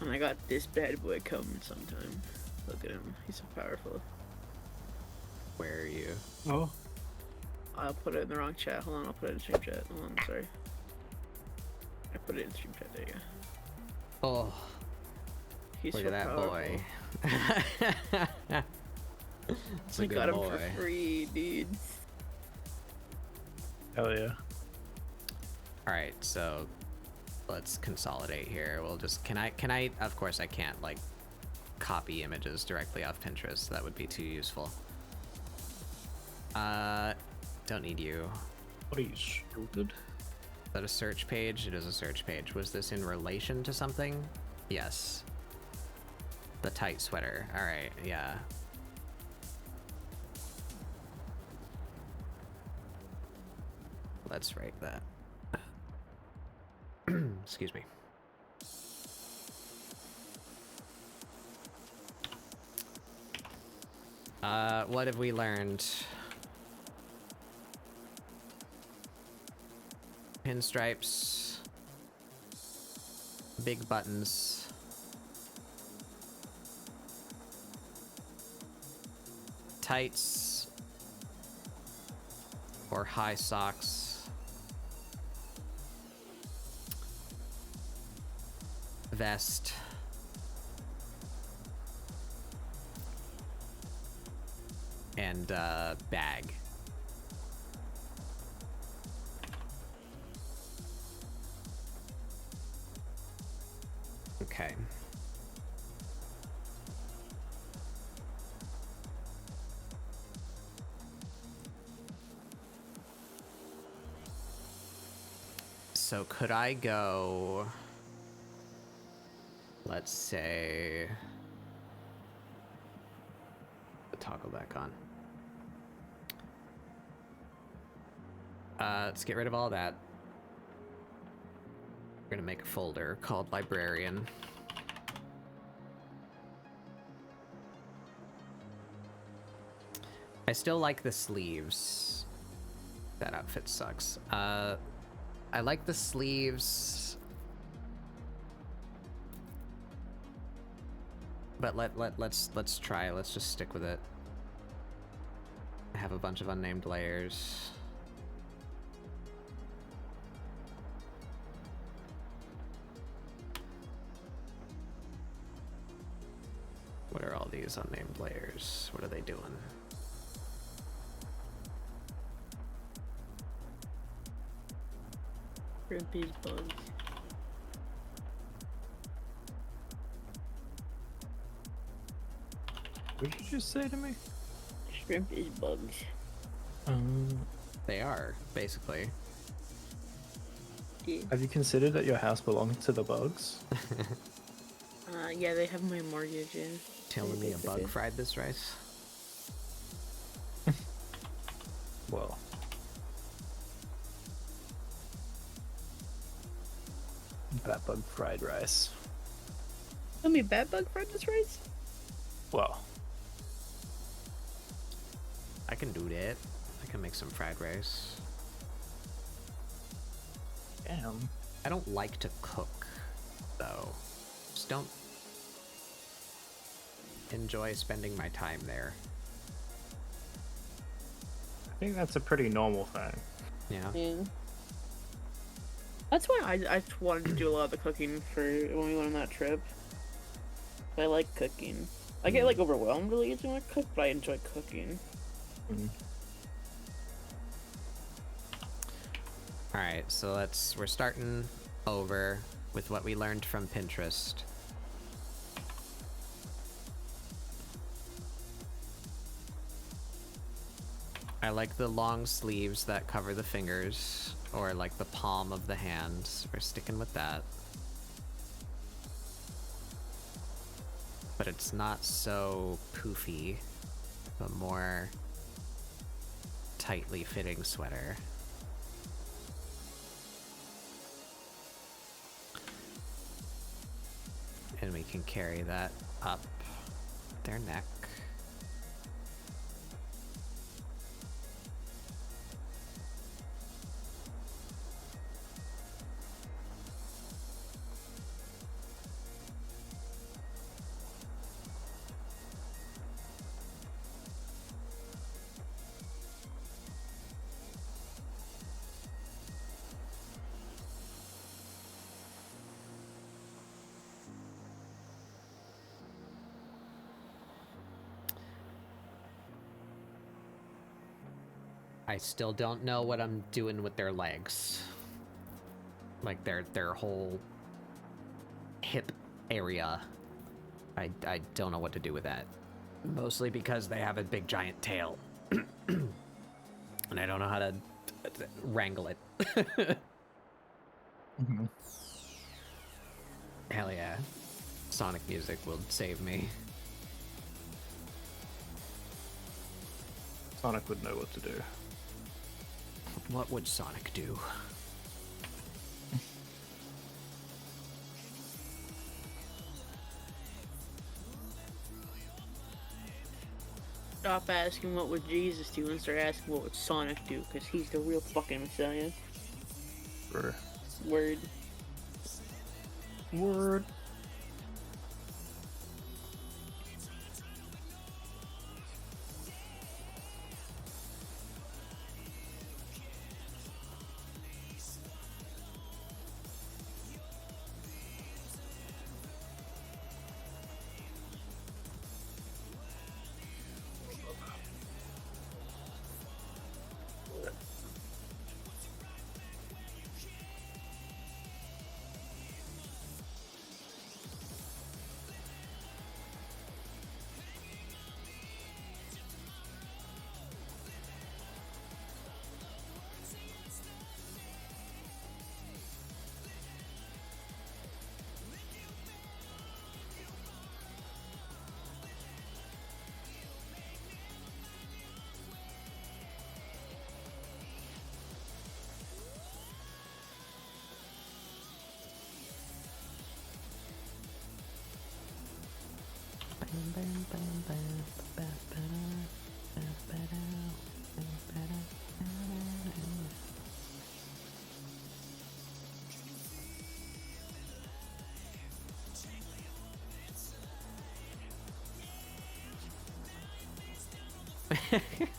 Speaker 2: and I got this bad boy coming sometime. Look at him, he's so powerful.
Speaker 1: Where are you?
Speaker 3: Oh.
Speaker 2: I'll put it in the wrong chat. Hold on, I'll put it in stream chat. Hold on, sorry. I put it in stream chat. There you go.
Speaker 1: Oh,
Speaker 2: He's
Speaker 1: look
Speaker 2: so
Speaker 1: at that
Speaker 2: powerful.
Speaker 1: boy. It's a
Speaker 2: I
Speaker 1: good
Speaker 2: got him
Speaker 1: boy.
Speaker 2: for free, dude.
Speaker 3: Hell yeah.
Speaker 1: All right, so let's consolidate here. We'll just can I of course I can't like copy images directly off Pinterest. That would be too useful. Don't need you.
Speaker 3: What are you, stupid?
Speaker 1: Is that a search page? It is a search page. Was this in relation to something? Yes. The tight sweater. All right, yeah. Let's write that. Excuse me. What have we learned? Pinstripes. Big buttons. Tights. Or high socks. Vest. And bag. Okay. So could I go, let's say, the toggle back on. Let's get rid of all that. We're gonna make a folder called librarian. I still like the sleeves. That outfit sucks. I like the sleeves. But let's try. Let's just stick with it. I have a bunch of unnamed layers. What are all these unnamed layers? What are they doing?
Speaker 2: Shrimpies bugs.
Speaker 3: What did you just say to me?
Speaker 2: Shrimpies bugs.
Speaker 1: They are, basically.
Speaker 2: Yeah.
Speaker 3: Have you considered that your house belongs to the bugs?
Speaker 2: Yeah, they have my mortgage in.
Speaker 1: Telling me a bug fried this rice?
Speaker 3: Well. bat bug fried rice.
Speaker 2: Tell me, bad bug fried rice?
Speaker 3: Well,
Speaker 1: I can do that. I can make some fried rice.
Speaker 3: damn.
Speaker 1: I don't like to cook, though. Just don't enjoy spending my time there.
Speaker 3: I think that's a pretty normal thing.
Speaker 1: Yeah.
Speaker 2: Yeah. That's why I just wanted to do a lot of the cooking for when we went on that trip. I like cooking. I get like overwhelmed really easily when I cook, but I enjoy cooking.
Speaker 1: Alright, so we're starting over with what we learned from Pinterest. I like the long sleeves that cover the fingers, or like the palm of the hand. We're sticking with that. But it's not so poofy, but more tightly fitting sweater. And we can carry that up their neck. I still don't know what I'm doing with their legs. Like their whole hip area. I don't know what to do with that. Mostly because they have a big giant tail. And I don't know how to wrangle it. Hell yeah. Sonic music will save me.
Speaker 3: Sonic would know what to do.
Speaker 1: What would Sonic do?
Speaker 2: Stop asking what would Jesus do and start asking what would Sonic do, because he's the real fucking Messiah.
Speaker 3: Sure.
Speaker 2: Word.
Speaker 3: Word.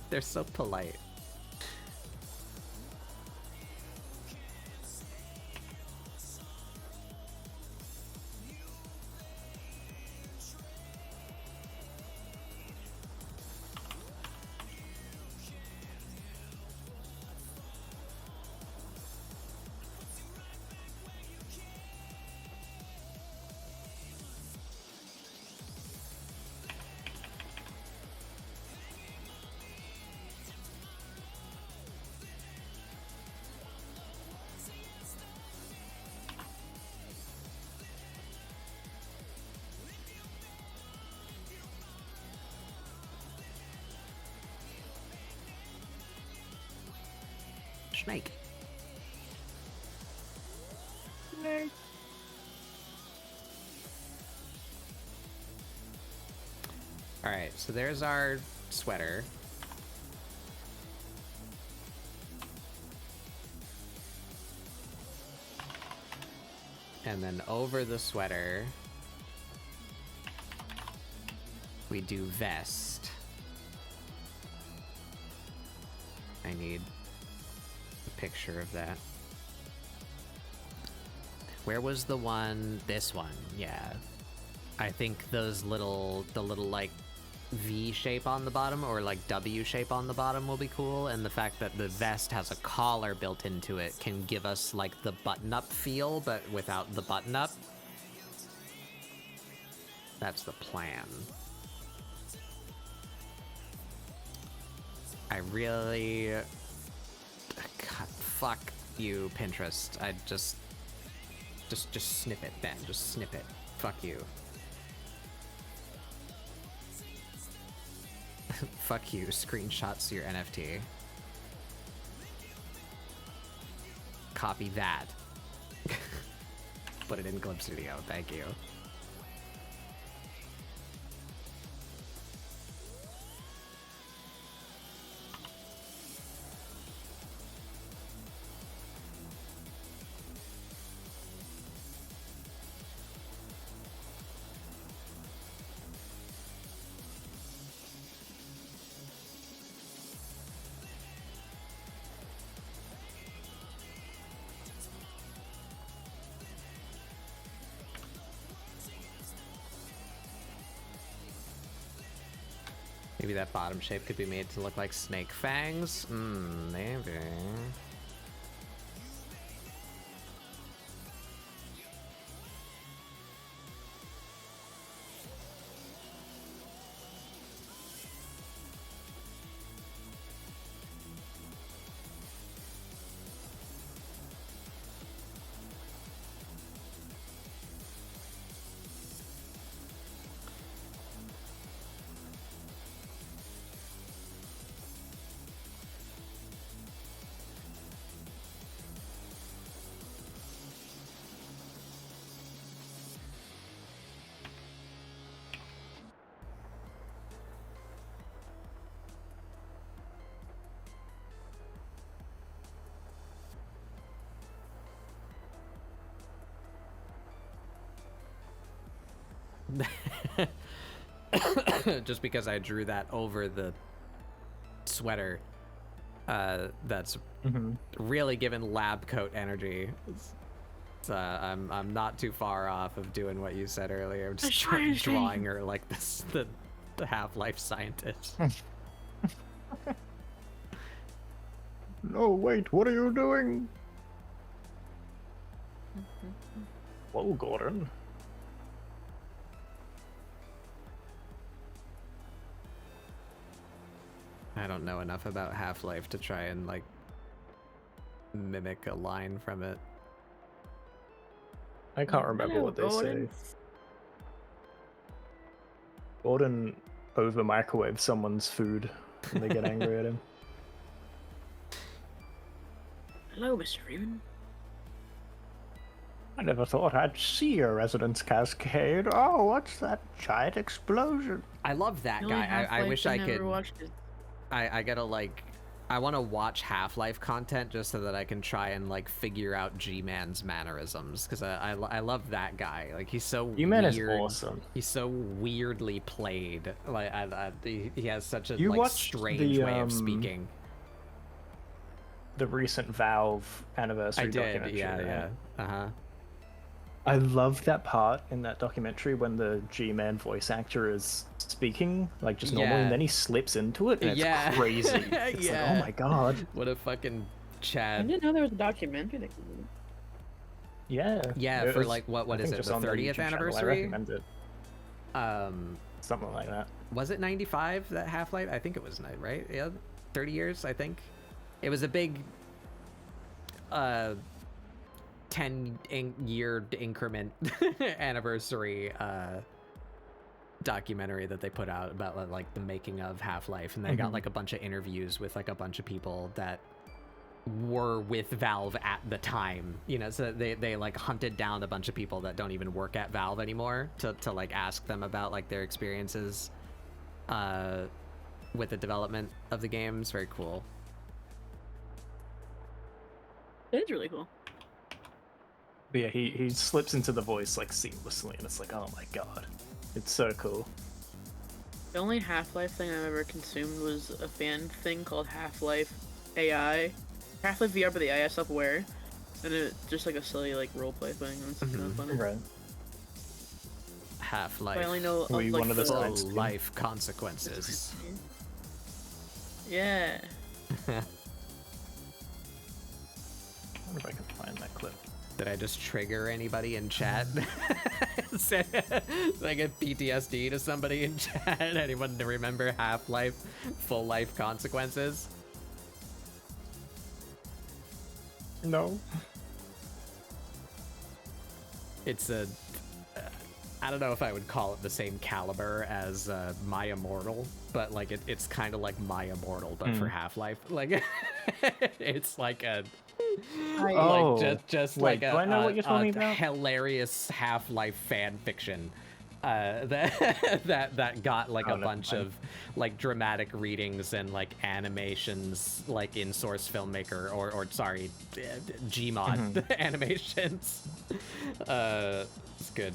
Speaker 1: They're so polite. Snake. All right, so there's our sweater. And then over the sweater, we do vest. I need a picture of that. Where was the one? This one, yeah. I think the little like V shape on the bottom or like W shape on the bottom will be cool, and the fact that the vest has a collar built into it can give us like the button-up feel, but without the button-up. That's the plan. I really... God, fuck you, Pinterest. I just snip it, Ben. Just snip it. Fuck you. Fuck you, screenshots your NFT. Copy that. Put it in Clip Studio, thank you. Maybe that bottom shape could be made to look like snake fangs? Maybe. Just because I drew that over the sweater, that's really given lab coat energy. I'm not too far off of doing what you said earlier. I'm just drawing her like this, the Half-Life scientist.
Speaker 3: No, wait, what are you doing? Whoa, Gordon.
Speaker 1: I don't know enough about Half-Life to try and, like, mimic a line from it.
Speaker 3: I can't remember what they say. Gordon over microwaves someone's food and they get angry at him.
Speaker 2: Hello, Mr. Freeman.
Speaker 3: I never thought I'd see a resonance cascade. Oh, what's that giant explosion?
Speaker 1: I love that
Speaker 2: The only
Speaker 1: guy. I
Speaker 2: Half-Life
Speaker 1: wish I
Speaker 2: never
Speaker 1: could.
Speaker 2: watched it.
Speaker 1: I gotta like, I want to watch Half-Life content just so that I can try and like figure out G-Man's mannerisms, because I love that guy. Like he's so
Speaker 3: G-Man
Speaker 1: weird.
Speaker 3: is awesome.
Speaker 1: He's so weirdly played. Like he has such a
Speaker 3: You
Speaker 1: like
Speaker 3: watched
Speaker 1: strange
Speaker 3: the,
Speaker 1: way of speaking.
Speaker 3: The recent Valve anniversary
Speaker 1: I did,
Speaker 3: documentary.
Speaker 1: yeah.
Speaker 3: I love that part in that documentary when the G-Man voice actor is speaking, like just normally, and then he slips into it, and it's crazy. It's like, oh my god.
Speaker 1: What a fucking
Speaker 2: I
Speaker 1: Chad.
Speaker 2: didn't know there was a documentary that came out.
Speaker 3: Yeah.
Speaker 1: Yeah,
Speaker 3: it
Speaker 1: for
Speaker 3: was,
Speaker 1: like, what is
Speaker 3: think
Speaker 1: it,
Speaker 3: just
Speaker 1: the
Speaker 3: on their
Speaker 1: 30th
Speaker 3: YouTube channel. I
Speaker 1: anniversary?
Speaker 3: recommend it. Something like that.
Speaker 1: Was it 95 that Half-Life? I think it was, right? Yeah, 30 years, I think. It was a big 10-year increment anniversary documentary that they put out about like the making of Half-Life, and they got like a bunch of interviews with like a bunch of people that were with Valve at the time, you know, so they like hunted down a bunch of people that don't even work at Valve anymore to like ask them about like their experiences with the development of the game. It's very cool.
Speaker 2: It is really cool.
Speaker 3: But yeah, he slips into the voice like seamlessly, and it's like, oh my god, it's so cool.
Speaker 2: The only Half-Life thing I've ever consumed was a fan thing called Half-Life AI. Half-Life VR, but the AI is self-aware. And it's just like a silly like roleplay thing. And it's kind of funny.
Speaker 3: Right.
Speaker 1: Half-Life.
Speaker 2: I only know
Speaker 3: Were you
Speaker 2: like
Speaker 3: one of the
Speaker 1: Full
Speaker 3: sides?
Speaker 1: life consequences.
Speaker 2: Yeah.
Speaker 3: I wonder if I can find that clip.
Speaker 1: Did I just trigger anybody in chat? Like a PTSD to somebody in chat? Anyone to remember Half-Life Full Life Consequences?
Speaker 3: No.
Speaker 1: It's a... I don't know if I would call it the same caliber as My Immortal, but like it's kind of like My Immortal, but for Half-Life. Like, it's like a...
Speaker 3: Oh,
Speaker 1: like just
Speaker 3: wait,
Speaker 1: like
Speaker 3: do I know what you're talking about?
Speaker 1: hilarious Half-Life fan fiction that got like a bunch of like dramatic readings and like animations like in Source Filmmaker or sorry, Gmod animations. It's good.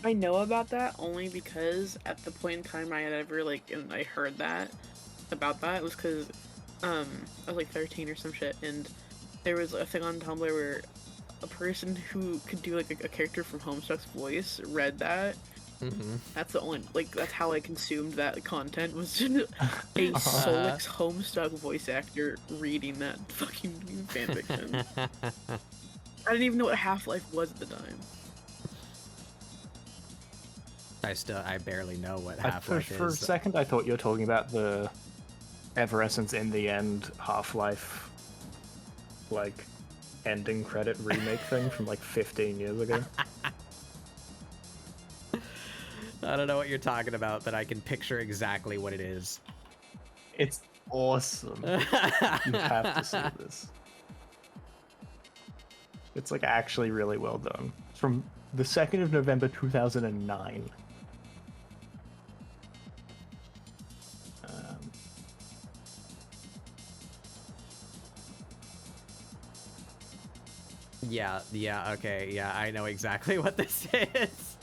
Speaker 2: I know about that only because at the point in time I had ever like and I heard that about that was because I was like 13 or some shit, and there was a thing on Tumblr where a person who could do like a character from Homestuck's voice read that. That's the only like that's how I consumed that content was just a Solix Homestuck voice actor reading that fucking fanfiction. I didn't even know what Half-Life was at the time.
Speaker 1: I barely know what Half-Life is.
Speaker 3: For a second, I thought you were talking about the Everessence in the End Half-Life, like, ending credit remake thing from like 15 years ago.
Speaker 1: I don't know what you're talking about, but I can picture exactly what it is.
Speaker 3: It's awesome. You have to see this. It's like actually really well done. It's from the 2nd of November 2009.
Speaker 1: Yeah, okay, yeah, I know exactly what this is.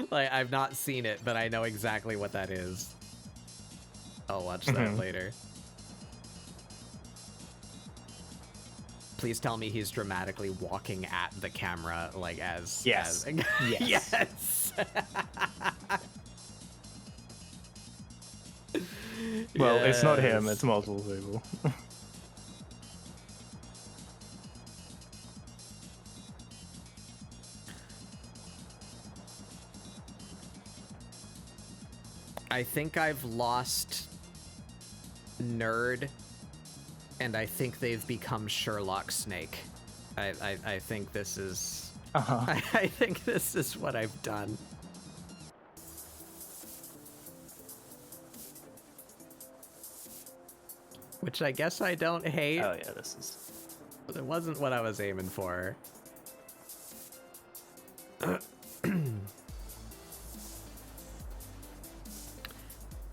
Speaker 1: Like, I've not seen it, but I know exactly what that is. I'll watch that later. Please tell me he's dramatically walking at the camera, like, as...
Speaker 3: Yes.
Speaker 1: As,
Speaker 3: Yes.
Speaker 1: Yes!
Speaker 3: Well, it's not him, it's multiple people.
Speaker 1: I think I've lost Nerd, and I think they've become Sherlock Snake. I think this is... I think this is what I've done. Which I guess I don't hate.
Speaker 3: Oh yeah, this is...
Speaker 1: It wasn't what I was aiming for.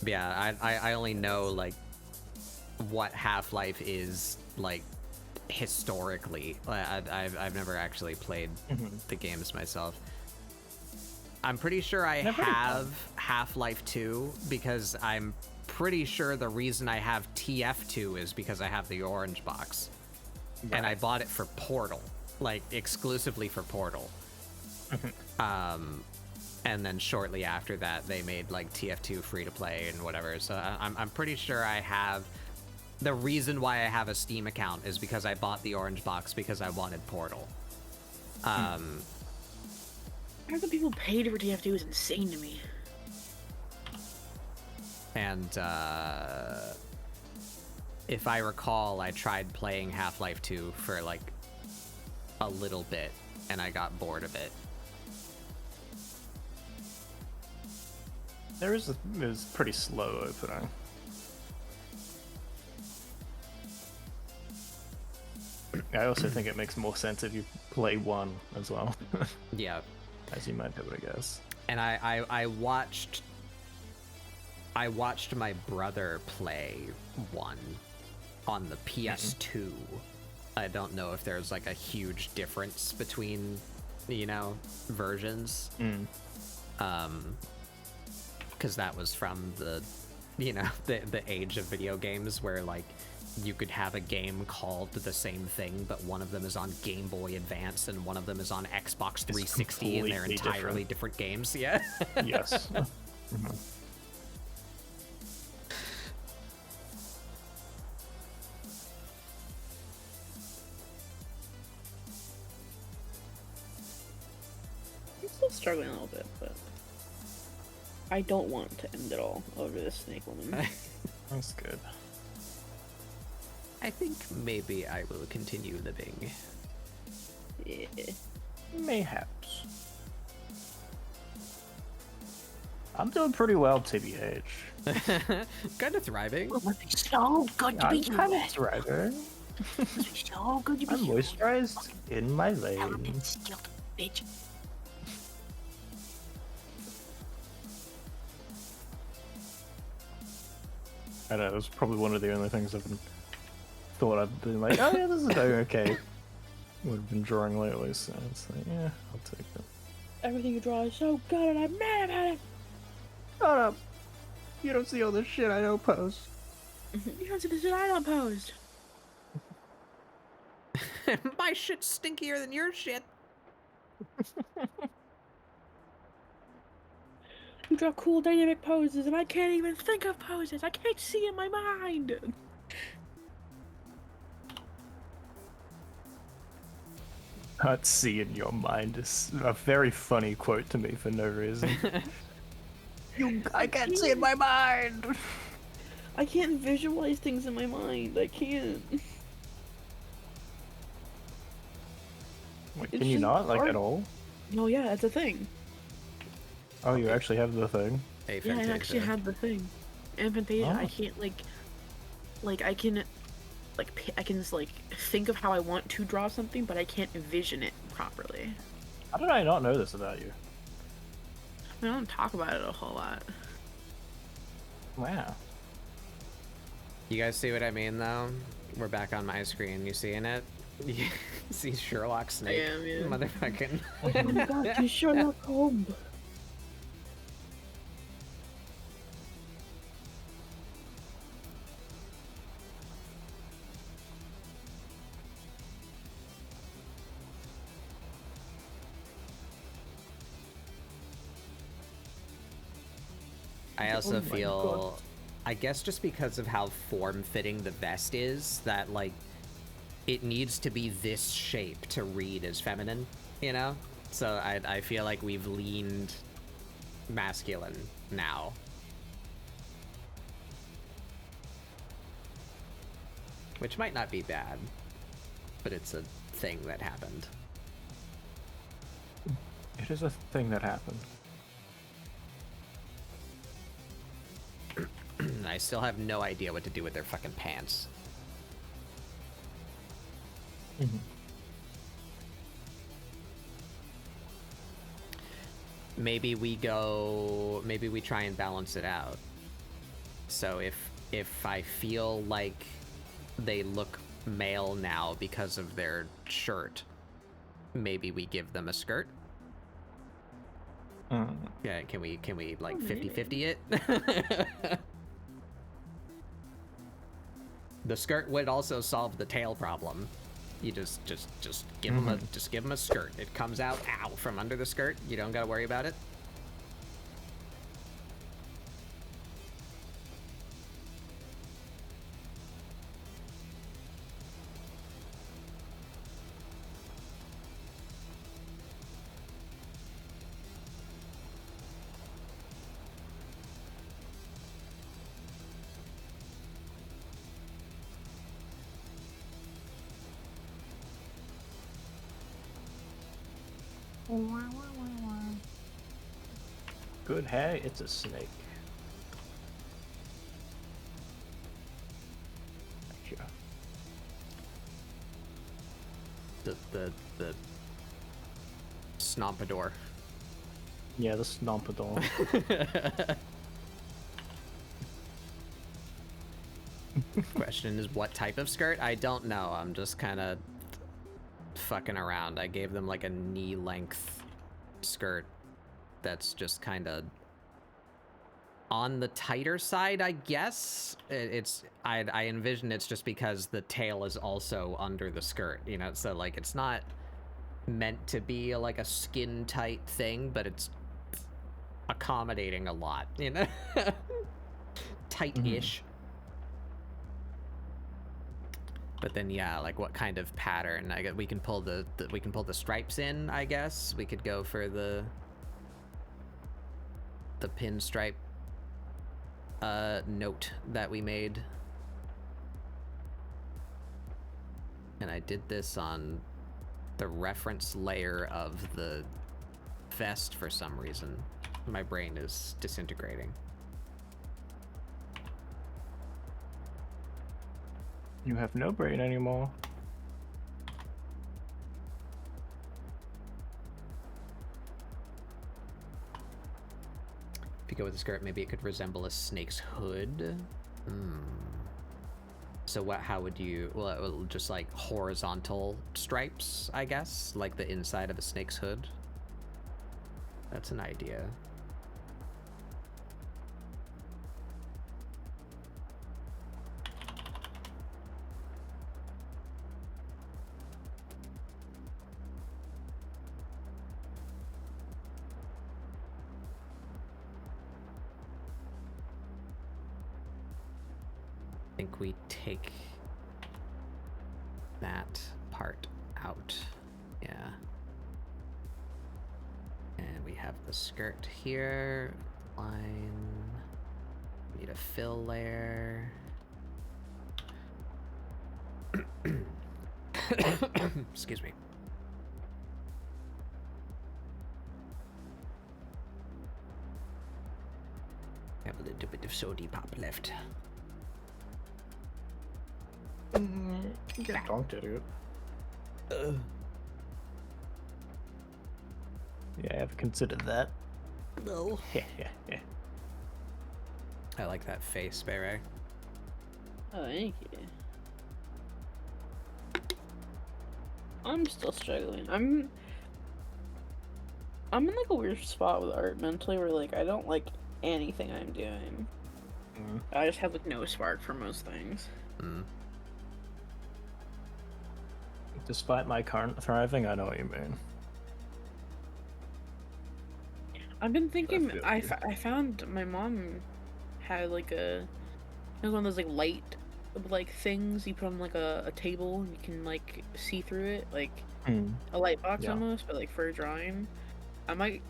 Speaker 1: Yeah, I only know, like, what Half-Life is, like, historically. I've never actually played the games myself. I'm pretty sure I have Half-Life 2, because I'm pretty sure the reason I have TF2 is because I have the orange box. Right. And I bought it for Portal, like, exclusively for Portal. And then shortly after that, they made like TF2 free to play and whatever. So I'm pretty sure I have. The reason why I have a Steam account is because I bought the orange box because I wanted Portal.
Speaker 2: How the people paid for TF2 is insane to me.
Speaker 1: And if I recall, I tried playing Half-Life 2 for like a little bit, and I got bored of it.
Speaker 3: It was pretty slow opening. I also think it makes more sense if you play one as well.
Speaker 1: Yeah.
Speaker 3: As you might be able to guess.
Speaker 1: And I watched my brother play one on the PS2. I don't know if there's like a huge difference between, you know, versions. Because that was from the, you know, the age of video games where like you could have a game called the same thing, but one of them is on Game Boy Advance and one of them is on Xbox 360, and they're entirely different games. Yeah.
Speaker 3: Yes.
Speaker 2: I'm still struggling a little bit, but I don't want to end it all over this snake woman.
Speaker 3: That's good.
Speaker 1: I think maybe I will continue living.
Speaker 2: Yeah.
Speaker 3: Mayhaps. I'm doing pretty well, TBH.
Speaker 1: Kind of thriving.
Speaker 5: It would be so good to be
Speaker 3: I'm
Speaker 5: you.
Speaker 3: kind of thriving.
Speaker 5: It would be so good to be
Speaker 3: I'm
Speaker 5: you.
Speaker 3: moisturized in my lane.
Speaker 5: Element skilled bitch.
Speaker 3: I know, it's probably one of the only things thought I've been like, oh yeah, this is going okay. Would have been drawing lately, so it's like, yeah, I'll take it.
Speaker 2: Everything you draw is so good, and I'm mad about it.
Speaker 3: Shut up! You don't see all this shit I don't post.
Speaker 2: You don't see the shit I don't post.
Speaker 1: My shit's stinkier than your shit.
Speaker 2: You draw cool dynamic poses, and I can't even think of poses. I can't see in my mind.
Speaker 3: Can't see in your mind is a very funny quote to me for no reason. I can't see in my mind!
Speaker 2: I can't visualize things in my mind. I can't.
Speaker 3: Wait,
Speaker 2: It's
Speaker 3: can you
Speaker 2: just
Speaker 3: not, like,
Speaker 2: hard.
Speaker 3: at all?
Speaker 2: No, yeah, that's a thing.
Speaker 3: Oh, you actually have the thing?
Speaker 1: Hey,
Speaker 2: Yeah, I
Speaker 1: Fantasia.
Speaker 2: actually had the thing. And Fantasia, I
Speaker 3: Oh.
Speaker 2: can't I can just like think of how I want to draw something, but I can't envision it properly.
Speaker 3: How did I not know this about you?
Speaker 2: I don't talk about it a whole lot.
Speaker 3: Wow.
Speaker 1: You guys see what I mean, though? We're back on my screen. You seeing it? You see Sherlock Snake?
Speaker 2: am, yeah.
Speaker 1: Motherfucking.
Speaker 2: Oh my god, you Sherlock Holmes.
Speaker 1: I also
Speaker 3: Oh my
Speaker 1: feel,
Speaker 3: God.
Speaker 1: I guess just because of how form-fitting the vest is, that, like, it needs to be this shape to read as feminine, you know? So I feel like we've leaned masculine now. Which might not be bad, but it's a thing that happened.
Speaker 3: It is a thing that happened.
Speaker 1: I still have no idea what to do with their fucking pants. Maybe we try and balance it out. So if I feel like they look male now because of their shirt, maybe we give them a skirt. Yeah, can we like 50-50 it? The skirt would also solve the tail problem. You just give them a skirt. It comes out from under the skirt. You don't gotta worry about it.
Speaker 3: Good hair, it's a snake. Gotcha.
Speaker 1: The Snompador.
Speaker 3: Yeah, the snumpador.
Speaker 1: Question is, what type of skirt? I don't know. I'm just kind of fucking around. I gave them like a knee-length skirt that's just kind of on the tighter side, I guess. I envision it's just because the tail is also under the skirt, you know, so like it's not meant to be like a skin tight thing, but it's accommodating a lot, you know. Tight-ish. But then yeah, like what kind of pattern? I guess we can pull the stripes in, I guess. We could go for the pinstripe note that we made. And I did this on the reference layer of the vest for some reason. My brain is disintegrating.
Speaker 3: You have no brain anymore.
Speaker 1: If you go with the skirt, maybe it could resemble a snake's hood. So what? How would you? Well, it will just like horizontal stripes, I guess, like the inside of a snake's hood. That's an idea. I think we take that part out. Yeah. And we have the skirt here. Line. Need a fill layer. Excuse me. Have a little bit of sody pop left.
Speaker 3: Donked idiot. Yeah, I haven't considered that.
Speaker 1: No.
Speaker 3: Yeah.
Speaker 1: I like that face, Beret.
Speaker 2: Oh, thank you. I'm still struggling. I'm in like a weird spot with art mentally where like I don't like anything I'm doing. I just have like no spark for most things.
Speaker 3: Despite my current thriving, I know what you mean.
Speaker 2: I've been thinking.
Speaker 3: feel
Speaker 2: I
Speaker 3: you.
Speaker 2: found my mom had like it was one of those like light like things you put on like a table and you can like see through it, like a light box
Speaker 3: Yeah.
Speaker 2: almost, but like for drawing. I might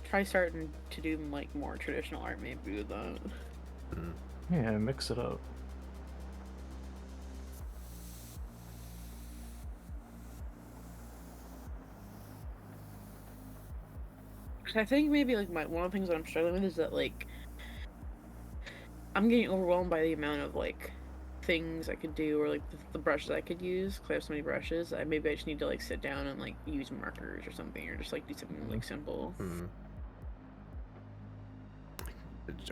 Speaker 2: try starting to do like more traditional art maybe with that.
Speaker 3: Yeah, mix it up.
Speaker 2: Cause I think maybe like one of the things that I'm struggling with is that like I'm getting overwhelmed by the amount of like things I could do or like the brushes I could use. Cause I have so many brushes. Maybe I just need to like sit down and like use markers or something, or just like do something like simple.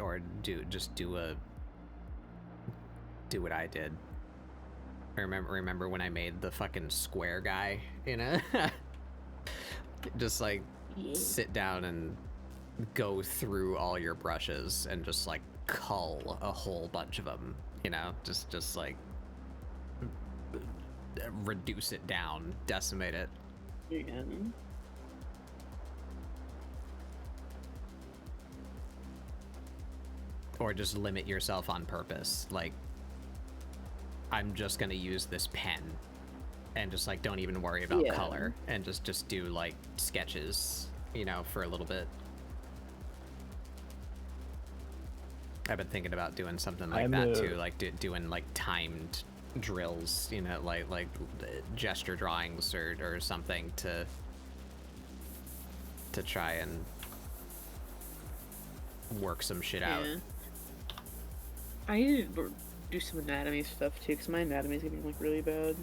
Speaker 1: Or do what I did. I remember when I made the fucking square guy, you know? Just like sit down and go through all your brushes and just like cull a whole bunch of them, you know? Just like reduce it down, decimate it.
Speaker 2: Yeah.
Speaker 1: Or just limit yourself on purpose. Like, I'm just gonna use this pen and just like don't even worry about color and just do like sketches, you know, for a little bit. I've been thinking about doing something like that too, like doing like timed drills, you know, like gesture drawings or something to try and work some shit out.
Speaker 2: I need to do some anatomy stuff too, because my anatomy is getting like really bad.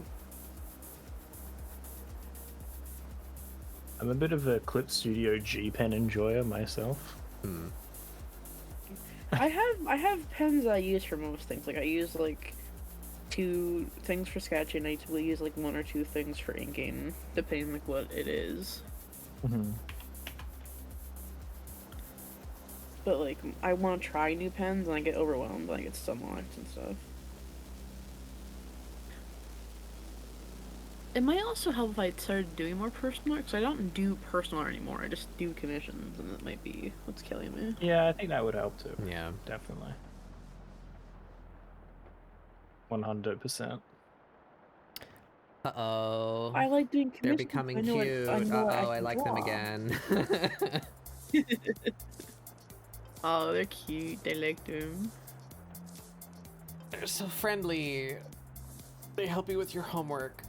Speaker 3: I'm a bit of a Clip Studio G pen enjoyer myself.
Speaker 2: I have pens that I use for most things. Like I use like 2 things for sketching. I typically use like 1 or 2 things for inking, depending like what it is. But like I want to try new pens and I get overwhelmed when I get stum locks and stuff. It might also help if I started doing more personal art, because I don't do personal art anymore. I just do commissions, and that might be what's killing me.
Speaker 3: Yeah, I think that would help too.
Speaker 1: Yeah.
Speaker 3: Definitely. 100%.
Speaker 1: Uh-oh.
Speaker 2: I like doing
Speaker 1: They're
Speaker 2: commissions.
Speaker 1: becoming
Speaker 2: I know
Speaker 1: cute.
Speaker 2: I know
Speaker 1: Uh-oh, I
Speaker 2: can
Speaker 1: like them
Speaker 2: draw.
Speaker 1: again.
Speaker 2: Oh, they're cute. I like them.
Speaker 1: They're so friendly. They help you with your homework.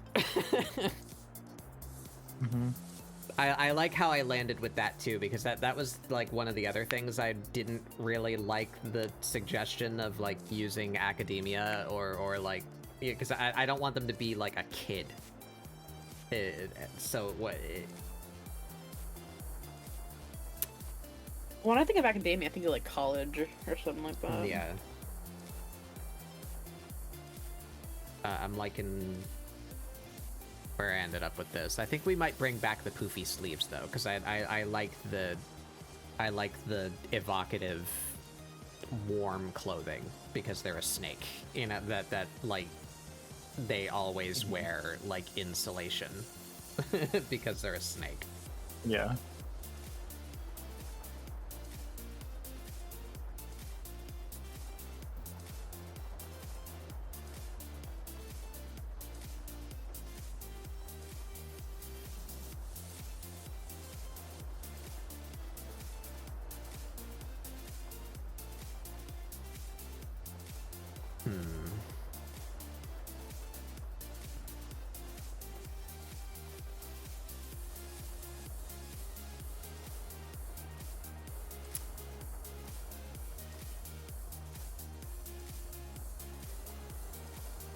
Speaker 1: I like how I landed with that too, because that was like one of the other things I didn't really like, the suggestion of like using academia or like, because I don't want them to be like a kid. So what?
Speaker 2: When I think of academia, I think of like college or something like that.
Speaker 1: Yeah. I'm liking where I ended up with this. I think we might bring back the poofy sleeves though, because I like the evocative warm clothing, because they're a snake. You know, that like they always wear like insulation because they're a snake.
Speaker 3: Yeah.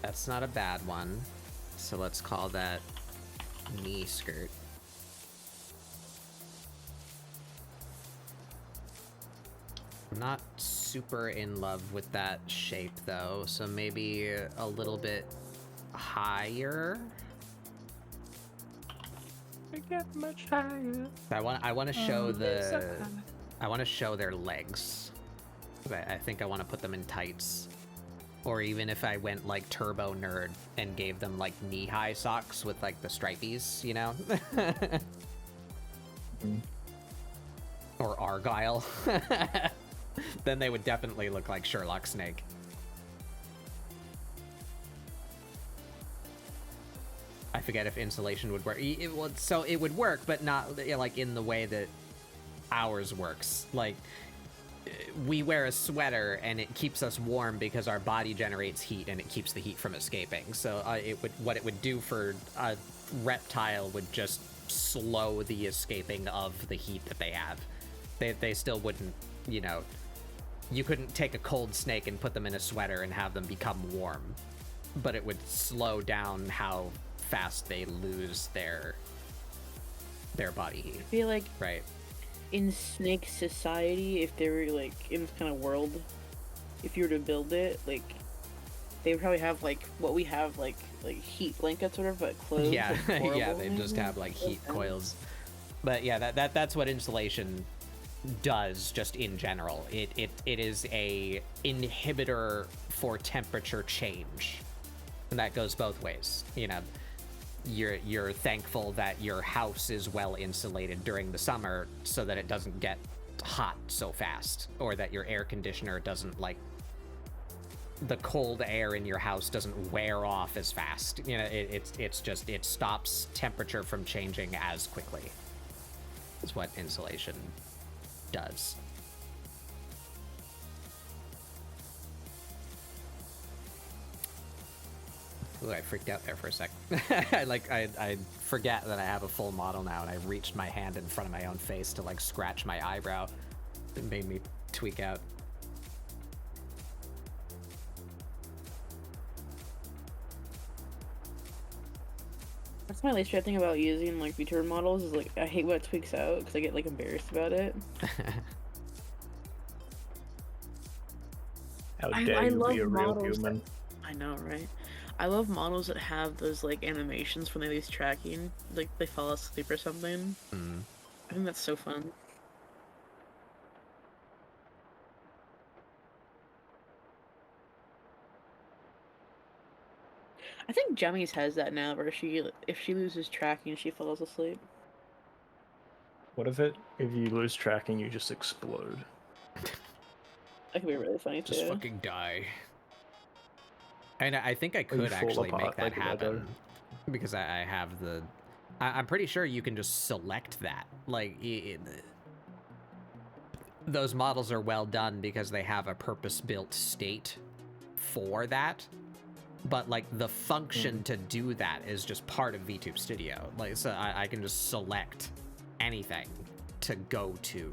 Speaker 1: That's not a bad one. So let's call that knee skirt. I'm not super in love with that shape though, so maybe a little bit higher.
Speaker 3: Get much higher.
Speaker 1: I want to show I want to show their legs. I think I want to put them in tights. Or even if I went like turbo nerd and gave them like knee-high socks with like the stripies, you know? Or Argyle. Then they would definitely look like Sherlock Snake. I forget if insulation would work. So it would work, but not like in the way that ours works. Like, we wear a sweater and it keeps us warm because our body generates heat and it keeps the heat from escaping. So what it would do for a reptile would just slow the escaping of the heat that they have. They still wouldn't, you know, you couldn't take a cold snake and put them in a sweater and have them become warm, but it would slow down how fast they lose their body heat.
Speaker 2: I feel like
Speaker 1: right.
Speaker 2: In snake society, if they were like in this kind of world, if you were to build it, like they would probably have like what we have, like heat blankets or whatever, but clothes.
Speaker 1: Yeah,
Speaker 2: like,
Speaker 1: yeah, they just have like heat coils. But yeah, that's what insulation does just in general. It is a inhibitor for temperature change, and that goes both ways. You know, you're thankful that your house is well insulated during the summer so that it doesn't get hot so fast, or that your air conditioner doesn't, like, the cold air in your house doesn't wear off as fast. You know, it's just, it stops temperature from changing as quickly. That's what insulation does. Ooh, I freaked out there for a sec. I forget that I have a full model now, and I reached my hand in front of my own face to like scratch my eyebrow. It made me tweak out.
Speaker 2: That's my least favorite thing about using like VTuber models is like I hate when it tweaks out because I get like embarrassed about it.
Speaker 3: How
Speaker 2: I
Speaker 3: dare you
Speaker 2: love
Speaker 3: be a real
Speaker 2: models
Speaker 3: human?
Speaker 2: I know, right? I love models that have those like animations when they lose tracking, like they fall asleep or something. I think that's so fun. I think Jemmy's has that now, where if she loses tracking, she falls asleep.
Speaker 3: What if you lose tracking, you just explode?
Speaker 2: That could be really funny
Speaker 1: Just
Speaker 2: too.
Speaker 1: fucking die. And I think I
Speaker 3: Or you
Speaker 1: could
Speaker 3: fall
Speaker 1: actually make
Speaker 3: apart
Speaker 1: that
Speaker 3: like Lego.
Speaker 1: happen because I have the. I'm pretty sure you can just select that. Like those models are well done because they have a purpose-built state for that. But like the function to do that is just part of VTube Studio. Like so, I can just select anything to go to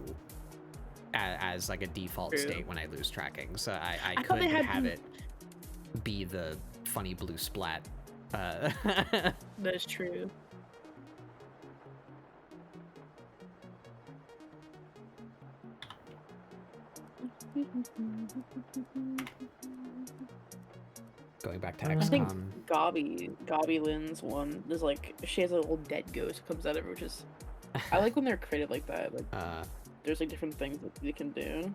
Speaker 1: as like a default state when I lose tracking. So I could have it be the funny blue splat.
Speaker 2: That is true.
Speaker 1: Going back to
Speaker 2: I think
Speaker 1: XCOM.
Speaker 2: Gobby Lynn's one is like she has a little dead ghost that comes out of her, which is I like when they're created like that. Like there's like different things that they can do.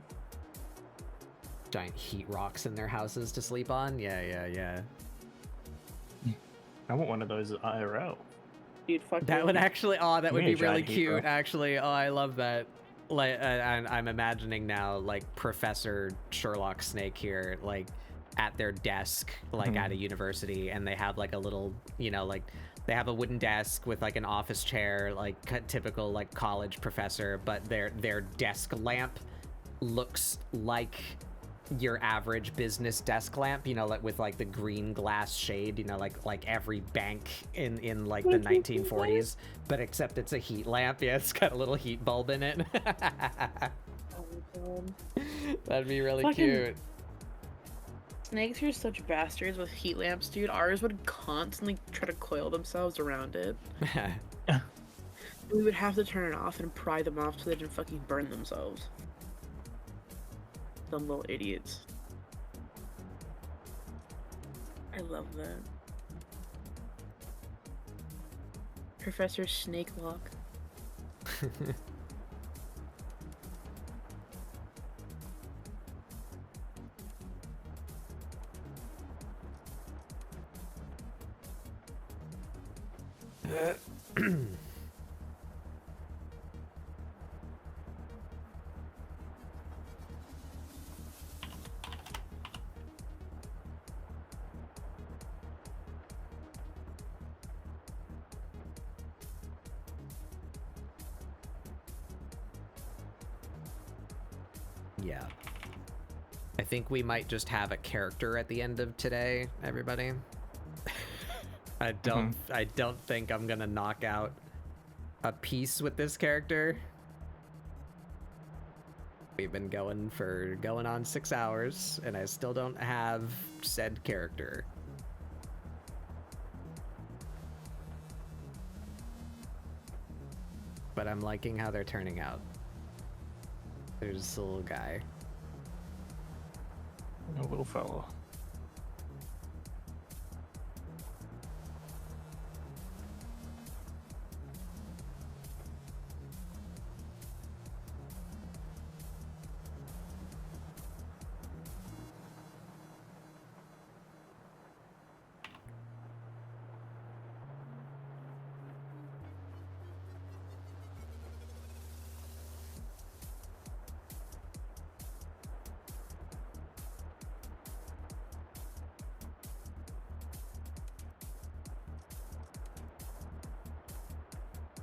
Speaker 1: Giant heat rocks in their houses to sleep on. Yeah.
Speaker 3: I want one of those at IRL.
Speaker 2: Dude, fuck
Speaker 1: that would actually. Oh, that would be really cute.
Speaker 3: Hero.
Speaker 1: Actually, oh, I love that. Like, I'm imagining now, like Professor Sherlock Snake here, like at their desk, like at a university, and they have like a little, like they have a wooden desk with like an office chair, like typical like college professor, but their desk lamp looks like your average business desk lamp, like with like the green glass shade, like every bank in like the 1940s, but except it's a heat lamp. Yeah, it's got a little heat bulb in it.
Speaker 2: Oh,
Speaker 1: that'd be really cute.
Speaker 2: Snakes are such bastards with heat lamps, dude. Ours would constantly try to coil themselves around it. We would have to turn it off and pry them off so they didn't fucking burn themselves. Dumb little idiots. I love that. Professor Snakelock.
Speaker 1: Yeah. I think we might just have a character at the end of today, everybody. I don't think I'm gonna knock out a piece with this character. We've been going on 6 hours, and I still don't have said character. But I'm liking how they're turning out. There's this little guy.
Speaker 3: A little fella.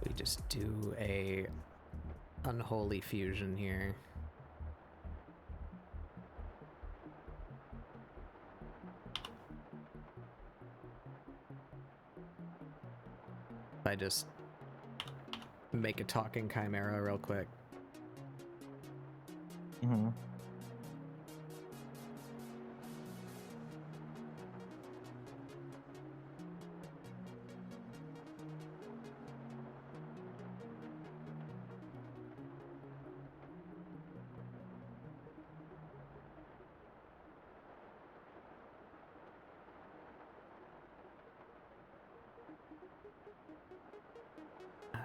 Speaker 1: We just do a unholy fusion here. I just make a talking chimera real quick.
Speaker 3: Mm-hmm.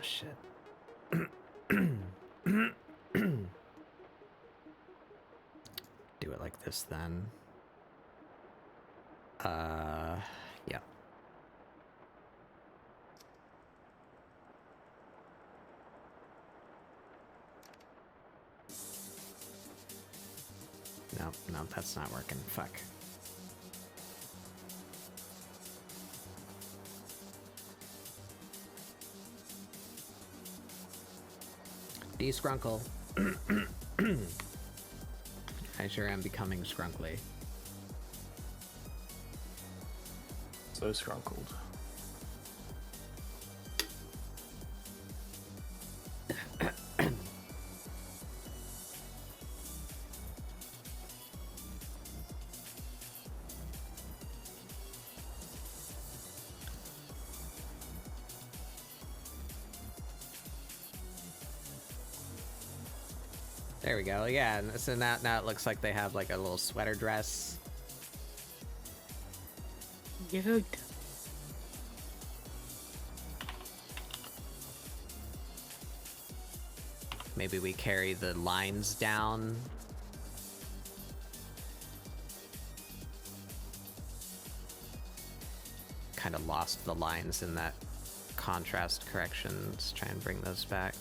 Speaker 1: shit. Do it like this then. Yeah. No, no, that's not working. Fuck. De-scrunkle. I sure am becoming scrunkly.
Speaker 3: So scrunkled.
Speaker 1: There we go. Yeah, and so now it looks like they have like a little sweater dress.
Speaker 2: Good.
Speaker 1: Maybe we carry the lines down. Kind of lost the lines in that contrast correction. Let's try and bring those back.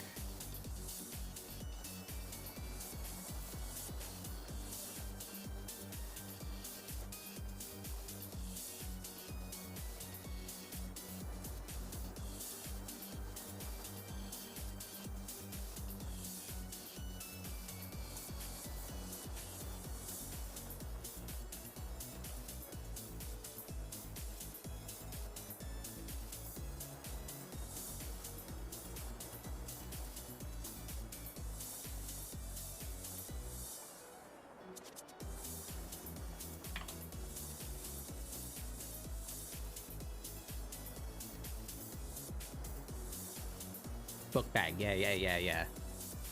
Speaker 1: Book bag, yeah.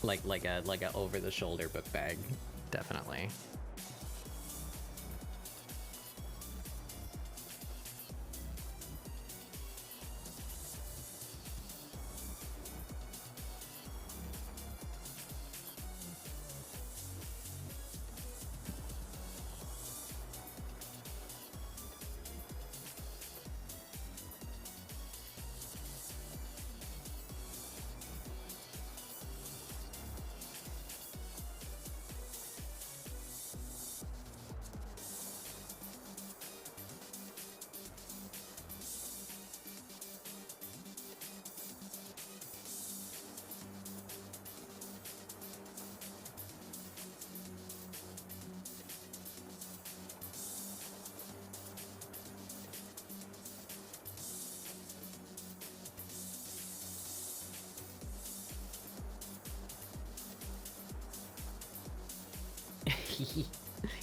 Speaker 1: Like a over the shoulder book bag, definitely.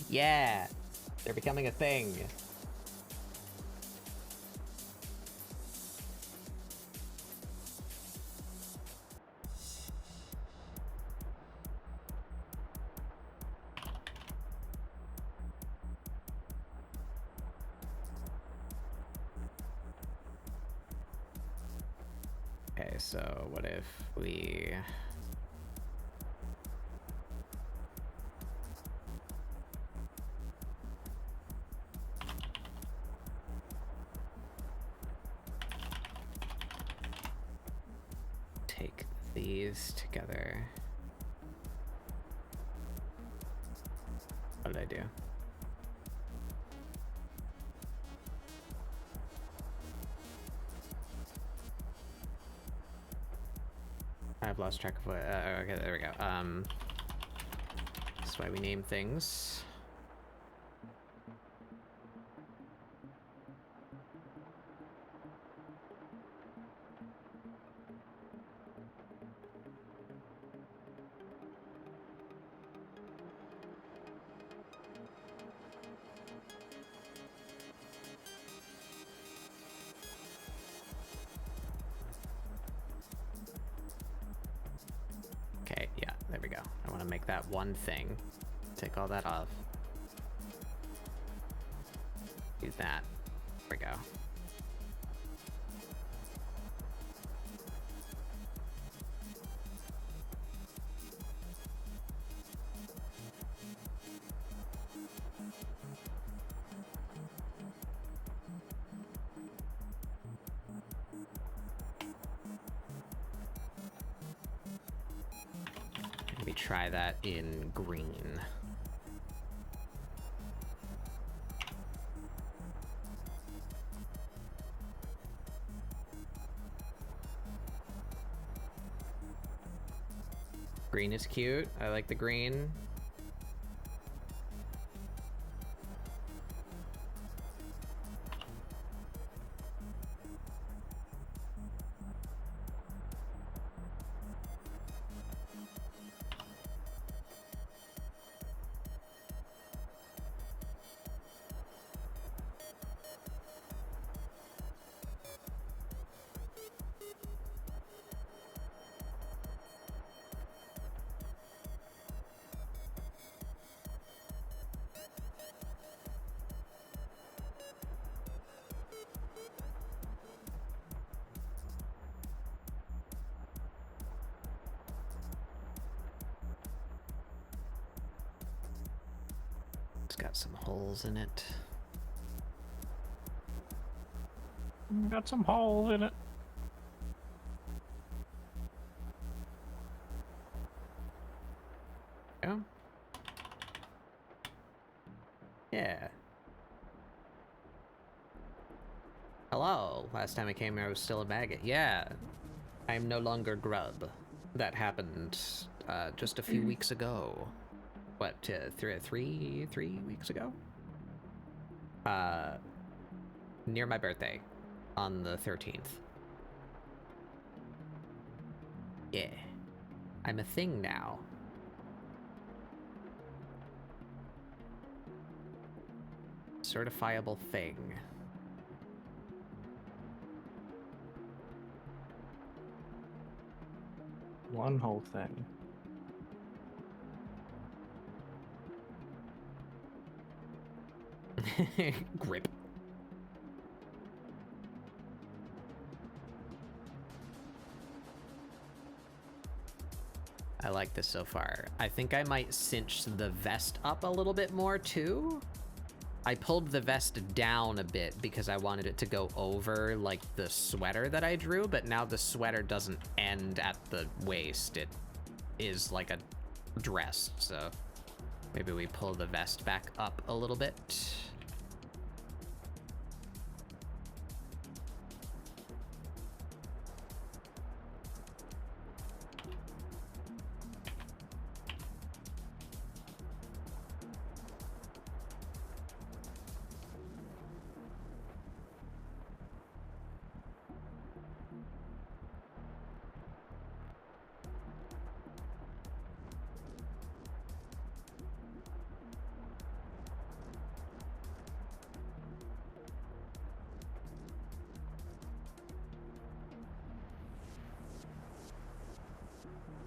Speaker 1: Yeah, they're becoming a thing. Okay, so what if we... take these together. What did I do? I've lost track of what. Okay, there we go. That's why we name things. Okay, yeah, there we go. I want to make that one thing. Take all that off. Do that. There we go. Maybe try that in green. Green is cute. I like the green. It's got some holes in it.
Speaker 3: Got some holes in it.
Speaker 1: Yeah. Yeah. Hello. Last time I came here, I was still a maggot. Yeah. I'm no longer grub. That happened just a few weeks ago. What, 3 weeks ago? Near my birthday, on the 13th. Yeah. I'm a thing now. Certifiable thing.
Speaker 3: One whole thing.
Speaker 1: Grip. I like this so far. I think I might cinch the vest up a little bit more too. I pulled the vest down a bit because I wanted it to go over like the sweater that I drew, but now the sweater doesn't end at the waist. It is like a dress, so maybe we pull the vest back up a little bit.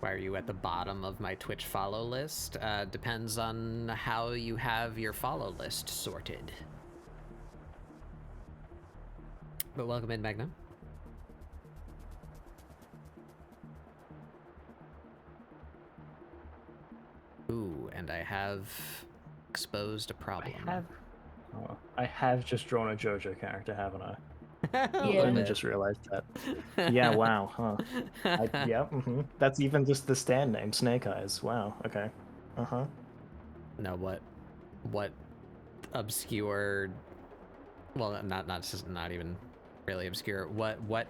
Speaker 1: Why are you at the bottom of my Twitch follow list? Depends on how you have your follow list sorted. But welcome in, Magnum. Ooh, and I have exposed a problem.
Speaker 3: I have just drawn a JoJo character, haven't I?
Speaker 2: Yeah.
Speaker 3: I just realized that. Yeah, wow, huh. Yeah, That's even just the stand name, Snake Eyes. Wow, okay. Uh-huh.
Speaker 1: No, what obscure, well, not even really obscure, what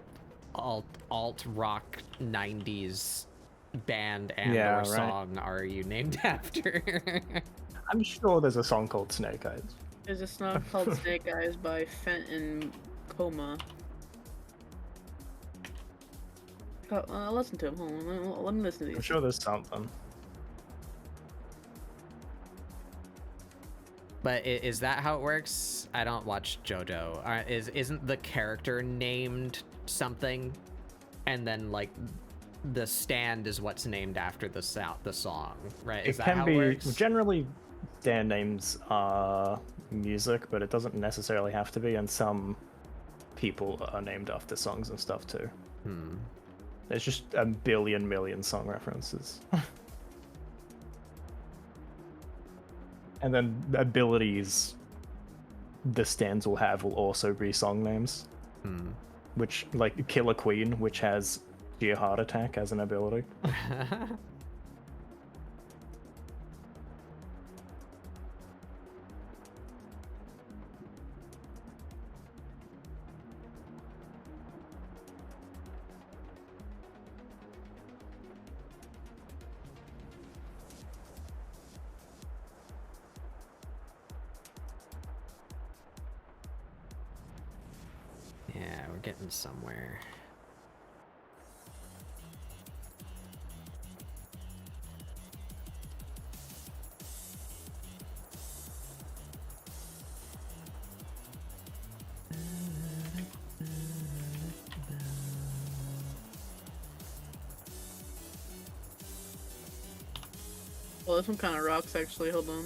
Speaker 1: alt rock 90s band and
Speaker 3: Yeah,
Speaker 1: or
Speaker 3: right.
Speaker 1: song are you named after?
Speaker 3: I'm sure there's a song called Snake Eyes.
Speaker 2: There's a song called Snake Eyes by Fenton Coma. Listen to him. Hold on. Let me listen to these.
Speaker 3: I'm sure there's something.
Speaker 1: But is that how it works? I don't watch JoJo. Isn't the character named something, and then like the stand is what's named after the song, right? Is
Speaker 3: It
Speaker 1: that
Speaker 3: can
Speaker 1: how
Speaker 3: be
Speaker 1: it works?
Speaker 3: generally stand names are music, but it doesn't necessarily have to be, and some people are named after songs and stuff too. There's just a million song references. And then abilities the stands will have will also be song names. Which, like Killer Queen, which has Sheer Heart Attack as an ability.
Speaker 1: Yeah, we're getting somewhere.
Speaker 2: Well, this one kind of rocks, actually. Hold on.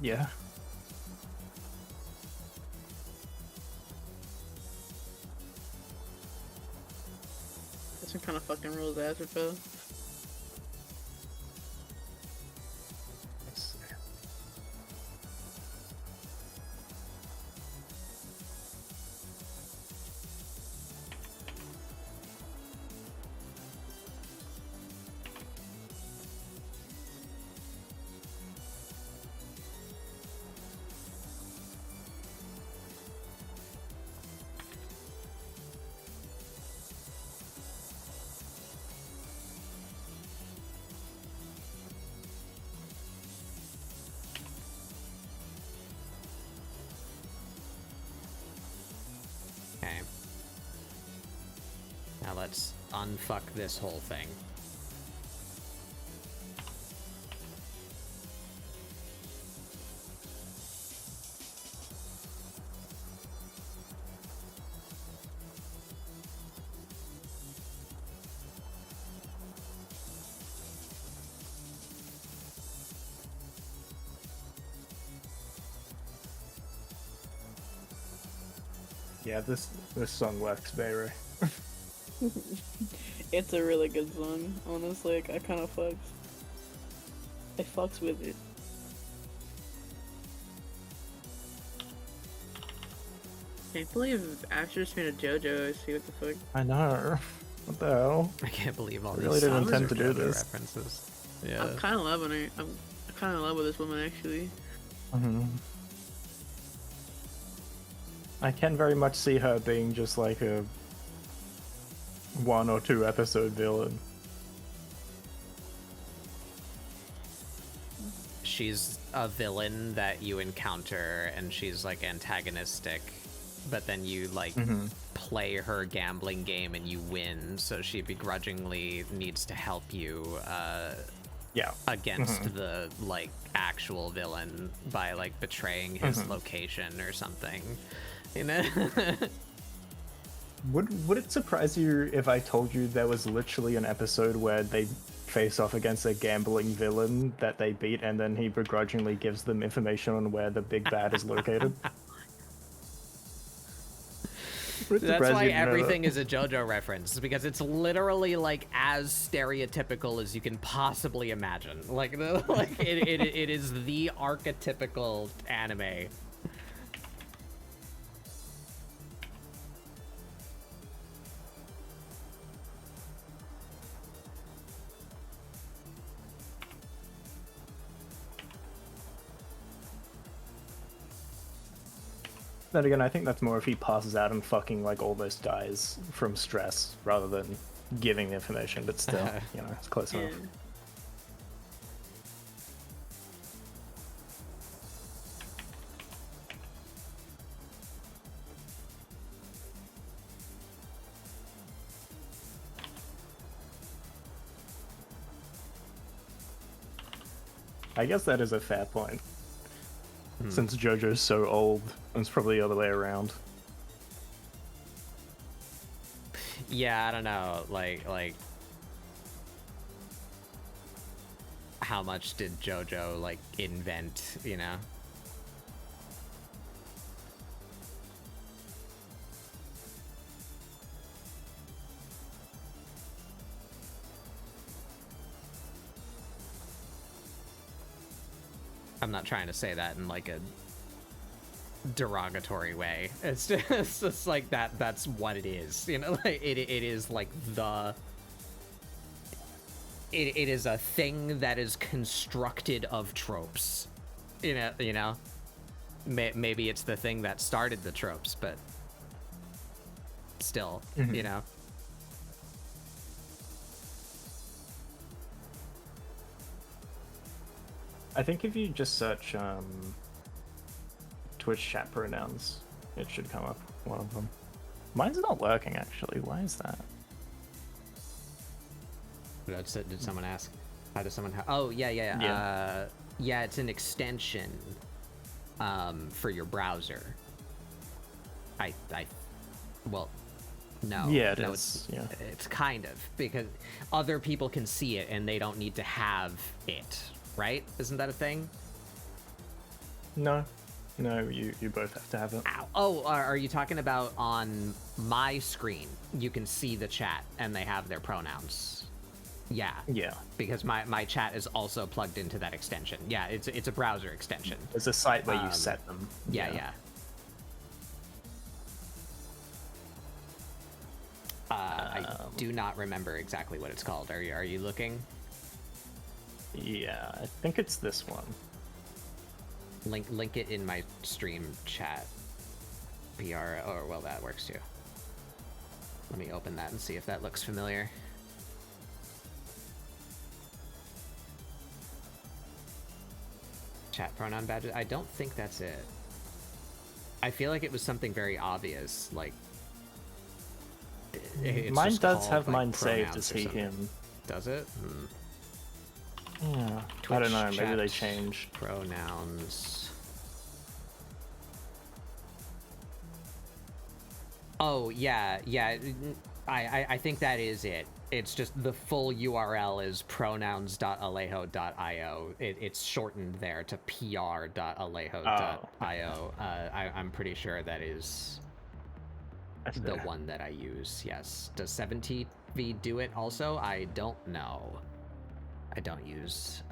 Speaker 3: Yeah.
Speaker 2: This one kind of fucking rules ass, Phil.
Speaker 1: Okay. Now let's unfuck this whole thing.
Speaker 3: Yeah, this song works very.
Speaker 2: It's a really good song, honestly. Like, I kind of fucks. I fucks with it. Can't believe Asher's made a JoJo. See what the fuck?
Speaker 3: I know. What the hell?
Speaker 1: I can't believe all
Speaker 3: I
Speaker 1: these
Speaker 3: really didn't
Speaker 1: songs
Speaker 3: intend
Speaker 1: are
Speaker 3: to do
Speaker 1: JoJo
Speaker 3: this.
Speaker 1: references. Yeah.
Speaker 2: I'm kind of loving her. I'm kind of in love with this woman, actually.
Speaker 3: I can very much see her being just like a 1 or 2 episode villain.
Speaker 1: She's a villain that you encounter, and she's like antagonistic, but then you like play her gambling game and you win, so she begrudgingly needs to help you
Speaker 3: Yeah.
Speaker 1: against the like actual villain by like betraying his location or something, you know.
Speaker 3: Would it surprise you if I told you there was literally an episode where they face off against a gambling villain that they beat, and then he begrudgingly gives them information on where the big bad is located?
Speaker 1: That's why everything is a JoJo reference, because it's literally like as stereotypical as you can possibly imagine. Like, it is the archetypical anime.
Speaker 3: Then again, I think that's more if he passes out and fucking like almost dies from stress rather than giving the information, but still, you know, it's close enough. I guess that is a fair point. Since JoJo's so old, it's probably the other way around.
Speaker 1: Yeah, I don't know, like how much did JoJo like invent, you know? I'm not trying to say that in like a derogatory way. It's just like that's what it is, you know. Like it is like it is a thing that is constructed of tropes, you know. Maybe it's the thing that started the tropes, but still, you know.
Speaker 3: I think if you just search Twitch chat pronouns, it should come up one of them. Mine's not working actually. Why is that?
Speaker 1: Did someone ask? How does someone? Oh yeah. Yeah, it's an extension for your browser. Well, no.
Speaker 3: Yeah, it
Speaker 1: no,
Speaker 3: is. Yeah.
Speaker 1: It's kind of, because other people can see it and they don't need to have it, right? Isn't that a thing?
Speaker 3: No, you both have to have it.
Speaker 1: Ow. Oh, are you talking about on my screen? You can see the chat and they have their pronouns. Yeah.
Speaker 3: Yeah.
Speaker 1: Because my chat is also plugged into that extension. Yeah, it's a browser extension.
Speaker 3: There's a site where you set them.
Speaker 1: Yeah. I do not remember exactly what it's called. Are you looking?
Speaker 3: Yeah, I think it's this one.
Speaker 1: Link it in my stream chat. Well, that works too. Let me open that and see if that looks familiar. Chat pronoun badges. I don't think that's it. I feel like it was something very obvious, like.
Speaker 3: Mine does
Speaker 1: called,
Speaker 3: have
Speaker 1: like,
Speaker 3: mine saved
Speaker 1: pronouns
Speaker 3: as
Speaker 1: or
Speaker 3: he,
Speaker 1: something.
Speaker 3: him.
Speaker 1: Does it?
Speaker 3: Yeah.
Speaker 1: Twitch
Speaker 3: I don't know, maybe
Speaker 1: chat
Speaker 3: they changed.
Speaker 1: Pronouns. Oh, yeah. I think that is it. It's just the full URL is pronouns.alejo.io. It's shortened there to pr.alejo.io. I'm pretty sure that is the one that I use, yes. Does 7TV do it also? I don't know. I don't use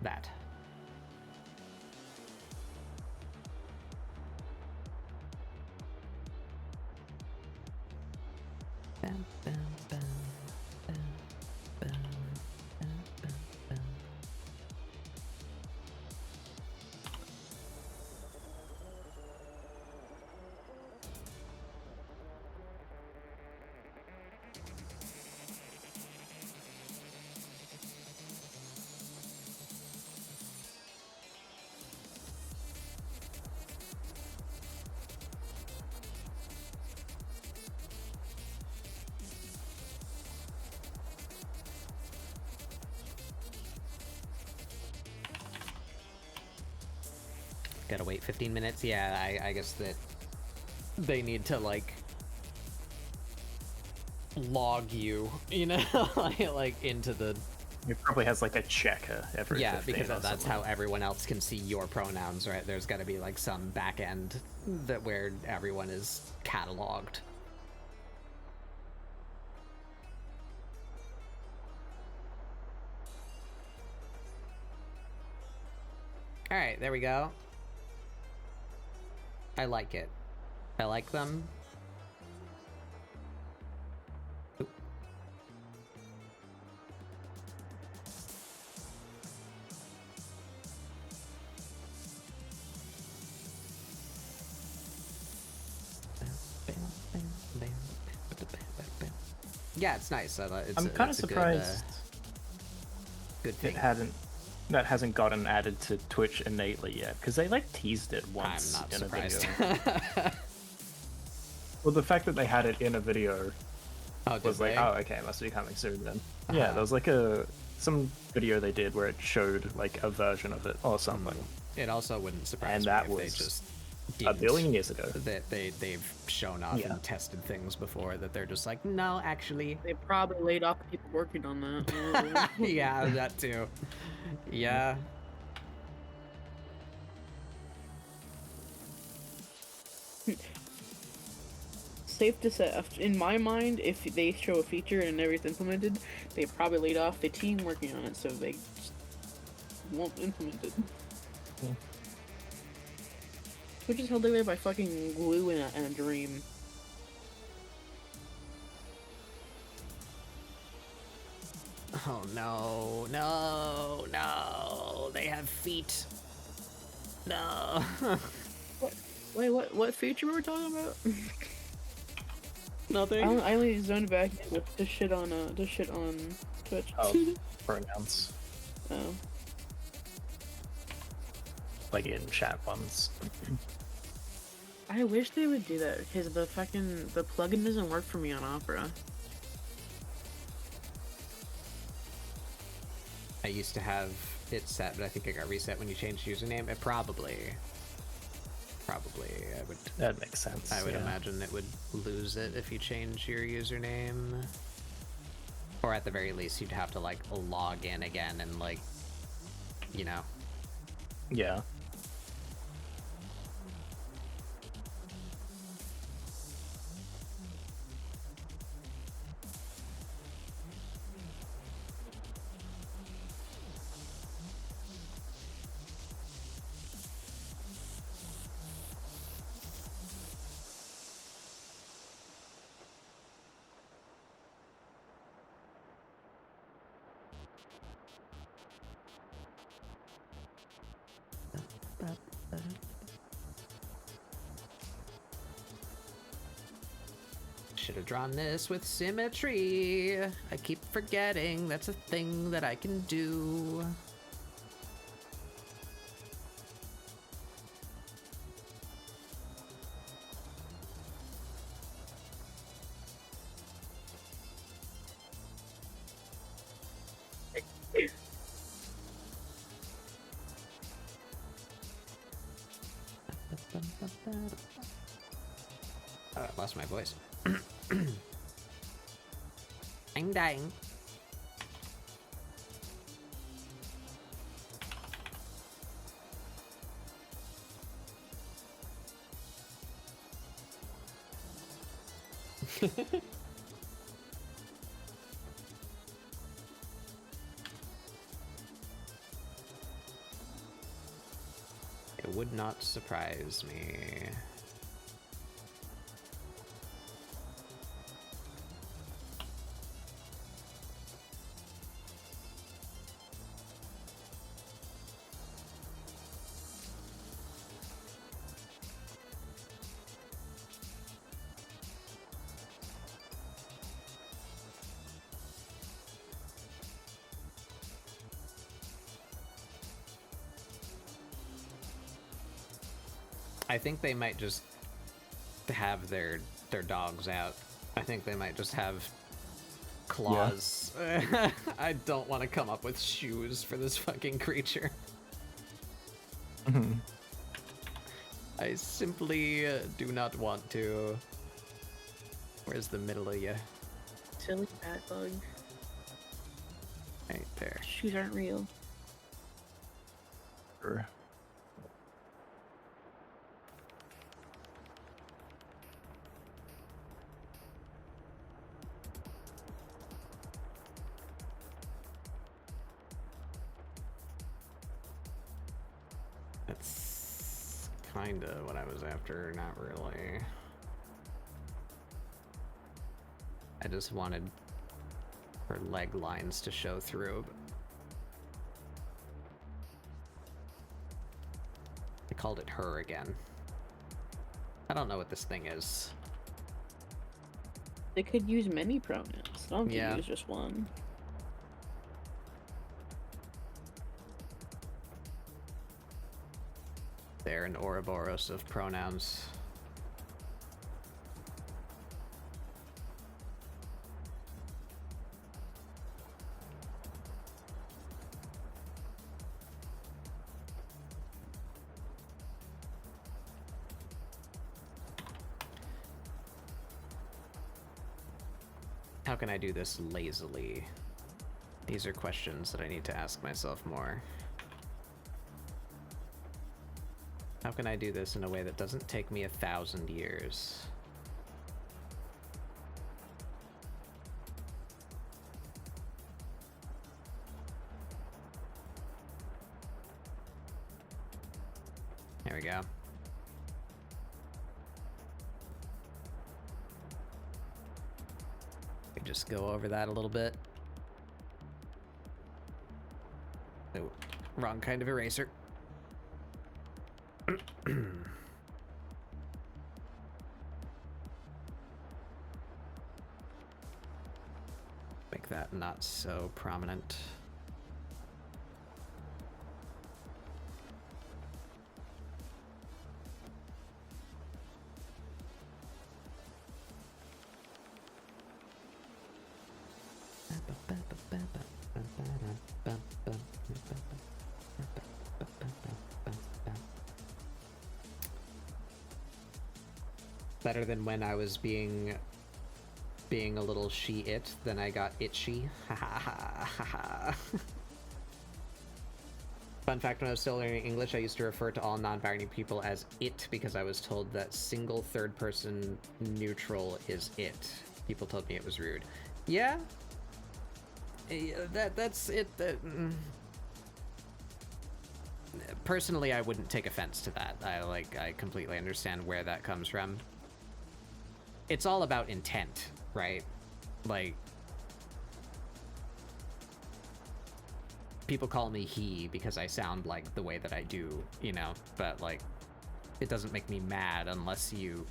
Speaker 1: that. Gotta wait 15 minutes? Yeah, I guess that they need to, like, log you, you know, like into the...
Speaker 3: It probably has, like, a checker every 15
Speaker 1: because
Speaker 3: or
Speaker 1: that's
Speaker 3: something.
Speaker 1: how everyone else can see your pronouns, right? There's gotta be, like, some back end that where everyone is cataloged. Alright, there we go. I like it. I like them. Oop. Yeah, it's nice.
Speaker 3: I'm kind of surprised
Speaker 1: good thing.
Speaker 3: That hasn't gotten added to Twitch innately yet, because they like teased it
Speaker 1: I'm
Speaker 3: once
Speaker 1: not
Speaker 3: in
Speaker 1: surprised.
Speaker 3: a video. Well, the fact that they had it in a video was like, oh, okay, it must be coming soon then. Yeah, there was like some video they did where it showed like a version of it or something.
Speaker 1: It also wouldn't surprise
Speaker 3: And
Speaker 1: me
Speaker 3: that
Speaker 1: if they
Speaker 3: was
Speaker 1: just
Speaker 3: a billion years ago.
Speaker 1: that they've shown off and tested things before that they're just like, no, actually.
Speaker 2: They probably laid off the people working on that.
Speaker 1: Yeah, that too. Yeah.
Speaker 2: Safe to say, in my mind, if they show a feature and never gets implemented, they probably laid off the team working on it, so they just won't implement it.
Speaker 3: Yeah.
Speaker 2: Which is held together by fucking glue and a dream.
Speaker 1: Oh no, they have feet. No.
Speaker 2: Wait, what feature were we talking about?
Speaker 1: Nothing.
Speaker 2: I only zoned back to shit on Twitch.
Speaker 3: Oh, pronouns.
Speaker 2: Oh.
Speaker 3: Like in chat ones.
Speaker 2: I wish they would do that because the plugin doesn't work for me on Opera.
Speaker 1: I used to have it set, but I think it got reset when you changed username. It probably, I would.
Speaker 3: That makes sense.
Speaker 1: I would
Speaker 3: yeah.
Speaker 1: imagine it would lose it if you change your username. Or at the very least, you'd have to like log in again and like, you know.
Speaker 3: Yeah.
Speaker 1: Should have drawn this with symmetry. I keep forgetting that's a thing that I can do. Oh, I lost my voice. I'm dying. It would not surprise me. I think they might just have their dogs out. I think they might just have claws. Yeah. I don't want to come up with shoes for this fucking creature.
Speaker 3: Mm-hmm.
Speaker 1: I simply do not want to. Where's the middle of you?
Speaker 2: Silly bat bug.
Speaker 1: Right there.
Speaker 2: Shoes aren't real.
Speaker 3: Sure.
Speaker 1: That's kinda what I was after, not really. I just wanted her leg lines to show through. I called it her again. I don't know what this thing is.
Speaker 2: They could use many pronouns. Don't use just one.
Speaker 1: They're an Ouroboros of pronouns. How can I do this lazily? These are questions that I need to ask myself more. How can I do this in a way that doesn't take me 1,000 years? There we go. We just go over that a little bit. Oh, wrong kind of eraser. Make that not so prominent. Better than when I was being a little she-it, then I got itchy. Ha ha ha ha ha. Fun fact, when I was still learning English, I used to refer to all non-binary people as it because I was told that single third-person neutral is it. People told me it was rude. Yeah? That's it. Personally, I wouldn't take offense to that. I completely understand where that comes from. It's all about intent, right? Like, people call me he because I sound like the way that I do, you know, but like, it doesn't make me mad unless you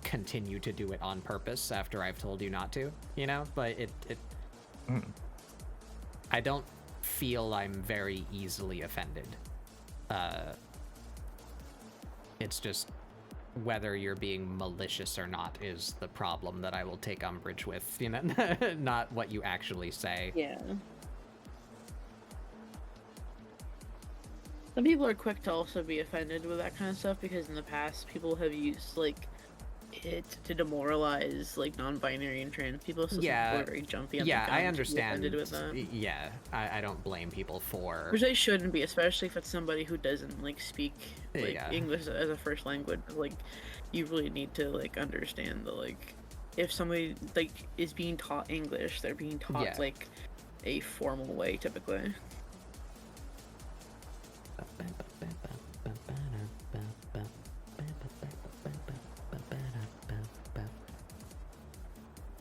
Speaker 1: continue to do it on purpose after I've told you not to, you know? But I don't feel I'm very easily offended. It's just whether you're being malicious or not is the problem that I will take umbrage with, you know? Not what you actually say.
Speaker 2: Yeah. Some people are quick to also be offended with that kind of stuff because in the past people have used like it to demoralize like non-binary and trans people. So
Speaker 1: Yeah,
Speaker 2: some people are very jumpy on
Speaker 1: yeah,
Speaker 2: the gun
Speaker 1: I
Speaker 2: to be
Speaker 1: understand.
Speaker 2: offended with that.
Speaker 1: Yeah, I don't blame people for.
Speaker 2: Which they shouldn't be, especially if it's somebody who doesn't like speak like
Speaker 1: Yeah.
Speaker 2: English as a first language. Like, you really need to like understand the like, if somebody like is being taught English, they're being taught
Speaker 1: Yeah.
Speaker 2: like a formal way typically.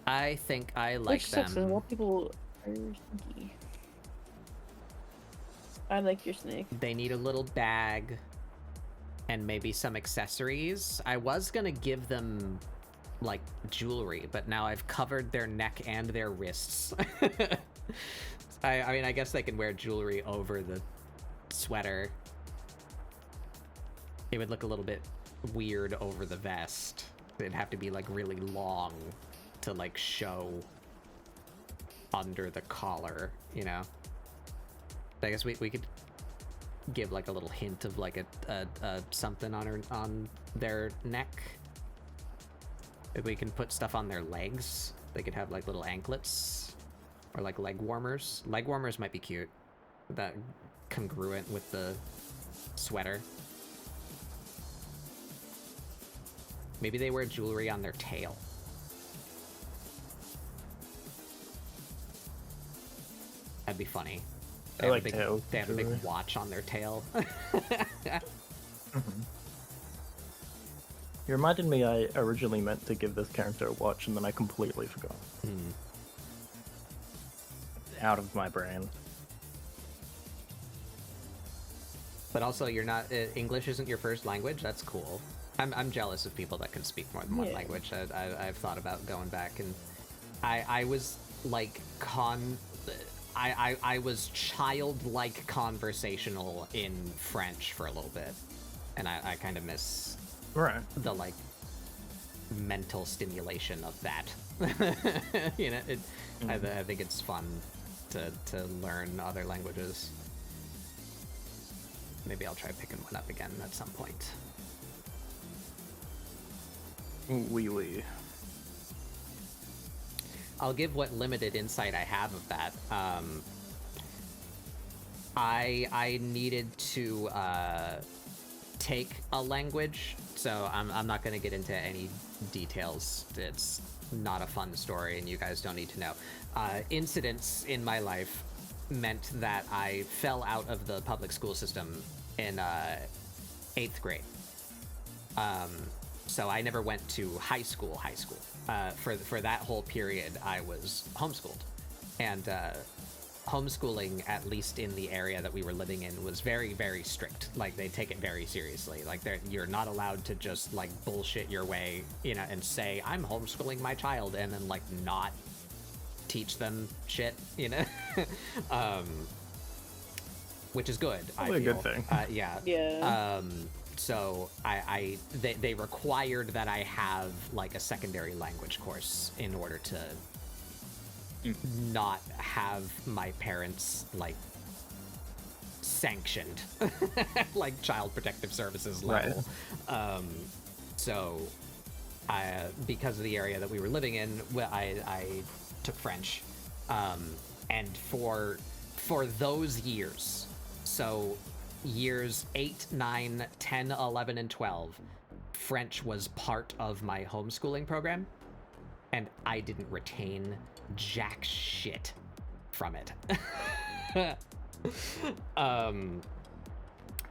Speaker 1: I think I like
Speaker 2: Which sucks,
Speaker 1: them.
Speaker 2: a lot of people are sneaky. I like your snake.
Speaker 1: They need a little bag and maybe some accessories. I was gonna give them like jewelry, but now I've covered their neck and their wrists. I mean, I guess they can wear jewelry over the sweater. It would look a little bit weird over the vest. It'd have to be like really long to like show under the collar, you know? I guess we could give like a little hint of like a something on their neck. If we can put stuff on their legs, they could have like little anklets or like leg warmers. Leg warmers might be cute. That congruent with the sweater. Maybe they wear jewelry on their tail. That'd be funny.
Speaker 3: I like tail
Speaker 1: They have a
Speaker 3: jewelry.
Speaker 1: big watch on their tail.
Speaker 3: You reminded me I originally meant to give this character a watch and then I completely forgot. Out of my brain.
Speaker 1: But also, you're not English isn't your first language. That's cool. I'm jealous of people that can speak more than one
Speaker 2: Yeah.
Speaker 1: language. I've thought about going back, and I was like I was childlike conversational in French for a little bit, and I kind of miss
Speaker 3: Right.
Speaker 1: the like mental stimulation of that. You know, I think it's fun to learn other languages. Maybe I'll try picking one up again at some point.
Speaker 3: Wee.
Speaker 1: I'll give what limited insight I have of that. I needed to take a language, so I'm not going to get into any details. It's not a fun story, and you guys don't need to know. Incidents in my life meant that I fell out of the public school system in 8th grade. So I never went to high school. For that whole period, I was homeschooled. And homeschooling, at least in the area that we were living in, was very, very strict. Like, they take it very seriously. Like, you're not allowed to just, like, bullshit your way, you know, and say, I'm homeschooling my child, and then, like, not teach them shit, you know? Which is good,
Speaker 3: Probably
Speaker 1: I
Speaker 3: a
Speaker 1: feel.
Speaker 3: good thing.
Speaker 1: Yeah.
Speaker 2: Yeah.
Speaker 1: So they required that I have like a secondary language course in order to not have my parents like sanctioned like Child Protective Services level.
Speaker 3: Right.
Speaker 1: So because of the area that we were living in, I took French, and for those years, so years 8, 9, 10, 11, and 12, French was part of my homeschooling program, and I didn't retain jack shit from it.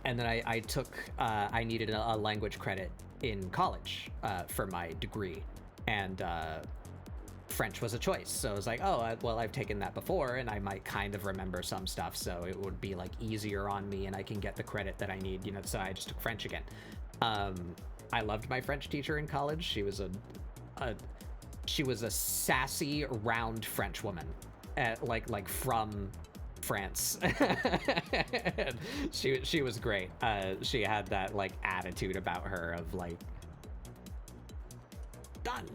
Speaker 1: And then I took, I needed a language credit in college for my degree, and French was a choice. So I was like, oh, well, I've taken that before, and I might kind of remember some stuff, so it would be like easier on me, and I can get the credit that I need, you know. So I just took French again. I loved my French teacher in college. She was a sassy, round French woman, like from France. she was great. She had that like attitude about her of like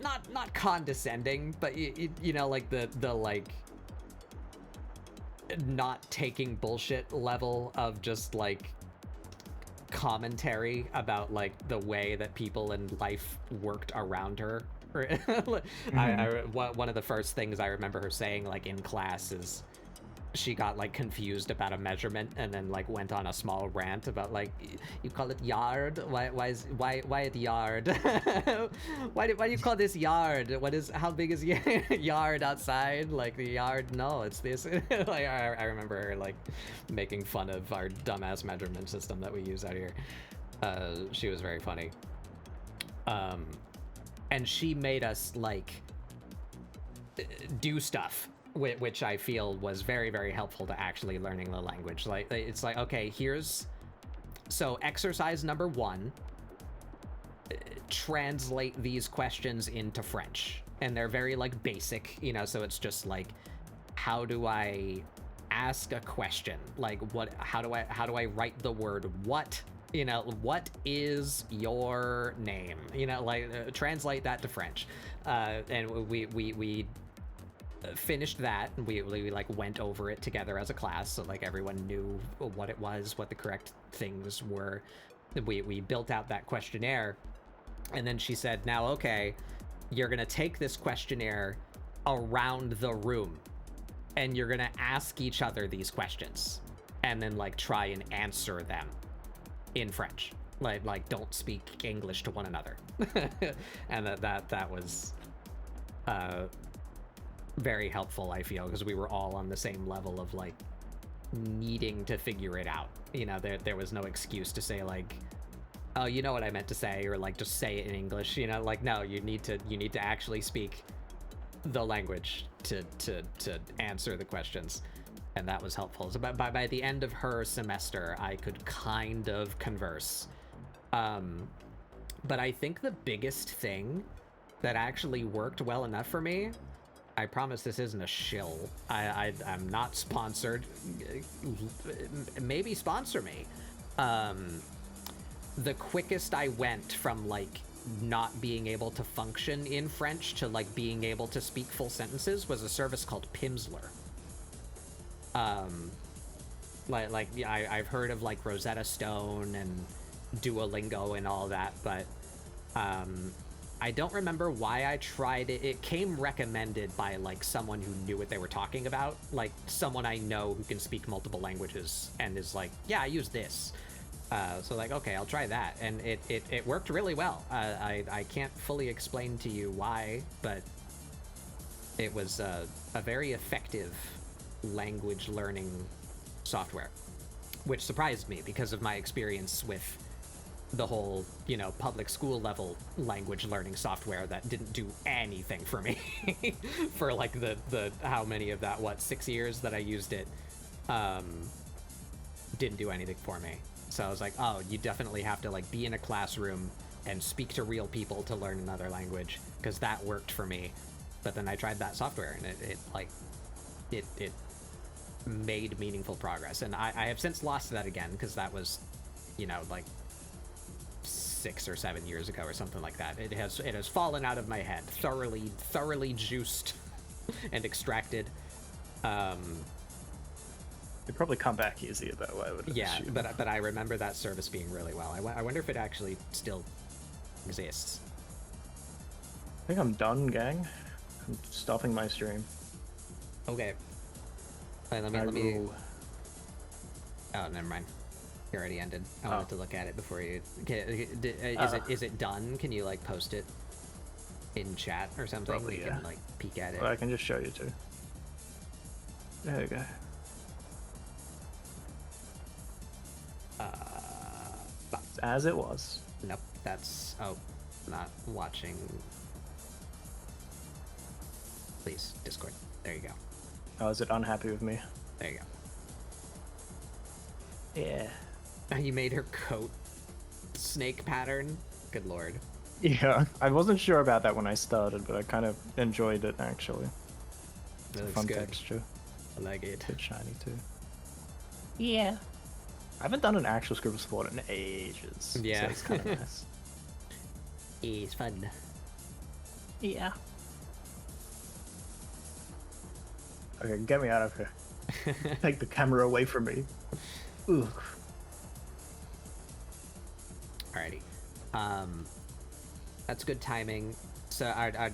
Speaker 1: not condescending, but you know, like the like not taking bullshit level of just like commentary about like the way that people in life worked around her. One of the first things I remember her saying like in class is she got like confused about a measurement and then like went on a small rant about like, you call it yard? Why it yard? why do you call this yard? How big is yard outside? Like the yard? No, it's this. Like I remember her like making fun of our dumbass measurement system that we use out here. She was very funny. And she made us like do stuff, which I feel was very, very helpful to actually learning the language. Like, it's like, okay, so exercise number 1, translate these questions into French. And they're very like basic, you know, so it's just like, how do I ask a question? Like how do I write the word what? You know, what is your name? You know, like translate that to French. And we finished that, and we like went over it together as a class, so like everyone knew what it was, what the correct things were. We built out that questionnaire, and then she said, now okay, you're gonna take this questionnaire around the room and you're gonna ask each other these questions and then like try and answer them in French. Like don't speak English to one another. And that was very helpful, I feel, because we were all on the same level of like needing to figure it out. You know, there was no excuse to say like, oh, you know what I meant to say, or like just say it in English. You know, like no, you need to actually speak the language to answer the questions. And that was helpful. So by the end of her semester, I could kind of converse. But I think the biggest thing that actually worked well enough for me, I promise this isn't a shill. I'm not sponsored. Maybe sponsor me. The quickest I went from like not being able to function in French to like being able to speak full sentences was a service called Pimsleur. I've heard of like Rosetta Stone and Duolingo and all that, but I don't remember why I tried it. It came recommended by like someone who knew what they were talking about, like someone I know who can speak multiple languages and is like, yeah, I use this. So like, okay, I'll try that. And it worked really well. I can't fully explain to you why, but it was a very effective language learning software, which surprised me because of my experience with the whole, you know, public school level language learning software that didn't do anything for me for like the how many of that, 6 years that I used it, didn't do anything for me. So I was like, oh, you definitely have to like be in a classroom and speak to real people to learn another language, because that worked for me. But then I tried that software and it made meaningful progress. And I have since lost that again, because that was, you know, like 6 or 7 years ago or something like that. It has fallen out of my head, thoroughly juiced and extracted.
Speaker 3: It'd probably come back easier though, I would assume. But
Speaker 1: I remember that service being really well. I wonder if it actually still exists.
Speaker 3: think I'm done, gang. I'm stopping my stream.
Speaker 1: Okay. Wait, let me. Oh, never mind. You already ended. I wanted to look at it before you. Okay, is it done? Can you like post it in chat or something?
Speaker 3: Probably,
Speaker 1: you
Speaker 3: yeah.
Speaker 1: can like peek at it.
Speaker 3: Well, I can just show you too. There you go. As it was.
Speaker 1: Nope. That's not watching. Please, Discord. There you go.
Speaker 3: Oh, is it unhappy with me?
Speaker 1: There you go.
Speaker 3: Yeah.
Speaker 1: You made her coat snake pattern. Good lord.
Speaker 3: Yeah, I wasn't sure about that when I started, but I kind of enjoyed it actually. It's a
Speaker 1: looks
Speaker 3: fun
Speaker 1: good.
Speaker 3: texture.
Speaker 1: I like it.
Speaker 3: It's shiny too. Yeah. I haven't done an actual ScribbleSupport in ages.
Speaker 1: Yeah.
Speaker 3: So it's kind of nice.
Speaker 1: It's fun.
Speaker 3: Yeah. Okay, get me out of here. Take the camera away from me. Ugh.
Speaker 1: Alrighty. That's good timing. So,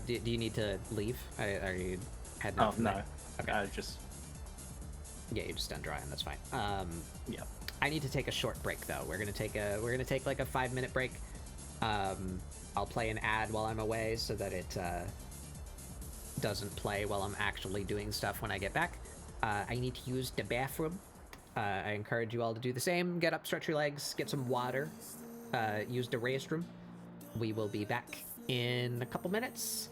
Speaker 1: do you need to leave? Are you heading out?
Speaker 3: Oh, no.
Speaker 1: There? Okay.
Speaker 3: I just...
Speaker 1: Yeah, you're just done drying. That's fine.
Speaker 3: Yeah.
Speaker 1: I need to take a short break though. We're gonna take like a 5-minute break. I'll play an ad while I'm away so that it doesn't play while I'm actually doing stuff when I get back. I need to use the bathroom. I encourage you all to do the same. Get up, stretch your legs, get some water, use the restroom. We will be back in a couple minutes,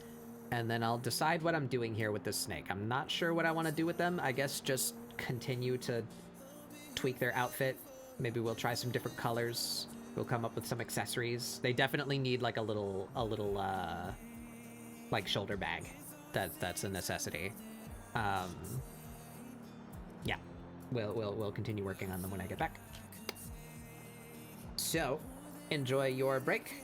Speaker 1: and then I'll decide what I'm doing here with this snake. I'm not sure what I want to do with them. I guess just continue to tweak their outfit. Maybe we'll try some different colors. We'll come up with some accessories. They definitely need like a little like shoulder bag. That's a necessity. Yeah, we'll continue working on them when I get back. So, enjoy your break,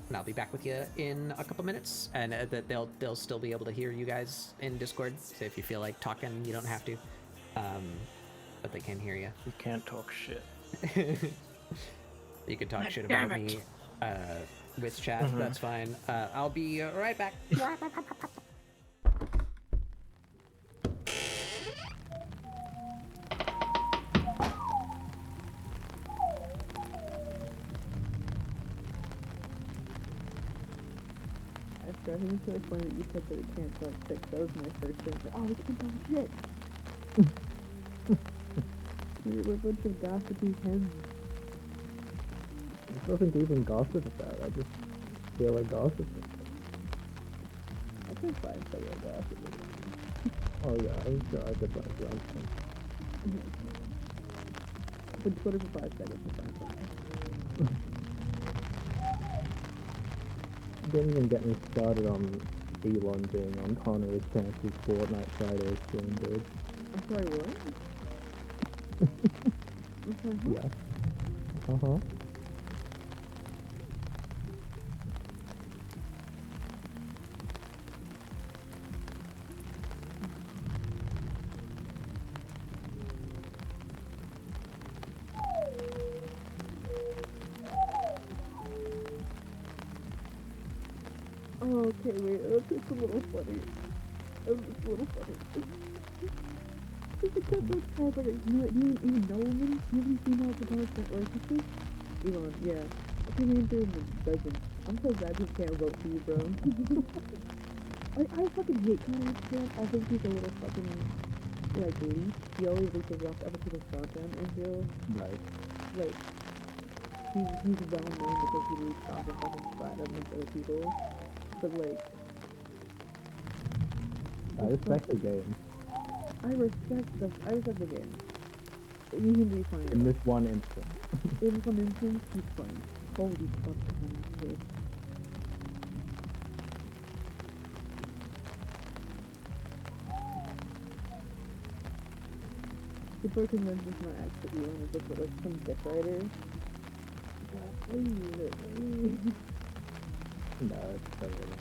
Speaker 1: and I'll be back with you in a couple minutes. And they'll still be able to hear you guys in Discord. So if you feel like talking, you don't have to. But they can hear you.
Speaker 3: You can't talk shit.
Speaker 1: You can talk shit about me with chat. That's fine. I'll be right back.
Speaker 2: I think it's really funny that you said that it can't talk six. That was my first thing. Oh, it can talk shit. We're a bunch of gossipy hens.
Speaker 3: There's nothing to even gossip about. I just feel like gossiping.
Speaker 2: I can find someone gossiping.
Speaker 3: Oh yeah, I'm sure I could find something.
Speaker 2: I've been Twitter for 5 seconds to find something.
Speaker 3: Didn't even get me started on Elon being on Connor's chances Fortnite Friday stream, dude.
Speaker 2: I'm sorry, what?
Speaker 3: Yeah. Uh-huh.
Speaker 2: Oh, okay, wait, it's a little funny. It's a little funny. It's a couple of like, do you even know women? Do you even female guitars that like this? Elon, yeah. I think he did doesn't. I'm so glad he can't vote for you, bro. I fucking hate Connor Trump. I think he's a little fucking, like, leech. He always leeches off other people's content and feel like, he's well known because he leaks off of fucking flat on other people. But like,
Speaker 3: I respect the game.
Speaker 2: I respect the game. You can be fine.
Speaker 3: In this one instance.
Speaker 2: In some instance, he's fine. Holy fuck, man. People are convinced it's not actually Elon, it's just like some dick writer.
Speaker 3: No, it's totally.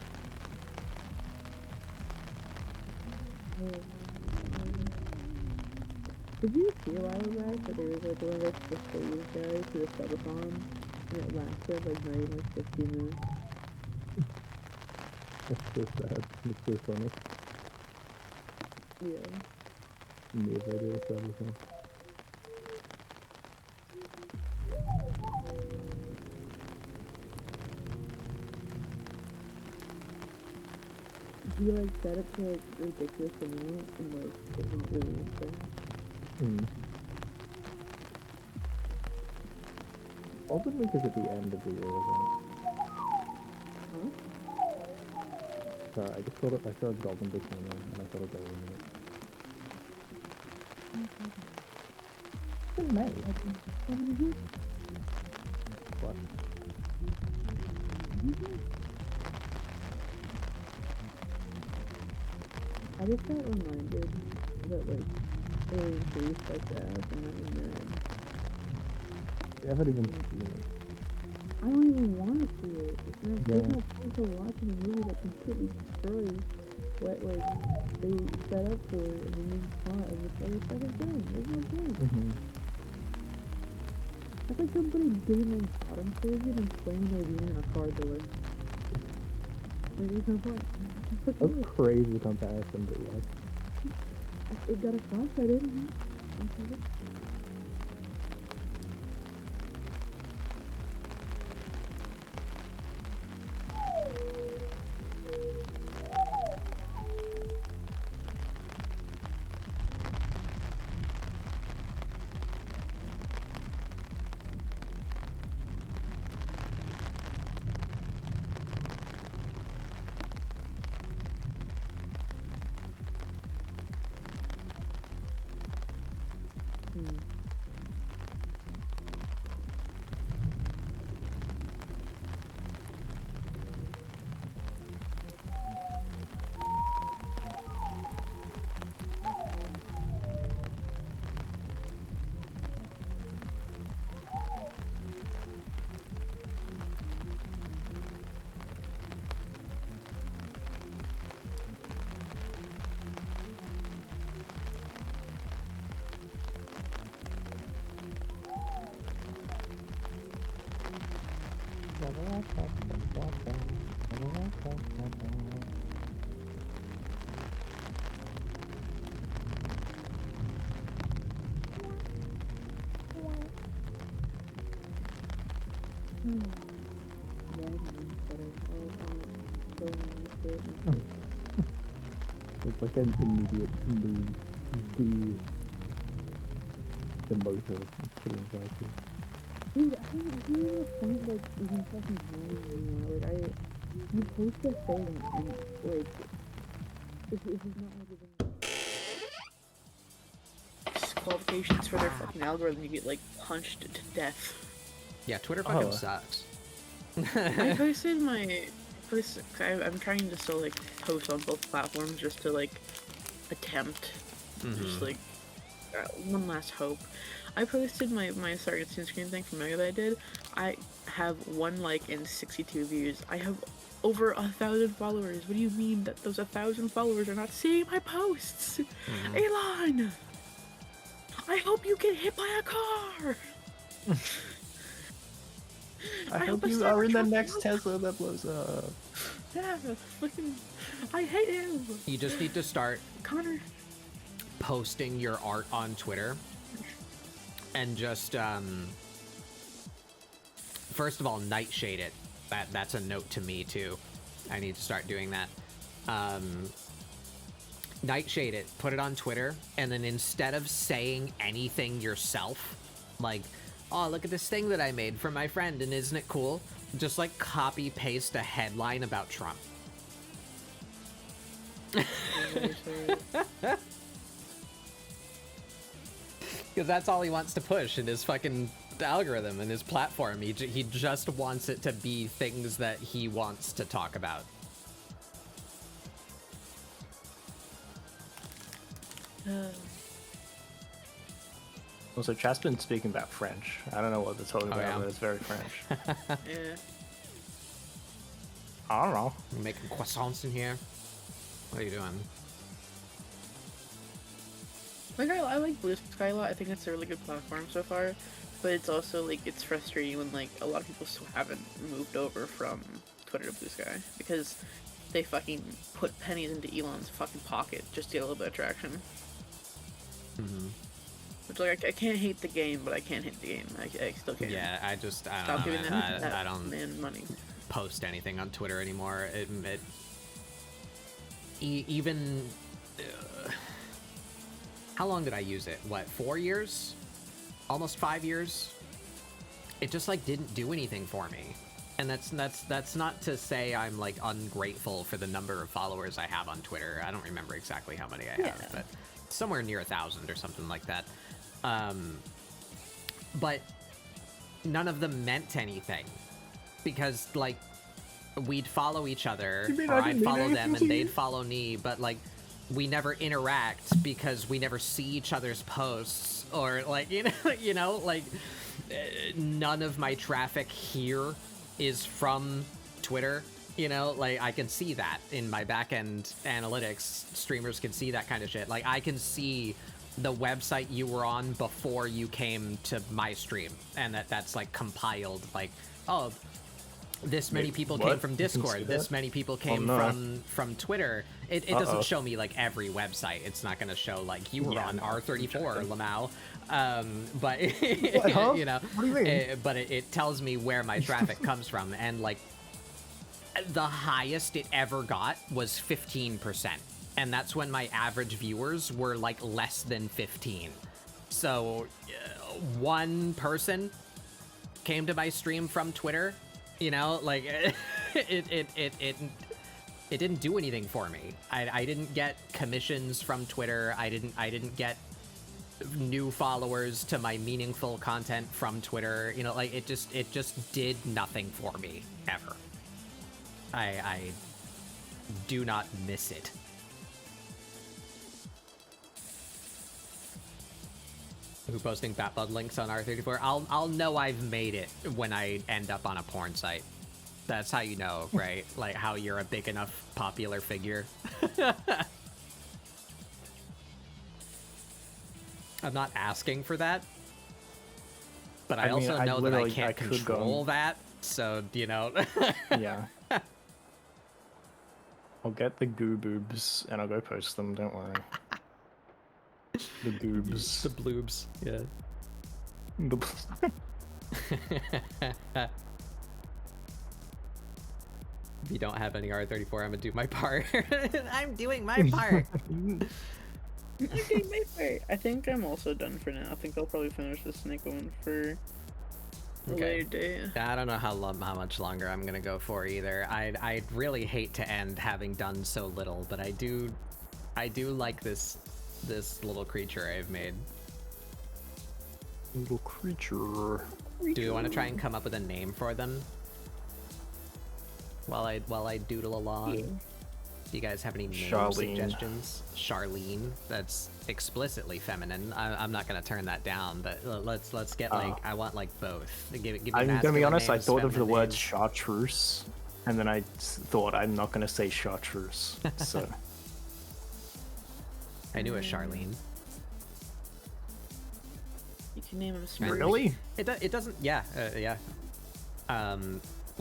Speaker 2: Did you see a while back that there was like one of those displays guys who was subathon and it lasted like not even like 15 minutes?
Speaker 7: It's so sad. It's so funny.
Speaker 2: Yeah.
Speaker 7: Never do this everything.
Speaker 2: You like set it to like ridiculous amount and like it's not really insane.
Speaker 7: Open Week is at the end of the year, isn't it? Sorry, I just thought I saw Golden Book and I thought I'd go in it. It's in May. What?
Speaker 2: I just got reminded that like they increased like the ads and I'm mad.
Speaker 7: You haven't even seen it.
Speaker 2: I don't even want to see it. There's no point to watching a movie that completely destroys what like they set up for in the main plot of the other second film. There's no point. That's like somebody doing like bottom surgeon and slamming their wiener in a car door. Like, there's no point.
Speaker 7: That's a crazy comparison, but yeah.
Speaker 2: It got a flashlight in.
Speaker 7: It's like an immediate move. The motor. It's pretty impressive.
Speaker 2: Dude, I don't know a point like even fucking time anymore. Like you post a thing and like if it's not like disqualifications for their fucking algorithm, you get like punched to death.
Speaker 1: Yeah, Twitter fucking sucks.
Speaker 2: I posted my I'm trying to still like post on both platforms just to like attempt just like one last hope. I posted my Stargate Scene Screen thing from Mega that I did. I have 1 like and 62 views. I have over 1,000 followers. What do you mean that those 1,000 followers are not seeing my posts? Elon! I hope you get hit by a car!
Speaker 3: I hope you are in the next Tesla that blows up.
Speaker 2: Yeah, fucking, I hate him.
Speaker 1: You just need to start
Speaker 2: Connor
Speaker 1: posting your art on Twitter and just first of all nightshade it. That's a note to me too. I need to start doing that. Nightshade it, put it on Twitter, and then instead of saying anything yourself, like, oh, look at this thing that I made for my friend and isn't it cool? Just like copy paste a headline about Trump. Because that's all he wants to push in his fucking algorithm and his platform. He just wants it to be things that he wants to talk about.
Speaker 3: Also, chat's been speaking about French. I don't know what they're talking about,
Speaker 1: yeah.
Speaker 3: but it's very French.
Speaker 2: Yeah.
Speaker 3: I don't know.
Speaker 1: You making croissants in here? What are you doing?
Speaker 2: Like I like Blue Sky a lot. I think it's a really good platform so far, but it's also like it's frustrating when like a lot of people still haven't moved over from Twitter to Blue Sky because they fucking put pennies into Elon's fucking pocket just to get a little bit of traction.
Speaker 1: Mm-hmm.
Speaker 2: Which, like, I can't hate the game, but I can't hate the game. I still can't.
Speaker 1: Yeah, I don't
Speaker 2: Stop
Speaker 1: know,
Speaker 2: giving
Speaker 1: man.
Speaker 2: them
Speaker 1: I don't
Speaker 2: man money.
Speaker 1: post anything on Twitter anymore. Even how long did I use it? What, 4 years? Almost 5 years? It just like didn't do anything for me. And that's not to say I'm like ungrateful for the number of followers I have on Twitter. I don't remember exactly how many I have, but somewhere near 1,000 or something like that. But none of them meant anything because like we'd follow each other, or I'd follow them and they'd follow me, but like we never interact because we never see each other's posts, or like you know, like none of my traffic here is from Twitter. You know, like I can see that in my backend analytics. Streamers can see that kind of shit. Like I can see the website you were on before you came to my stream, and that's like compiled. Like, oh, this many people came from Discord. This many people came from Twitter. It doesn't show me like every website. It's not going to show like you were on R34, Lamau. But you know,
Speaker 3: what do you mean?
Speaker 1: But it tells me where my traffic comes from, and like the highest it ever got was 15%, and that's when my average viewers were like less than 15. So one person came to my stream from Twitter. You know, like it didn't do anything for me. I didn't get commissions from Twitter. I didn't get new followers to my meaningful content from Twitter. You know, like it just did nothing for me ever. I do not miss it. Who posting Batbud links on R34? I'll know I've made it when I end up on a porn site. That's how you know, right? Like how you're a big enough popular figure. I'm not asking for that, but I also know that I can't control that. So you know.
Speaker 3: Yeah. I'll get the goo boobs and I'll go post them. Don't worry. The goobs.
Speaker 1: The bloobs, yeah. If you don't have any R34, I'm gonna do my part. I'm doing my part.
Speaker 2: Okay, my part. I think I'm also done for now. I think I'll probably finish the snake one for a later day.
Speaker 1: I don't know how much longer I'm gonna go for either. I'd really hate to end having done so little, but I do like this little creature I've made.
Speaker 3: Little creature.
Speaker 1: Do you want to try and come up with a name for them while I doodle along? Yeah. Do you guys have any name suggestions? Charlene. That's explicitly feminine. I'm not gonna turn that down, but let's get like I want like both. Give me
Speaker 3: I'm gonna be honest.
Speaker 1: Names,
Speaker 3: I thought of the word
Speaker 1: names.
Speaker 3: chartreuse, and then I thought I'm not gonna say chartreuse. So
Speaker 1: I knew a Charlene.
Speaker 2: You can name him Spruce.
Speaker 3: really?
Speaker 1: It doesn't. Yeah, yeah.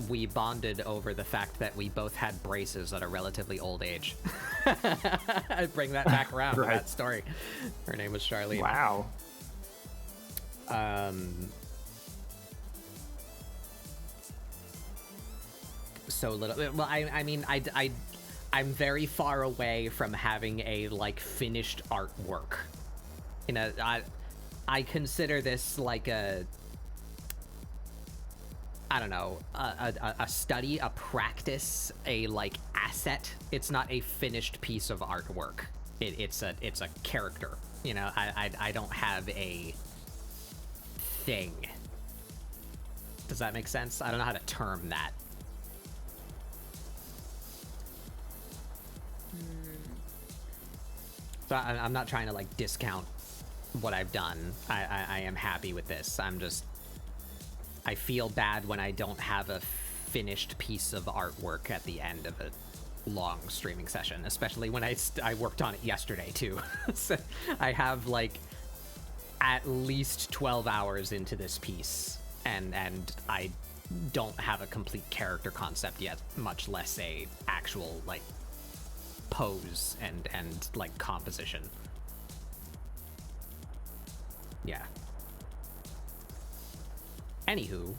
Speaker 1: We bonded over the fact that we both had braces at a relatively old age. I bring that back around to that story. Her name was Charlene.
Speaker 3: Wow.
Speaker 1: So little. Well, I mean, I'm very far away from having a like finished artwork. You know, I consider this like I don't know, a study, a practice, a like asset. It's not a finished piece of artwork. It's a character. You know, I don't have a thing. Does that make sense? I don't know how to term that. So I'm not trying to like discount what I've done. I am happy with this. I feel bad when I don't have a finished piece of artwork at the end of a long streaming session, especially when I worked on it yesterday too. So I have like at least 12 hours into this piece, and I don't have a complete character concept yet, much less a actual like pose and like composition. Yeah. Anywho.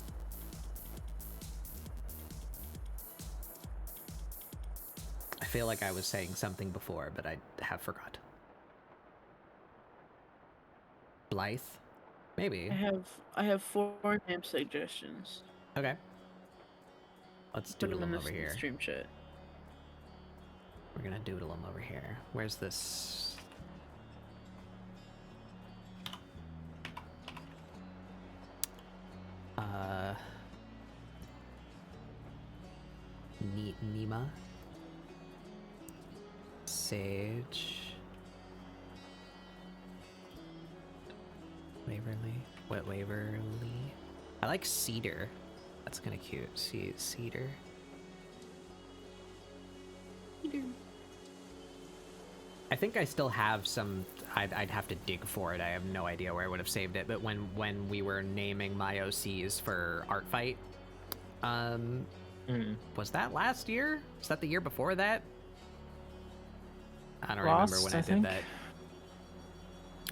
Speaker 1: I feel like I was saying something before, but I have forgot. Blythe? Maybe.
Speaker 2: I have 4 name suggestions.
Speaker 1: Okay. Let's
Speaker 2: Put
Speaker 1: doodle
Speaker 2: them in
Speaker 1: them
Speaker 2: the
Speaker 1: over here.
Speaker 2: stream chat.
Speaker 1: We're gonna doodle them over here. Where's this? Nima. Sage. Waverly. What Waverly? I like Cedar. That's kind of cute. See, Cedar. I think I still have some. I'd have to dig for it. I have no idea where I would have saved it. But when we were naming my OCs for Art Fight, was that last year? Was that the year before that? I don't remember when I did that.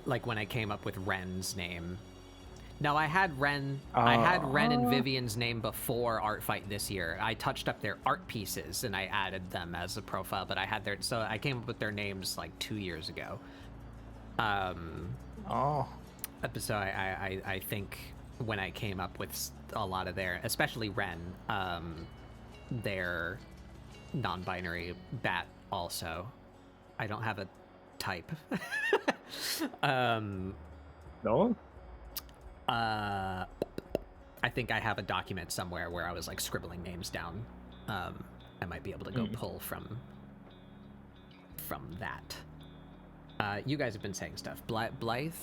Speaker 1: Like when I came up with Ren's name. No, I had Ren. I had Ren and Vivian's name before Art Fight this year. I touched up their art pieces and I added them as a profile, but I had their. So I came up with their names like 2 years ago. So I think when I came up with a lot of their, especially Ren, their non-binary bat also. I don't have a type.
Speaker 3: No?
Speaker 1: I think I have a document somewhere where I was like scribbling names down. I might be able to go pull from that. You guys have been saying stuff. Blythe.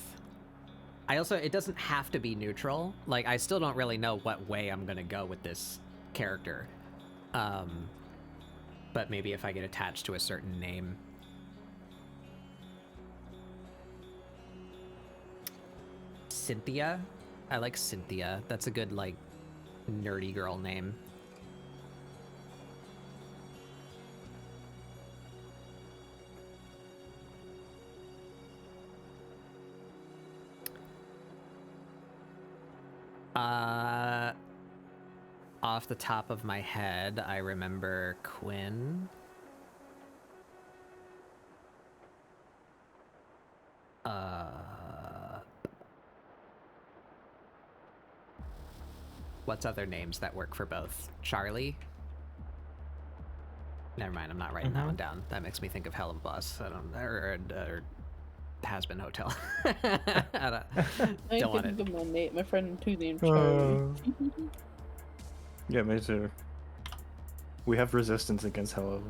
Speaker 1: I also, it doesn't have to be neutral. Like, I still don't really know what way I'm gonna go with this character. But maybe if I get attached to a certain name. Cynthia. I like Cynthia. That's a good, like, nerdy girl name. Off the top of my head, I remember Quinn. What's other names that work for both? Charlie? Never mind, I'm not writing that one down. That makes me think of Hell of a Boss. I don't, or Has-Been Hotel. I don't want it.
Speaker 2: Think of my friend who's named Charlie.
Speaker 3: Yeah, me too. We have resistance against Hello.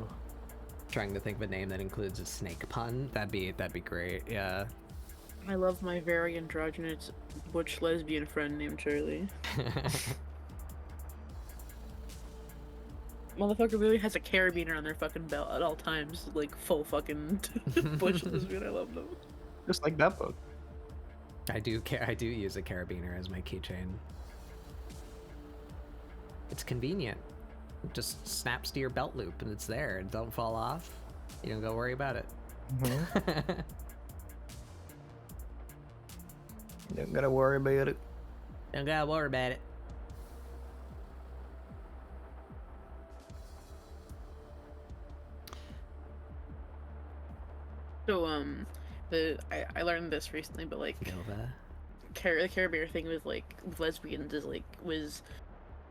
Speaker 1: Trying to think of a name that includes a snake pun. That'd be great. Yeah.
Speaker 2: I love my very androgynous butch lesbian friend named Charlie. Motherfucker really has a carabiner on their fucking belt at all times, like full fucking butch lesbian. I love them.
Speaker 3: Just like that book.
Speaker 1: I do use a carabiner as my keychain. It's convenient. It just snaps to your belt loop and it's there. It don't fall off. You don't go worry about it.
Speaker 3: Don't gotta worry about it.
Speaker 1: Don't gotta worry about it.
Speaker 2: So I learned this recently, but like
Speaker 1: Nova.
Speaker 2: the carabiner thing with like with lesbians is like was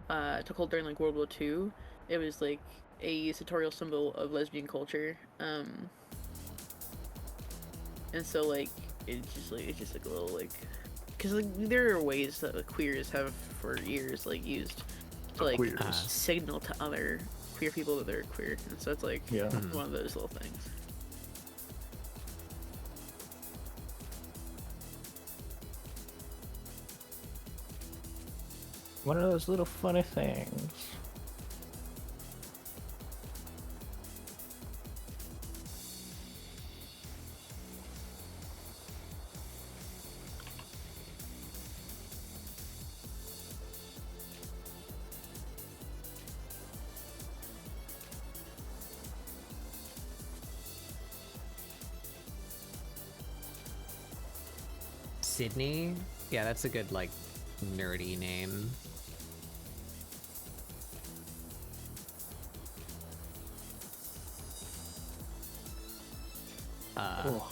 Speaker 2: took hold during like World War II. It was like a sartorial symbol of lesbian culture. And so like it's just like a little like, because like there are ways that like, queers have for years like used to like signal to other queer people that they're queer, and so it's like one of those little things.
Speaker 3: One of those little funny things.
Speaker 1: Sydney? Yeah, that's a good, like, nerdy name.
Speaker 3: Oh.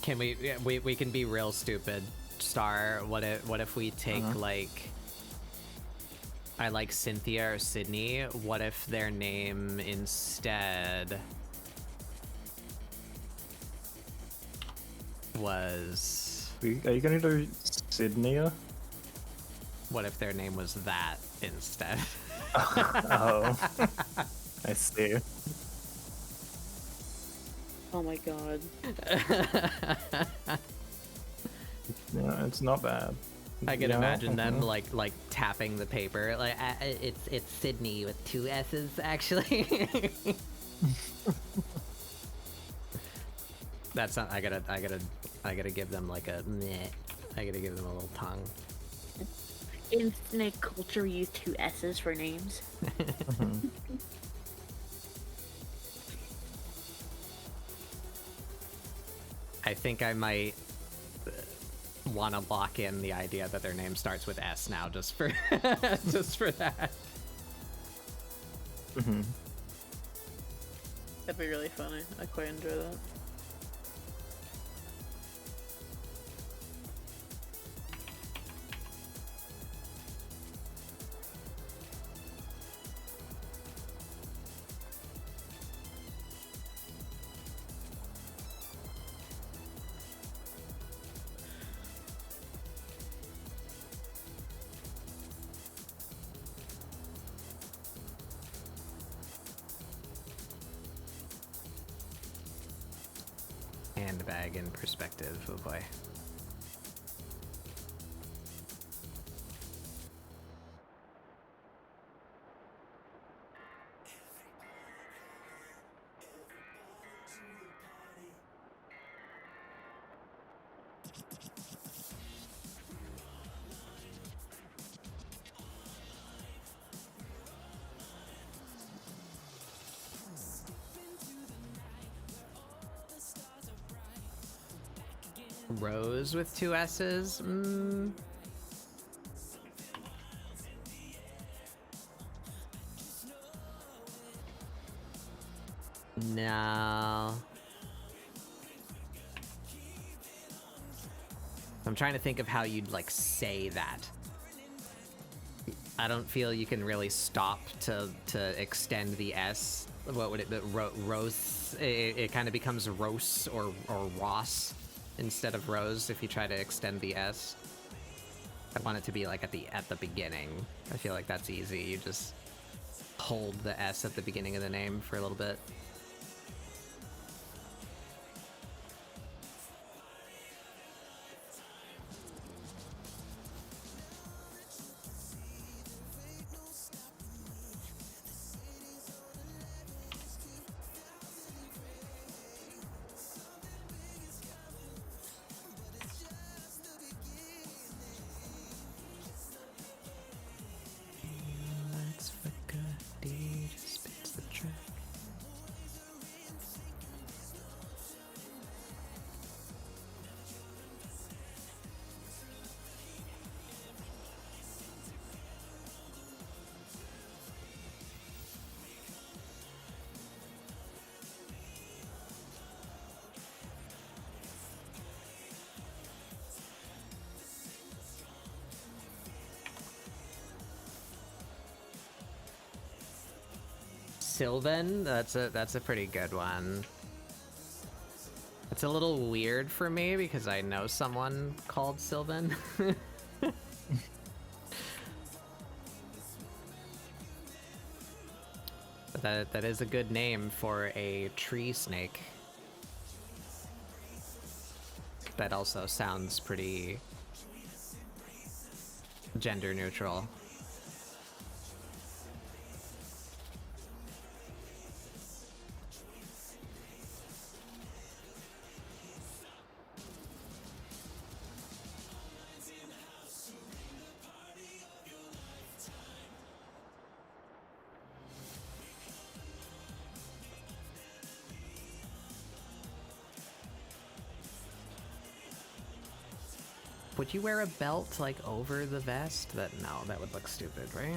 Speaker 1: Can we can be real stupid, Star. What if we take like, I like Cynthia or Sydney. What if their name instead was,
Speaker 3: Are you gonna do Sydney?
Speaker 1: what if their name was that instead?
Speaker 3: Oh, I see.
Speaker 2: Oh my god.
Speaker 3: Yeah, it's not bad.
Speaker 1: I can
Speaker 3: Yeah,
Speaker 1: imagine them
Speaker 3: okay.
Speaker 1: like tapping the paper, like it's Sydney with 2 S's actually. That's not. I gotta give them like a meh. I gotta give them a little tongue.
Speaker 8: In snake culture, we use 2 S's for names.
Speaker 1: I think I might want to lock in the idea that their name starts with S now, just for just for that.
Speaker 2: That'd be really funny. I quite enjoy that.
Speaker 1: Handbag in perspective, oh boy. Rose with 2 S's? No. I'm trying to think of how you'd like say that. I don't feel you can really stop to extend the S. What would it be? Rose? It kind of becomes Rose or Ross instead of Rose if you try to extend the S. I want it to be like at the beginning. I feel like that's easy. You just hold the S at the beginning of the name for a little bit. Sylvan, that's a pretty good one. It's a little weird for me because I know someone called Sylvan. But that is a good name for a tree snake. That also sounds pretty gender neutral. Would you wear a belt, like, over the vest? No, that would look stupid, right?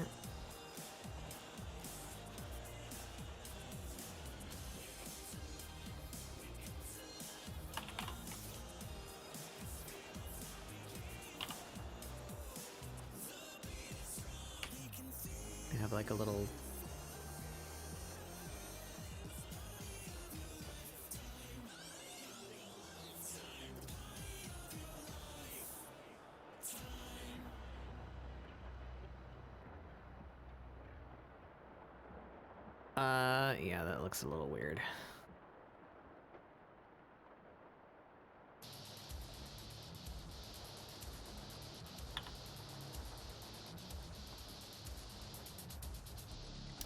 Speaker 1: They have, like, a little... yeah, that looks a little weird.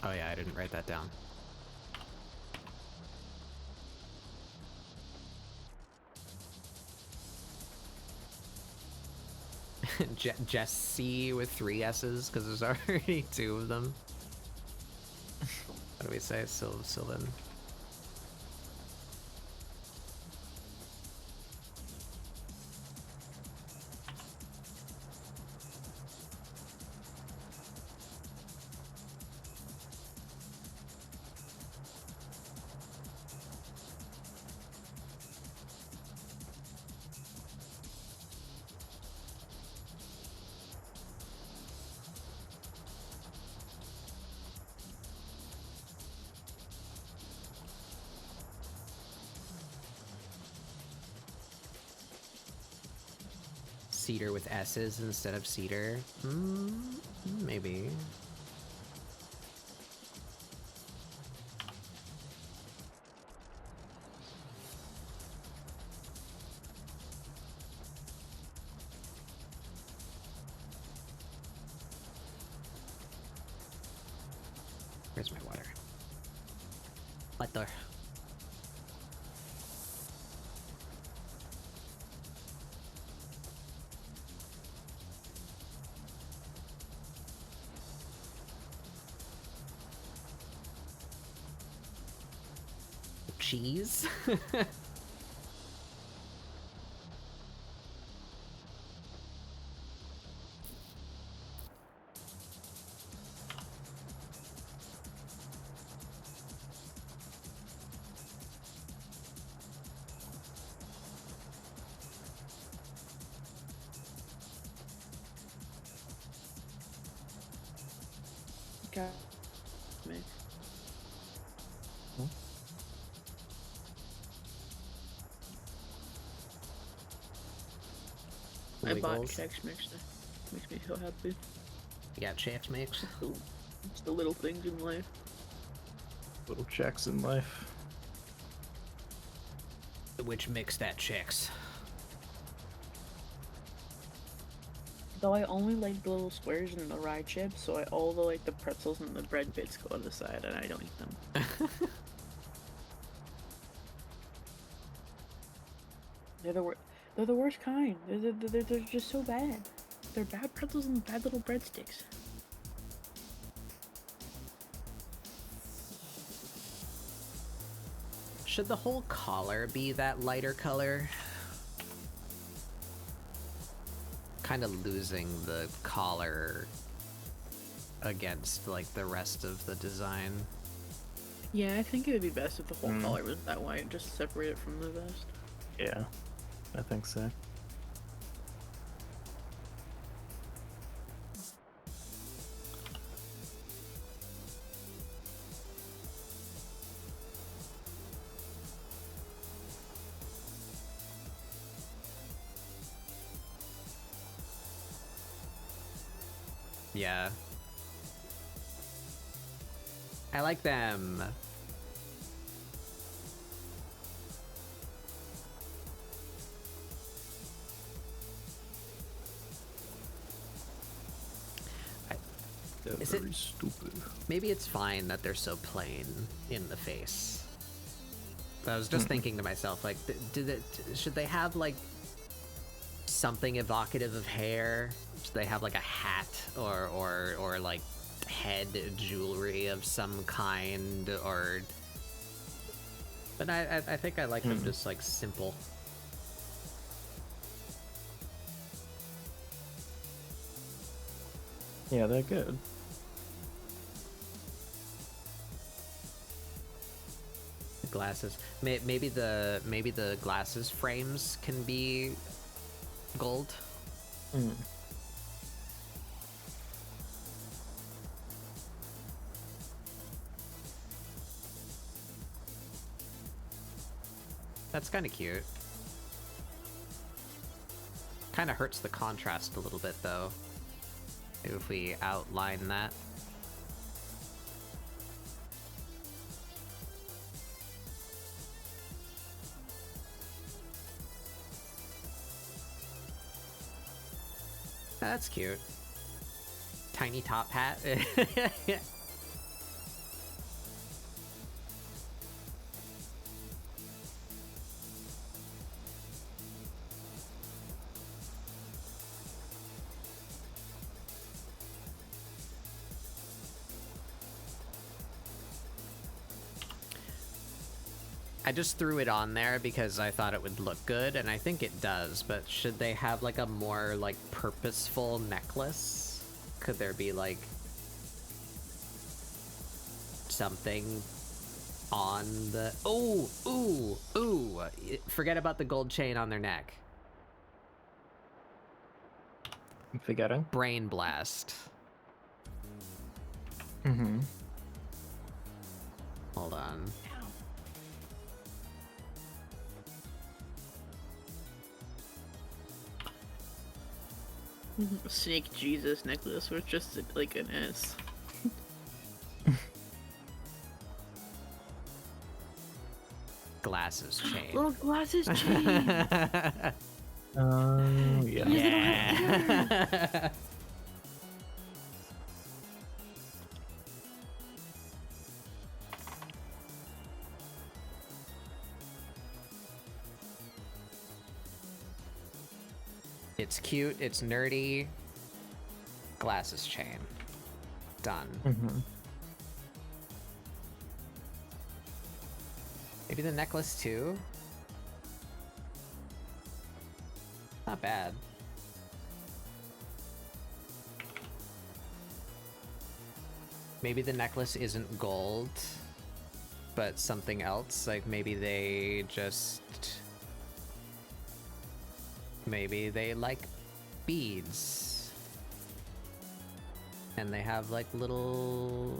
Speaker 1: Oh yeah, I didn't write that down. Jesse with 3 S's, because there's already 2 of them. What do we say? Sylvan. Cedar with S's instead of cedar. Maybe. Where's my water? Water. Cheese?
Speaker 2: Okay. Me. I bought
Speaker 1: Wiggles.
Speaker 2: Chex Mix. Makes me so happy.
Speaker 1: You got Chex Mix?
Speaker 2: It's the little things in life.
Speaker 3: Little checks in life.
Speaker 1: Which mix that Chex?
Speaker 2: Though I only like the little squares and the rye chips, so all the like the pretzels and the bread bits go on the side, and I don't eat them. They're the worst kind. They're just so bad. They're bad pretzels and bad little breadsticks.
Speaker 1: Should the whole collar be that lighter color? Kind of losing the collar against like the rest of the design.
Speaker 2: Yeah, I think it would be best if the whole collar was that white, just separate it from the vest.
Speaker 3: Yeah, I think so.
Speaker 1: Yeah. I like them. Is it
Speaker 3: stupid?
Speaker 1: Maybe it's fine that they're so plain in the face. But I was just thinking to myself, like, should they have like something evocative of hair? Should they have like a hat or like head jewelry of some kind? Or but I think I like them just like simple.
Speaker 3: Yeah, they're good.
Speaker 1: The glasses. Maybe the glasses frames can be gold.
Speaker 3: Mm.
Speaker 1: That's kind of cute. Kind of hurts the contrast a little bit, though. Maybe if we outline that. That's cute. Tiny top hat. I just threw it on there because I thought it would look good, and I think it does, but should they have, like, a more, like, purposeful necklace? Could there be, like, something on the... Oh! Ooh! Ooh! Forget about the gold chain on their neck.
Speaker 3: I'm forgetting.
Speaker 1: Brain blast.
Speaker 3: Mm-hmm.
Speaker 1: Hold on.
Speaker 2: Snake Jesus necklace with just like an S.
Speaker 1: Glasses chain.
Speaker 2: Little glasses chain.
Speaker 3: Yeah.
Speaker 1: Yeah. It's cute, it's nerdy. Glasses chain. Done.
Speaker 3: Mm-hmm.
Speaker 1: Maybe the necklace too? Not bad. Maybe the necklace isn't gold, but something else. Like maybe they just... Maybe they like beads. And they have like little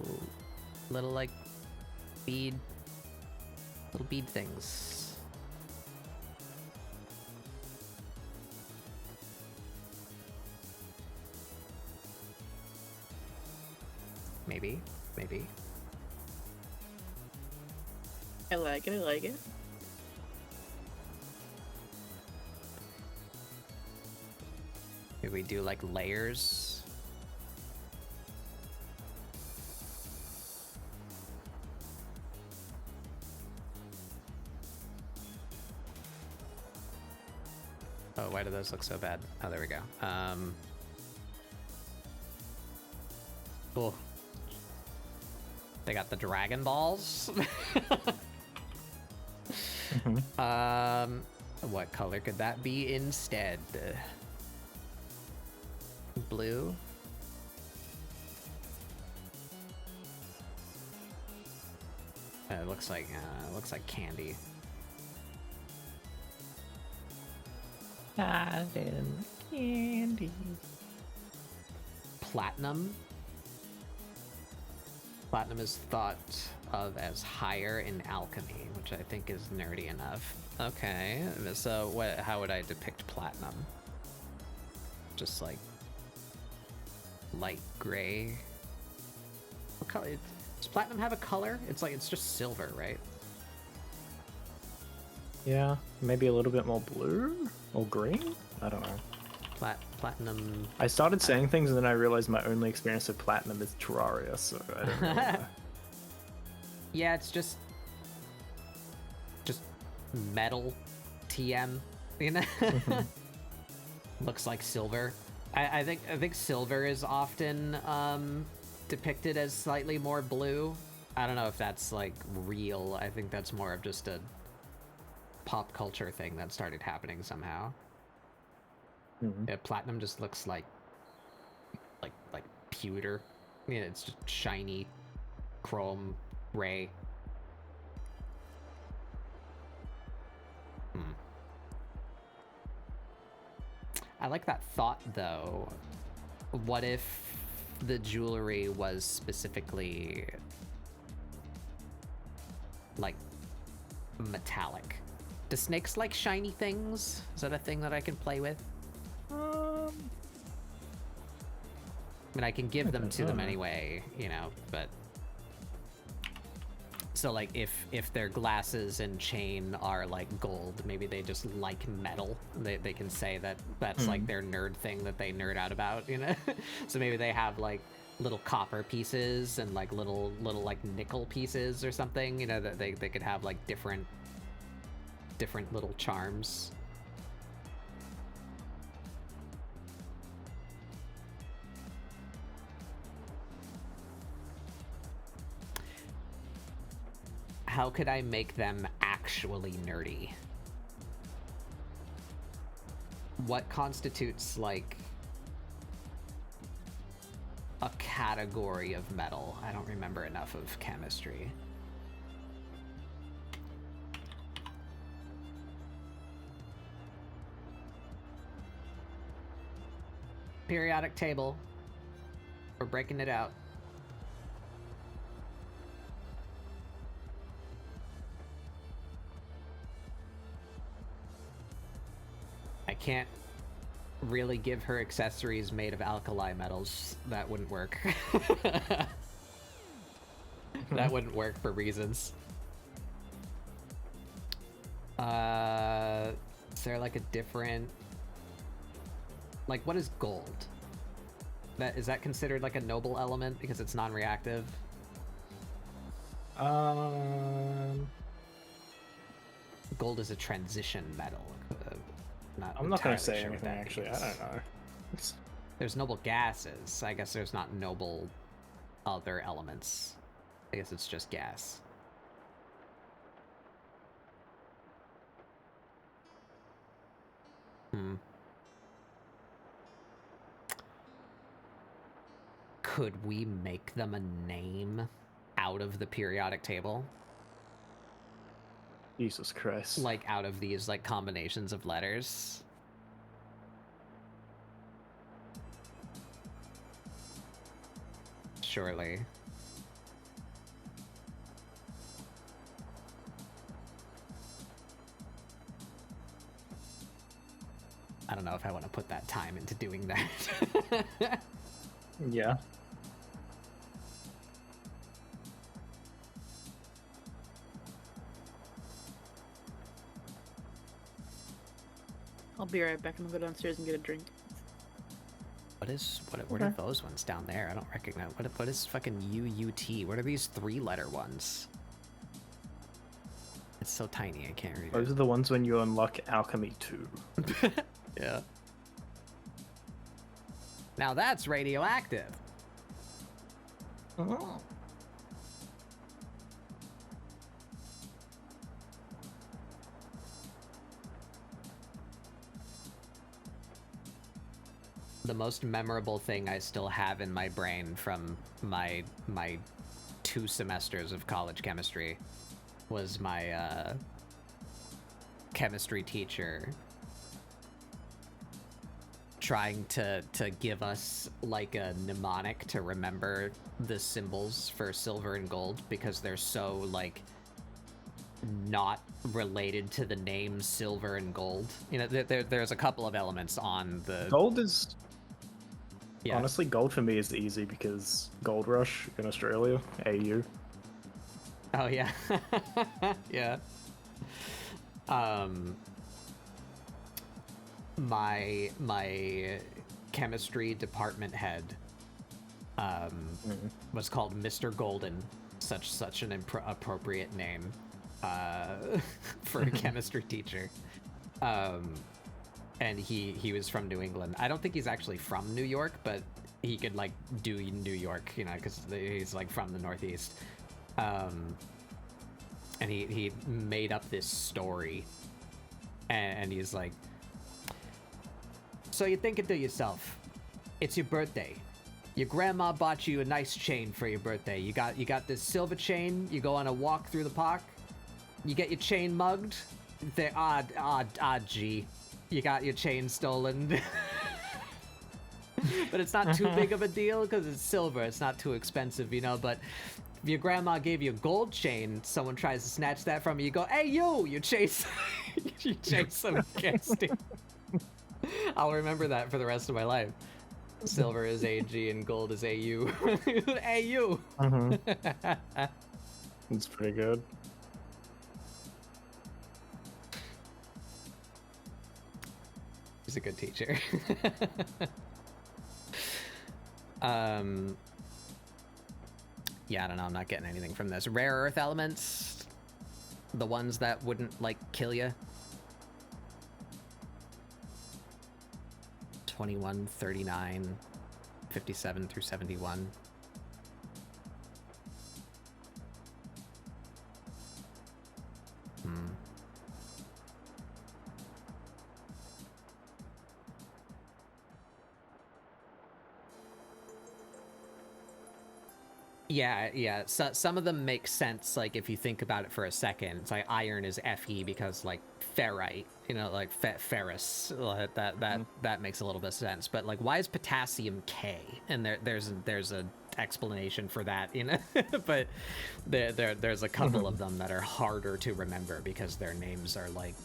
Speaker 1: like little bead things. Maybe.
Speaker 2: I like it, I like it.
Speaker 1: Maybe we do like layers. Oh, why do those look so bad? Oh, there we go. Oh. They got the Dragon Balls. What color could that be instead? Blue? It looks like candy.
Speaker 3: Cotton candy.
Speaker 1: Platinum? Platinum is thought of as higher in alchemy, which I think is nerdy enough. Okay, so how would I depict platinum? Just like light gray. What color? Does platinum have a color? It's just silver, right?
Speaker 3: Yeah, maybe a little bit more blue or green? I don't know.
Speaker 1: Platinum.
Speaker 3: I started saying things and then I realized my only experience of platinum is Terraria, so I don't know.
Speaker 1: Yeah, it's just metal TM, you know? Looks like silver. I think silver is often depicted as slightly more blue. I don't know if that's like real. I think that's more of just a pop culture thing that started happening somehow. Yeah, platinum just looks like pewter. Yeah, it's just shiny chrome ray. I like that thought, though. What if the jewelry was specifically, like, metallic? Do snakes like shiny things? Is that a thing that I can play with? I mean, I can give them to them anyway, you know, but... So, like, if their glasses and chain are, like, gold, maybe they just like metal. They can say that that's, like, their nerd thing that they nerd out about, you know? So maybe they have, like, little copper pieces and, like, little like, nickel pieces or something, you know, that they could have, like, different little charms. How could I make them actually nerdy? What constitutes, like, a category of metal? I don't remember enough of chemistry. Periodic table. We're breaking it out. I can't really give her accessories made of alkali metals. That wouldn't work. That wouldn't work for reasons. Is there like a different... Like, what is gold? Is that considered like a noble element because it's non-reactive? Gold is a transition metal.
Speaker 3: I'm not gonna say
Speaker 1: sure
Speaker 3: anything, actually. I don't know.
Speaker 1: There's noble gases. I guess there's not noble other elements. I guess it's just gas. Could we make them a name out of the periodic table?
Speaker 3: Jesus Christ.
Speaker 1: Like, out of these, like, combinations of letters? Surely. I don't know if I want to put that time into doing that.
Speaker 3: Yeah.
Speaker 2: I'll be right back. I'm gonna go downstairs and get a drink.
Speaker 1: What are those ones down there? I don't recognize. What is fucking UUT? What are these 3-letter ones? It's so tiny, I can't read it.
Speaker 3: Those are the ones when you unlock Alchemy 2.
Speaker 1: Yeah. Now that's radioactive.
Speaker 3: Oh.
Speaker 1: The most memorable thing I still have in my brain from my 2 semesters of college chemistry was my chemistry teacher trying to give us like a mnemonic to remember the symbols for silver and gold because they're so like not related to the name silver and gold. You know, there's a couple of elements on the
Speaker 3: Gold is...
Speaker 1: Yeah.
Speaker 3: Honestly, gold for me is easy because Gold Rush in Australia, AU.
Speaker 1: Oh yeah. Yeah. My chemistry department head was called Mr. Golden, such an appropriate name for a chemistry teacher. And he was from New England. I don't think he's actually from New York, but he could like do New York, you know, because he's like from the Northeast. And he made up this story, and he's like, so you're thinking to yourself, it's your birthday, Your grandma bought you a nice chain for your birthday. You got this silver chain. You go on a walk through the park. You get your chain mugged. They're gee. You got your chain stolen. But it's not too big of a deal because it's silver. It's not too expensive, you know, but if your grandma gave you a gold chain, someone tries to snatch that from you, you go, hey, you chase, you chase them casting. I'll remember that for the rest of my life. Silver is AG and gold is AU. AU!
Speaker 3: It's pretty good.
Speaker 1: He's a good teacher. Yeah, I don't know, I'm not getting anything from this. Rare earth elements, the ones that wouldn't, like, kill you. 21, 39, 57 through 71. Yeah, so, some of them make sense, like, if you think about it for a second. It's like iron is Fe because, like, ferrite, you know, like, ferrous. That makes a little bit of sense. But, like, why is potassium K? And there's a explanation for that, you know? But there's a couple of them that are harder to remember because their names are, like,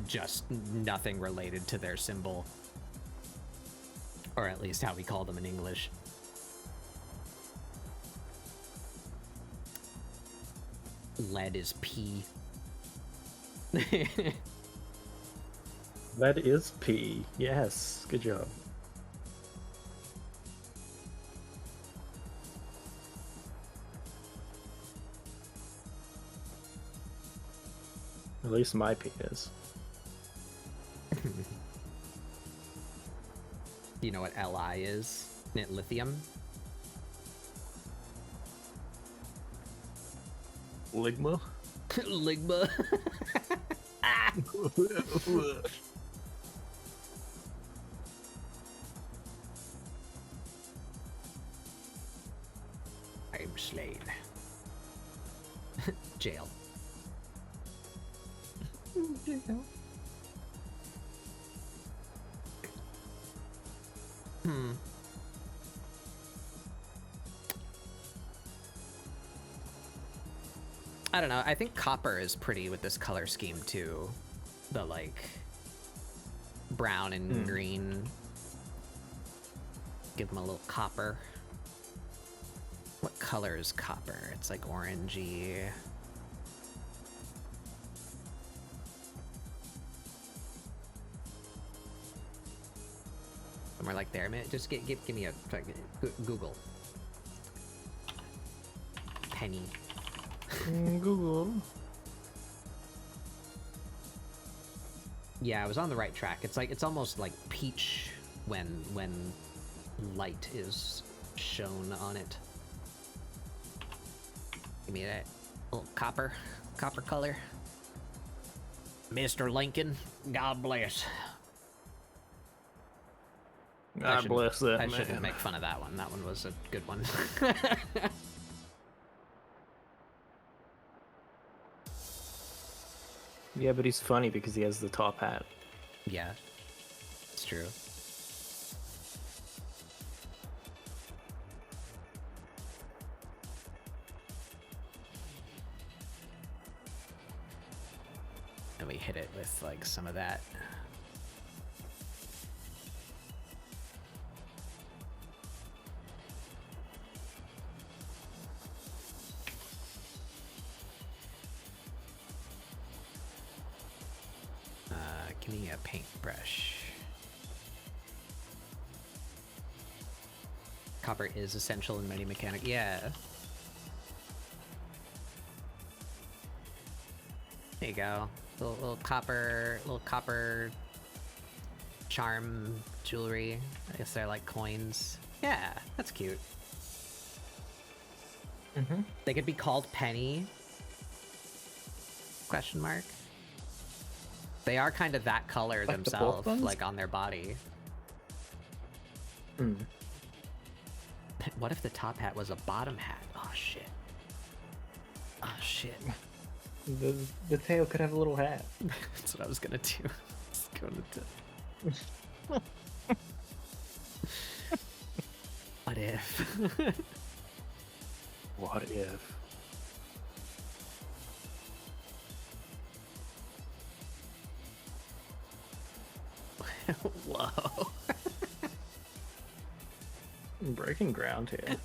Speaker 1: just nothing related to their symbol. Or at least how we call them in English. Lead is P.
Speaker 3: That is P. Yes, good job. At least my P is.
Speaker 1: You know what Li is? Isn't it lithium?
Speaker 3: Ligma?
Speaker 1: Ligma. I'm slain. Jail.
Speaker 3: Jail.
Speaker 1: I don't know. I think copper is pretty with this color scheme too. The like brown and green. Give them a little copper. What color is copper? It's like orangey. Somewhere like there. Man, just give me a Google. Penny.
Speaker 3: Google.
Speaker 1: Yeah, I was on the right track. It's like it's almost like peach when light is shown on it. Give me that little copper color. Mr. Lincoln, God bless.
Speaker 3: God bless that
Speaker 1: I
Speaker 3: man.
Speaker 1: shouldn't make fun of that one. That one was a good one.
Speaker 3: Yeah, but he's funny because he has the top hat.
Speaker 1: Yeah, it's true. And we hit it with like some of that. Give me a paintbrush. Copper is essential in many mechanics. Yeah. There you go. Little copper charm jewelry. I guess they're like coins. Yeah, that's cute. They could be called penny. Question mark. They are kind of that color
Speaker 3: Like the
Speaker 1: themselves,
Speaker 3: both ones?
Speaker 1: like on their body. What if the top hat was a bottom hat? Oh shit. Oh shit.
Speaker 3: The tail could have a little hat.
Speaker 1: That's what I was gonna do. Just go to. What if?
Speaker 3: What if?
Speaker 1: Whoa.
Speaker 3: Breaking ground here.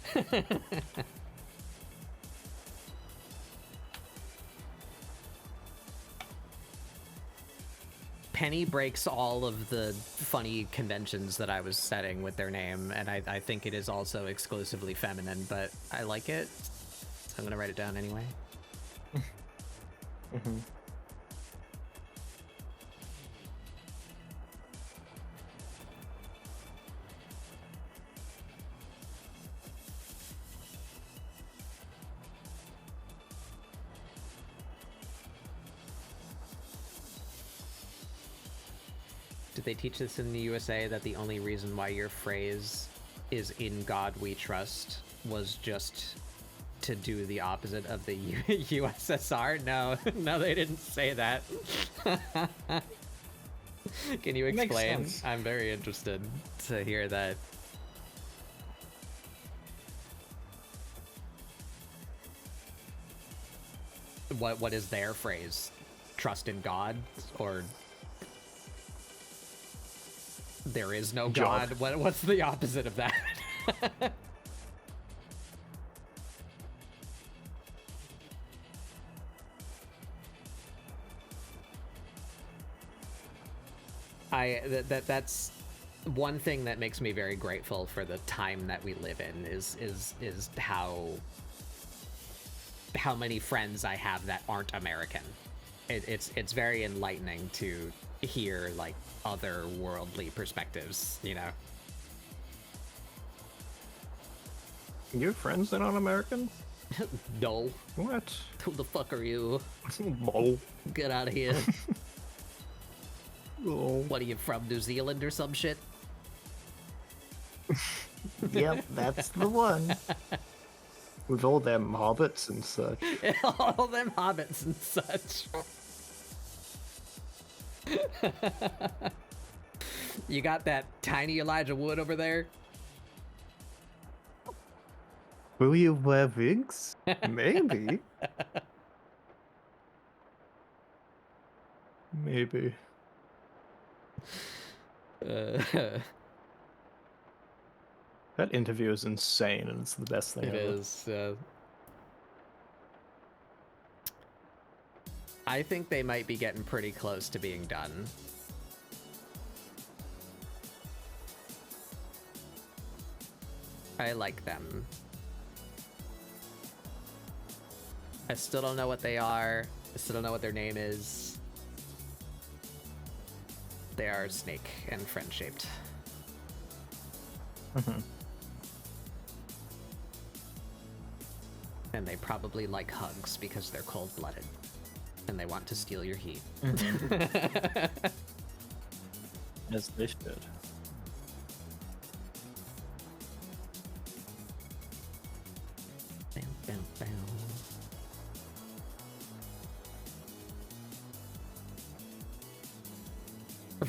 Speaker 1: Penny breaks all of the funny conventions that I was setting with their name, and I think it is also exclusively feminine, but I like it, so I'm gonna write it down anyway.
Speaker 3: Mm-hmm.
Speaker 1: Did they teach this in the USA, that the only reason why your phrase is "in God we trust" was just to do the opposite of the USSR? No, no, they didn't say that. Can you explain? I'm very interested to hear that. What is their phrase? Trust in God, or there is no God? What's the opposite of that? That's one thing that makes me very grateful for the time that we live in, is how many friends I have that aren't American. It's very enlightening to hear like otherworldly perspectives, you know.
Speaker 3: Your friends that aren't American?
Speaker 1: No.
Speaker 3: What?
Speaker 1: Who the fuck are you?
Speaker 3: No.
Speaker 1: Get out of here.
Speaker 3: Oh.
Speaker 1: What are you, from New Zealand or some shit?
Speaker 3: Yep, that's the one. With all them hobbits and such.
Speaker 1: All them hobbits and such. You got that tiny Elijah Wood over there?
Speaker 3: Will you wear wigs? Maybe. Maybe. That interview is insane, and it's the best thing
Speaker 1: It
Speaker 3: ever.
Speaker 1: is. I think they might be getting pretty close to being done. I like them. I still don't know what they are. I still don't know what their name is. They are snake and friend-shaped. And they probably like hugs because they're cold-blooded. And they want to steal your heat.
Speaker 3: As they should.
Speaker 1: Bam, bam, bam.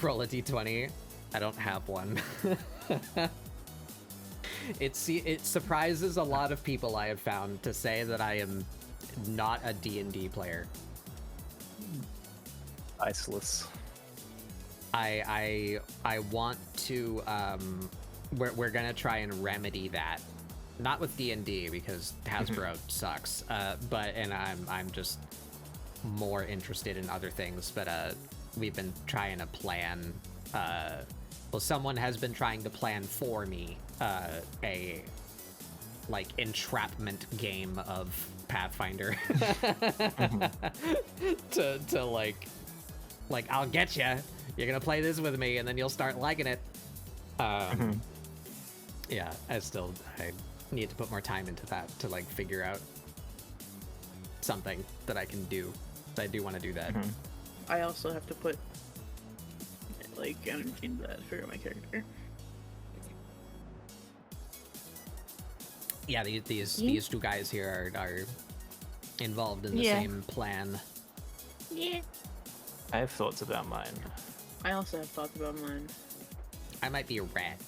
Speaker 1: Roll a d20. I don't have one. It surprises a lot of people, I have found, to say that I am not a D&D player.
Speaker 3: Iceless.
Speaker 1: I want to we're gonna try and remedy that, not with D&D because Hasbro sucks, but I'm just more interested in other things. But we've been trying to plan. Well, someone has been trying to plan for me a like entrapment game of Pathfinder to like I'll get you. You're gonna play this with me, and then you'll start liking it. Yeah, I need to put more time into that to like figure out something that I can do. I do want to do that.
Speaker 2: I also have to put like energy into that to figure out my character.
Speaker 1: Yeah, these two guys here are involved in the same plan.
Speaker 8: Yeah.
Speaker 3: I have thoughts about mine.
Speaker 2: I also have thoughts about mine.
Speaker 1: I might be a rat.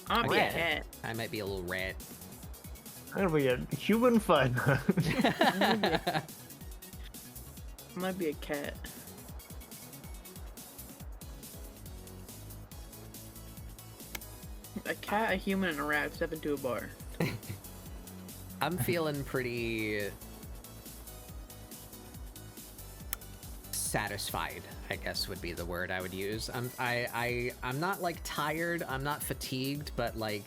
Speaker 2: I'm a
Speaker 1: Rat.
Speaker 2: cat.
Speaker 1: I might be a little rat.
Speaker 3: I'm gonna be a human fighter.
Speaker 2: I might be a cat. A cat, a human, and a rat step into a bar.
Speaker 1: I'm feeling pretty satisfied, I guess would be the word I would use. I'm not like tired, I'm not fatigued, but like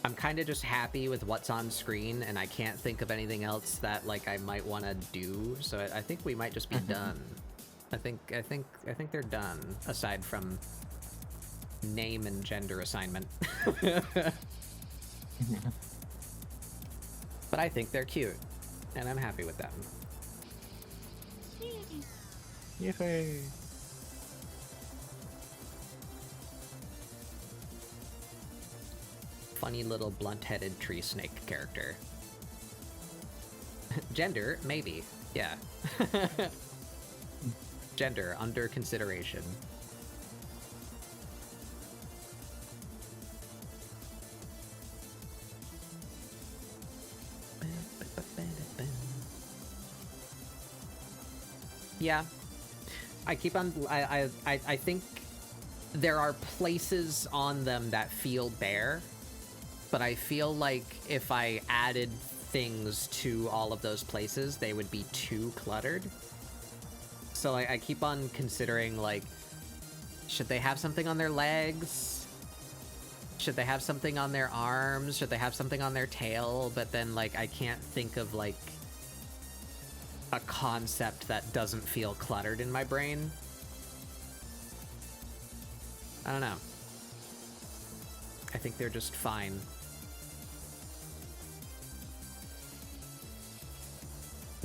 Speaker 1: I'm kind of just happy with what's on screen, and I can't think of anything else that like I might want to do. So I think we might just be done. I think they're done, aside from name and gender assignment. But I think they're cute, and I'm happy with them.
Speaker 3: Yay.
Speaker 1: Funny little blunt-headed tree snake character. Gender, maybe. Yeah. Gender, under consideration. Yeah. I keep on... I think there are places on them that feel bare, but I feel like if I added things to all of those places, they would be too cluttered. So I keep on considering, like, should they have something on their legs? Should they have something on their arms? Should they have something on their tail? But then, like, I can't think of, like, a concept that doesn't feel cluttered in my brain. I don't know. I think they're just fine.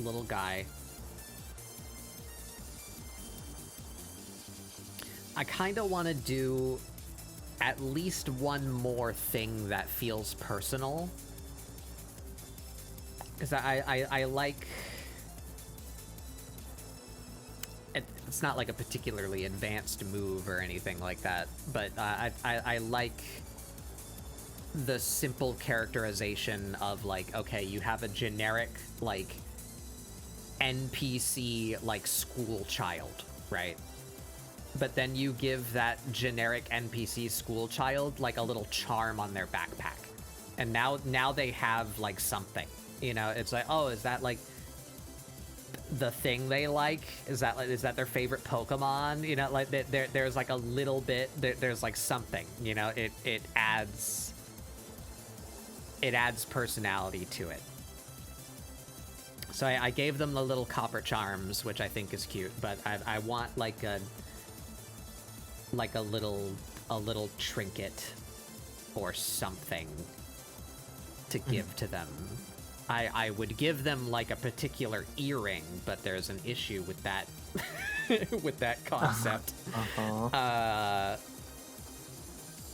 Speaker 1: Little guy. I kind of want to do at least one more thing that feels personal. Because I like... It's not like a particularly advanced move or anything like that, but I like the simple characterization of, like, okay, you have a generic, like, NPC, like, school child, right? But then you give that generic NPC school child, like, a little charm on their backpack. And now they have, like, something. You know, it's like, oh, is that, like, the thing they like? Is that their favorite Pokemon? You know, like, there's, like, a little bit, there's, like, something, you know? It adds personality to it. So I gave them the little copper charms, which I think is cute, but I want, like, a little trinket or something to give to them. I would give them, like, a particular earring, but there's an issue with that with that concept.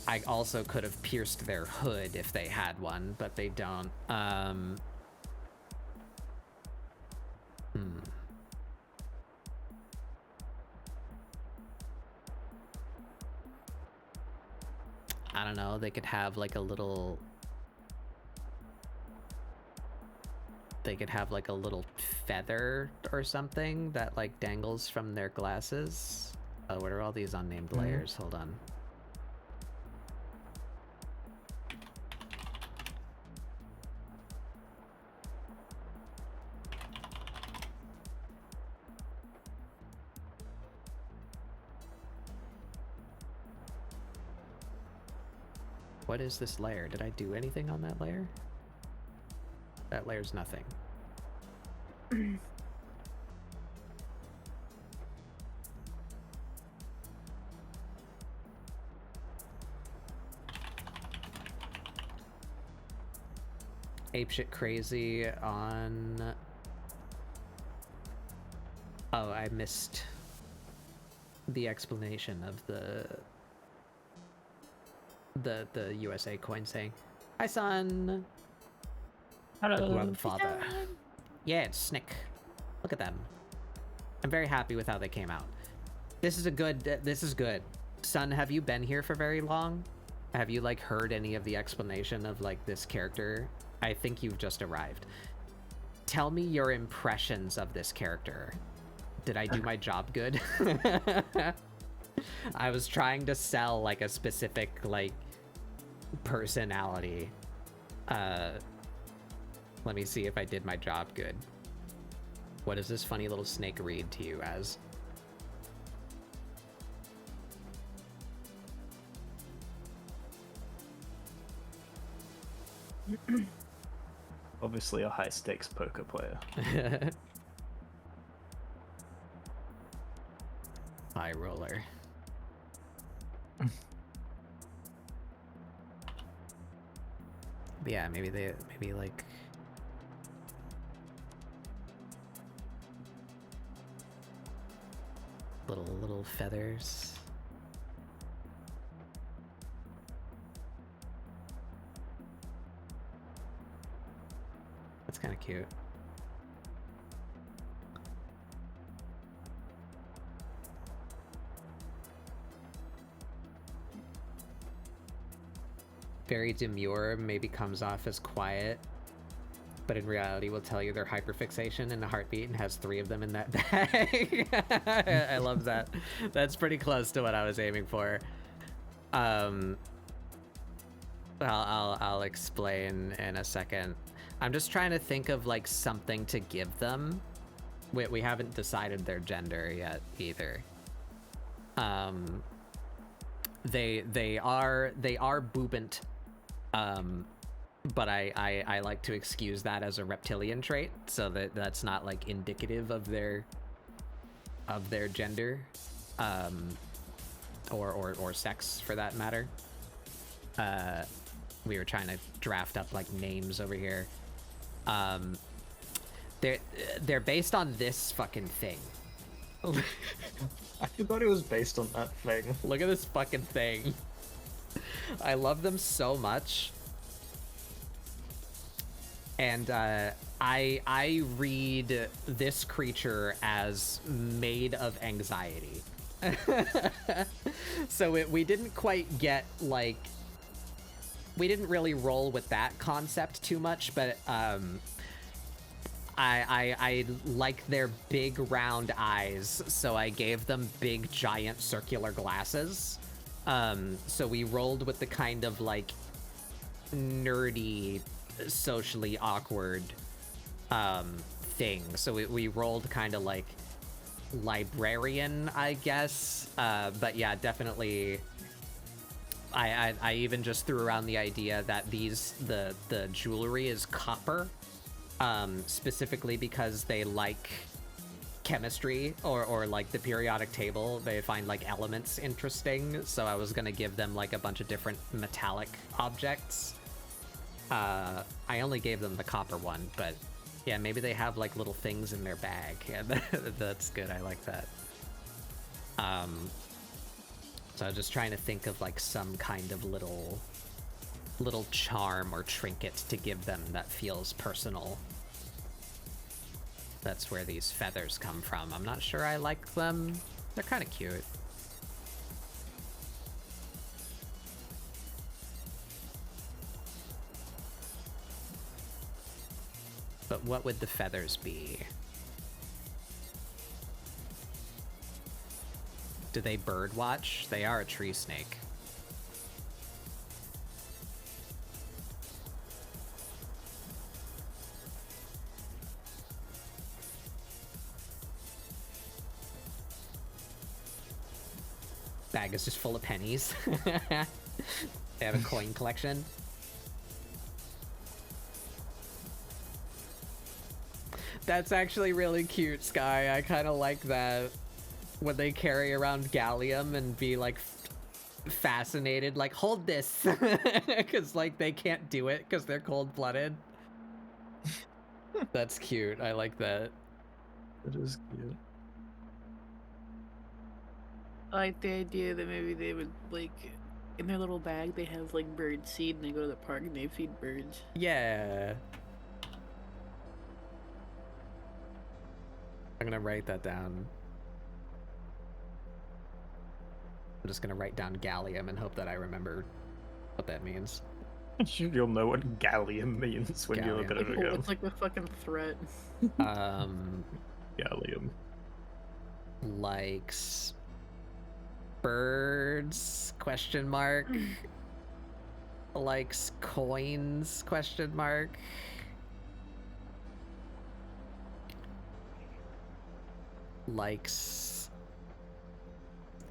Speaker 1: I also could have pierced their hood if they had one, but they don't. I don't know, they could have, like, a little... They could have, like, a little feather or something that, like, dangles from their glasses. Oh, what are all these unnamed layers? Hold on. What is this layer? Did I do anything on that layer? That layer's nothing. Apeshit crazy on... Oh, I missed the explanation of the USA coin saying. Hi, son.
Speaker 8: Hello.
Speaker 1: Grandfather. Yeah, it's Snick. Look at them. I'm very happy with how they came out. This is a good. This is good. Son, have you been here for very long? Have you like heard any of the explanation of like this character? I think you've just arrived. Tell me your impressions of this character. Did I do my job good? I was trying to sell like a specific like personality. Let me see if I did my job good. What does this funny little snake read to you as?
Speaker 3: Obviously a high stakes poker player.
Speaker 1: High roller. Yeah, maybe like little feathers. That's kind of cute. Very demure, maybe comes off as quiet, but in reality will tell you their hyperfixation in a heartbeat and has 3 of them in that bag. I love that. That's pretty close to what I was aiming for. I'll explain in a second. I'm just trying to think of like something to give them. We haven't decided their gender yet either. They are boobant. But I like to excuse that as a reptilian trait, so that's not like indicative of their gender, or sex for that matter. We were trying to draft up like names over here. They're based on this fucking thing.
Speaker 3: I thought it was based on that thing.
Speaker 1: Look at this fucking thing. I love them so much. And I read this creature as made of anxiety. So we didn't quite get like, we didn't really roll with that concept too much, but I like their big round eyes, so I gave them big giant circular glasses. So we rolled with the kind of like nerdy, socially awkward thing. So we rolled kind of like librarian, I guess. But yeah, definitely. I even just threw around the idea that the jewelry is copper, specifically because they like chemistry or like the periodic table. They find like elements interesting, so I was gonna give them like a bunch of different metallic objects. I only gave them the copper one, but yeah, maybe they have like little things in their bag. Yeah, that's good. I like that. So I was just trying to think of like some kind of little charm or trinket to give them that feels personal. That's where these feathers come from. I'm not sure I like them. They're kind of cute. But what would the feathers be? Do they bird watch? They are a tree snake. Bag is just full of pennies. They have a coin collection. That's actually really cute, Sky. I kind of like that. When they carry around gallium and be like fascinated, like, hold this, because like they can't do it because they're cold-blooded. That's cute. I like that.
Speaker 3: It is cute.
Speaker 2: I like the idea that maybe they would like in their little bag, they have like bird seed, and they go to the park and they feed birds.
Speaker 1: Yeah. I'm gonna write that down. I'm just gonna write down gallium and hope that I remember what that means.
Speaker 3: You'll know what gallium means when you look at it
Speaker 2: Like,
Speaker 3: again.
Speaker 2: what's like the fucking threat?
Speaker 3: Gallium.
Speaker 1: Likes birds, question mark. Likes coins, question mark. Likes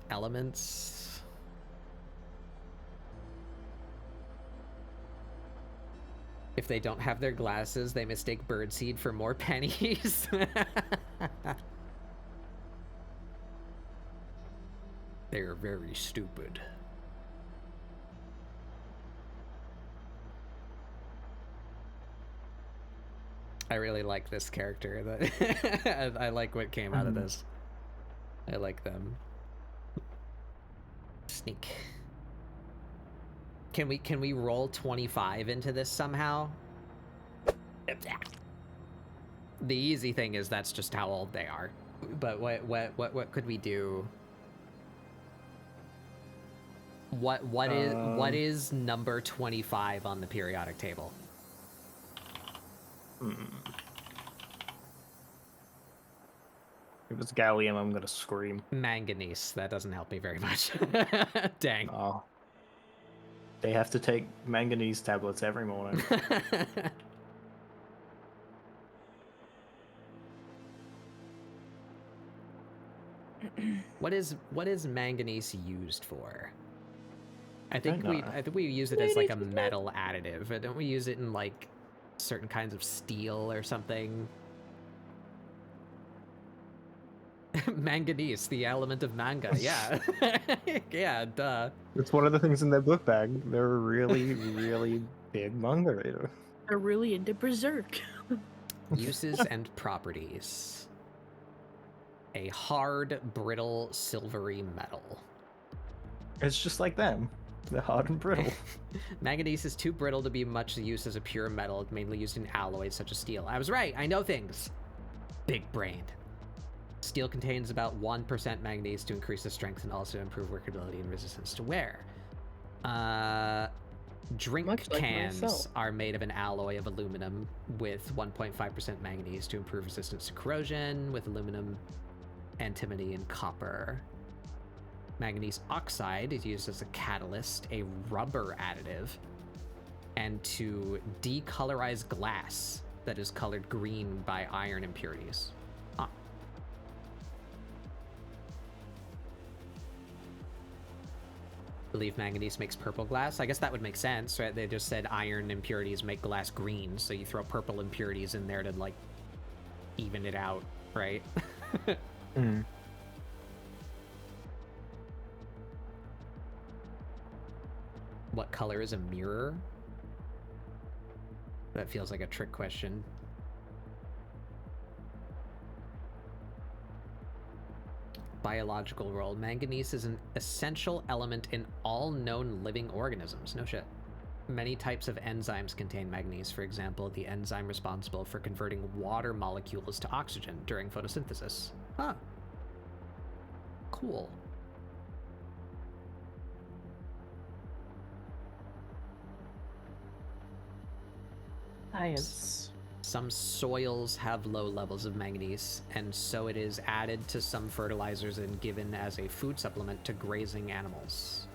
Speaker 1: elements. If they don't have their glasses, they mistake birdseed for more pennies. They're very stupid. I really like this character. That I like what came out of this. I like them. Sneak. Can we roll 25 into this somehow? The easy thing is that's just how old they are. But what could we do? What is number 25 on the periodic table?
Speaker 3: If it's gallium, I'm gonna scream.
Speaker 1: Manganese. That doesn't help me very much. Dang.
Speaker 3: Oh. They have to take manganese tablets every morning.
Speaker 1: What is manganese used for? I think we use it
Speaker 2: Why
Speaker 1: as like a
Speaker 2: did you
Speaker 1: metal additive. Don't we use it in like certain kinds of steel or something? Manganese, the element of manga. Yeah. Yeah, duh.
Speaker 3: It's one of the things in their book bag. They're a really, really big manga reader.
Speaker 2: They're really into Berserk.
Speaker 1: Uses and properties. A hard, brittle, silvery metal.
Speaker 3: It's just like them. They're hard and brittle.
Speaker 1: Manganese is too brittle to be much use as a pure metal, mainly used in alloys such as steel. I was right, I know things. Big brained. Steel contains about 1% manganese to increase the strength and also improve workability and resistance to wear. Drink
Speaker 2: Much like
Speaker 1: cans
Speaker 2: myself.
Speaker 1: are made of an alloy of aluminum with 1.5% manganese to improve resistance to corrosion, with aluminum, antimony, and copper. Manganese oxide is used as a catalyst, a rubber additive, and to decolorize glass that is colored green by iron impurities. Huh. Believe manganese makes purple glass. I guess that would make sense, right? They just said iron impurities make glass green, so you throw purple impurities in there to like even it out, right? What color is a mirror? That feels like a trick question. Biological role. Manganese is an essential element in all known living organisms. No shit. Many types of enzymes contain manganese. For example, the enzyme responsible for converting water molecules to oxygen during photosynthesis. Huh. Cool.
Speaker 3: Science.
Speaker 1: Some soils have low levels of manganese, and so it is added to some fertilizers and given as a food supplement to grazing animals.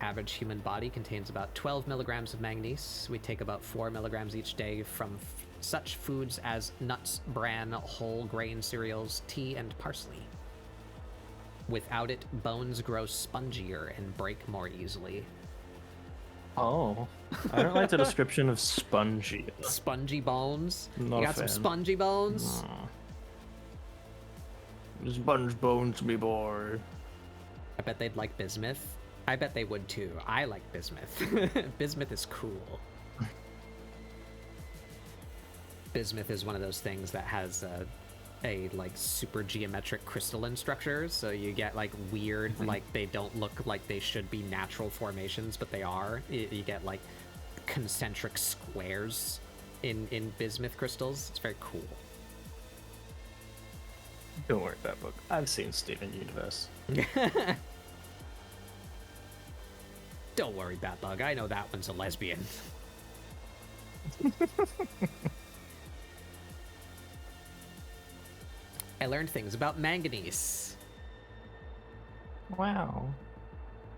Speaker 1: Average human body contains about 12 milligrams of manganese. We take about 4 milligrams each day from such foods as nuts, bran, whole grain cereals, tea, and parsley. Without it, bones grow spongier and break more easily.
Speaker 3: Oh. I don't like the description of spongy.
Speaker 1: Spongy bones?
Speaker 3: Not
Speaker 1: You
Speaker 3: a
Speaker 1: got some
Speaker 3: fan.
Speaker 1: spongy bones?
Speaker 3: Sponge bones, me boy.
Speaker 1: I bet they'd like bismuth. I bet they would too. I like bismuth. Bismuth is cool. Bismuth is one of those things that has a like super geometric crystalline structure, so you get like weird, like they don't look like they should be natural formations, but they are. You get like concentric squares in bismuth crystals. It's very cool.
Speaker 3: Don't worry about that book. I've seen Steven Universe.
Speaker 1: Don't worry, Batbug. I know that one's a lesbian. I learned things about manganese.
Speaker 3: Wow.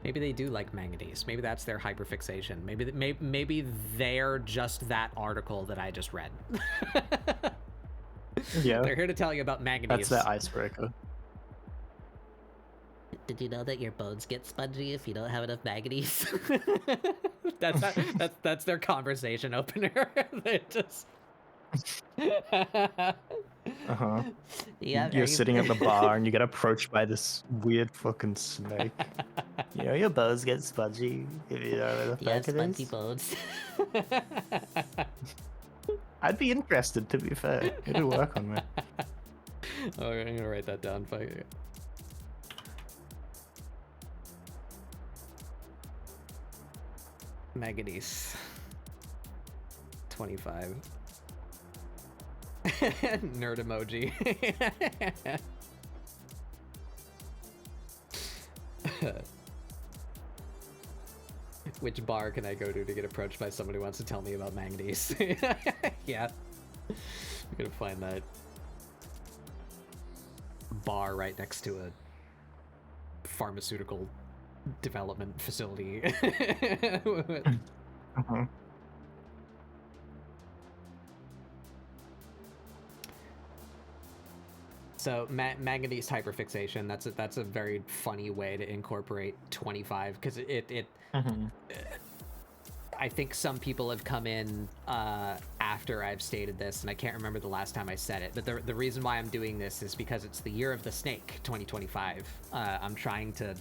Speaker 1: Maybe they do like manganese. Maybe that's their hyperfixation. Maybe they're just that article that I just read.
Speaker 3: Yeah.
Speaker 1: They're here to tell you about manganese.
Speaker 3: That's their icebreaker.
Speaker 5: Did you know that your bones get spongy if you don't have enough manganese?
Speaker 1: that's their conversation opener. They just.
Speaker 3: Uh-huh.
Speaker 5: Yeah,
Speaker 3: You're sitting at the bar and you get approached by this weird fucking snake. You know, your bones get spongy if you don't know the
Speaker 5: yeah,
Speaker 3: fuck it
Speaker 5: spongy
Speaker 3: is.
Speaker 5: bones.
Speaker 3: I'd be interested, to be fair. It'd work on me.
Speaker 1: Oh, I'm gonna write that down. Manganese. 25. Nerd emoji. Which bar can I go to get approached by somebody who wants to tell me about manganese? Yeah. I'm gonna find that bar right next to a pharmaceutical development facility.
Speaker 3: Uh-huh.
Speaker 1: So manganese hyperfixation, that's a very funny way to incorporate 25, because it I think some people have come in after I've stated this, and I can't remember the last time I said it, but the reason why I'm doing this is because it's the year of the snake, 2025. I'm trying to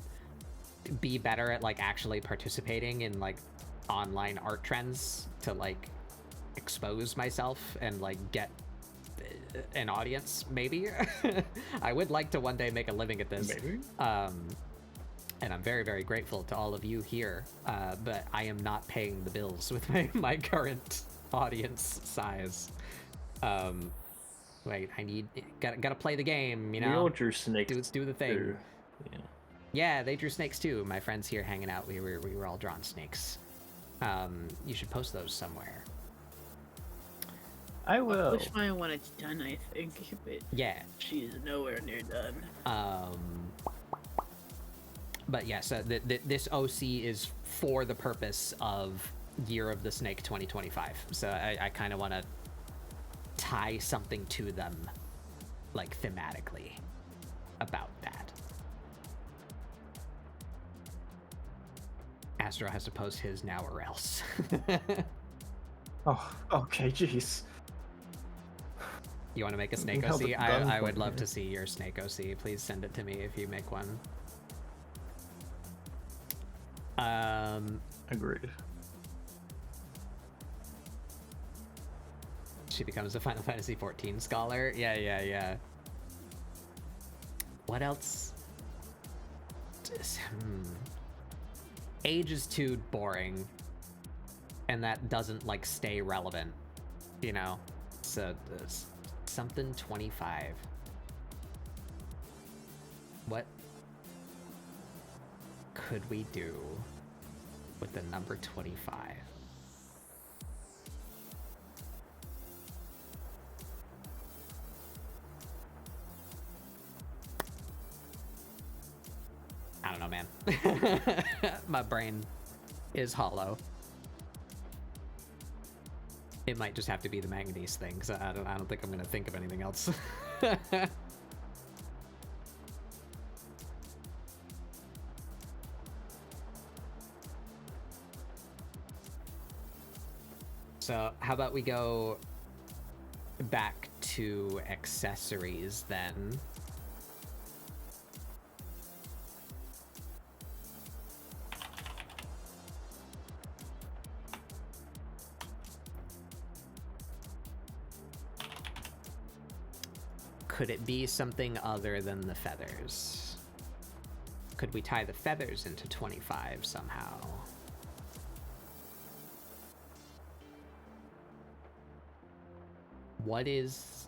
Speaker 1: be better at like actually participating in like online art trends to like expose myself and like get an audience, maybe. I would like to one day make a living at this.
Speaker 3: Maybe.
Speaker 1: And I'm very, very grateful to all of you here, but I am not paying the bills with my current audience size. Wait, gotta play the game, you know?
Speaker 3: We all drew snakes.
Speaker 1: Do the thing.
Speaker 3: too. Yeah.
Speaker 1: Yeah, they drew snakes too. My friends here hanging out, we were all drawing snakes. You should post those somewhere.
Speaker 3: I will.
Speaker 2: Push my when it's done, I think, but
Speaker 1: Yeah.
Speaker 2: she's nowhere near done.
Speaker 1: But yeah, so this OC is for the purpose of Year of the Snake 2025. So I kind of want to tie something to them, like thematically, about that. Astro has to post his now or else.
Speaker 3: Oh, okay, jeez.
Speaker 1: You want to make a snake
Speaker 3: Held
Speaker 1: OC?
Speaker 3: it
Speaker 1: I
Speaker 3: done
Speaker 1: would
Speaker 3: for
Speaker 1: love
Speaker 3: me.
Speaker 1: to see your snake OC. Please send it to me if you make one.
Speaker 3: Agreed.
Speaker 1: She becomes a Final Fantasy 14 scholar. Yeah. What else? Age is too boring, and that doesn't like stay relevant, you know. So something 25. What could we do with the number 25? I don't know, man. My brain is hollow. It might just have to be the manganese thing, because I don't think I'm gonna think of anything else. So how about we go back to accessories then? could it be something other than the feathers? Could we tie the feathers into 25 somehow? What is...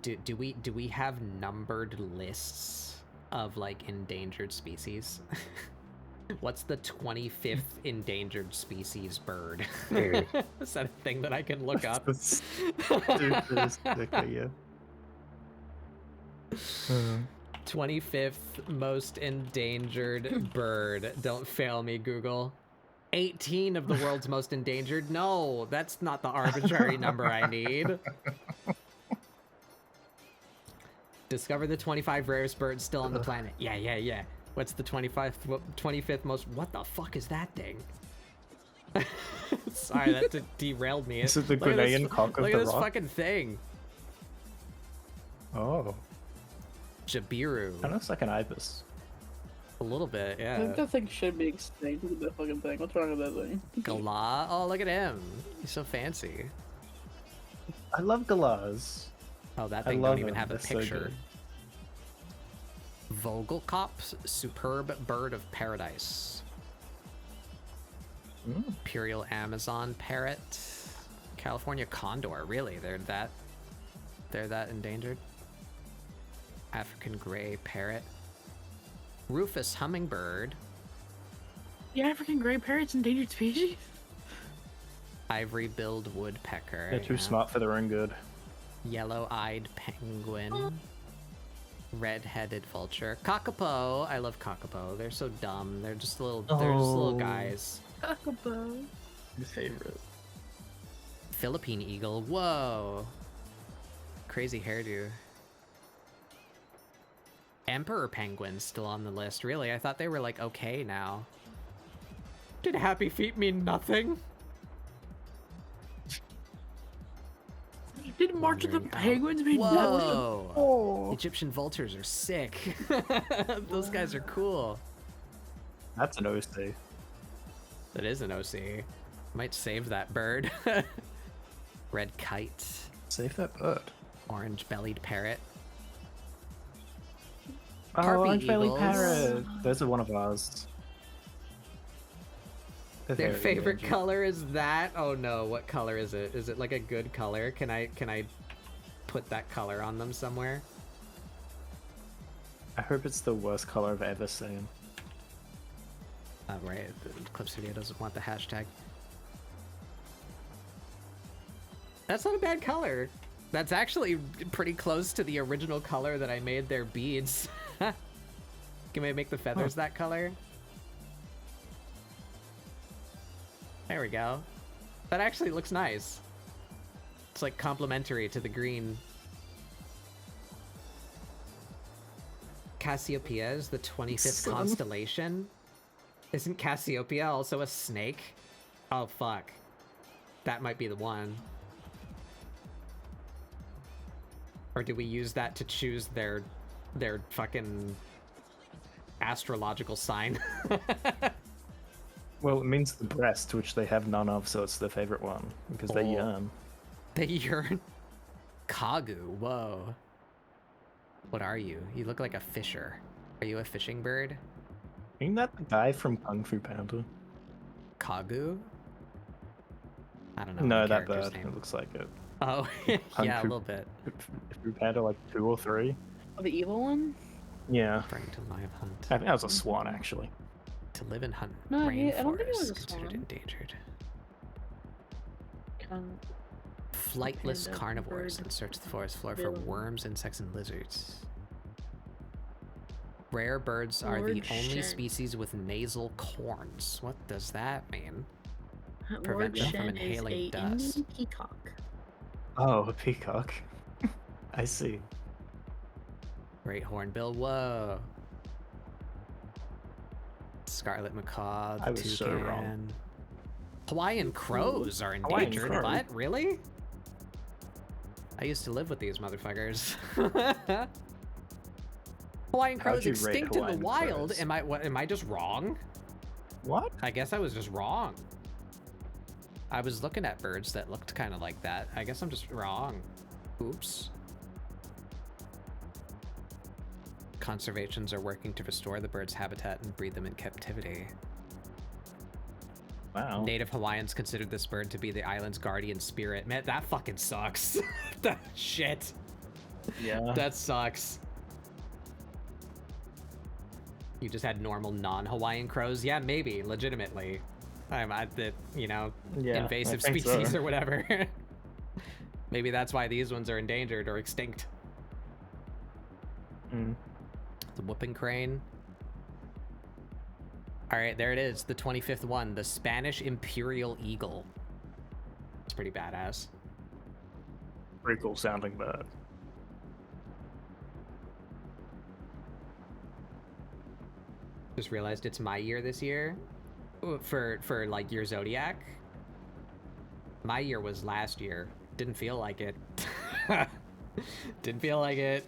Speaker 1: Do we have numbered lists of, like, endangered species? What's the 25th endangered species bird? Is that a thing that I can look up? 25th most endangered bird. Don't fail me, Google. 18 of the world's most endangered? No, that's not the arbitrary number I need. Discover the 25 rarest birds still on the planet. Yeah. What's the 25th most... What the fuck is that thing? Sorry, that derailed me.
Speaker 3: This is the Ghanaian cock of the rock.
Speaker 1: Look at this fucking thing.
Speaker 3: Oh.
Speaker 1: Jabiru.
Speaker 3: That looks like an ibis.
Speaker 1: A little bit, yeah.
Speaker 2: I think that thing should be extinct. Look at that fucking thing. What's wrong with that thing?
Speaker 1: Gala? Oh, look at him. He's so fancy.
Speaker 3: I love galas.
Speaker 1: Oh, that thing don't even have a picture. Vogelkopf, superb bird of paradise. Imperial Amazon parrot. California condor. Really? They're that endangered? African gray parrot. Rufous hummingbird.
Speaker 2: The African gray parrot's endangered species?
Speaker 1: Ivory-billed woodpecker.
Speaker 3: They're too smart for their own good.
Speaker 1: Yellow-eyed penguin. Red-headed vulture. Kakapo. I love kakapo. They're so dumb. They're just little guys.
Speaker 2: Kakapo.
Speaker 3: My favorite.
Speaker 1: Philippine eagle. Whoa. Crazy hairdo. Emperor penguins still on the list. Really? I thought they were like okay now. Did happy feet mean nothing?
Speaker 2: Did March of the Penguins mean nothing?
Speaker 1: Whoa!
Speaker 2: Oh.
Speaker 1: Egyptian vultures are sick. Those guys are cool.
Speaker 3: That's an OC.
Speaker 1: That is an OC. Might save that bird. Red kite.
Speaker 3: Save that bird.
Speaker 1: Orange-bellied parrot.
Speaker 3: Oh,
Speaker 1: Harpy
Speaker 3: orange-bellied
Speaker 1: eagles.
Speaker 3: parrot. Those are one of ours. They're
Speaker 1: Their
Speaker 3: very
Speaker 1: favorite
Speaker 3: endangered.
Speaker 1: color is that? Oh no, what color is it? Is it like a good color? Can I put that color on them somewhere?
Speaker 3: I hope it's the worst color I've ever seen.
Speaker 1: Oh, right, the Clip Studio doesn't want the hashtag. That's not a bad color. That's actually pretty close to the original color that I made their beads. Can we make the feathers that color? There we go. That actually looks nice. It's like complementary to the green. Cassiopeia is the 25th constellation. Isn't Cassiopeia also a snake? Oh fuck. That might be the one. Or do we use that to choose their fucking astrological sign?
Speaker 3: Well, it means the breast, which they have none of, so it's their favorite one, because they yearn.
Speaker 1: They yearn. Kagu, whoa. What are you? You look like a fisher. Are you a fishing bird?
Speaker 3: Ain't that the guy from Kung Fu Panda?
Speaker 1: Kagu? I don't know.
Speaker 3: No,
Speaker 1: the
Speaker 3: that
Speaker 1: character's
Speaker 3: bird.
Speaker 1: name.
Speaker 3: It looks like it.
Speaker 1: Oh,
Speaker 3: Kung
Speaker 1: yeah, a
Speaker 3: Fu-
Speaker 1: little bit.
Speaker 3: Fu Panda, like 2 or 3.
Speaker 2: Oh, the evil one?
Speaker 3: Yeah.
Speaker 1: Bring to live hunt.
Speaker 3: I think that was a swan, actually.
Speaker 1: To live and hunt
Speaker 2: No,
Speaker 1: rainforest,
Speaker 2: I don't think it was a
Speaker 1: considered
Speaker 2: swan.
Speaker 1: endangered.
Speaker 2: Kung-
Speaker 1: Flightless
Speaker 2: Panda
Speaker 1: carnivores
Speaker 2: bird
Speaker 1: that search the forest floor for
Speaker 2: villain.
Speaker 1: worms, insects, and lizards. Rare birds are
Speaker 2: Lord
Speaker 1: the only
Speaker 2: Shen.
Speaker 1: species with nasal corns. What does that mean?
Speaker 2: Lord
Speaker 1: Prevent them from
Speaker 2: Shen is
Speaker 1: inhaling
Speaker 2: a
Speaker 1: dust.
Speaker 2: Indian peacock.
Speaker 3: Oh, a peacock. I see.
Speaker 1: Great hornbill, whoa. Scarlet macaw, the
Speaker 3: I was so
Speaker 1: toucan.
Speaker 3: wrong.
Speaker 1: Hawaiian crows are
Speaker 3: Hawaiian
Speaker 1: endangered.
Speaker 3: crow.
Speaker 1: What? Really? I used to live with these motherfuckers. Hawaiian
Speaker 3: How'd
Speaker 1: crows
Speaker 3: you rate
Speaker 1: extinct in the
Speaker 3: Hawaiian
Speaker 1: wild.
Speaker 3: crows?
Speaker 1: Am I just wrong?
Speaker 3: What?
Speaker 1: I guess I was just wrong. I was looking at birds that looked kind of like that. I guess I'm just wrong. Oops. Conservations are working to restore the bird's habitat and breed them in captivity.
Speaker 3: Wow.
Speaker 1: Native Hawaiians considered this bird to be the island's guardian spirit. Man, that fucking sucks. That shit.
Speaker 3: Yeah.
Speaker 1: That sucks. You just had normal non-Hawaiian crows? Yeah, maybe, legitimately. You know,
Speaker 3: Yeah,
Speaker 1: invasive
Speaker 3: I think
Speaker 1: species
Speaker 3: so.
Speaker 1: or whatever. Maybe that's why these ones are endangered or extinct.
Speaker 3: Mm.
Speaker 1: The whooping crane. All right, there it is, the 25th one, the Spanish Imperial Eagle. It's pretty badass.
Speaker 3: Pretty cool sounding bird.
Speaker 1: Just realized it's my year this year. For like your zodiac. My year was last year. Didn't feel like it. Didn't feel like it.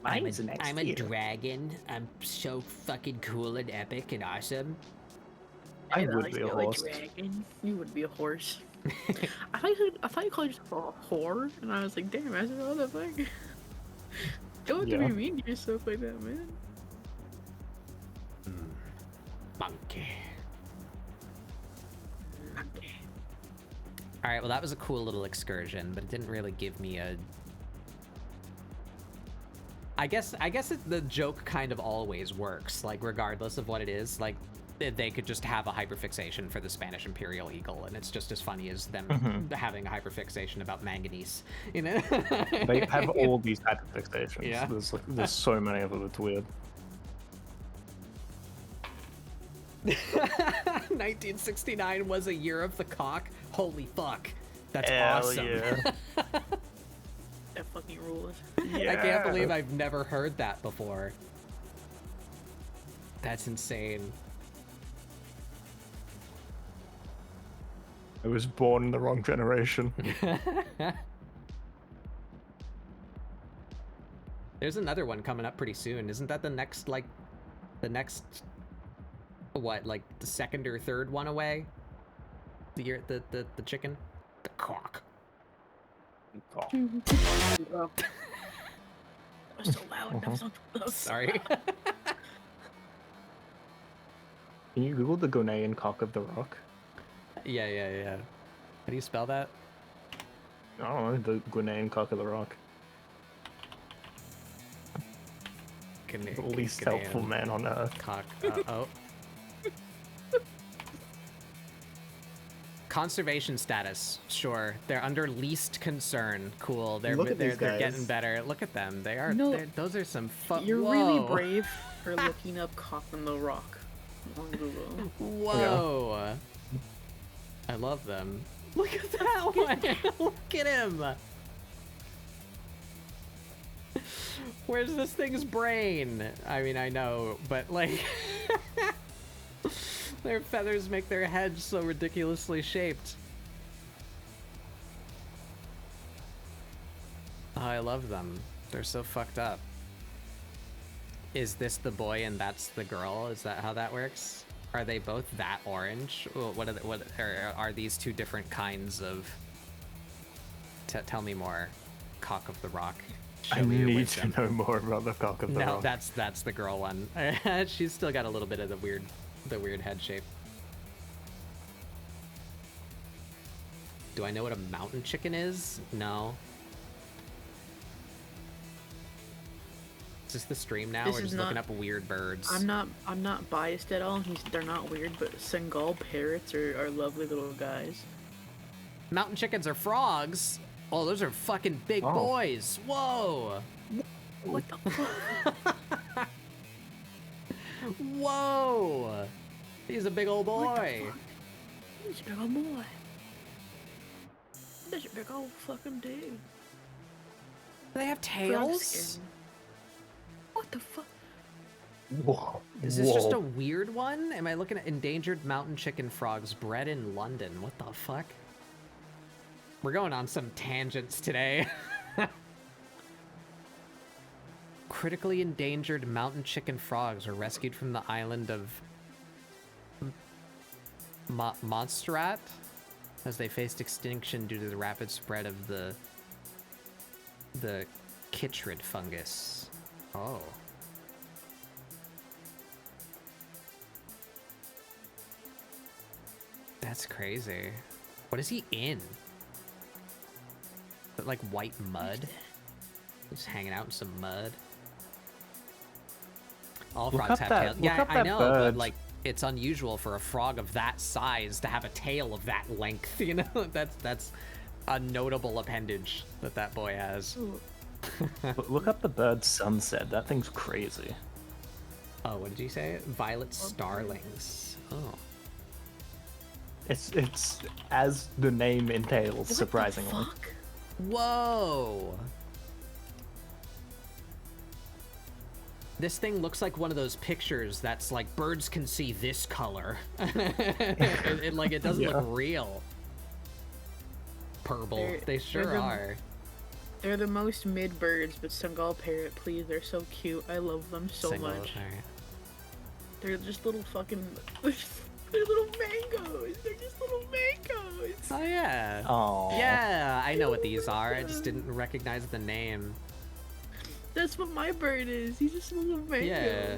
Speaker 1: I'm a dragon. I'm so fucking cool and epic and awesome.
Speaker 3: I would be a horse.
Speaker 2: Dragon. You would be a horse. I thought you called yourself a whore, and I was like, damn, I said, what the fuck? Don't have to be mean to yourself like that, man.
Speaker 1: Monkey. All right, well, that was a cool little excursion, but it didn't really give me a... I guess the joke kind of always works, like, regardless of what it is. Like, they could just have a hyperfixation for the Spanish Imperial Eagle, and it's just as funny as them having a hyperfixation about manganese, you know?
Speaker 3: They have all these hyperfixations.
Speaker 1: Yeah.
Speaker 3: There's so many of them, it's weird.
Speaker 1: 1969 was a year of the cock. Holy fuck. That's
Speaker 3: Hell
Speaker 1: awesome.
Speaker 3: yeah.
Speaker 2: That fucking rules.
Speaker 1: I can't believe I've never heard that before. That's insane.
Speaker 3: I was born in the wrong generation.
Speaker 1: There's another one coming up pretty soon. Isn't that the next, like, what, like, the second or third one away? The chicken? The cock.
Speaker 2: That was so loud. That was so loud.
Speaker 1: Sorry.
Speaker 3: Can you Google the Ghanaian cock of the rock?
Speaker 1: Yeah. How do you spell that?
Speaker 3: I don't know, the Ghanaian cock of the rock. The least helpful man on earth.
Speaker 1: Cock. Oh. Conservation status, sure. They're under least concern. Cool. They're
Speaker 3: Look at these
Speaker 1: they're getting
Speaker 3: guys.
Speaker 1: better. Look at them. They are.
Speaker 2: No,
Speaker 1: those are some fun.
Speaker 2: You're really brave for looking up cock on the rock on Google.
Speaker 1: Whoa. I love them. Look at that one. Look at him. Where's this thing's brain? I mean, I know, but like, their feathers make their head so ridiculously shaped. Oh, I love them. They're so fucked up. Is this the boy and that's the girl? Is that how that works? Are they both that orange? Are these two different kinds of... tell me more. Cock of the rock.
Speaker 3: I
Speaker 1: Show me your
Speaker 3: need to
Speaker 1: wisdom.
Speaker 3: know more about the cock of the
Speaker 1: No,
Speaker 3: rock.
Speaker 1: that's the girl one. She's still got a little bit of the weird head shape. Do I know what a mountain chicken is? No. Is this the stream now?
Speaker 2: This
Speaker 1: We're
Speaker 2: is
Speaker 1: just looking
Speaker 2: not-
Speaker 1: up weird birds.
Speaker 2: I'm not biased at all. They're not weird, but Senegal parrots are lovely little guys.
Speaker 1: Mountain chickens are frogs. Oh, those are fucking big
Speaker 3: Oh.
Speaker 1: boys. Whoa.
Speaker 2: What the fuck?
Speaker 1: Whoa. He's a big old boy.
Speaker 2: He's a big old boy. That's a big old fucking dude.
Speaker 1: Do they have
Speaker 2: Frog
Speaker 1: tails?
Speaker 2: skin. What the fuck?
Speaker 3: Whoa.
Speaker 1: Is this just a weird one? Am I looking at endangered mountain chicken frogs bred in London? What the fuck? We're going on some tangents today. Critically endangered mountain chicken frogs were rescued from the island of Montserrat as they faced extinction due to the rapid spread of the chytrid fungus. Oh. That's crazy. What is he in? Is it like white mud? Just hanging out in some mud. All
Speaker 3: Look
Speaker 1: frogs
Speaker 3: up
Speaker 1: have
Speaker 3: that-
Speaker 1: tails.
Speaker 3: look
Speaker 1: Yeah,
Speaker 3: up
Speaker 1: I
Speaker 3: that
Speaker 1: know, but
Speaker 3: bird.
Speaker 1: like it's unusual for a frog of that size to have a tail of that length. You know, that's a notable appendage that boy has.
Speaker 3: Look up the bird sunset. That thing's crazy.
Speaker 1: Oh, what did you say? Violet starlings. Oh.
Speaker 3: It's as the name entails,
Speaker 2: What the
Speaker 3: surprisingly.
Speaker 2: fuck?
Speaker 1: Whoa! This thing looks like one of those pictures that's like birds can see this color. Like it doesn't
Speaker 3: Yeah.
Speaker 1: look real. Purple. They sure
Speaker 2: they're the-
Speaker 1: are.
Speaker 2: They're the most mid birds, but Senegal parrot, please, they're so cute. I love them so
Speaker 1: Single-
Speaker 2: much.
Speaker 1: alright.
Speaker 2: They're just little fucking. They're little mangoes. They're just little mangoes.
Speaker 1: Oh yeah.
Speaker 3: Oh.
Speaker 1: Yeah, I know what these are. I just didn't recognize the name.
Speaker 2: That's what my bird is. He's just a little mango.
Speaker 1: Yeah.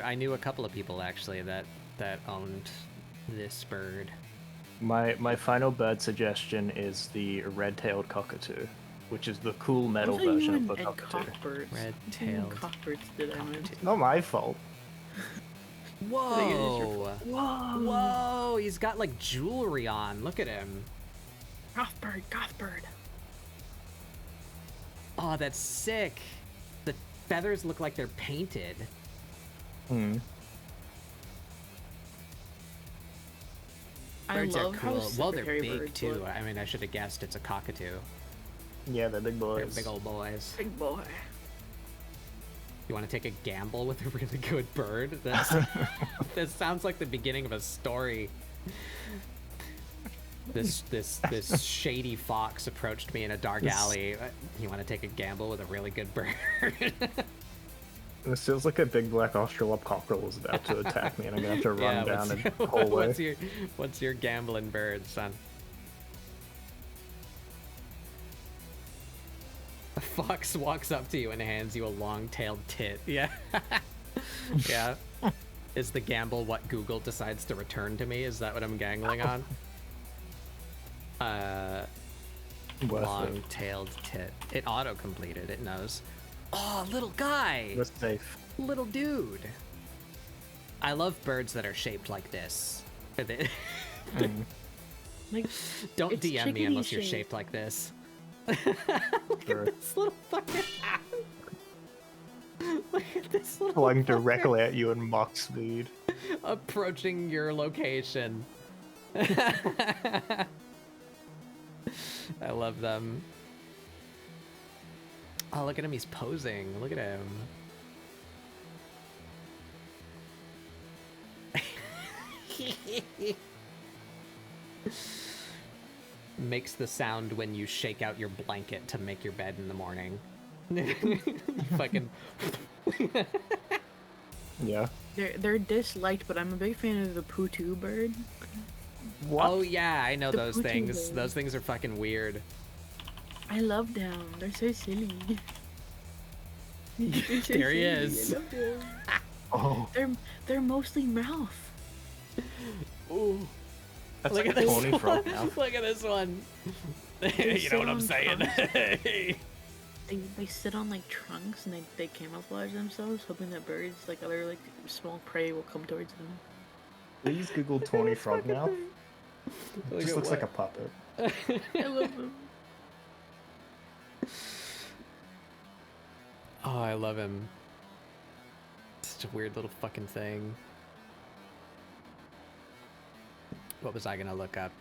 Speaker 1: I knew a couple of people actually that owned this bird.
Speaker 3: My final bird suggestion is the red-tailed cockatoo, which is the cool metal
Speaker 2: What are you
Speaker 3: version of
Speaker 2: and-
Speaker 3: the
Speaker 2: and
Speaker 3: cockatoo.
Speaker 2: cockbirds?
Speaker 1: Red-tailed
Speaker 2: Cockbirds did I mean?
Speaker 3: Not my fault.
Speaker 1: Whoa!
Speaker 2: Whoa!
Speaker 1: Whoa! He's got like jewelry on. Look at him.
Speaker 2: Gothbird, Gothbird.
Speaker 1: Oh, that's sick. The feathers look like they're painted.
Speaker 3: Hmm.
Speaker 2: I
Speaker 1: Birds are
Speaker 2: love how
Speaker 1: cool. Well, they're
Speaker 2: secretary
Speaker 1: big
Speaker 2: birds
Speaker 1: too.
Speaker 2: look.
Speaker 1: I mean, I should have guessed it's a cockatoo.
Speaker 3: Yeah, they're big boys.
Speaker 1: They're big old boys.
Speaker 2: Big boy.
Speaker 1: You want to take a gamble with a really good bird? That's, that sounds like the beginning of a story. This shady fox approached me in a dark alley. You want to take a gamble with a really good bird?
Speaker 3: This feels like a big black Australorp cockerel is about to attack me, and I'm gonna have to run down
Speaker 1: what's,
Speaker 3: a hallway.
Speaker 1: what's your gambling bird, son? A fox walks up to you and hands you a long-tailed tit. Yeah. Yeah. Is the gamble what Google decides to return to me? Is that what I'm gambling on?
Speaker 3: Worth it.
Speaker 1: Long-tailed tit. It auto-completed. It knows. Oh, little guy!
Speaker 3: We're safe.
Speaker 1: Little dude. I love birds that are shaped like this.
Speaker 2: Like,
Speaker 1: Don't
Speaker 2: it's
Speaker 1: DM me unless you're
Speaker 2: chickadee
Speaker 1: shaped like this.
Speaker 3: Sure.
Speaker 1: This little fucking Look at this little
Speaker 3: Flying
Speaker 1: fucker
Speaker 3: directly at you in Mach speed.
Speaker 1: approaching your location. I love them. Oh, look at him, he's posing. Look at him. Makes the sound when you shake out your blanket to make your bed in the morning. Fucking.
Speaker 3: Yeah.
Speaker 2: they're disliked, but I'm a big fan of the Putu bird.
Speaker 3: What?
Speaker 1: Oh yeah, I know
Speaker 2: The
Speaker 1: those
Speaker 2: Putu
Speaker 1: things.
Speaker 2: bird.
Speaker 1: Those things are fucking weird.
Speaker 2: I love them. They're so silly. They're so
Speaker 1: There he
Speaker 2: silly.
Speaker 1: is.
Speaker 2: I love them.
Speaker 3: Oh.
Speaker 2: They're mostly mouth.
Speaker 1: Ooh.
Speaker 3: That's
Speaker 1: Look
Speaker 3: like
Speaker 1: at
Speaker 3: a
Speaker 1: this
Speaker 3: Tony
Speaker 1: one.
Speaker 3: Frog now.
Speaker 1: Look at this one. You
Speaker 2: sit
Speaker 1: know what I'm
Speaker 2: on
Speaker 1: saying?
Speaker 2: They sit on like trunks and they camouflage themselves, hoping that birds, like other like small prey, will come towards them.
Speaker 3: Please Google Tony Frog now.
Speaker 1: Look
Speaker 3: Just
Speaker 1: at
Speaker 3: looks like a
Speaker 1: what-
Speaker 3: puppet.
Speaker 2: I love them.
Speaker 1: Oh, I love him. Such a weird little fucking thing. What was I gonna look up?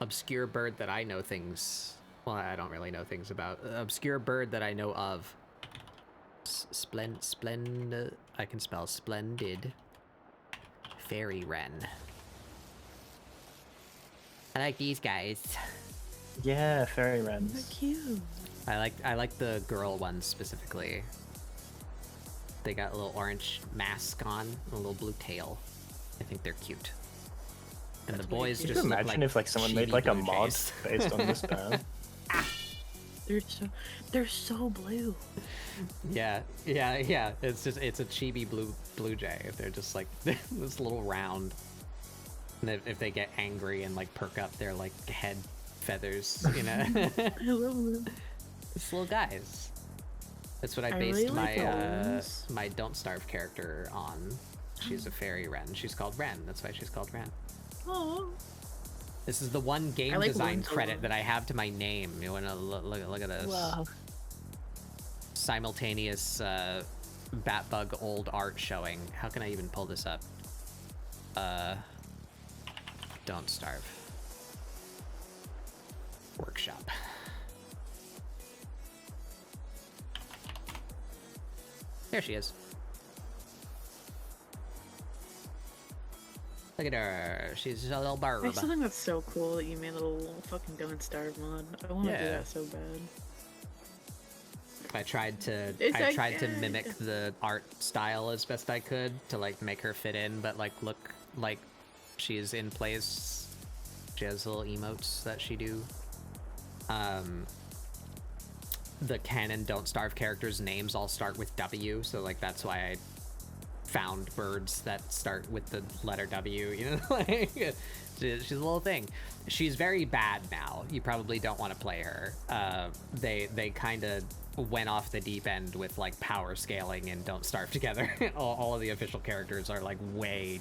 Speaker 1: Obscure bird that I know things. Well, I don't really know things about. Obscure bird that I know of. Splendid. I can spell splendid. Fairy wren. I like these guys.
Speaker 3: Yeah, fairy
Speaker 2: They're
Speaker 3: wrens.
Speaker 2: cute.
Speaker 1: I like the girl ones specifically. They got a little orange mask on, and a little blue tail. I think they're cute. And
Speaker 2: That's
Speaker 1: the
Speaker 2: way
Speaker 1: boys
Speaker 2: cute.
Speaker 3: Could
Speaker 1: just
Speaker 3: you
Speaker 1: look
Speaker 3: imagine
Speaker 1: like
Speaker 3: if like someone made
Speaker 1: chibi
Speaker 3: like a
Speaker 1: blue
Speaker 3: mod
Speaker 1: jays.
Speaker 3: based on this band?
Speaker 2: They're so blue.
Speaker 1: Yeah. It's a chibi blue jay. They're just like this little round. And if they get angry and like perk up their like head feathers, you know.
Speaker 2: I love them.
Speaker 1: It's little guys. That's what I based
Speaker 2: really like those.
Speaker 1: my Don't Starve character on. She's a fairy wren. She's called Wren. That's why she's called Wren.
Speaker 2: Oh.
Speaker 1: This is the one game
Speaker 2: like
Speaker 1: design
Speaker 2: wrens a
Speaker 1: credit
Speaker 2: lot.
Speaker 1: that I have to my name. You wanna look at this?
Speaker 8: Wow.
Speaker 1: Simultaneous Batbug old art showing. How can I even pull this up? Don't Starve. Workshop. There she is. Look at her. She's a little
Speaker 2: I
Speaker 1: barb.
Speaker 2: also think that's so cool that you made a little fucking Don't Starve mod. I want to do
Speaker 1: Yeah.
Speaker 2: that so bad.
Speaker 1: I tried to
Speaker 2: It's
Speaker 1: tried to
Speaker 2: okay.
Speaker 1: mimic the art style as best I could to like make her fit in, but like look like she's in place. She has little emotes that she do. The canon Don't Starve characters' names all start with W, so like that's why I found birds that start with the letter W, you know? Like she's a little thing. She's very bad now. You probably don't want to play her. They kind of went off the deep end with like power scaling and Don't Starve together. all of the official characters are like way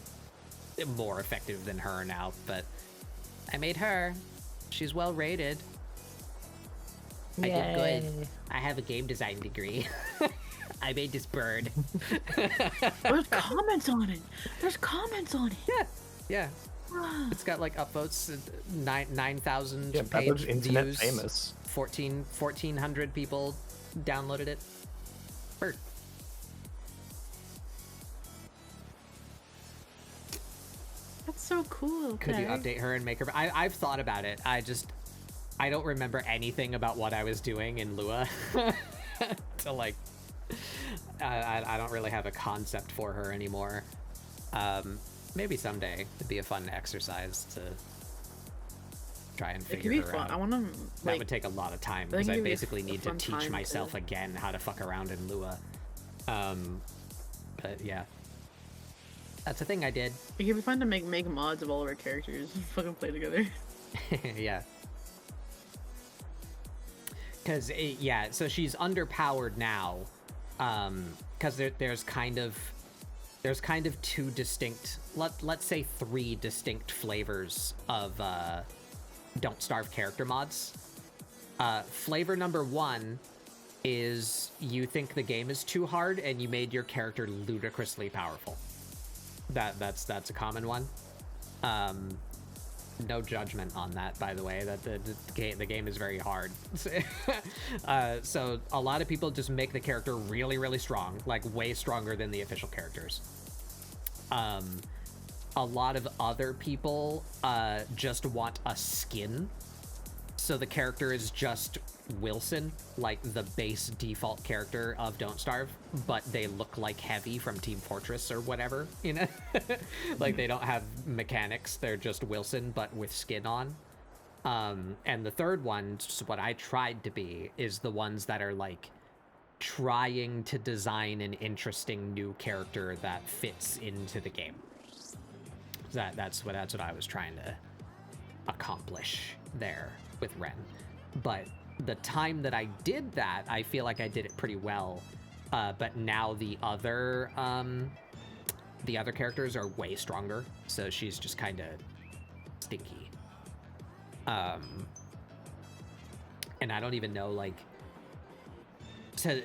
Speaker 1: more effective than her now, but I made her. She's well rated. I did good. I have a game design degree. I made this bird.
Speaker 2: There's comments on it. There's comments on it.
Speaker 1: Yeah. It's got like upvotes, 9,000
Speaker 3: Yeah,
Speaker 1: page
Speaker 3: Batbug's internet
Speaker 1: views.
Speaker 3: famous.
Speaker 1: 1,400 people downloaded it. Bird.
Speaker 2: That's so cool.
Speaker 1: Could you
Speaker 2: okay.
Speaker 1: update her and make her? I've thought about it. I don't remember anything about what I was doing in Lua. To like, I don't really have a concept for her anymore. Maybe someday it'd be a fun exercise to try and
Speaker 2: It could
Speaker 1: figure
Speaker 2: be
Speaker 1: her
Speaker 2: fun.
Speaker 1: out.
Speaker 2: I want to.
Speaker 1: That
Speaker 2: Like,
Speaker 1: would take a lot of time
Speaker 2: I
Speaker 1: because
Speaker 2: think
Speaker 1: I
Speaker 2: it'd be a
Speaker 1: basically need to
Speaker 2: fun
Speaker 1: teach
Speaker 2: time
Speaker 1: myself
Speaker 2: to-
Speaker 1: again how to fuck around in Lua. But yeah, that's a thing I did.
Speaker 2: it could be fun to make mods of all of our characters and fucking play together.
Speaker 1: Yeah. Because yeah, so she's underpowered now, because there's kind of two distinct, let's say 3 distinct flavors of Don't Starve character mods. Flavor number 1 is you think the game is too hard and you made your character ludicrously powerful. That's a common one. No judgment on that, by the way. That the game is very hard. So a lot of people just make the character really, really strong, like way stronger than the official characters. A lot of other people just want a skin. So the character is just Wilson, like the base default character of Don't Starve, but they look like Heavy from Team Fortress or whatever, you know? Like they don't have mechanics, they're just Wilson, but with skin on. And the third one, just what I tried to be, is the ones that are like trying to design an interesting new character that fits into the game. That's what I was trying to accomplish there with Ren. But the time that I did that, I feel like I did it pretty well. But now the other characters are way stronger, so she's just kind of stinky. And I don't even know, like, so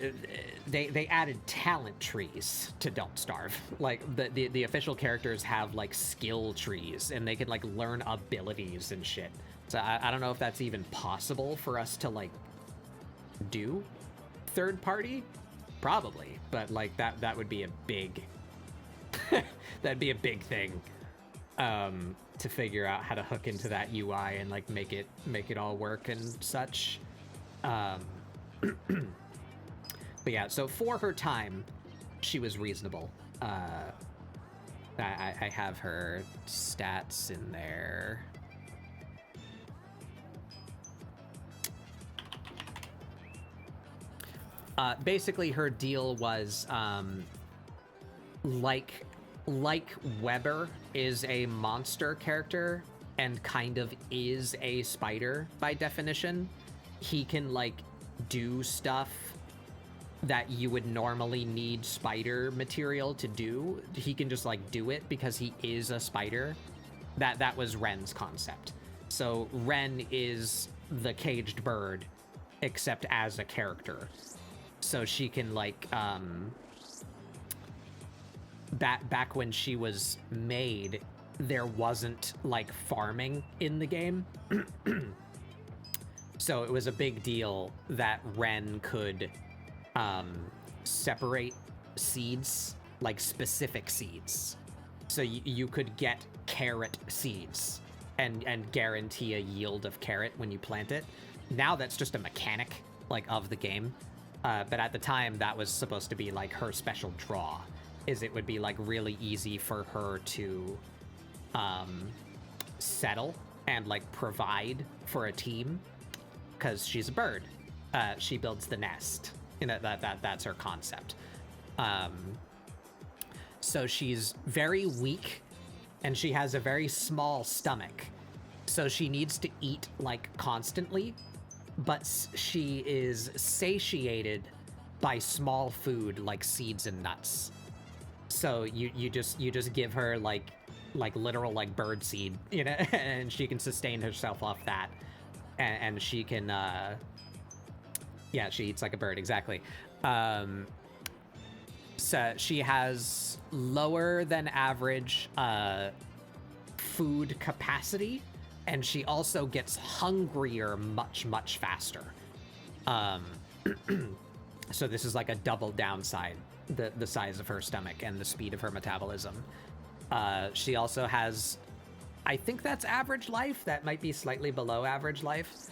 Speaker 1: they added talent trees to Don't Starve. Like the official characters have like skill trees, and they can like learn abilities and shit. So I don't know if that's even possible for us to like do third party, probably, but like that would be a big that'd be a big thing to figure out how to hook into that UI and like make it all work and such. But yeah, so for her time, she was reasonable. I have her stats in there. Basically, her deal was like Weber is a monster character and kind of is a spider by definition. He can like do stuff that you would normally need spider material to do. He can just like do it because he is a spider. That was Ren's concept. So Ren is the caged bird, except as a character. So she can like back when she was made, there wasn't like farming in the game. So it was a big deal that Ren could separate seeds, like specific seeds. So you could get carrot seeds and guarantee a yield of carrot when you plant it. Now that's just a mechanic like of the game. But at the time, that was supposed to be like her special draw, is it would be like really easy for her to settle and like provide for a team because she's a bird. She builds the nest. You know, that's her concept. So she's very weak and she has a very small stomach. So she needs to eat like constantly, but she is satiated by small food like seeds and nuts. So you just give her like literal like bird seed, you know, and she can sustain herself off that, and she can yeah, she eats like a bird, exactly. So she has lower than average food capacity, and she also gets hungrier much faster. So this is like a double downside, the size of her stomach and the speed of her metabolism. She also has, I think that's average life. That might be slightly below average life.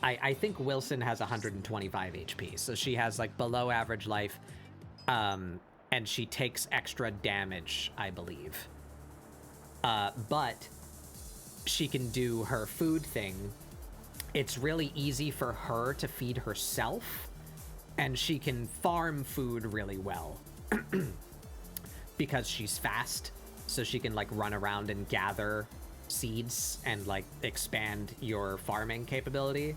Speaker 1: I think Wilson has 125 HP, so she has like below average life, and she takes extra damage, I believe. But she can do her food thing. It's really easy for her to feed herself, and she can farm food really well because she's fast, so she can like run around and gather seeds and like expand your farming capability.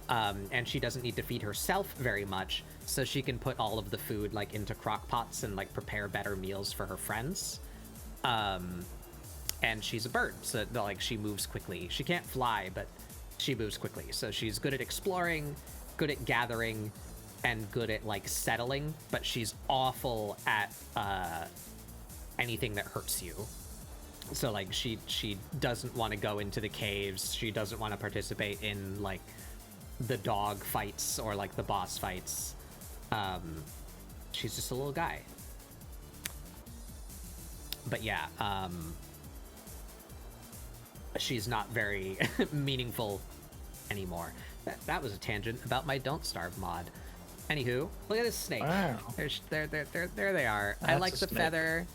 Speaker 1: And she doesn't need to feed herself very much, so she can put all of the food like into crock pots and like prepare better meals for her friends. And she's a bird, so like she moves quickly. She can't fly, but she moves quickly. So she's good at exploring, good at gathering, and good at like settling, but she's awful at anything that hurts you. So like she doesn't want to go into the caves. She doesn't want to participate in like the dog fights or like the boss fights. She's just a little guy. But yeah, she's not very meaningful anymore. That was a tangent about my Don't Starve mod. Anywho, look at this snake.
Speaker 3: Wow.
Speaker 1: There they are. I like the feather.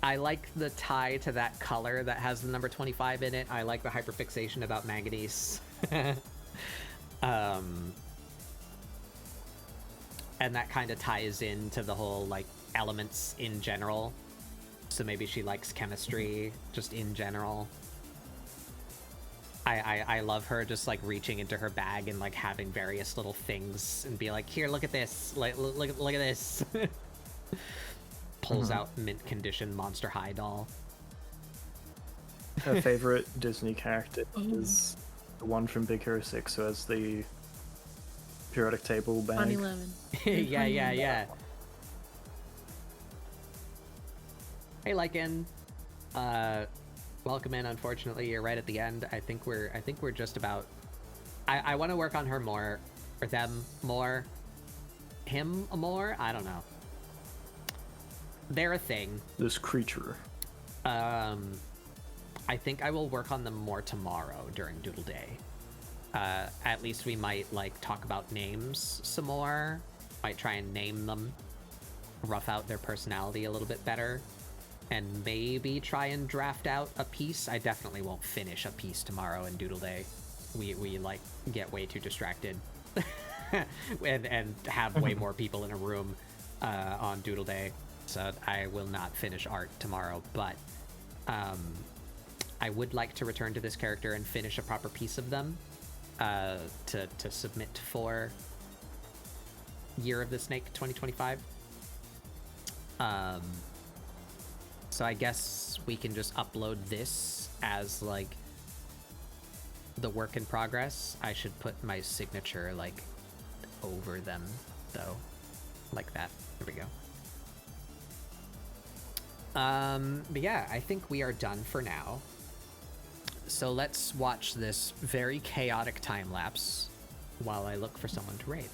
Speaker 1: I like the tie to that color that has the number 25 in it. I like the hyperfixation about manganese. And that kind of ties into the whole like elements in general. So maybe she likes chemistry just in general. I love her just like reaching into her bag and like having various little things and be like, here, look at this, like look at this. Pulls out mint condition Monster High doll.
Speaker 3: Her favorite Disney character is the one from Big Hero 6 who has the periodic table bag.
Speaker 8: Funny Lemon.
Speaker 1: yeah. Hey, Lycan. Welcome in. Unfortunately, you're right at the end. I think we're just about. I want to work on her more, or them more, him more. I don't know. They're a thing.
Speaker 3: This creature.
Speaker 1: I think I will work on them more tomorrow during Doodle Day. At least we might like talk about names some more. Might try and name them, rough out their personality a little bit better. and maybe try and draft out a piece. I definitely won't finish a piece tomorrow in Doodle Day. We like get way too distracted and have way more people in a room on Doodle Day, so I will not finish art tomorrow. But I would like to return to this character and finish a proper piece of them to submit for Year of the Snake 2025. So I guess we can just upload this as like the work in progress. I should put my signature like over them though, like that. There we go. But yeah, I think we are done for now. So let's watch this very chaotic time lapse while I look for someone to raid.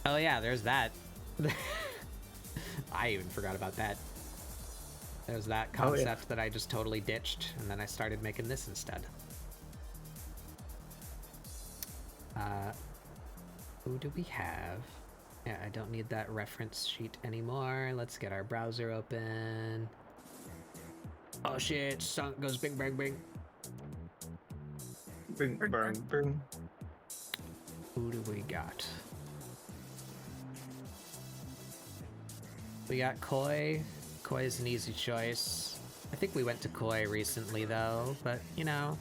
Speaker 1: Oh yeah, there's that. I even forgot about that. There's that concept that I just totally ditched, and then I started making this instead. Who do we have? Yeah, I don't need that reference sheet anymore. Let's get our browser open. Oh shit, sunk goes bing bang bing.
Speaker 3: Bing, bang, bing.
Speaker 1: Who do we got? We got Koi. Koi is an easy choice. I think we went to Koi recently though, but you know,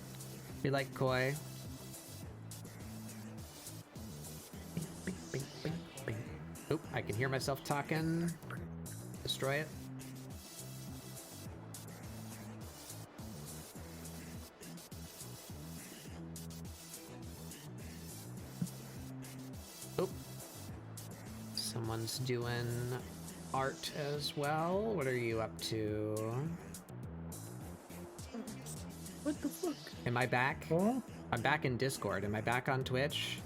Speaker 1: we like Koi. Bing, bing, bing, bing. Oop, I can hear myself talking. Destroy it. Oop. Someone's doing art as well. What are you up to?
Speaker 2: What the fuck?
Speaker 1: Am I back?
Speaker 3: Huh?
Speaker 1: I'm back in Discord. Am I back on Twitch?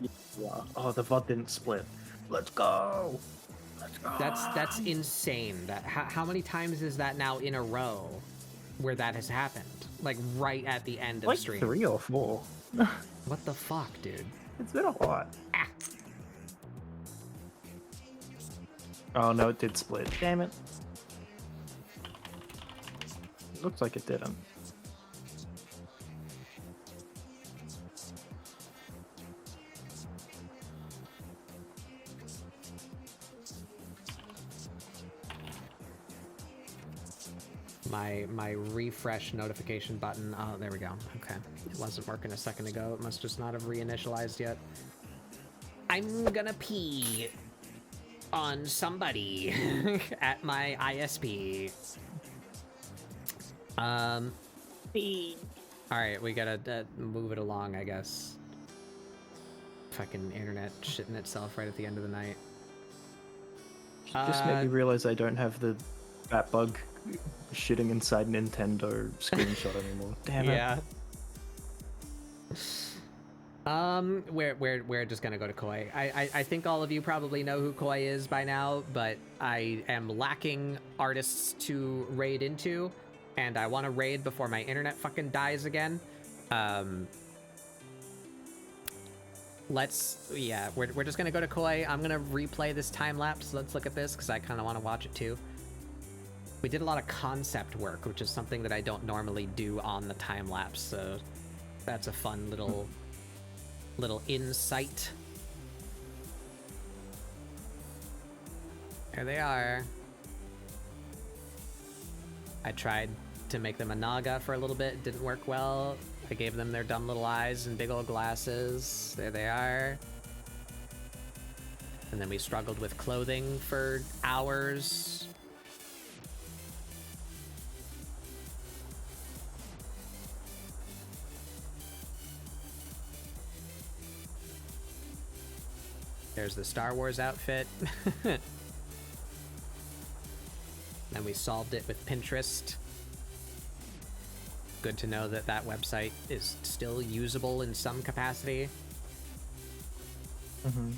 Speaker 3: Yeah. Oh, the VOD didn't split. Let's go. Let's go.
Speaker 1: That's insane. That how many times is that now in a row where that has happened? Like right at the end of
Speaker 3: like
Speaker 1: stream.
Speaker 3: 3 or 4.
Speaker 1: What the fuck, dude?
Speaker 3: It's been a lot.
Speaker 1: Ah.
Speaker 3: Oh no, it did split. Damn it. Looks like it didn't.
Speaker 1: My refresh notification button. Oh, there we go. Okay. It wasn't working a second ago. It must just not have reinitialized yet. I'm gonna pee on somebody at my ISP.
Speaker 8: Feed.
Speaker 1: Alright, we gotta move it along, I guess. Fucking internet shitting itself right at the end of the night.
Speaker 3: Just made me realize I don't have that bug shitting inside Nintendo screenshot anymore. Damn it.
Speaker 1: Yeah. We're just gonna go to Koi. I think all of you probably know who Koi is by now, but I am lacking artists to raid into, and I want to raid before my internet fucking dies again. We're just gonna go to Koi. I'm gonna replay this time lapse. Let's look at this because I kind of want to watch it too. We did a lot of concept work, which is something that I don't normally do on the time lapse, so that's a fun little insight. There they are. I tried to make them a naga for a little bit. It didn't work well. I gave them their dumb little eyes and big old glasses. There they are. And then we struggled with clothing for hours. There's the Star Wars outfit. Then we solved it with Pinterest. Good to know that that website is still usable in some capacity.
Speaker 3: Mm-hmm.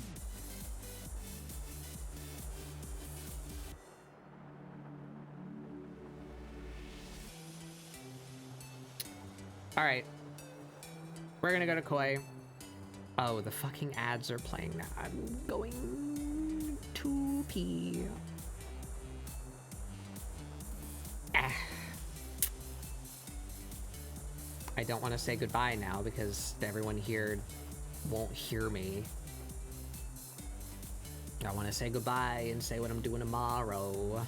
Speaker 1: All right. We're gonna go to Koi. Oh, the fucking ads are playing now. I'm going to pee. I don't want to say goodbye now because everyone here won't hear me. I want to say goodbye and say what I'm doing tomorrow.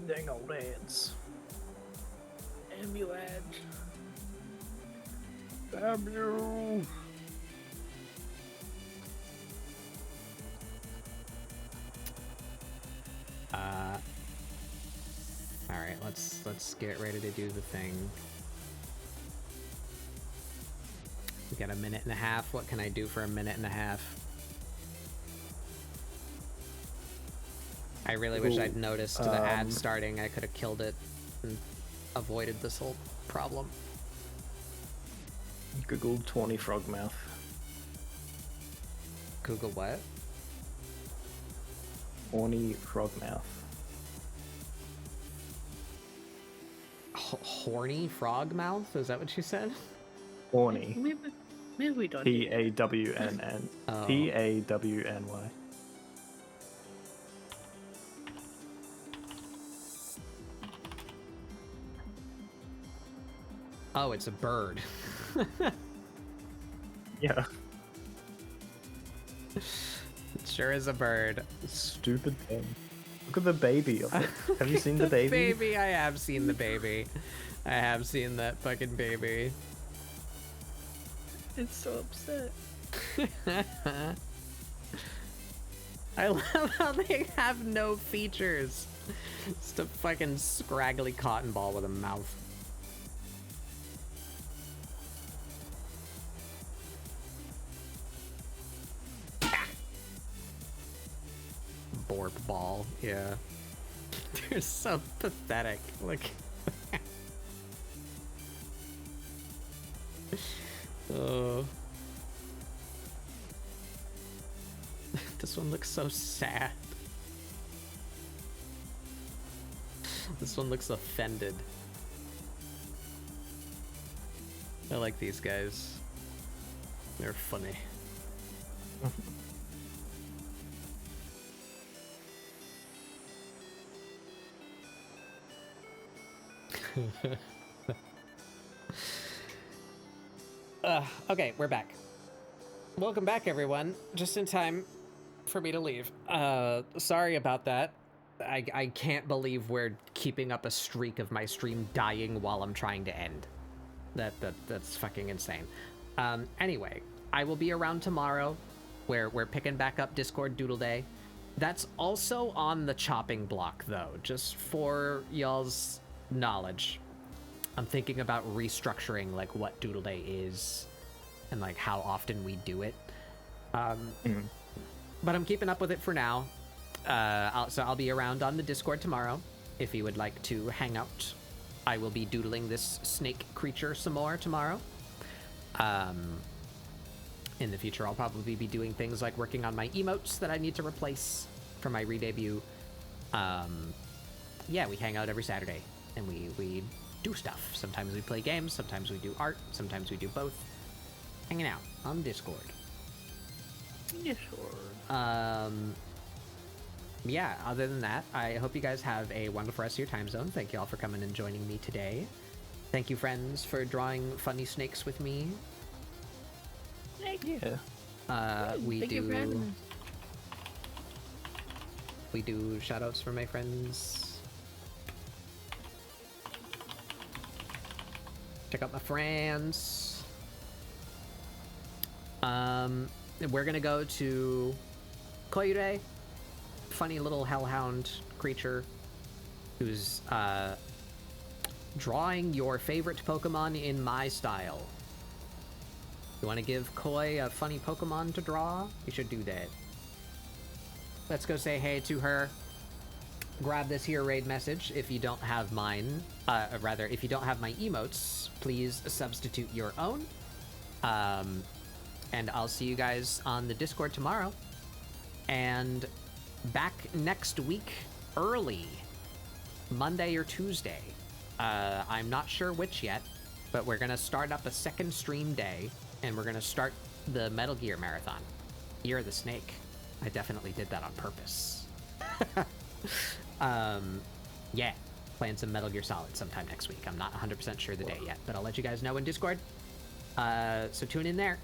Speaker 3: Dang old ants.
Speaker 2: Ambulance.
Speaker 3: Ambulance.
Speaker 1: All right, let's get ready to do the thing. We got a minute and a half. What can I do for a minute and a half? I really wish I'd noticed the ad starting. I could have killed it and avoided this whole problem.
Speaker 3: Google 20 frogmouth.
Speaker 1: Google what?
Speaker 3: 20 frogmouth.
Speaker 1: Horny frog mouth? Is that what you said?
Speaker 3: Horny.
Speaker 2: Maybe we don't.
Speaker 3: P-A-W-N-N.
Speaker 1: Oh.
Speaker 3: P-A-W-N-Y.
Speaker 1: Oh, it's a bird.
Speaker 3: Yeah.
Speaker 1: It sure is a bird.
Speaker 3: Stupid thing. Look at the baby of it. Have you seen the baby?
Speaker 1: Baby, I have seen the baby. I have seen that fucking baby.
Speaker 2: It's so upset.
Speaker 1: I love how they have no features. Just a fucking scraggly cotton ball with a mouth. Borb ball, yeah. They're so pathetic. Look. Oh. This one looks so sad. This one looks offended. I like these guys. They're funny. Okay, we're back. Welcome back, everyone. Just in time for me to leave. Sorry about that. I can't believe we're keeping up a streak of my stream dying while I'm trying to end. That's fucking insane. Anyway, I will be around tomorrow, where we're picking back up Discord Doodle Day. That's also on the chopping block, though, just for y'all's knowledge. I'm thinking about restructuring like what Doodle Day is and like how often we do it. But I'm keeping up with it for now. So I'll be around on the Discord tomorrow if you would like to hang out. I will be doodling this snake creature some more tomorrow. In the future, I'll probably be doing things like working on my emotes that I need to replace for my re-debut. Yeah, we hang out every Saturday and we do stuff. Sometimes we play games, sometimes we do art, sometimes we do both. Hanging out on Discord. Yeah, other than that, I hope you guys have a wonderful rest of your time zone. Thank you all for coming and joining me today. Thank you, friends, for drawing funny snakes with me.
Speaker 3: Yeah.
Speaker 1: We
Speaker 2: Thank you for having us.
Speaker 1: We do shoutouts for my friends. Check out my friends. We're gonna go to Koyure, funny little hellhound creature who's drawing your favorite Pokemon in my style. You want to give Koi a funny Pokemon to draw? You should do that. Let's go say hey to her. Grab this here raid message if you don't have mine. Rather, if you don't have my emotes, please substitute your own. And I'll see you guys on the Discord tomorrow. And back next week, early. Monday or Tuesday. I'm not sure which yet, but we're going to start up a second stream day, and we're going to start the Metal Gear Marathon. Year of the Snake. I definitely did that on purpose. Yeah. playing some Metal Gear Solid sometime next week. I'm not 100% sure the day yet, but I'll let you guys know in Discord. So tune in there.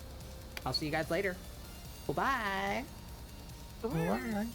Speaker 1: I'll see you guys later. Bye-bye.
Speaker 3: Bye.